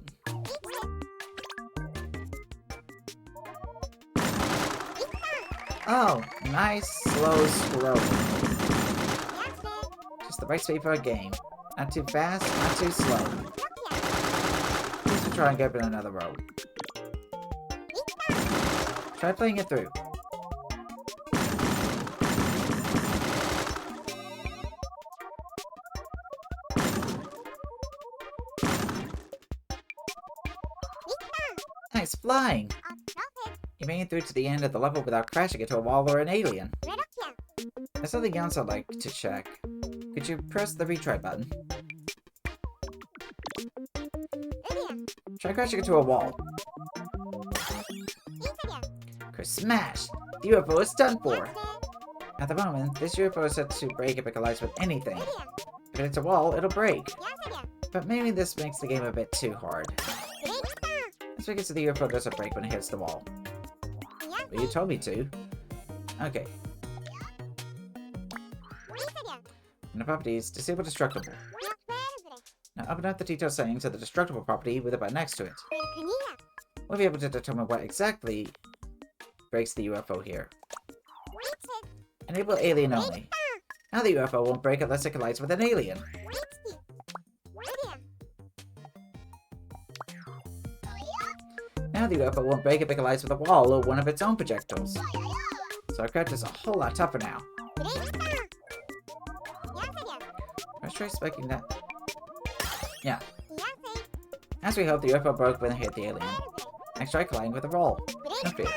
Oh, nice slow scrolling. Just the right speed for a game. Not too fast, not too slow. Please try and get in another road. Try playing it through. Nice flying! You made it through to the end of the level without crashing into a wall or an alien. There's something else I'd like to check. Could you press the retry button? Try crashing into a wall. Chris smash! The UFO is done for! At the moment, this UFO is set to break if it collides with anything. If it hits a wall, it'll break. But maybe this makes the game a bit too hard. Let's make it so the UFO doesn't break when it hits the wall. Well, you told me to. Okay. In the properties, disable destructible. Now open up the detailed settings of the destructible property with a button next to it. We'll be able to determine what exactly breaks the UFO here. Enable alien only. Now the UFO won't break unless it collides with an alien. Now the UFO won't break if it collides with a wall or one of its own projectiles. So our character's a whole lot tougher now. Let's try spiking that. Yeah. As we hope, the UFO broke when it hit the alien. Next try colliding with a roll. No fear.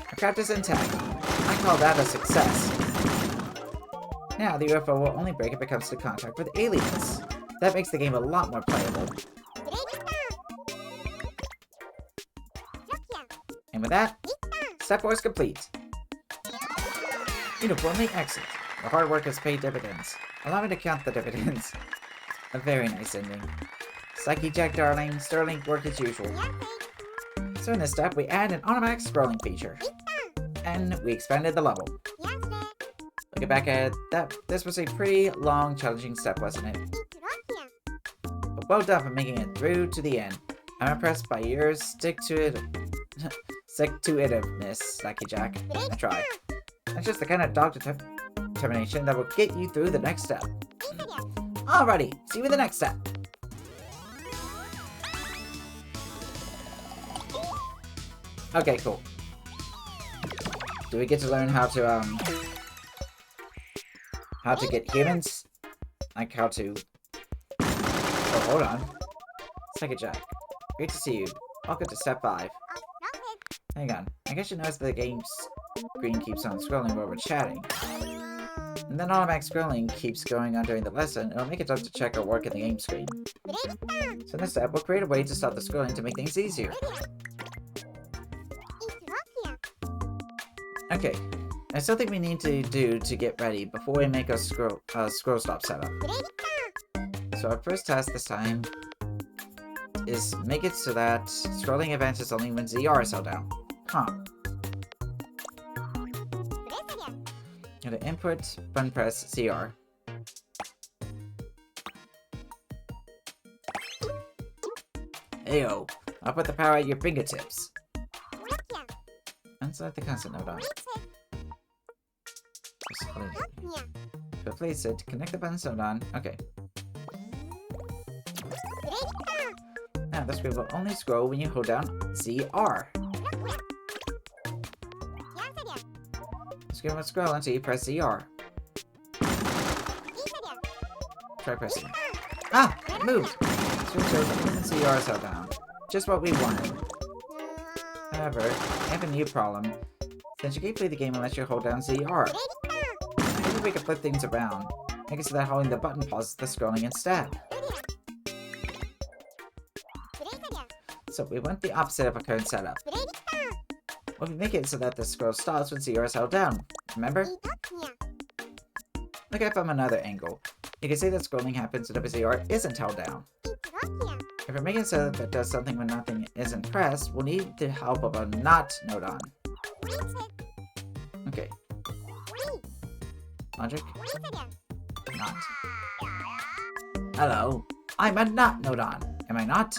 Our character's intact. I call that a success. Now the UFO will only break if it comes to contact with aliens. That makes the game a lot more playable. And with that, step 4 is complete. Uniformly excellent. The hard work has paid dividends. Allow me to count the dividends. A very nice ending. Psyche Jack darling, sterling work as usual. So in this step, we add an automatic scrolling feature. And we expanded the level. Looking back at that, this was a pretty long, challenging step, wasn't it? But well done for making it through to the end. I'm impressed by your stick-to-itiveness, Psyche Jack. I try. That's just the kind of dog determination that will get you through the next step. Alrighty, see you in the next step. Okay, cool. Do we get to learn how to get humans? Like how to... Oh, hold on. Psyche Jack. Great to see you. Welcome to step 5. Hang on. I guess you noticed that the game's screen keeps on scrolling while we're chatting. And then automatic scrolling keeps going on during the lesson. It'll make it tough to check our work in the game screen. So in this step, we'll create a way to stop the scrolling to make things easier. Okay. There's something we need to do to get ready before we make a scroll stop setup. So our first task this time is make it so that scrolling advances only when ZR is held down. Huh. Go to input, button press, ZR. Heyo, I'll put the power at your fingertips. select the constant node on. To place it, connect the button node on. Okay. Now the screen will only scroll when you hold down ZR. The screen will scroll until you press ZR. Try pressing. Ah! It moved! The screen shows even ZR is held down. Just what we wanted. However, I have a new problem. Since you can't play the game unless you hold down ZR. Maybe we could flip things around. Make it so that holding the button pauses the scrolling instead. So we want the opposite of our current setup. Well, we make it so that the scroll stops when ZR is held down. Remember? Look at it from another angle. You can see that scrolling happens when ZR isn't held down. If we're making it so that it does something when nothing isn't pressed, we'll need the help of a not node on. Okay. Logic? Not. Hello. I'm a not node on. Am I not?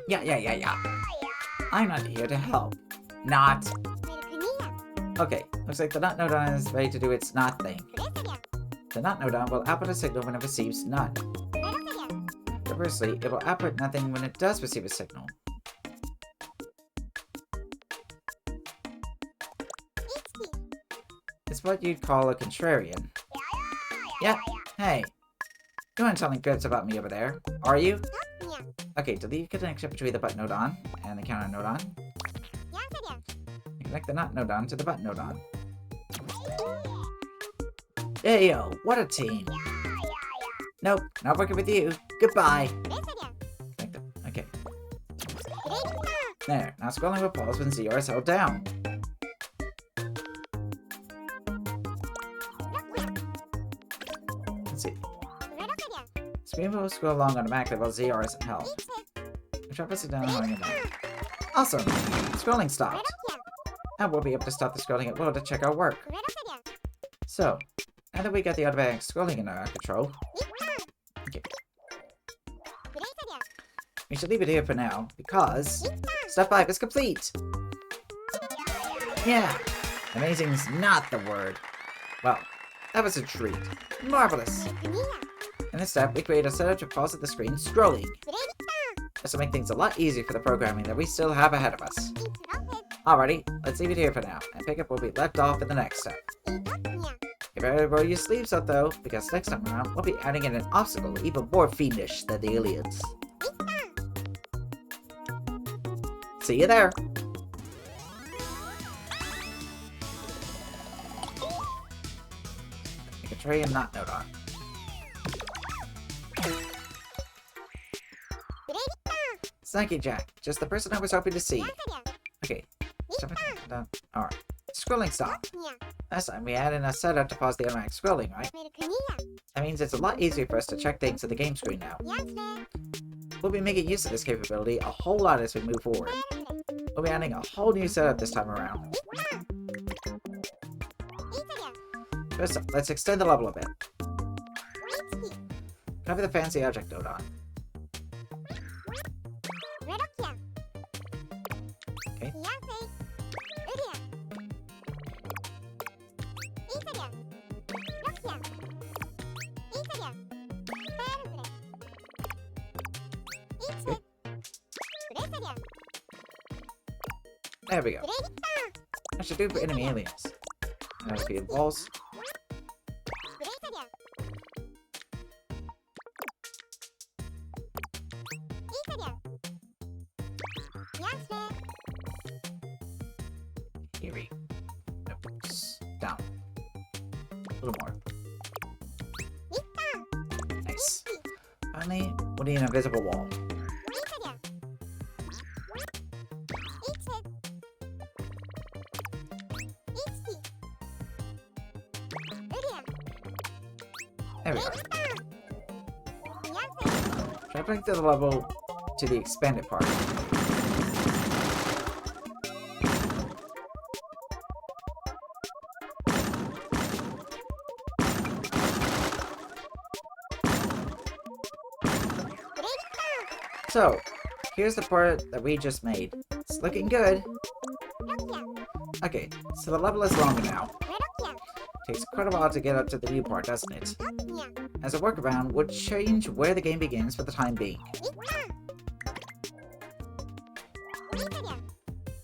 Yeah. I'm not here to help. Not. Okay, looks like the not node on is ready to do its not thing. The not node on will output a signal when it receives none. Conversely, it will output nothing when it does receive a signal. It's what you'd call a contrarian. Yep. Hey. You aren't telling goods about me over there, are you? Okay, delete the connection between the button node on and the counter node on. Connect the not node on to the button node on. Hey yo, what a team! Nope, not working with you. Goodbye. Connect them. Okay. There. Now scrolling will pause when ZR is held down. Let's see. Screen will scroll along automatically while ZR isn't held. Try pressing down and holding it down. Awesome! Scrolling stopped. Now we'll be able to stop the scrolling at will to check our work. So, now that we got the automatic scrolling in our control, okay. We should leave it here for now, because step 5 is complete! Yeah! Amazing is not the word. Well, that was a treat. Marvelous! In this step, we create a setup to pause at the screen scrolling. This will make things a lot easier for the programming that we still have ahead of us. Alrighty, let's leave it here for now, and pick up where we left off in the next step. You better roll your sleeves up though, because next time around, we'll be adding in an obstacle even more fiendish than the aliens. See you there! You can try and not note on. Thank you, Jack. Just the person I was hoping to see. Okay. Alright. Scrolling stop. Last time we added a setup to pause the automatic scrolling, right? That means it's a lot easier for us to check things at the game screen now. We'll be making use of this capability a whole lot as we move forward. We'll be adding a whole new setup this time around. First up, let's extend the level a bit. Cover the fancy object node on. Okay. Okay. There we go. That should do for enemy aliens. Now repeat walls. Here we go. Down. A little more. Nice. Finally, we'll need an invisible wall. There we go. Try to bring the level to the expanded part. So, here's the part that we just made. It's looking good. Okay, so the level is longer now. Takes quite a while to get up to the new part, doesn't it? As a workaround, would change where the game begins for the time being.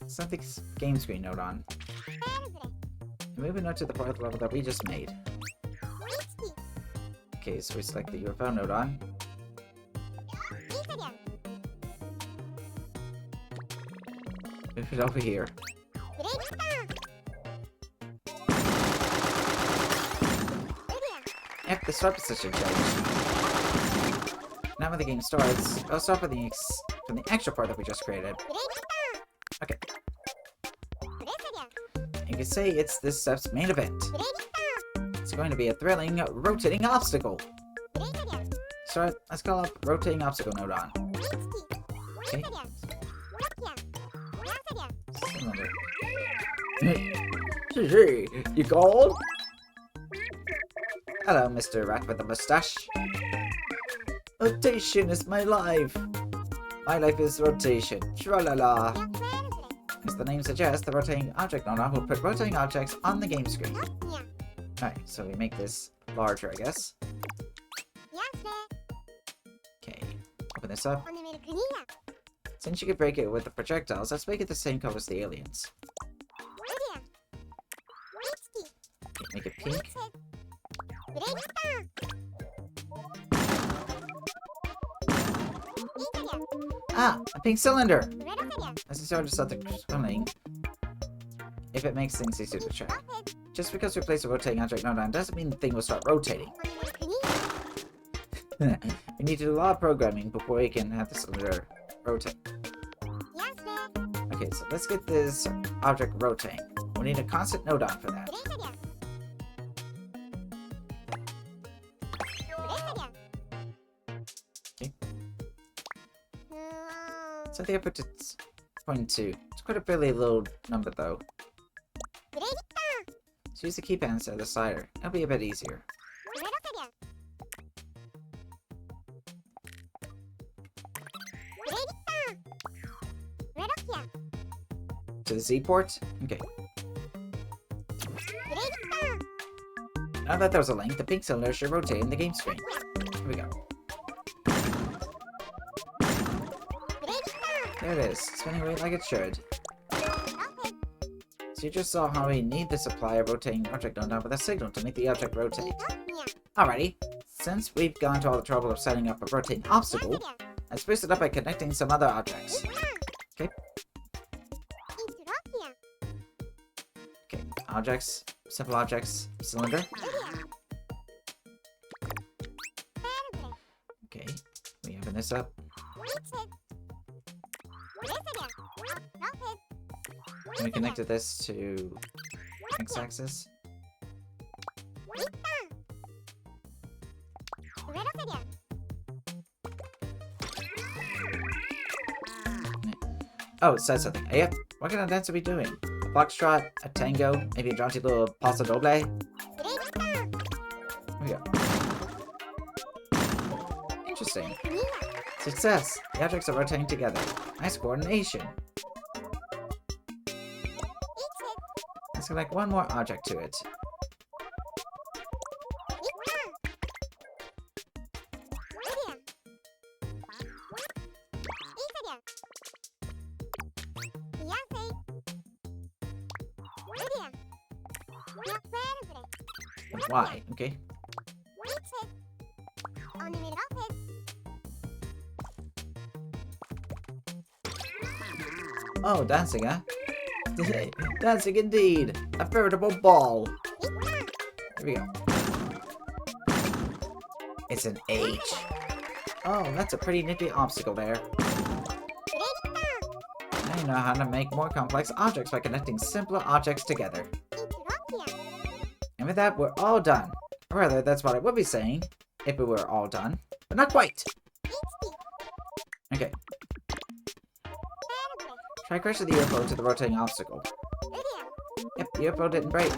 Set the game screen note on. Move a note to the part of the level that we just made. Okay, so we select the UFO node on. Move it over here. Yep, the start position changed. Now when the game starts, I'll start from the extra part that we just created. Okay. You can say it's this step's main event. It's going to be a thrilling, rotating obstacle. So let's call up rotating obstacle node on. Okay. Cylinder. You called? Hello, Mr. Rat with the mustache. Rotation is my life. My life is rotation. Tra-la-la. As the name suggests, the rotating object node on will put rotating objects on the game screen. Alright, so we make this larger, I guess. Okay, open this up. Since you could break it with the projectiles, let's make it the same color as the aliens. Okay, make it pink. Ah, a pink cylinder! As you start to start the swimming, if it makes things easier to track. Just because we place a rotating object node on doesn't mean the thing will start rotating. We need to do a lot of programming before we can have the cylinder rotate. Okay, so let's get this object rotating. We'll need a constant node on for that. Okay. So the output is 0.2. It's quite a fairly low number though. So use the keypad instead of the slider. It'll be a bit easier. To the Z port? Okay. Now that there's a link, the pink cylinder should rotate in the game screen. Here we go. There it is, spinning away like it should. So you just saw how we need to supply a rotating object node with a signal to make the object rotate. Alrighty, since we've gone to all the trouble of setting up a rotating obstacle, let's boost it up by connecting some other objects. Okay. Okay, objects, simple objects, cylinder. Okay, we open this up. And we connected this to x-axis. Oh, it says something. Hey, what kind of dance are we doing? A foxtrot, a tango, maybe a jaunty little paso doble? Here we go. Interesting. Success! The objects are rotating together. Nice coordination. Let's connect one more object to it. Why? Okay. Oh, dancing, huh? Dancing indeed! A veritable ball! Here we go. It's an H. Oh, that's a pretty nifty obstacle there. Now you know how to make more complex objects by connecting simpler objects together. And with that, we're all done. Or rather, that's what I would be saying, if we were all done. But not quite! Okay. Try crashing the UFO to the rotating obstacle. Yep, the UFO didn't break.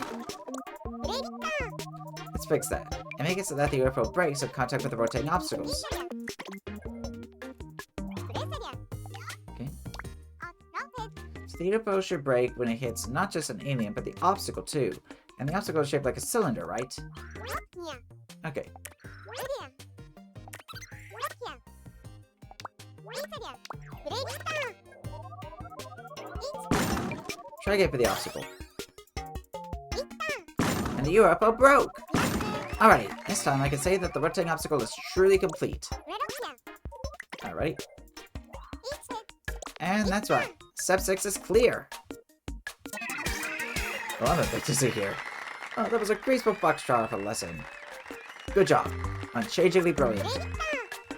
Let's fix that, and make it so that the UFO breaks in contact with the rotating obstacles. Okay. The UFO should break when it hits not just an alien, but the obstacle too. And the obstacle is shaped like a cylinder, right? Okay. Try again for the obstacle. And the UFO broke! Alright, this time I can say that the rotating obstacle is truly complete. Alright. And that's right. Step 6 is clear. Well, I'm a bit dizzy here. Oh, that was a graceful foxtrot of a lesson. Good job. Unchangingly brilliant.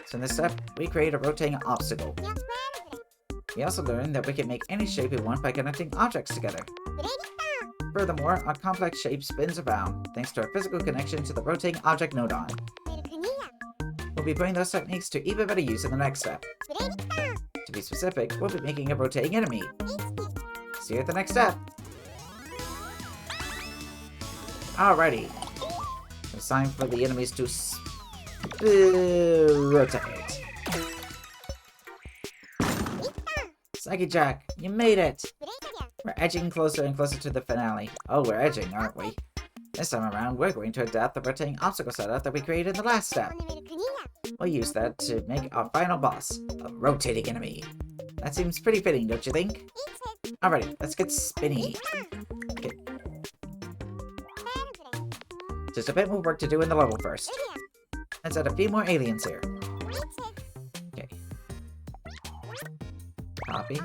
So in this step, we create a rotating obstacle. We also learned that we can make any shape we want by connecting objects together. Furthermore, a complex shape spins around, thanks to our physical connection to the rotating object nodon. We'll be putting those techniques to even better use in the next step. To be specific, we'll be making a rotating enemy. See you at the next step. Alrighty. It's time for the enemies to rotate. Psyche Jack, you made it! We're edging closer and closer to the finale. Oh, we're edging, aren't we? This time around, we're going to adapt the rotating obstacle setup that we created in the last step. We'll use that to make our final boss, a rotating enemy. That seems pretty fitting, don't you think? Alrighty, let's get spinny. Okay. Just a bit more work to do in the level first. Let's add a few more aliens here. Okay. Copy.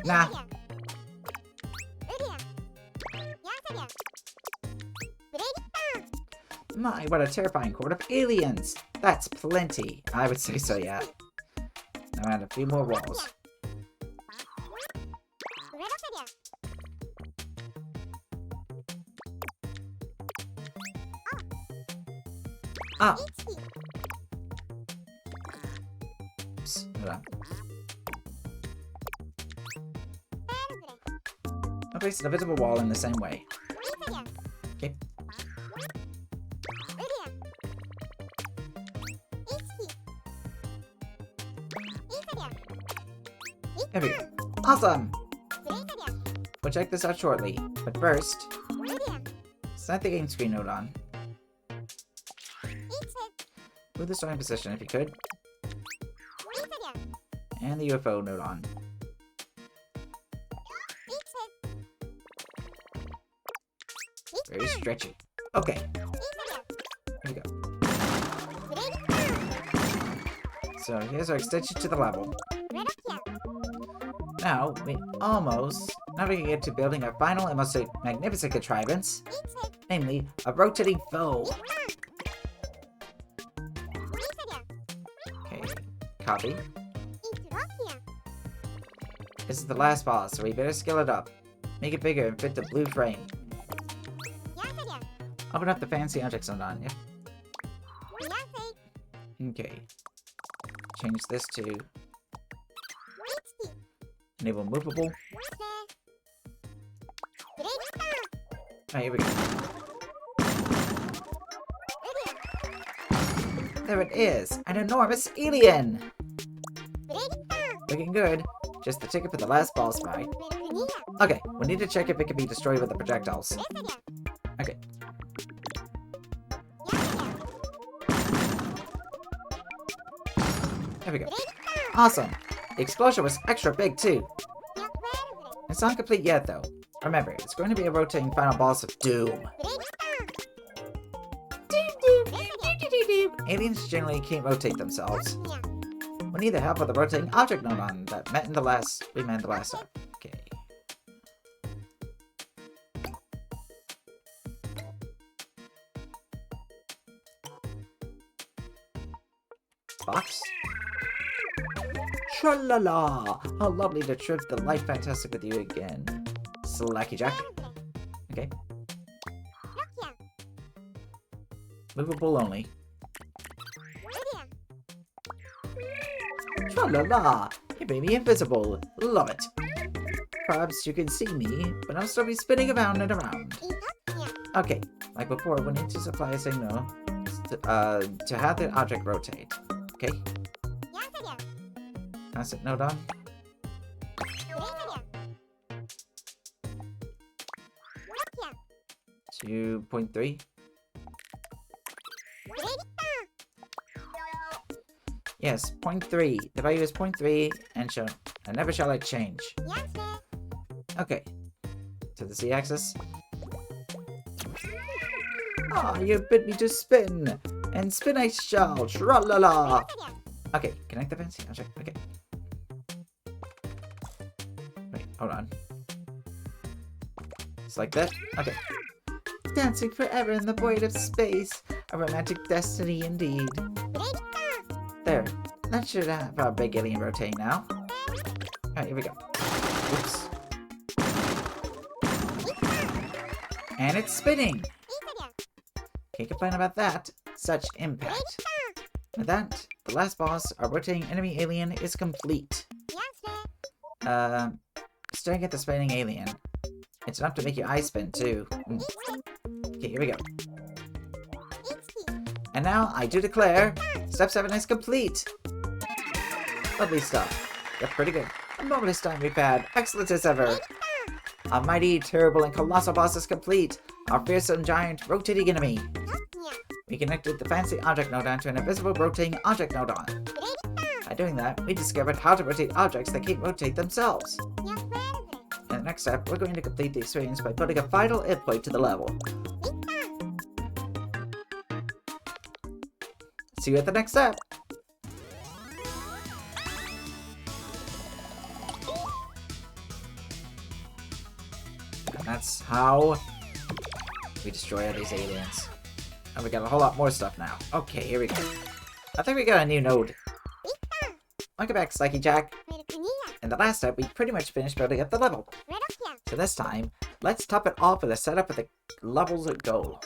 Nah. My, what a terrifying horde of aliens! That's plenty. I would say so, yeah. Now add a few more walls. Ah! Oops, hold on. I'll place an invisible wall in the same way. Okay. There we go. Awesome! We'll check this out shortly, but first, set the game screen node on. Move the starting position if you could. And the UFO node on. Very stretchy. Okay. Here we go. So here's our extension to the level. Now, we can get to building our final and most magnificent contrivance, namely, a rotating foe. Okay, copy. This is the last boss, so we better scale it up. Make it bigger and fit the blue frame. Open up the fancy objects on, yeah? Okay. Change this to enable movable. Alright, here we go. There it is! An enormous alien! Looking good. Just the ticket for the last boss fight. Okay, we need to check if it can be destroyed with the projectiles. Okay. There we go. Awesome! The explosion was extra big too. It's not complete yet though. Remember, it's going to be a rotating final boss of doom. Aliens generally can't rotate themselves. We need the help of the rotating object nodon that we met in the last step. Okay. Box. Tra-la-la! How lovely to trip the life fantastic with you again. Slacky Jack. Okay. Movable only. Tra-la-la! You made me invisible. Love it. Perhaps you can see me, but I'll still be spinning around and around. Okay, like before, we need to supply a signal to have the object rotate. Okay? Pass it node on. 2.3. Yes, 0.3. The value is 0.3 and never shall it change. Okay. To the Z-axis. Ah, you bid me to spin! And spin I shall! Tra-la-la! Okay, connect the fancy object. Okay. Wait, hold on. It's like that? Okay. Dancing forever in the void of space. A romantic destiny indeed. There. That should have our big alien rotating now. Alright, here we go. Oops. And it's spinning! Can't complain about that. Such impact. With that, the last boss, our rotating enemy alien, is complete. Staring at the spinning alien. It's enough to make your eyes spin, too. Okay, here we go. And now, I do declare, Step 7 is complete! Lovely stuff. That's pretty good. A marvelous time we've had. Excellent as ever. Our mighty, terrible, and colossal boss is complete. Our fearsome giant rotating enemy. We connected the fancy object node on to an invisible rotating object node on. By doing that, we discovered how to rotate objects that can't rotate themselves. In the next step, we're going to complete the experience by putting a final endpoint to the level. See you at the next step! And that's how we destroy all these aliens. And we got a whole lot more stuff now. Okay, here we go. I think we got a new node. Welcome back, Slacky Jack. In the last step, we pretty much finished building up the level. So this time, let's top it off with a setup of the level's goal.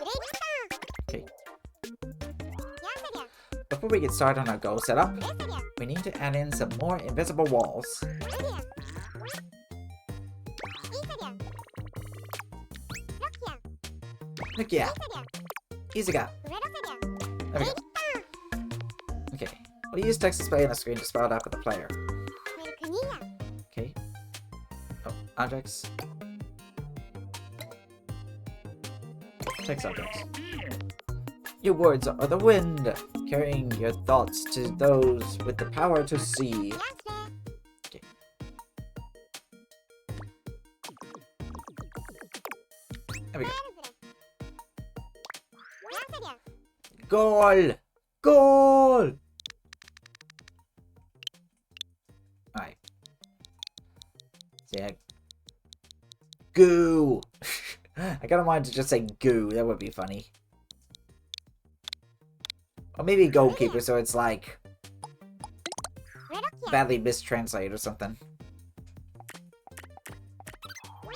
Okay. Before we get started on our goal setup, we need to add in some more invisible walls. Look, yeah. Easy go. There we go. Okay. We'll use text display on the screen to spell it out for the player. Okay. Oh, objects. Text objects. Your words are the wind, carrying your thoughts to those with the power to see. Okay. There we go. Goal! Goal! Alright. Yeah. Goo! I kinda wanted to just say goo, that would be funny. Or maybe goalkeeper, so it's like badly mistranslated or something.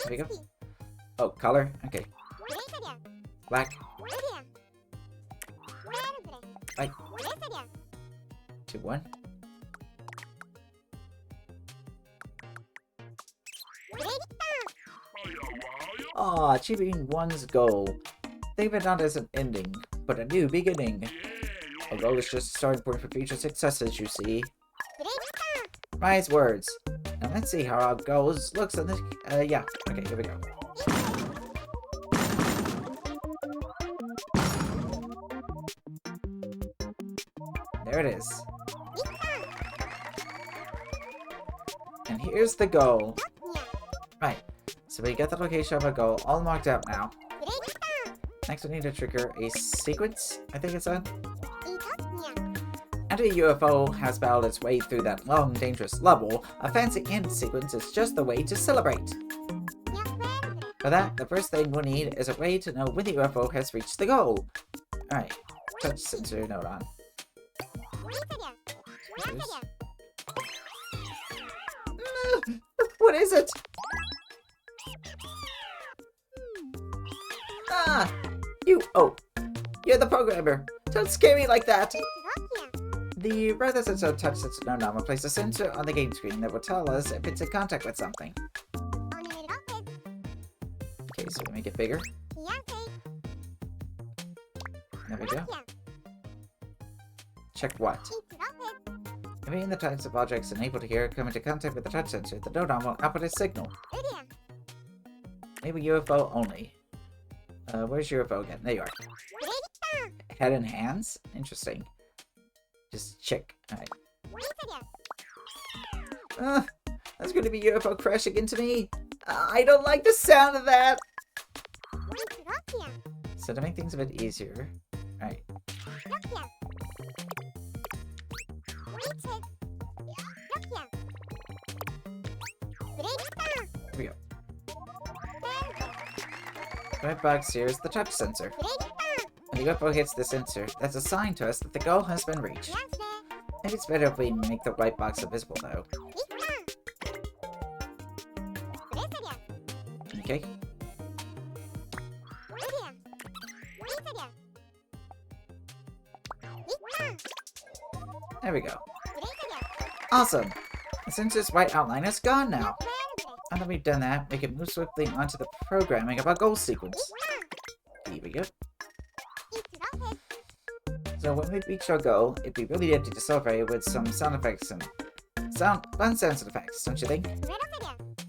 There we go. Oh, color? Okay. Black. White. 2, 1. Aw, achieving one's goal. Think of it not as an ending, but a new beginning. A goal is just a starting point for future successes, you see. Wise words. Now let's see how our goals looks in this. Yeah. Okay, here we go. There it is. And here's the goal. Right. So we got the location of our goal all marked out now. Next we need to trigger a sequence, I think it's on. After a UFO has battled its way through that long, dangerous level, a fancy end sequence is just the way to celebrate. For that, the first thing we'll need is a way to know when the UFO has reached the goal. Alright, touch sensor node on. What is it? Ah! You're the programmer. Don't scare me like that. The rather sensor touch sensor node on will place a sensor on the game screen that will tell us if it's in contact with something. Okay, so let me get bigger. There we go. Check what? If the types of objects unable to hear come into contact with the touch sensor, the Nodon will output a signal. Maybe UFO only. Where's UFO again? There you are. Head and hands? Interesting. Just check. Alright. That's gonna be UFO crashing into me. I don't like the sound of that. So to make things a bit easier. Alright. Here we go. The red box here is the touch sensor. When the UFO hits the sensor, that's a sign to us that the goal has been reached. Maybe it's better if we make the white box invisible, though. Okay. There we go. Awesome! The sensor's white outline is gone now. Now that we've done that, we can move swiftly onto the programming of our goal sequence. Here we go. So when we reach our goal, it'd be really empty to celebrate with some sound effects and fun sounds and effects, don't you think?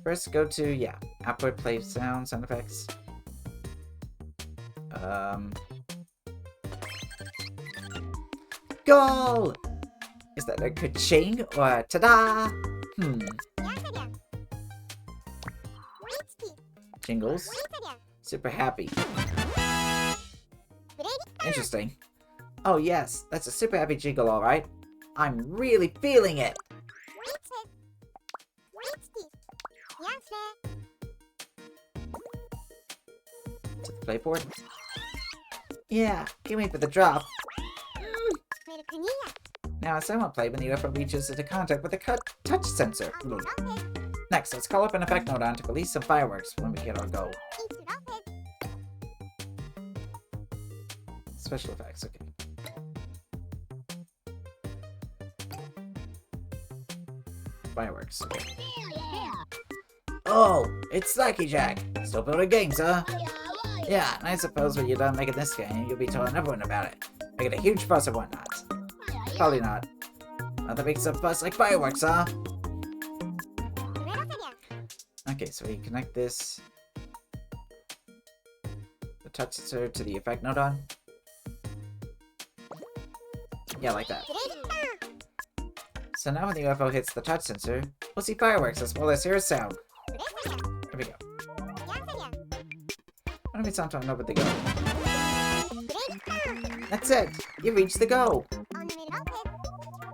First, go to, output, play sound effects. Goal! Is that a ka-ching or a ta-da? Jingles. Super happy. Interesting. Oh yes, that's a super happy jingle, alright. I'm really feeling it! To the playboard? Yeah, can't wait for the drop. Now a sound will play when the UFO reaches into contact with the touch sensor. Next, let's call up an effect Nodon to release some fireworks when we hit our goal. Special effects, okay. Fireworks, okay. Oh, it's Slacky Jack! Still building games, huh? Yeah, and I suppose when you're done making this game, you'll be telling everyone about it. Making a huge fuss and whatnot. Probably not. Nothing makes a fuss like fireworks, huh? Okay, so we connect this, the touch sensor to the effect Nodon. Yeah, like that. So now when the UFO hits the touch sensor, we'll see fireworks as well as hear a sound. There we go. Why don't we sometime know where they go? That's it! You reached the goal!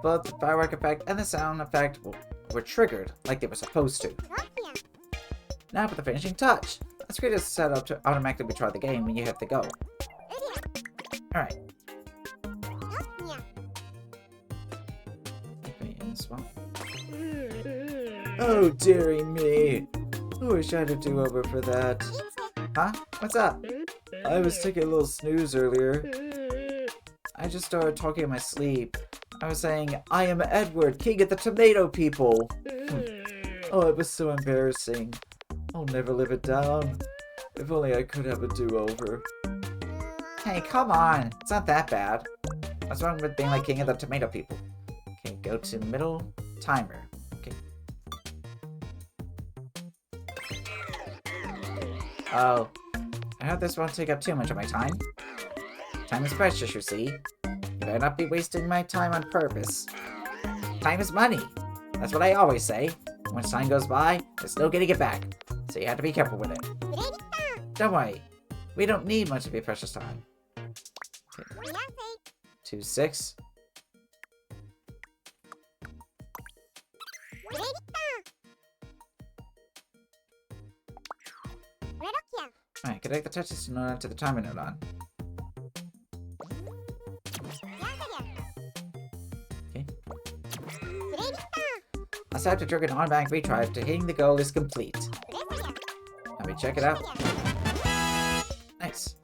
Both the firework effect and the sound effect were triggered like they were supposed to. Now for the finishing touch. Let's create a setup to automatically retry the game when you hit the go. Alright. Oh, dearie me. I wish I had a do-over for that. Huh? What's up? I was taking a little snooze earlier. I just started talking in my sleep. I was saying, I am Edward, king of the tomato people. Oh, it was so embarrassing. I'll never live it down. If only I could have a do-over. Hey, come on. It's not that bad. What's wrong with being like king of the tomato people? Okay, go to middle timer. Okay. Oh. I hope this won't take up too much of my time. Time is precious, you see. You better not be wasting my time on purpose. Time is money. That's what I always say. Once time goes by, there's no getting it back. So you have to be careful with it. Don't worry. We don't need much of your precious time. Okay. 2, 6. Alright, connect the touch sensor to the timer Nodon. Okay. I'll set to trigger an automatic retry after hitting the goal is complete. Let me check it out. Nice.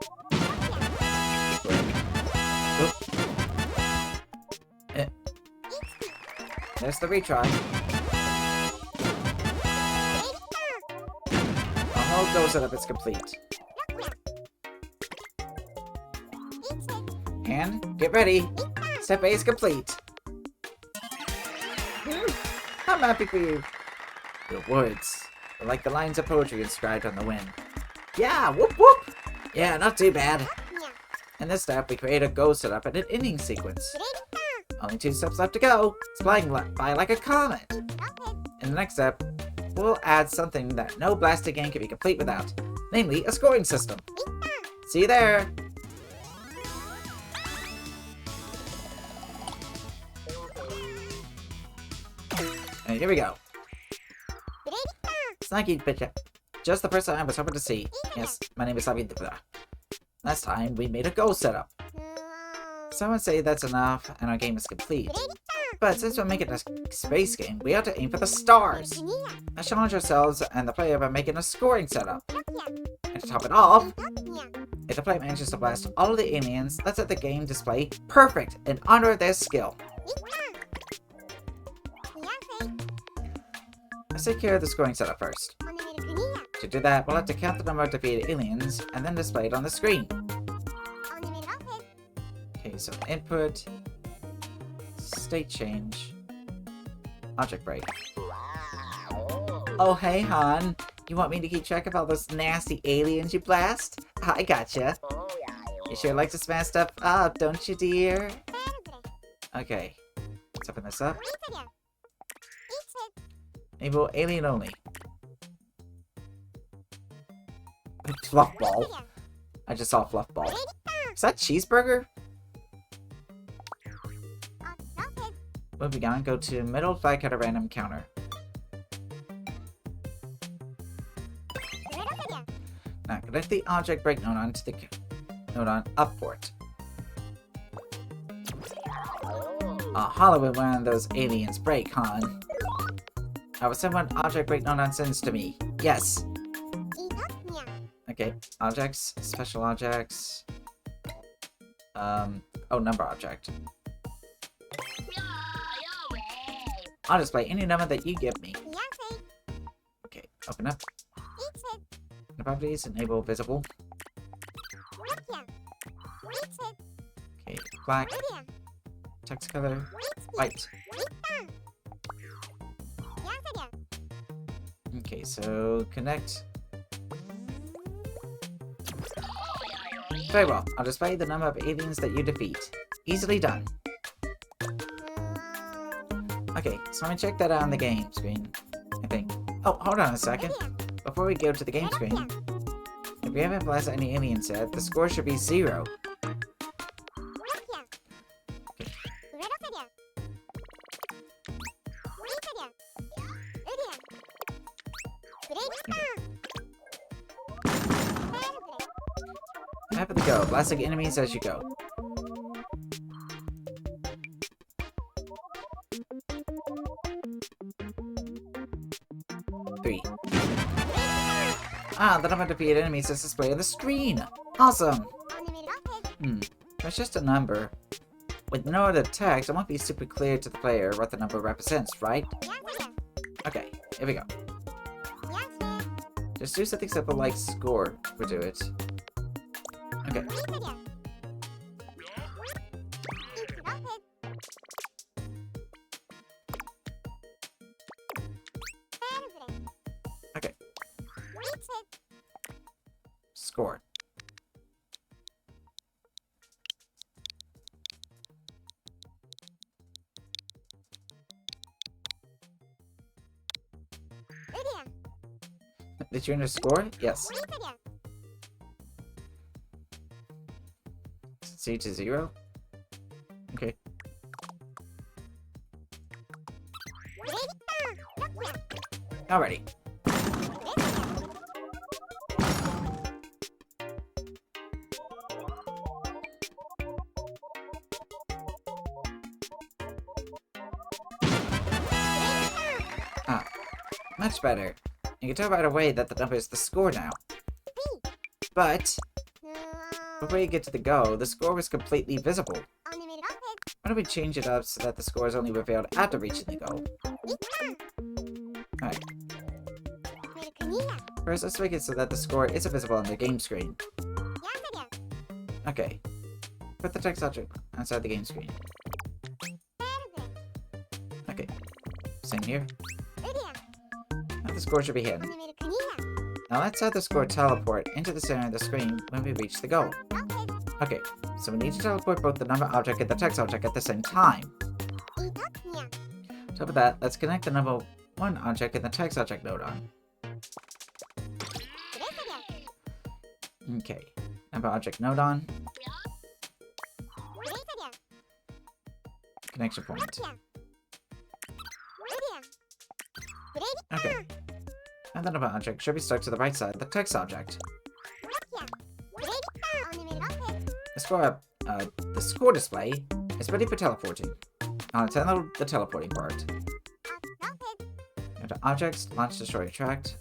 Oh. There's the retry. Our whole goal setup is complete. And get ready. Step A is complete. I'm happy for you. Your words are like the lines of poetry inscribed on the wind. Yeah, whoop whoop. Yeah, not too bad. In this step, we create a go setup and an ending sequence. Only 2 steps left to go. It's flying by like a comet. In the next step, we'll add something that no blasted game can be complete without, namely a scoring system. See you there! And here we go. Snacky picture. Just the person I was hoping to see. Yes, my name is Snacky. Last time, we made a goal setup. Some would say that's enough and our game is complete. But since we're making a space game, we have to aim for the stars. Let's challenge ourselves and the player by making a scoring setup. And to top it off, if the player manages to blast all of the aliens, let's let the game display perfect in honor of their skill. Let's take care of the scoring setup first. To do that, we'll have to count the number of defeated aliens and then display it on the screen. Okay, so input, state change, object break. Oh hey Han, you want me to keep track of all those nasty aliens you blast? I gotcha. You sure like to smash stuff up, don't you dear? Okay, let's open this up. Enable alien only. Fluff ball. I just saw fluff ball. Is that cheeseburger? Moving on, go to middle flag at a random counter. Now connect the object break node on to the node on up port. Hollow with one of those aliens break, Han. I will send one object break node on sends to me. Yes. Okay, objects, special objects. Oh, number object. I'll display any number that you give me. Okay, open up. The properties, enable visible. Okay, black. Text color, white. Okay, so connect. Very well, I'll display the number of aliens that you defeat. Easily done. Okay, so let me check that out on the game screen, I think. Oh, hold on a second. Before we go to the game screen, if we haven't blasted any aliens yet, the score should be 0. Okay. Happy to go, blasting enemies as you go. The number of defeated enemies is displayed on the screen! Awesome! It's just a number. With no other text, it won't be super clear to the player what the number represents, right? Okay, here we go. Just do something simple like score to do it. Okay. Okay. Score. Did you enter score? Yes. C to 0? Okay. Alrighty. Much better. You can tell right away that the number is the score now. But before you get to the go, the score was completely visible. Why don't we change it up so that the score is only revealed after reaching the goal? Alright. First, let's make it so that the score is visible on the game screen. Okay. Put the text object outside the game screen. Okay. Same here. Now the score should be hidden. Now let's have the score teleport into the center of the screen when we reach the goal. Okay, so we need to teleport both the number object and the text object at the same time. So for that, let's connect the number 1 object and the text object node on. Okay, number object node on. Connection point. Okay. And the number object should be stuck to the right side of the text object. The score display is ready for teleporting. I'll attend the teleporting part. Go to Objects, Launch Destroy Attract.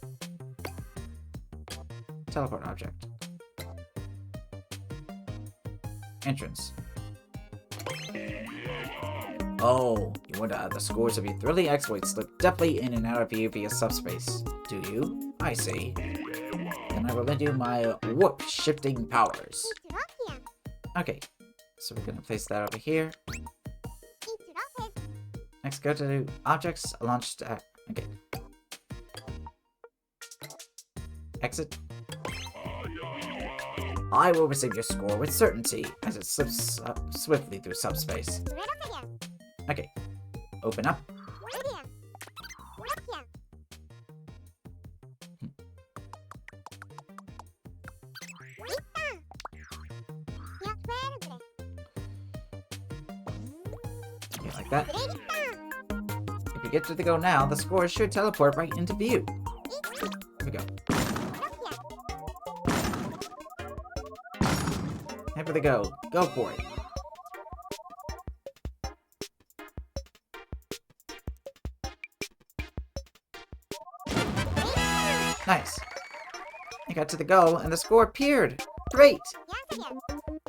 Teleport object. Entrance. Oh, you want to add the scores of your thrilling exploits slip deftly in and out of view via subspace, do you? I see. Then I will lend you my warp shifting powers. Okay, so we're gonna place that over here. Next, go to Objects, Launch Stack. Okay. Exit. I will receive your score with certainty as it slips swiftly through subspace. Okay. Open up. Yeah, like that. If you get to the go now, the score should teleport right into view. Here we go. Here we go. Go for it. Nice. You got to the goal and the score appeared. Great.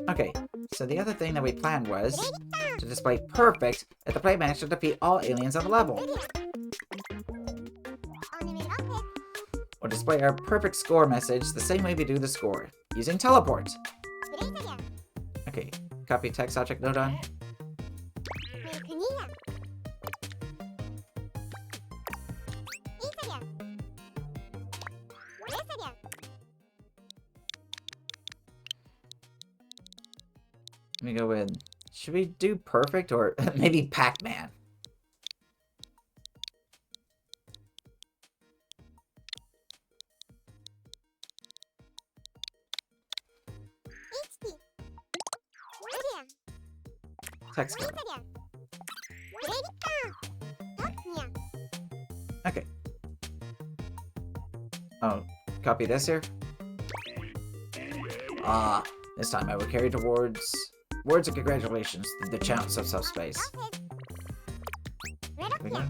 Okay, so the other thing that we planned was to display perfect if the player managed to defeat all aliens on the level. Or display our perfect score message the same way we do the score, using teleport. Okay, copy text object node on. Let me go with, should we do perfect or maybe Pac-Man? Text code. Okay. Oh, copy this here. This time I will carry towards words of congratulations to the champs of subspace. There we go.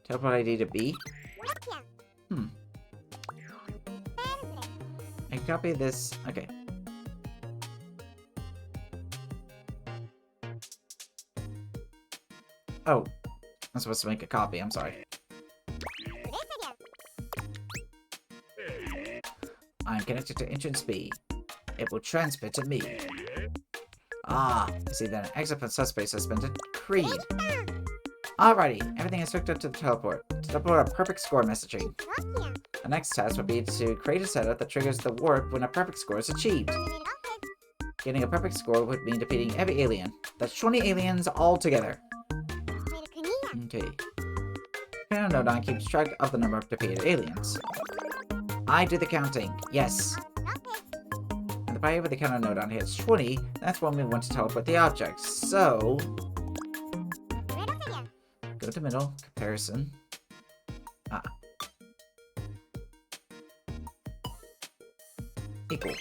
Teleport ID to B. I can copy this. Okay. Oh, I'm supposed to make a copy. I'm sorry. I'm connected to entrance B. It will transmit to me. Ah, I see that an exit from subspace has been decreed. Alrighty, everything is hooked up to the teleport. To teleport a perfect score messaging. The next task would be to create a setup that triggers the warp when a perfect score is achieved. Getting a perfect score would mean defeating every alien. That's 20 aliens all together. Okay. Nodon keeps track of the number of defeated aliens. I do the counting. Yes. And the player with the counter Nodon hits 20, that's when we want to teleport the object. So go to middle, comparison. Equal.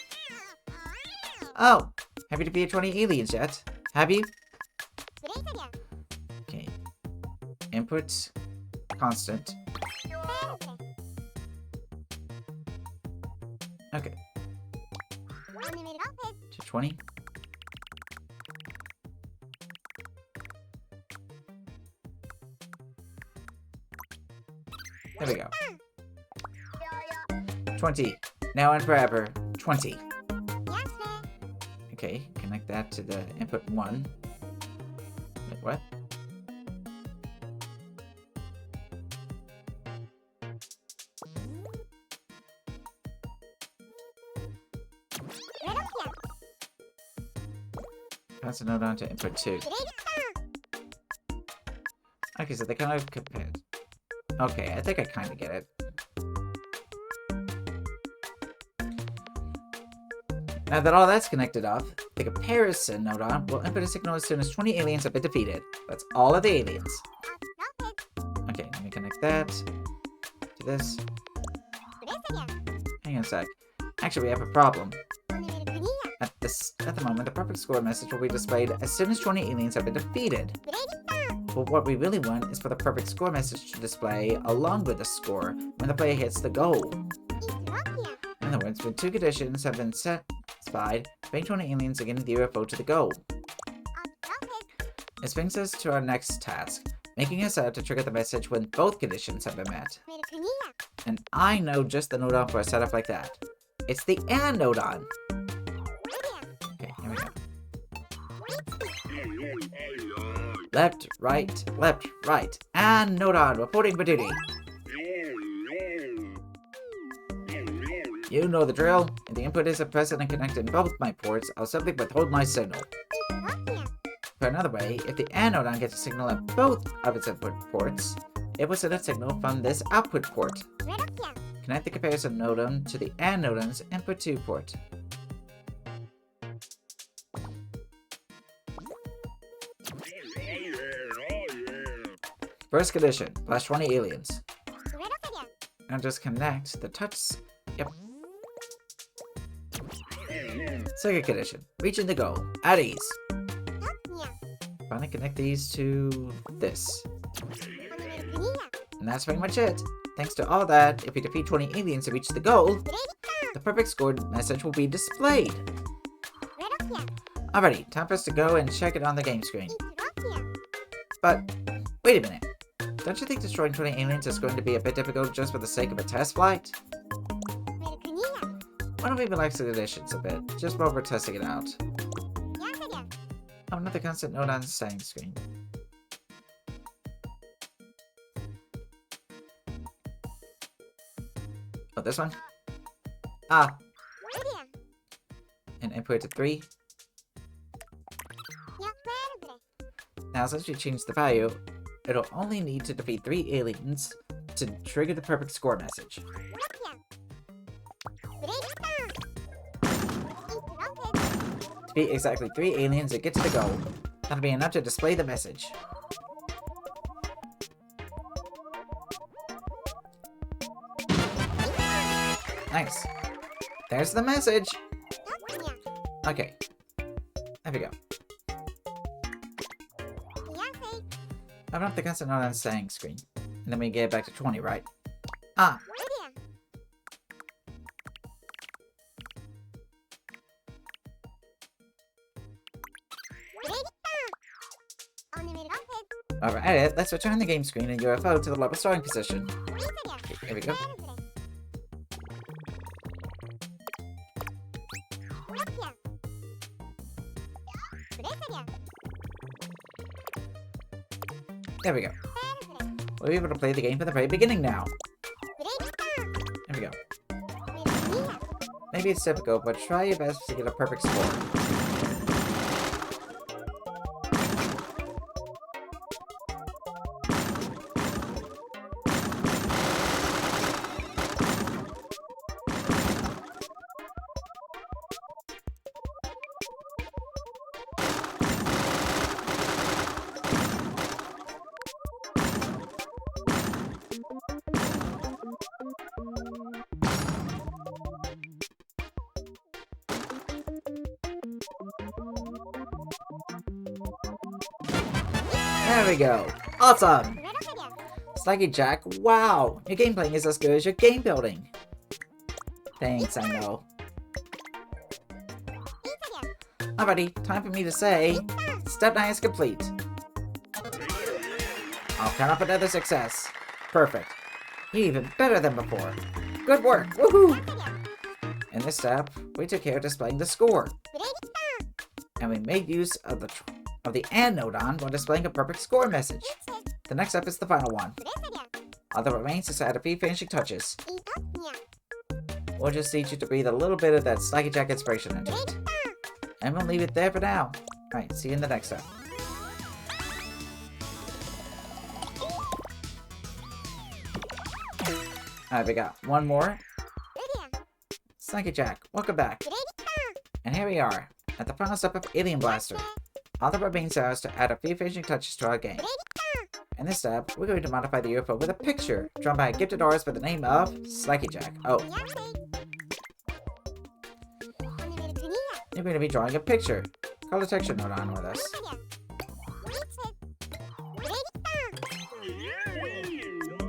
Oh! Have you defeated 20 aliens yet? Have you? Okay. Input constant. Okay. To 20. There we go. 20. Now and forever, 20. Okay, connect that to the input 1. Wait, what? Pass the node on to input 2. Okay, so they kind of compared. Okay, I think I kind of get it. Now that all that's connected off, the comparison nodon will input a signal as soon as 20 aliens have been defeated. That's all of the aliens. Okay, let me connect that to this. Hang on a sec. Actually, we have a problem. At the moment, the perfect score message will be displayed as soon as 20 aliens have been defeated. But what we really want is for the perfect score message to display along with the score when the player hits the goal. In other words, when 2 conditions have been satisfied, bring 20 aliens again the UFO to the goal. This brings us to our next task, making a setup to trigger the message when both conditions have been met. And I know just the nodon for a setup like that. It's the AND nodon. Okay, here we go. Left, right, and nodon reporting for duty. You know the drill. If the input isn't present and connected in both my ports, I'll simply withhold my signal. Put another way, if the AND nodon gets a signal at both of its input ports, it will send a signal from this output port. Connect the comparison nodon to the AND nodon's input 2 port. First condition, plus 20 aliens. Now just connect the touch. Yep. Second condition, reaching the goal, at ease. Finally connect these to this. And that's pretty much it. Thanks to all that, if we defeat 20 aliens to reach the goal, the perfect score message will be displayed. Alrighty, time for us to go and check it on the game screen. But, wait a minute. Don't you think destroying 20 aliens is going to be a bit difficult just for the sake of a test flight? Why don't we relax the conditions a bit, just while we're testing it out? Oh, another constant node on the setting screen. Oh, this one? Ah! And input to 3. Now, since we changed the value, it'll only need to defeat 3 aliens to trigger the perfect score message. Defeat exactly 3 aliens and get to the goal. That'll be enough to display the message. Nice. There's the message. Okay. There we go. Open up the constant node on the setting screen. And then we get back to 20, right? Ah! Alright, let's return the game screen and UFO to the level starting position. Okay, here we go. There we go. We'll be able to play the game from the very beginning now. There we go. Maybe it's difficult, but try your best to get a perfect score. There we go. Awesome! Slaggy Jack, wow! Your game playing is as good as your game building. Thanks, I know. Alrighty, time for me to say, step 9 is complete. I'll count up another success. Perfect. You're even better than before. Good work, woohoo! In this step, we took care of displaying the score. And we made use of the AND nodon while displaying a perfect score message. The next step is the final one. All that remains is to add a few finishing touches. We'll just need you to breathe a little bit of that Slacky Jack inspiration into it. And we'll leave it there for now. Alright, see you in the next step. Alright, we got one more. Slacky Jack, welcome back. And here we are, at the final step of Alien Blaster. All that remains now is to add a few finishing touches to our game. In this step, we're going to modify the UFO with a picture drawn by a gifted artist by the name of Slacky Jack. Oh. You're going to be drawing a picture. Call the texture node on with us.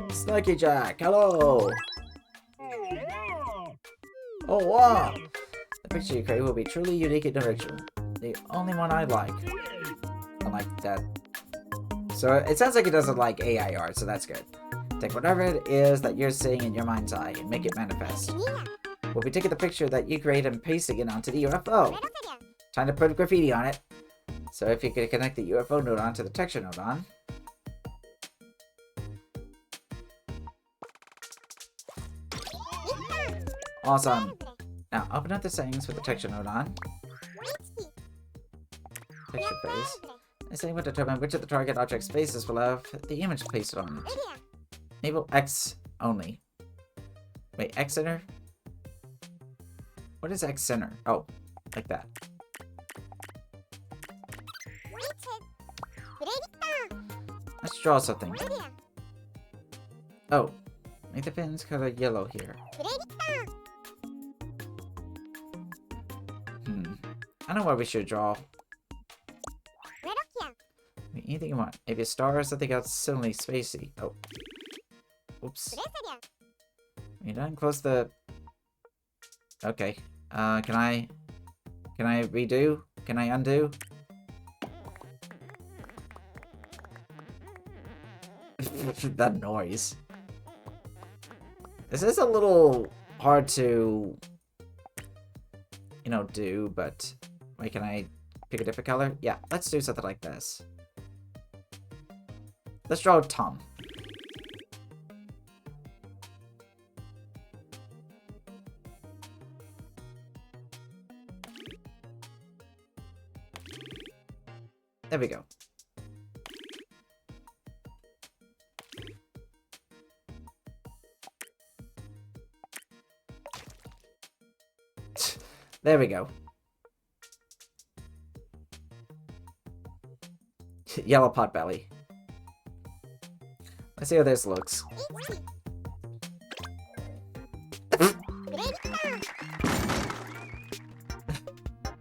Slacky Jack, hello! Oh wow! The picture you create will be truly unique and original. The only one I like. I like that. So it sounds like it doesn't like AI art, so that's good. Take whatever it is that you're seeing in your mind's eye and make it manifest. We'll be taking the picture that you create and pasting it onto the UFO. Time to put graffiti on it. So if you could connect the UFO node onto the texture node on. Awesome. Now open up the settings with the texture node on. Texture face. The setting will determine which of the target object spaces will have the image pasted on it. Enable X only. Wait, X center? What is X center? Oh, like that. Let's draw something. Oh, make the pins color yellow here. I know what we should draw. Anything you want. Maybe a star or something else suddenly spacey. Oh. Oops. You done? Close the... Okay. Can I redo? Can I undo? That noise. This is a little hard to, you know, do, but... Wait, can I pick a different color? Yeah, let's do something like this. Let's draw Tom. There we go. There we go. Yellow pot belly. Let's see how this looks.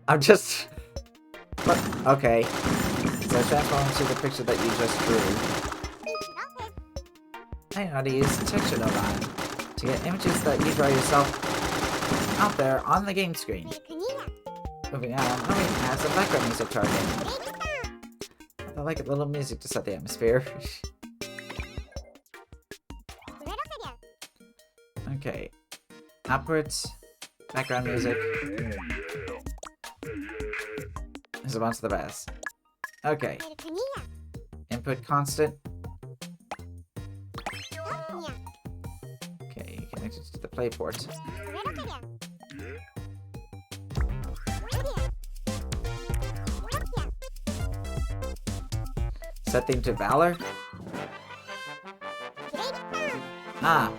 I'm just... Okay. So transform into the picture that you just drew. I know how to use texture node on to get images that you draw yourself out there on the game screen. Moving on, let me add some background music to our game. I like a little music to set the atmosphere. Okay. Outputs. Background music. This is a bunch of the best. Okay. Input constant. Okay, connected to the play port. Set theme to Valor? Ah,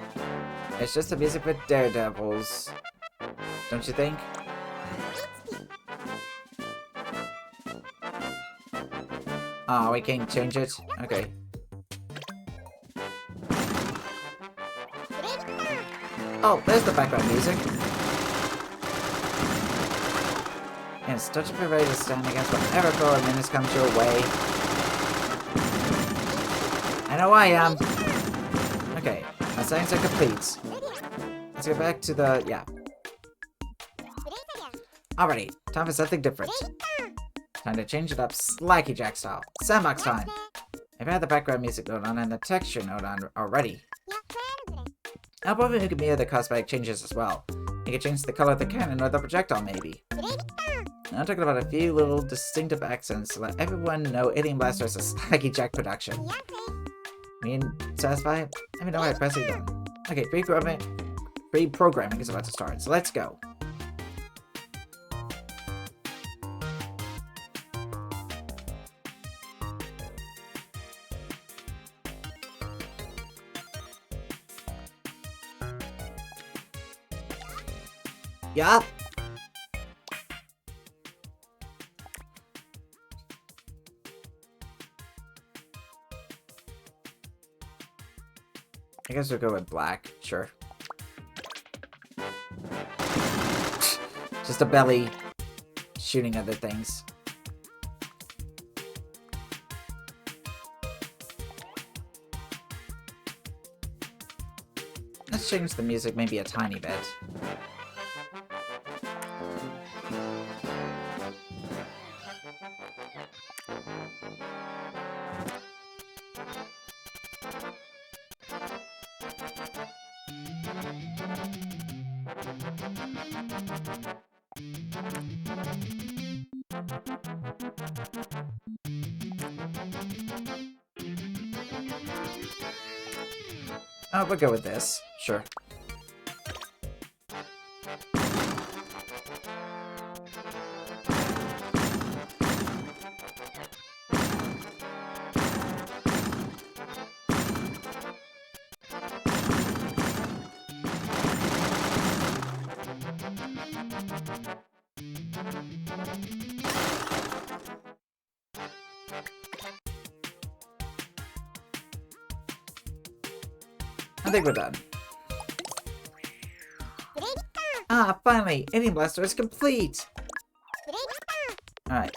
it's just the music with daredevils. Don't you think? Ah, we can't change it? Okay. Oh, there's the background music. And it's touch be ready to stand against whatever color menace comes your way. I know I am. Okay, my settings are complete. Let's go back to the... yeah. Alrighty, time for something different. Time to change it up Slacky Jack style. Sandbox time. I've had the background music node on and the texture node on already. I'll probably make me other cosmetic changes as well. You could change the color of the cannon or the projectile, maybe. I'm talking about a few little distinctive accents to let everyone know Alien Blaster is a Slacky Jack production. Satisfied? Let me know by pressing done. Okay, pre-programming is about to start, so let's go. Yup. I guess we'll go with black, sure. Just a belly shooting other things. Let's change the music maybe a tiny bit. Oh, we'll go with this. Sure. I think we're done. Ah, finally! Alien Blaster is complete! Alright.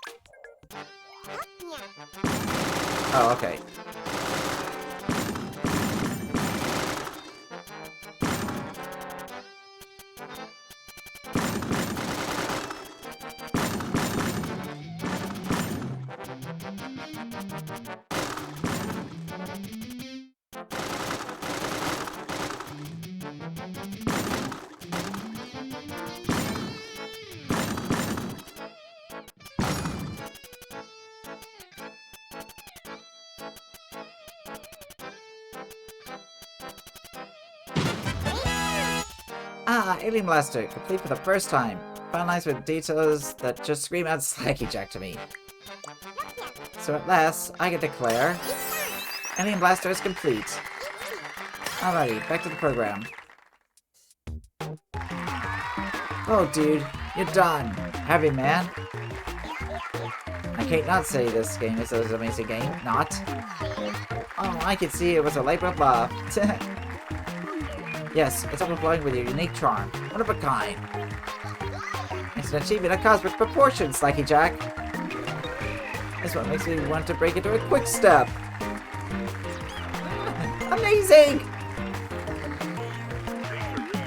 Oh, okay. Ah, Alien Blaster, complete for the first time. Finalized with details that just scream out Slacky Jack to me. So at last, I can declare, Alien Blaster is complete. Alrighty, back to the program. Oh dude, you're done. Heavy man. I can't not say this game is an amazing game. Not. Oh, I can see it was a labor of love. Yes, it's overflowing with your unique charm. One of a kind. It's an achievement of cosmic proportions, Slacky Jack. This one makes me want to break into a quick step. Amazing!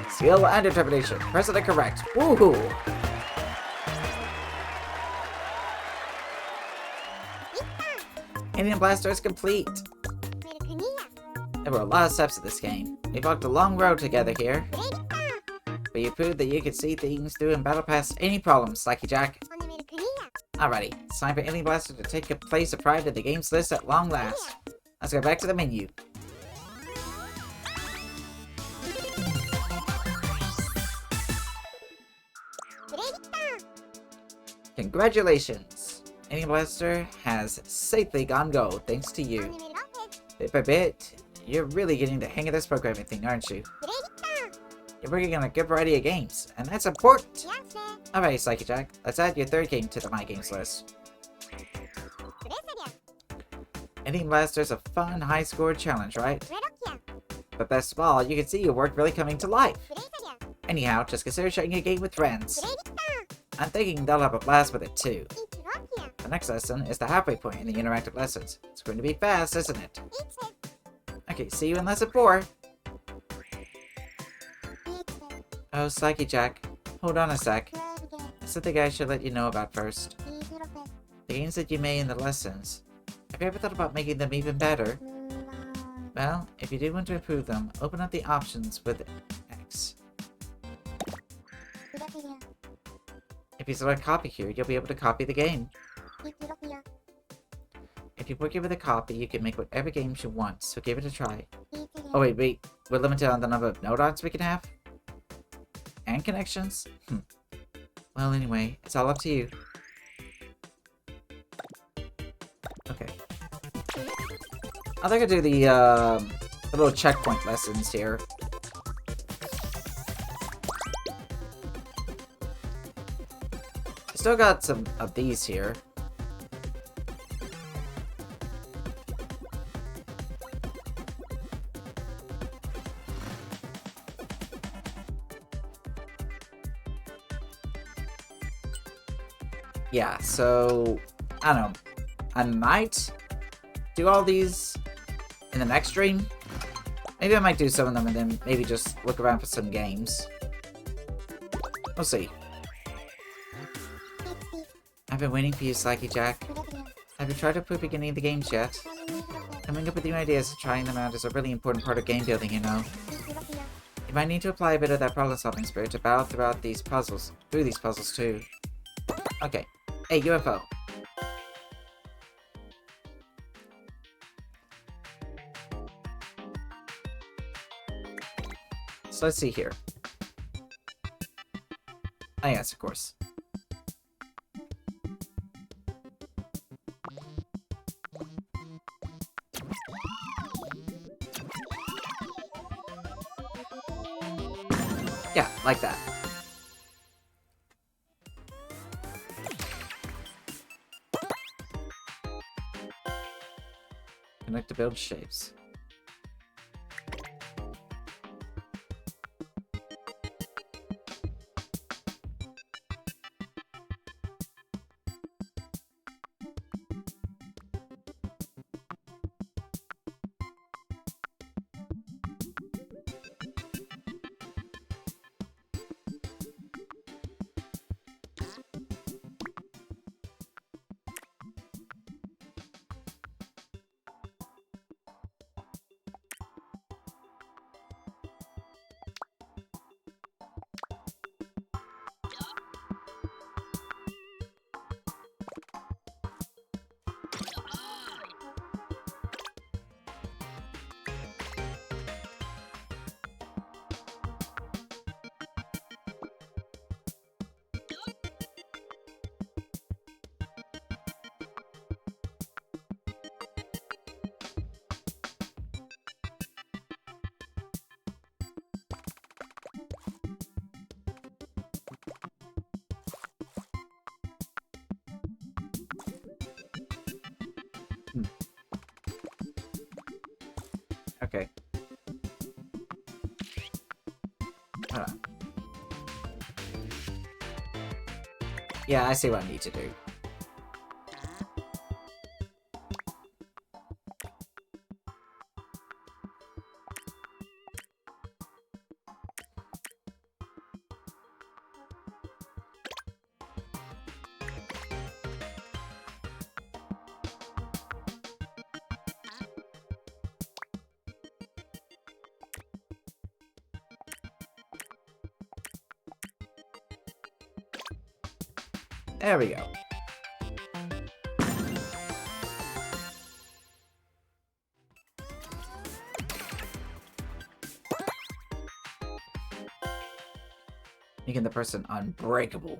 Skill and determination. Precedent correct. Woohoo! Alien Blaster is complete. There were a lot of steps in this game. We walked a long road together here. But you proved that you could see things through and battle past any problems, Slacky Jack. Alrighty, it's time for Alien Blaster to take a place of pride in the game's list at long last. Let's go back to the menu. Congratulations! Alien Blaster has safely gone go thanks to you. Bit by bit, you're really getting the hang of this programming thing, aren't you? You're working on a good variety of games, and that's important! Alright, Slacky Jack, let's add your third game to the My Games list. Alien Blaster's a fun, high-score challenge, right? But best of all, you can see your work really coming to life. Anyhow, just consider sharing a game with friends. I'm thinking they'll have a blast with it too. The next lesson is the halfway point in the interactive lessons. It's going to be fast, isn't it? Okay, see you in lesson 4. Oh, Slacky Jack, hold on a sec. There's something I should let you know about first. The games that you made in the lessons, have you ever thought about making them even better? Well, if you do want to improve them, open up the options with X. If you select copy here, you'll be able to copy the game. If you book it with a copy, you can make whatever games you want, so give it a try. Oh wait, we're limited on the number of node odds we can have? And connections? Well, anyway, it's all up to you. Okay. I think I'll do the little checkpoint lessons here. Still got some of these here. Yeah, so I don't know. I might do all these in the next stream. Maybe I might do some of them and then maybe just look around for some games. We'll see. I've been waiting for you, Slacky Jack. Have you tried up beginning the games yet? Coming up with new ideas and trying them out is a really important part of game building, you know. You might need to apply a bit of that problem-solving spirit to battle through these puzzles too. Okay. Hey, UFO. So let's see here. Oh yes, of course. Yeah, like that. Connect to build shapes. Okay. Hold on. Yeah, I see what I need to do. There we go. Making the person unbreakable.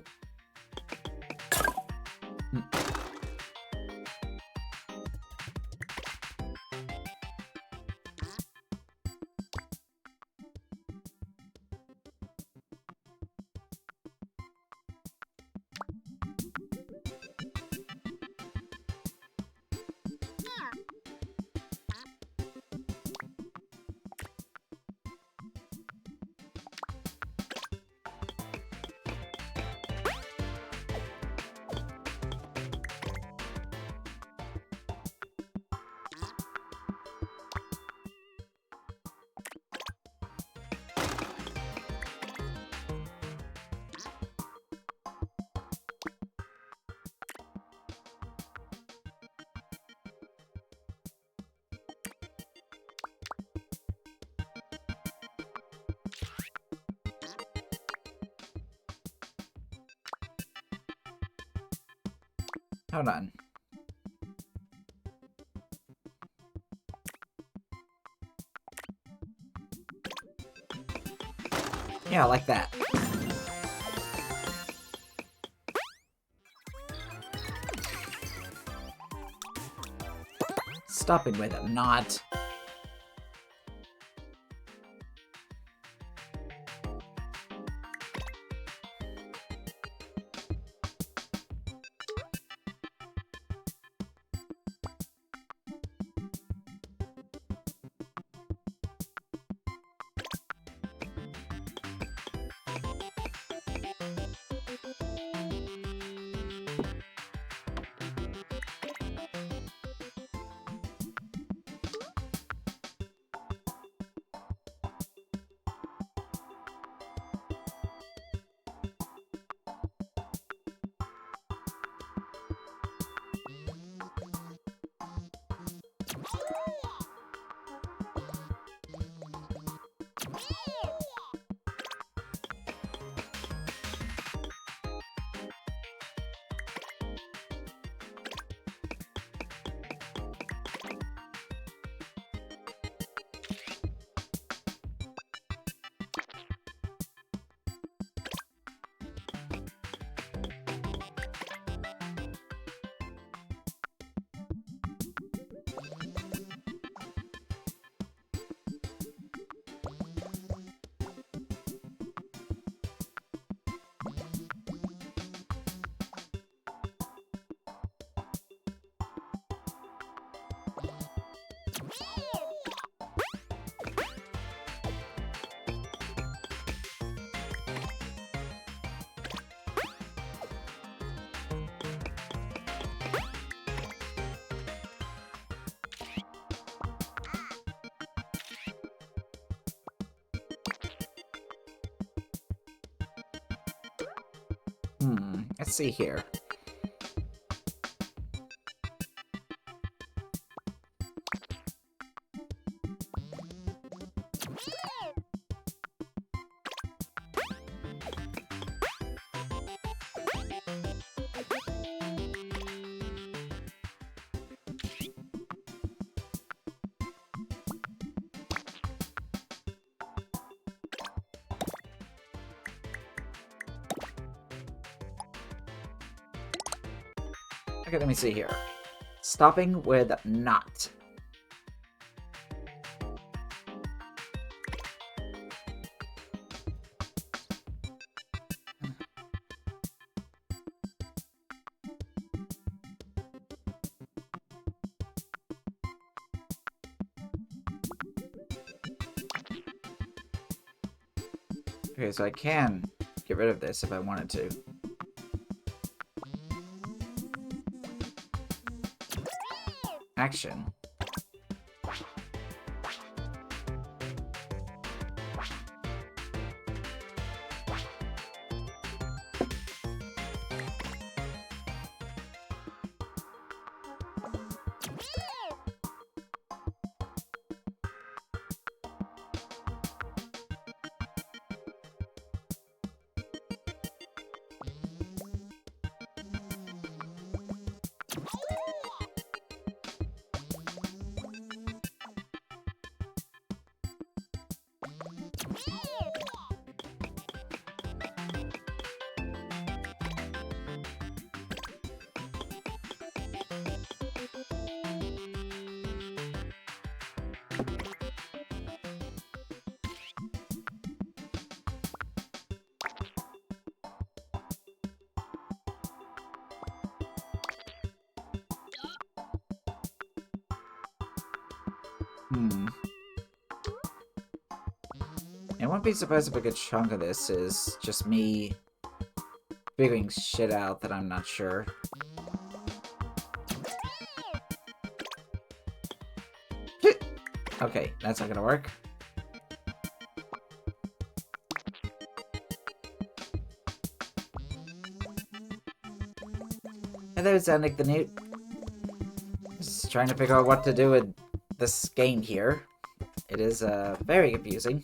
Hold on. Yeah, like that. Stopping with a not. Let's see here. Okay, let me see here. Stopping with not. Okay, so I can get rid of this if I wanted to. Action. I wouldn't be surprised if a good chunk of this is just me figuring shit out that I'm not sure. Okay, that's not gonna work. Hello, Zanik the Newt. Just trying to figure out what to do with this game here. It is very confusing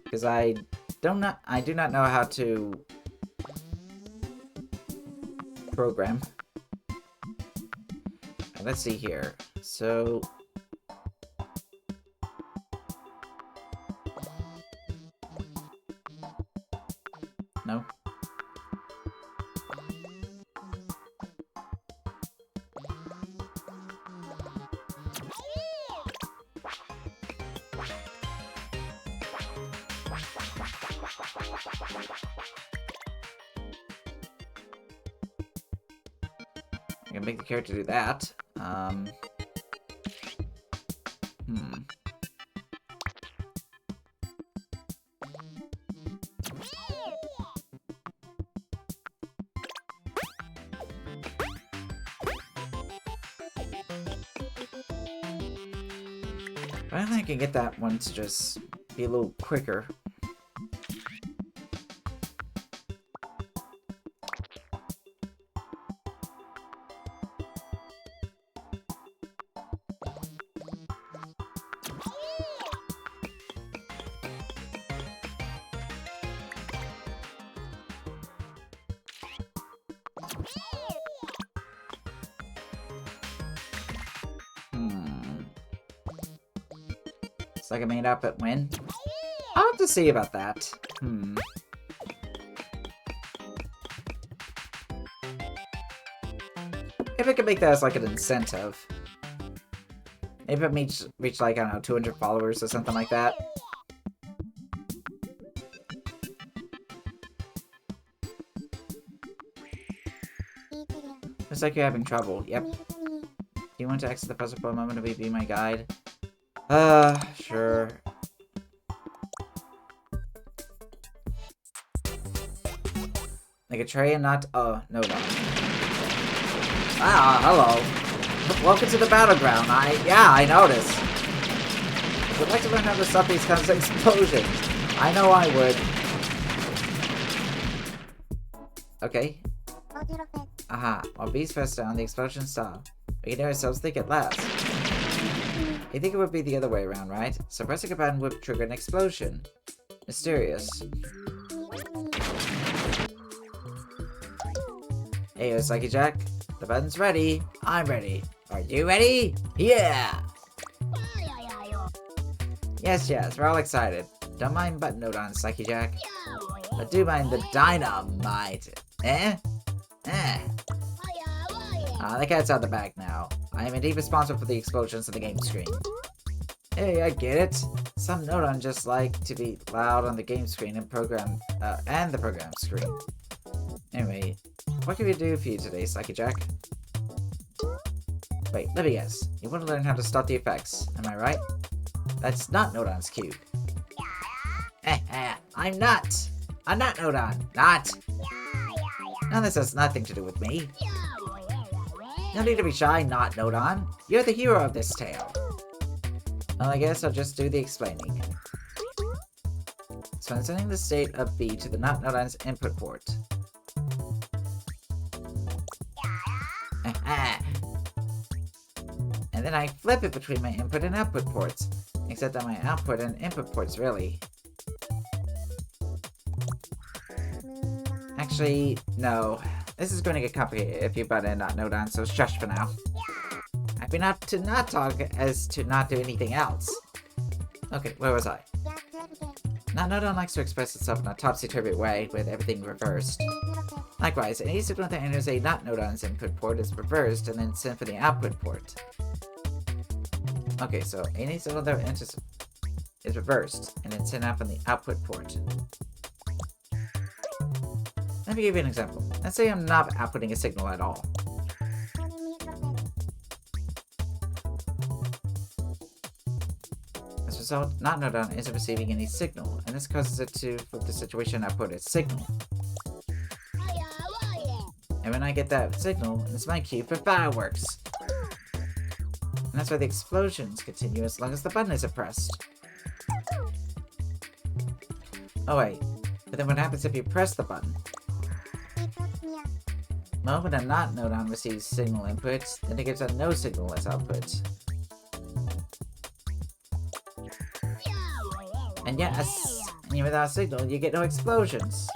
because I do not know how to program. let's see here. So... No? I can make the character do that. I think I can get that one to just be a little quicker. It's like a made up at win. I'll have to see about that. If I could make that as like an incentive. Maybe if it reach like, I don't know, 200 followers or something like that. Looks like you're having trouble. Yep. Do you want to exit the puzzle for a moment to be my guide? Sure. Like a tray and not... Oh, no. Ah, hello. Welcome to the battleground. I noticed. Would like to learn how to stop these kinds of explosions. I know I would. Okay. Aha. While bees first down, the explosions stop. We can hear ourselves think at last. You think it would be the other way around, right? So pressing a button would trigger an explosion. Mysterious. Hey, Psyche Jack. The button's ready. I'm ready. Are you ready? Yeah! Yes, we're all excited. Don't mind button node on, Psyche Jack. But do mind the dynamite. Eh? The cat's out of the bag now. I am indeed responsible for the explosions on the game screen. Hey, I get it. Some Nodon just like to be loud on the game screen and the program screen. Anyway, what can we do for you today, Psyche Jack? Wait, let me guess. You want to learn how to stop the effects, am I right? That's not Nodon's cue. I'm not Nodon. Not! Now this has nothing to do with me. No need to be shy, not Nodon. You're the hero of this tale. Well, I guess I'll just do the explaining. So I'm sending the state of B to the not Nodon's input port. And then I flip it between my input and output ports. Except on my output and input ports, really. Actually, no. This is going to get complicated if you butt in not Nodon, so shush for now. I've been up to not talk as to not do anything else. Okay, where was I? Not Nodon likes to express itself in a topsy-turvy way, with everything reversed. Likewise, any signal that enters a not Nodon's input port is reversed and then sent for the output port. Okay, so any signal that enters is reversed and then sent out from the output port. Let me give you an example. Let's say I'm not outputting a signal at all. As a result, not Nodon isn't receiving any signal, and this causes it to flip the situation output as signal. And when I get that signal, it's my cue for fireworks. And that's why the explosions continue as long as the button isn't pressed. Oh wait, but then what happens if you press the button? Well, when a not Nodon receives signal inputs, then it gives a no signal as output. And yes, without a signal, you get no explosions.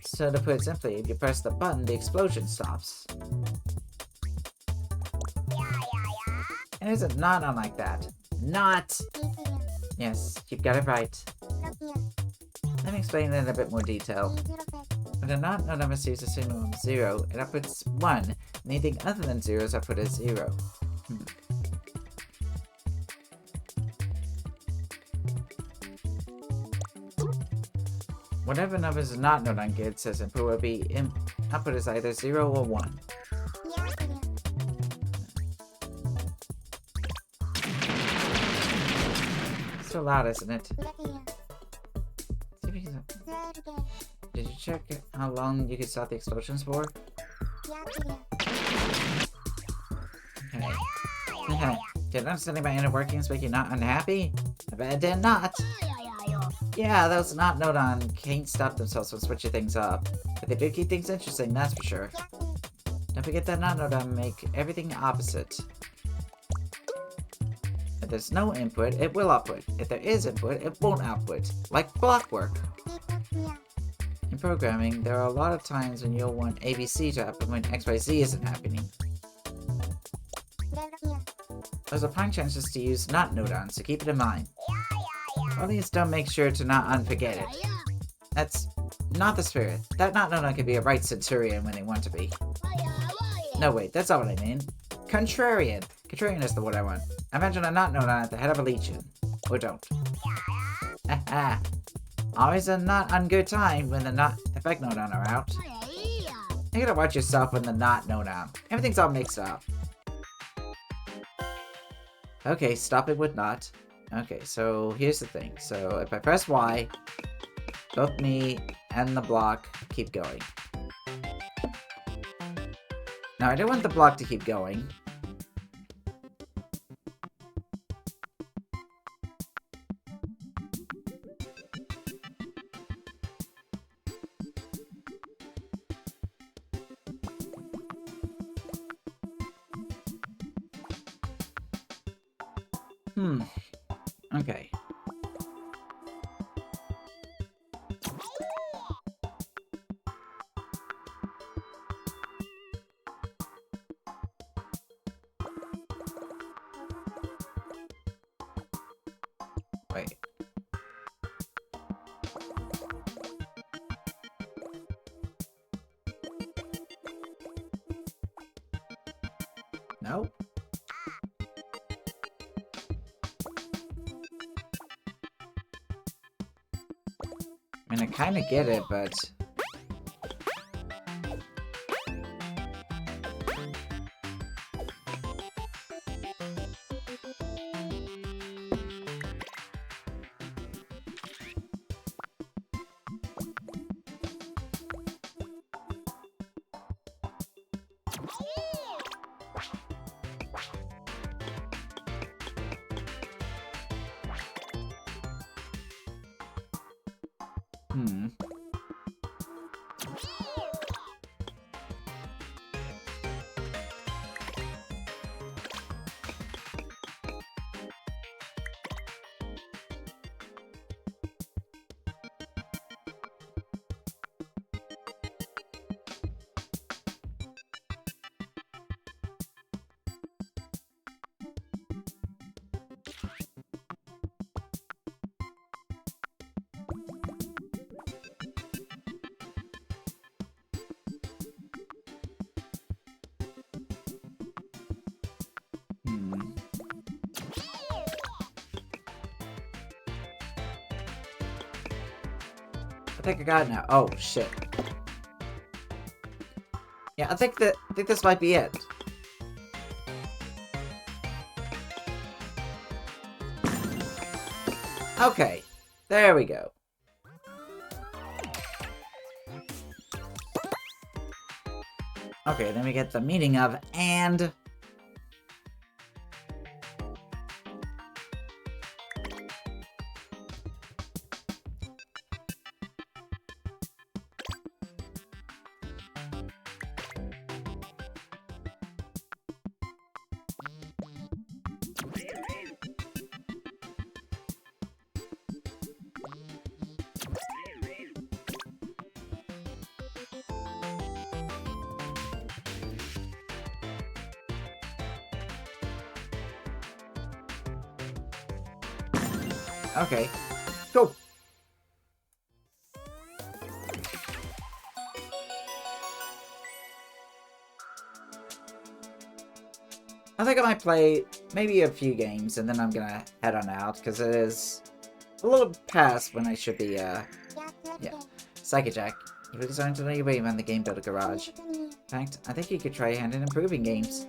So to put it simply, if you press the button, the explosion stops. And it's not unlike that. Not! Yes, you've got it right. Let me explain it in a bit more detail. When a not node number receives a signal of 0, it outputs 1. Anything other than 0 is output as 0. Whatever numbers a not node on grid says input will be output as either 0 or 1. So loud, isn't it? Did you check how long you could stop the explosions for? Okay. Did understanding my inner workings make you not unhappy? I bet it did not. Yeah, those not Nodon can't stop themselves from switching things up. But they do keep things interesting, that's for sure. Don't forget that not Nodon make everything opposite. If there's no input, it will output. If there is input, it won't output. Like blockwork. In programming, there are a lot of times when you'll want ABC to happen when XYZ isn't happening. There's a fine chances to use not Nodons, so keep it in mind. Please don't make sure to not unforget it. That's not the spirit. That not Nodon can be a right centurion when they want to be. No, wait, that's not what I mean. Contrarian. Contrarian is the word I want. Imagine a not Nodon at the head of a legion. Or don't. Haha. Always a not ungood time when the not effect Nodon are out. You gotta watch yourself when the not Nodon. Everything's all mixed up. Okay, stop it with not. Okay, so here's the thing. So if I press Y, both me and the block keep going. Now I don't want the block to keep going. Okay. Wait. No? I mean, I kind of get it, but... I think I got it now. Oh, shit. Yeah, I think this might be it. Okay. There we go. Okay, then we get the meaning of and... Okay. Cool. I think I might play maybe a few games, and then I'm gonna head on out, because it is a little past when I should be, yeah. Psychojack, you were designed to know your way around the Game Builder Garage. In fact, I think you could try your hand in improving games.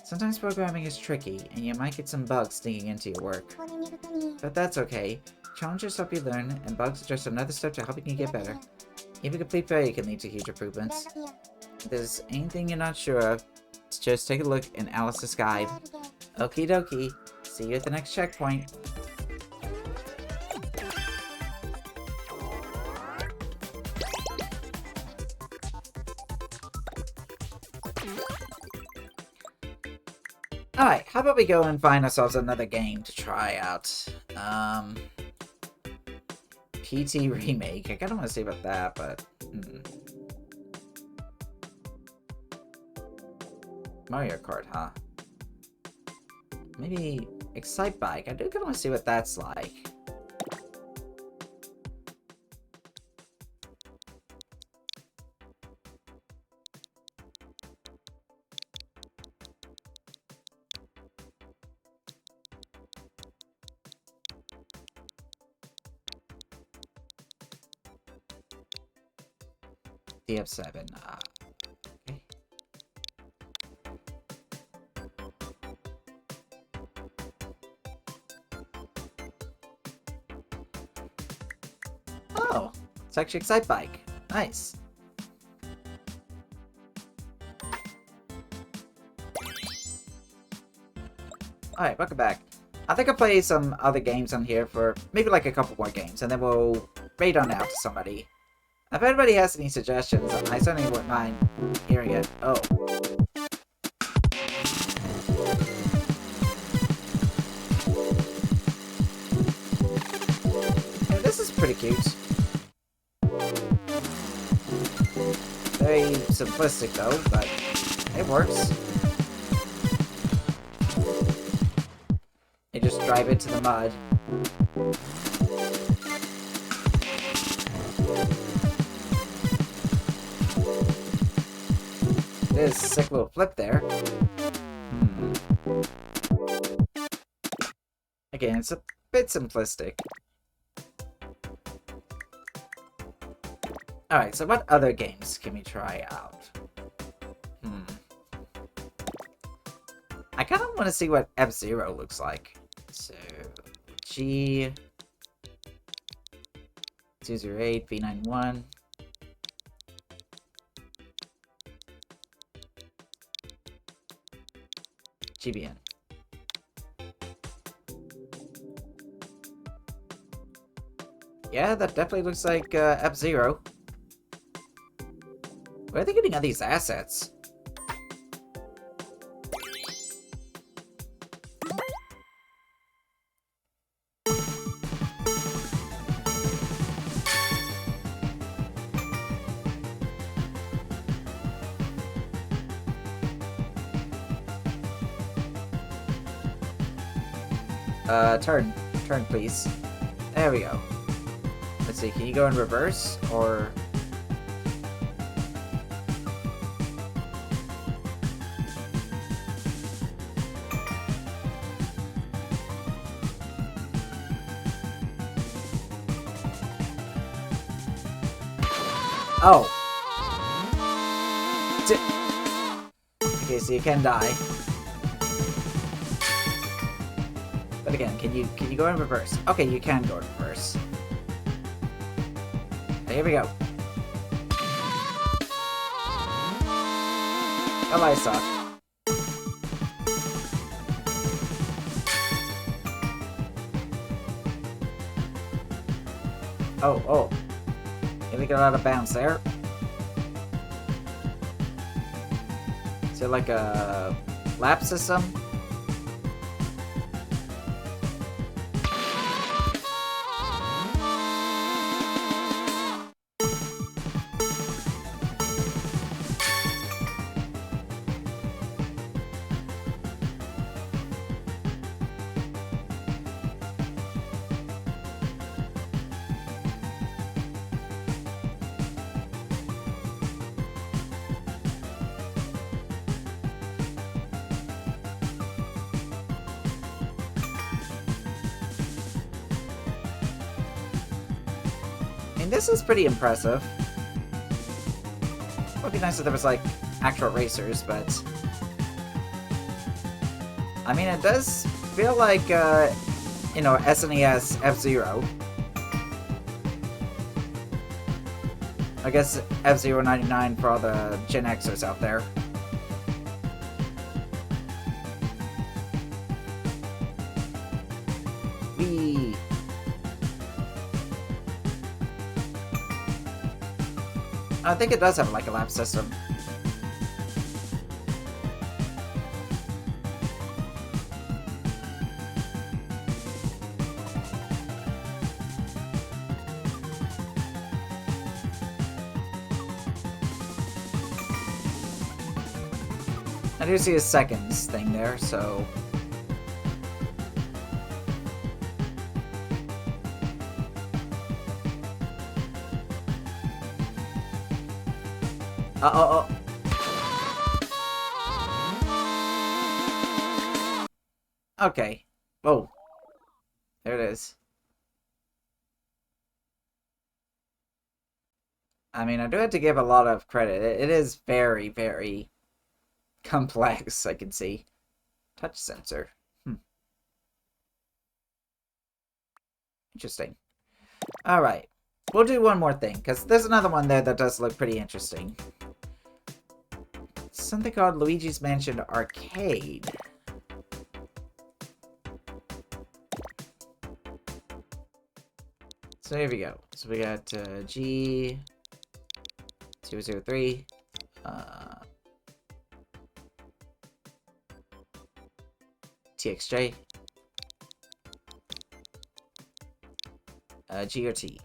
Sometimes programming is tricky, and you might get some bugs sneaking into your work. But that's okay. Challenges help you learn, and bugs are just another step to helping you get better. Even complete failure can lead to huge improvements. If there's anything you're not sure of, just take a look in Alice's Guide. Okie dokie. See you at the next checkpoint. Alright, how about we go and find ourselves another game to try out? PT Remake. I kinda wanna see about that, but... Mario Kart, huh? Maybe Excite Bike. I do kinda wanna see what that's like. DF7, okay. Oh, it's actually Excite Bike. Nice. Alright, welcome back. I think I'll play some other games on here for maybe like a couple more games, and then we'll raid on out to somebody. If anybody has any suggestions, I certainly wouldn't mind hearing it. Oh. Yeah, this is pretty cute. Very simplistic though, but it works. You just drive into the mud. There's a sick little flip there. Again, it's a bit simplistic. Alright, so what other games can we try out? I kind of want to see what F-Zero looks like. So, G... 208, V91... GBN. Yeah, that definitely looks like F-Zero. Where are they getting all these assets? Turn, please. There we go. Let's see, can you go in reverse, or... Oh! Okay, so you can die. But again, can you go in reverse? Okay, you can go in reverse. Here we go. Oh, I suck. Oh. Can we get out of bounds there? Is it like a lap system? mean, this is pretty impressive. Would be nice if there was, like, actual racers, but... I mean, it does feel like, you know, SNES F-Zero. I guess F-Zero 99 for all the Gen Xers out there. Whee! I think it does have, like, a lap system. I do see a seconds thing there, so... Uh-oh. Okay. Whoa. There it is. I mean, I do have to give a lot of credit. It is very, very complex, I can see. Touch sensor. Interesting. Alright. We'll do one more thing, because there's another one there that does look pretty interesting. Something called Luigi's Mansion Arcade. So here we go. So we got G003. TXJ. G or T.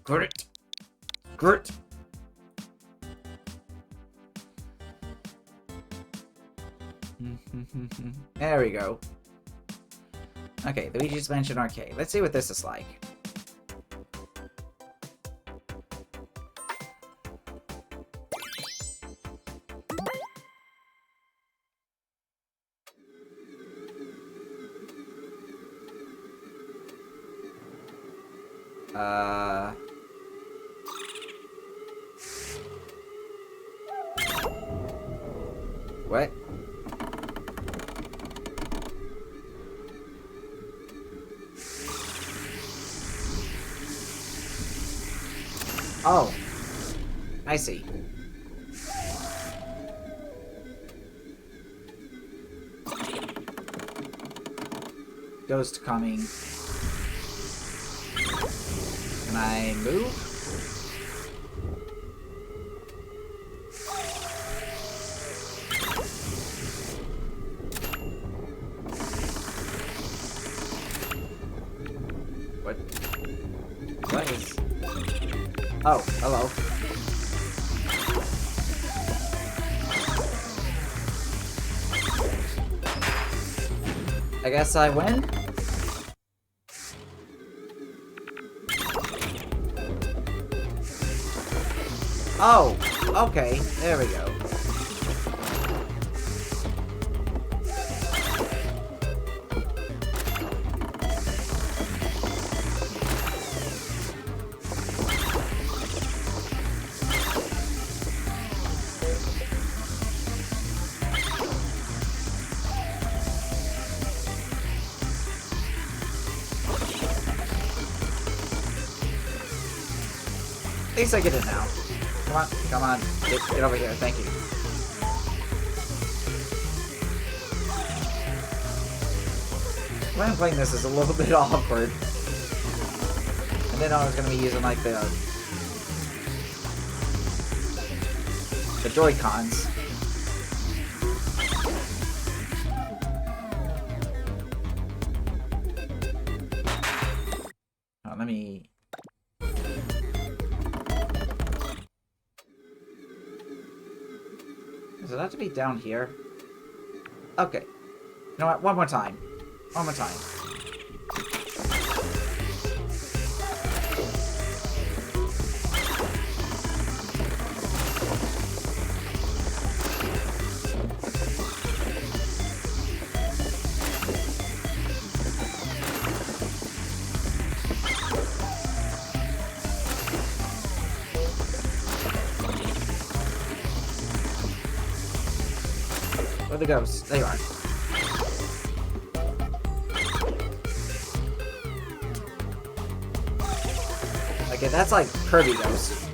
Grit. Grit. There we go. Okay, Luigi's Mansion Arcade. Let's see what this is like. What? Oh. I see. Ghost coming. Can I move? What is... Oh, hello. I guess I win? Oh, okay. There we go. At least I get it now. Come on, come on. Get over here. Thank you. The way I'm playing this is a little bit awkward. And then I was going to be using, like, the Joy-Cons. Oh, let me... Does it have to be down here? Okay. You know what? One more time. One more time. Where the ghosts? There you are. Okay, that's like Kirby ghost.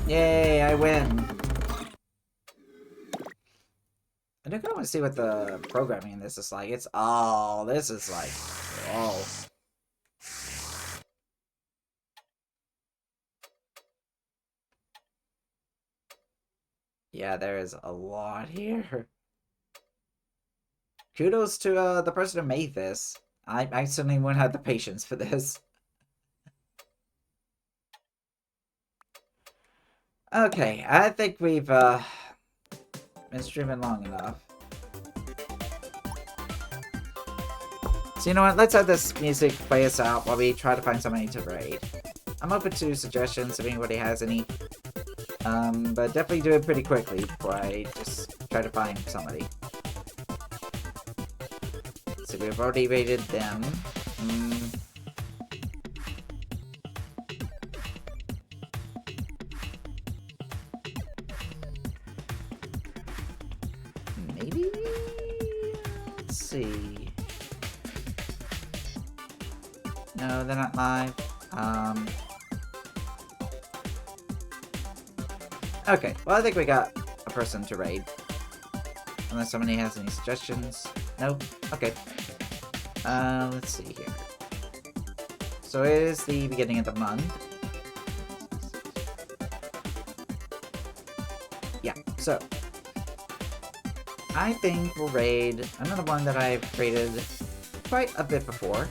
Yay, I win. I do kind of want to see what the programming in this is like. It's, oh, this is like, oh. Yeah, there is a lot here. Kudos to the person who made this. I certainly wouldn't have the patience for this. Okay, I think we've been streaming long enough. So you know what, let's have this music play us out while we try to find somebody to raid. I'm open to suggestions if anybody has any. But definitely do it pretty quickly before I just try to find somebody. So we've already raided them. Maybe? Let's see. No, they're not live. Okay, well I think we got a person to raid. Unless somebody has any suggestions. Nope. Okay. Let's see here. So it is the beginning of the month. Yeah, so I think we'll raid another one that I've raided quite a bit before.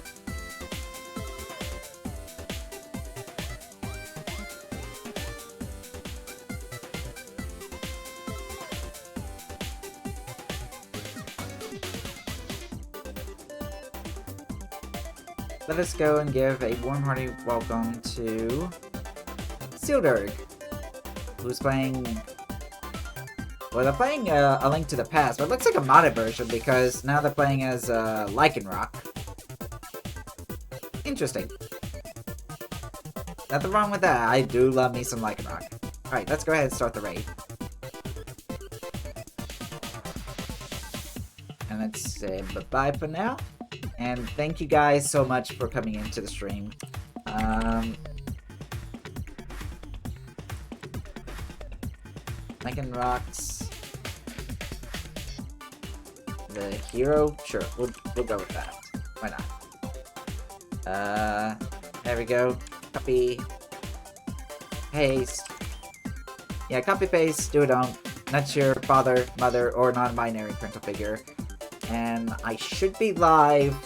Let us go and give a warm-hearty welcome to Sealdirg, who's playing... Well, they're playing A Link to the Past, but it looks like a modded version because now they're playing as Lycanroc. Interesting. Nothing wrong with that. I do love me some Lycanroc. Alright, let's go ahead and start the raid. And let's say bye-bye for now. And thank you guys so much for coming into the stream. Lycanroc's the hero? Sure, we'll go with that. Why not? There we go. Copy. Paste. Yeah, copy paste, do it on. Not your father, mother, or non-binary parental figure. And I should be live,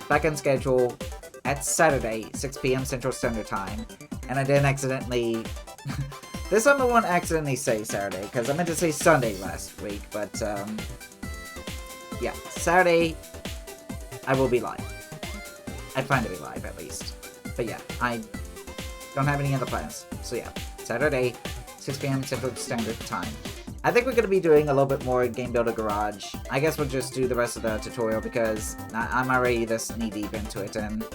back on schedule, at Saturday, 6 p.m. Central Standard Time. And I didn't accidentally... this time I won't accidentally say Saturday, because I meant to say Sunday last week, but, yeah, Saturday, I will be live. I plan to be live, at least. But yeah, I don't have any other plans. So yeah, Saturday, 6 p.m. Central Standard Time. I think we're going to be doing a little bit more Game Builder Garage. I guess we'll just do the rest of the tutorial because I'm already this knee-deep into it, and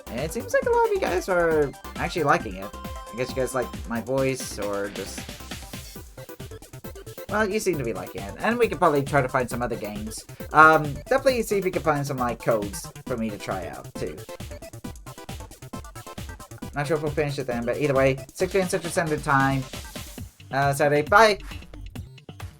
it seems like a lot of you guys are actually liking it. I guess you guys like my voice, or just... Well, you seem to be liking it. And we could probably try to find some other games. Definitely see if we can find some, like, codes for me to try out, too. Not sure if we'll finish it then, but either way, 6 p.m. Central Standard Time. Saturday. Bye!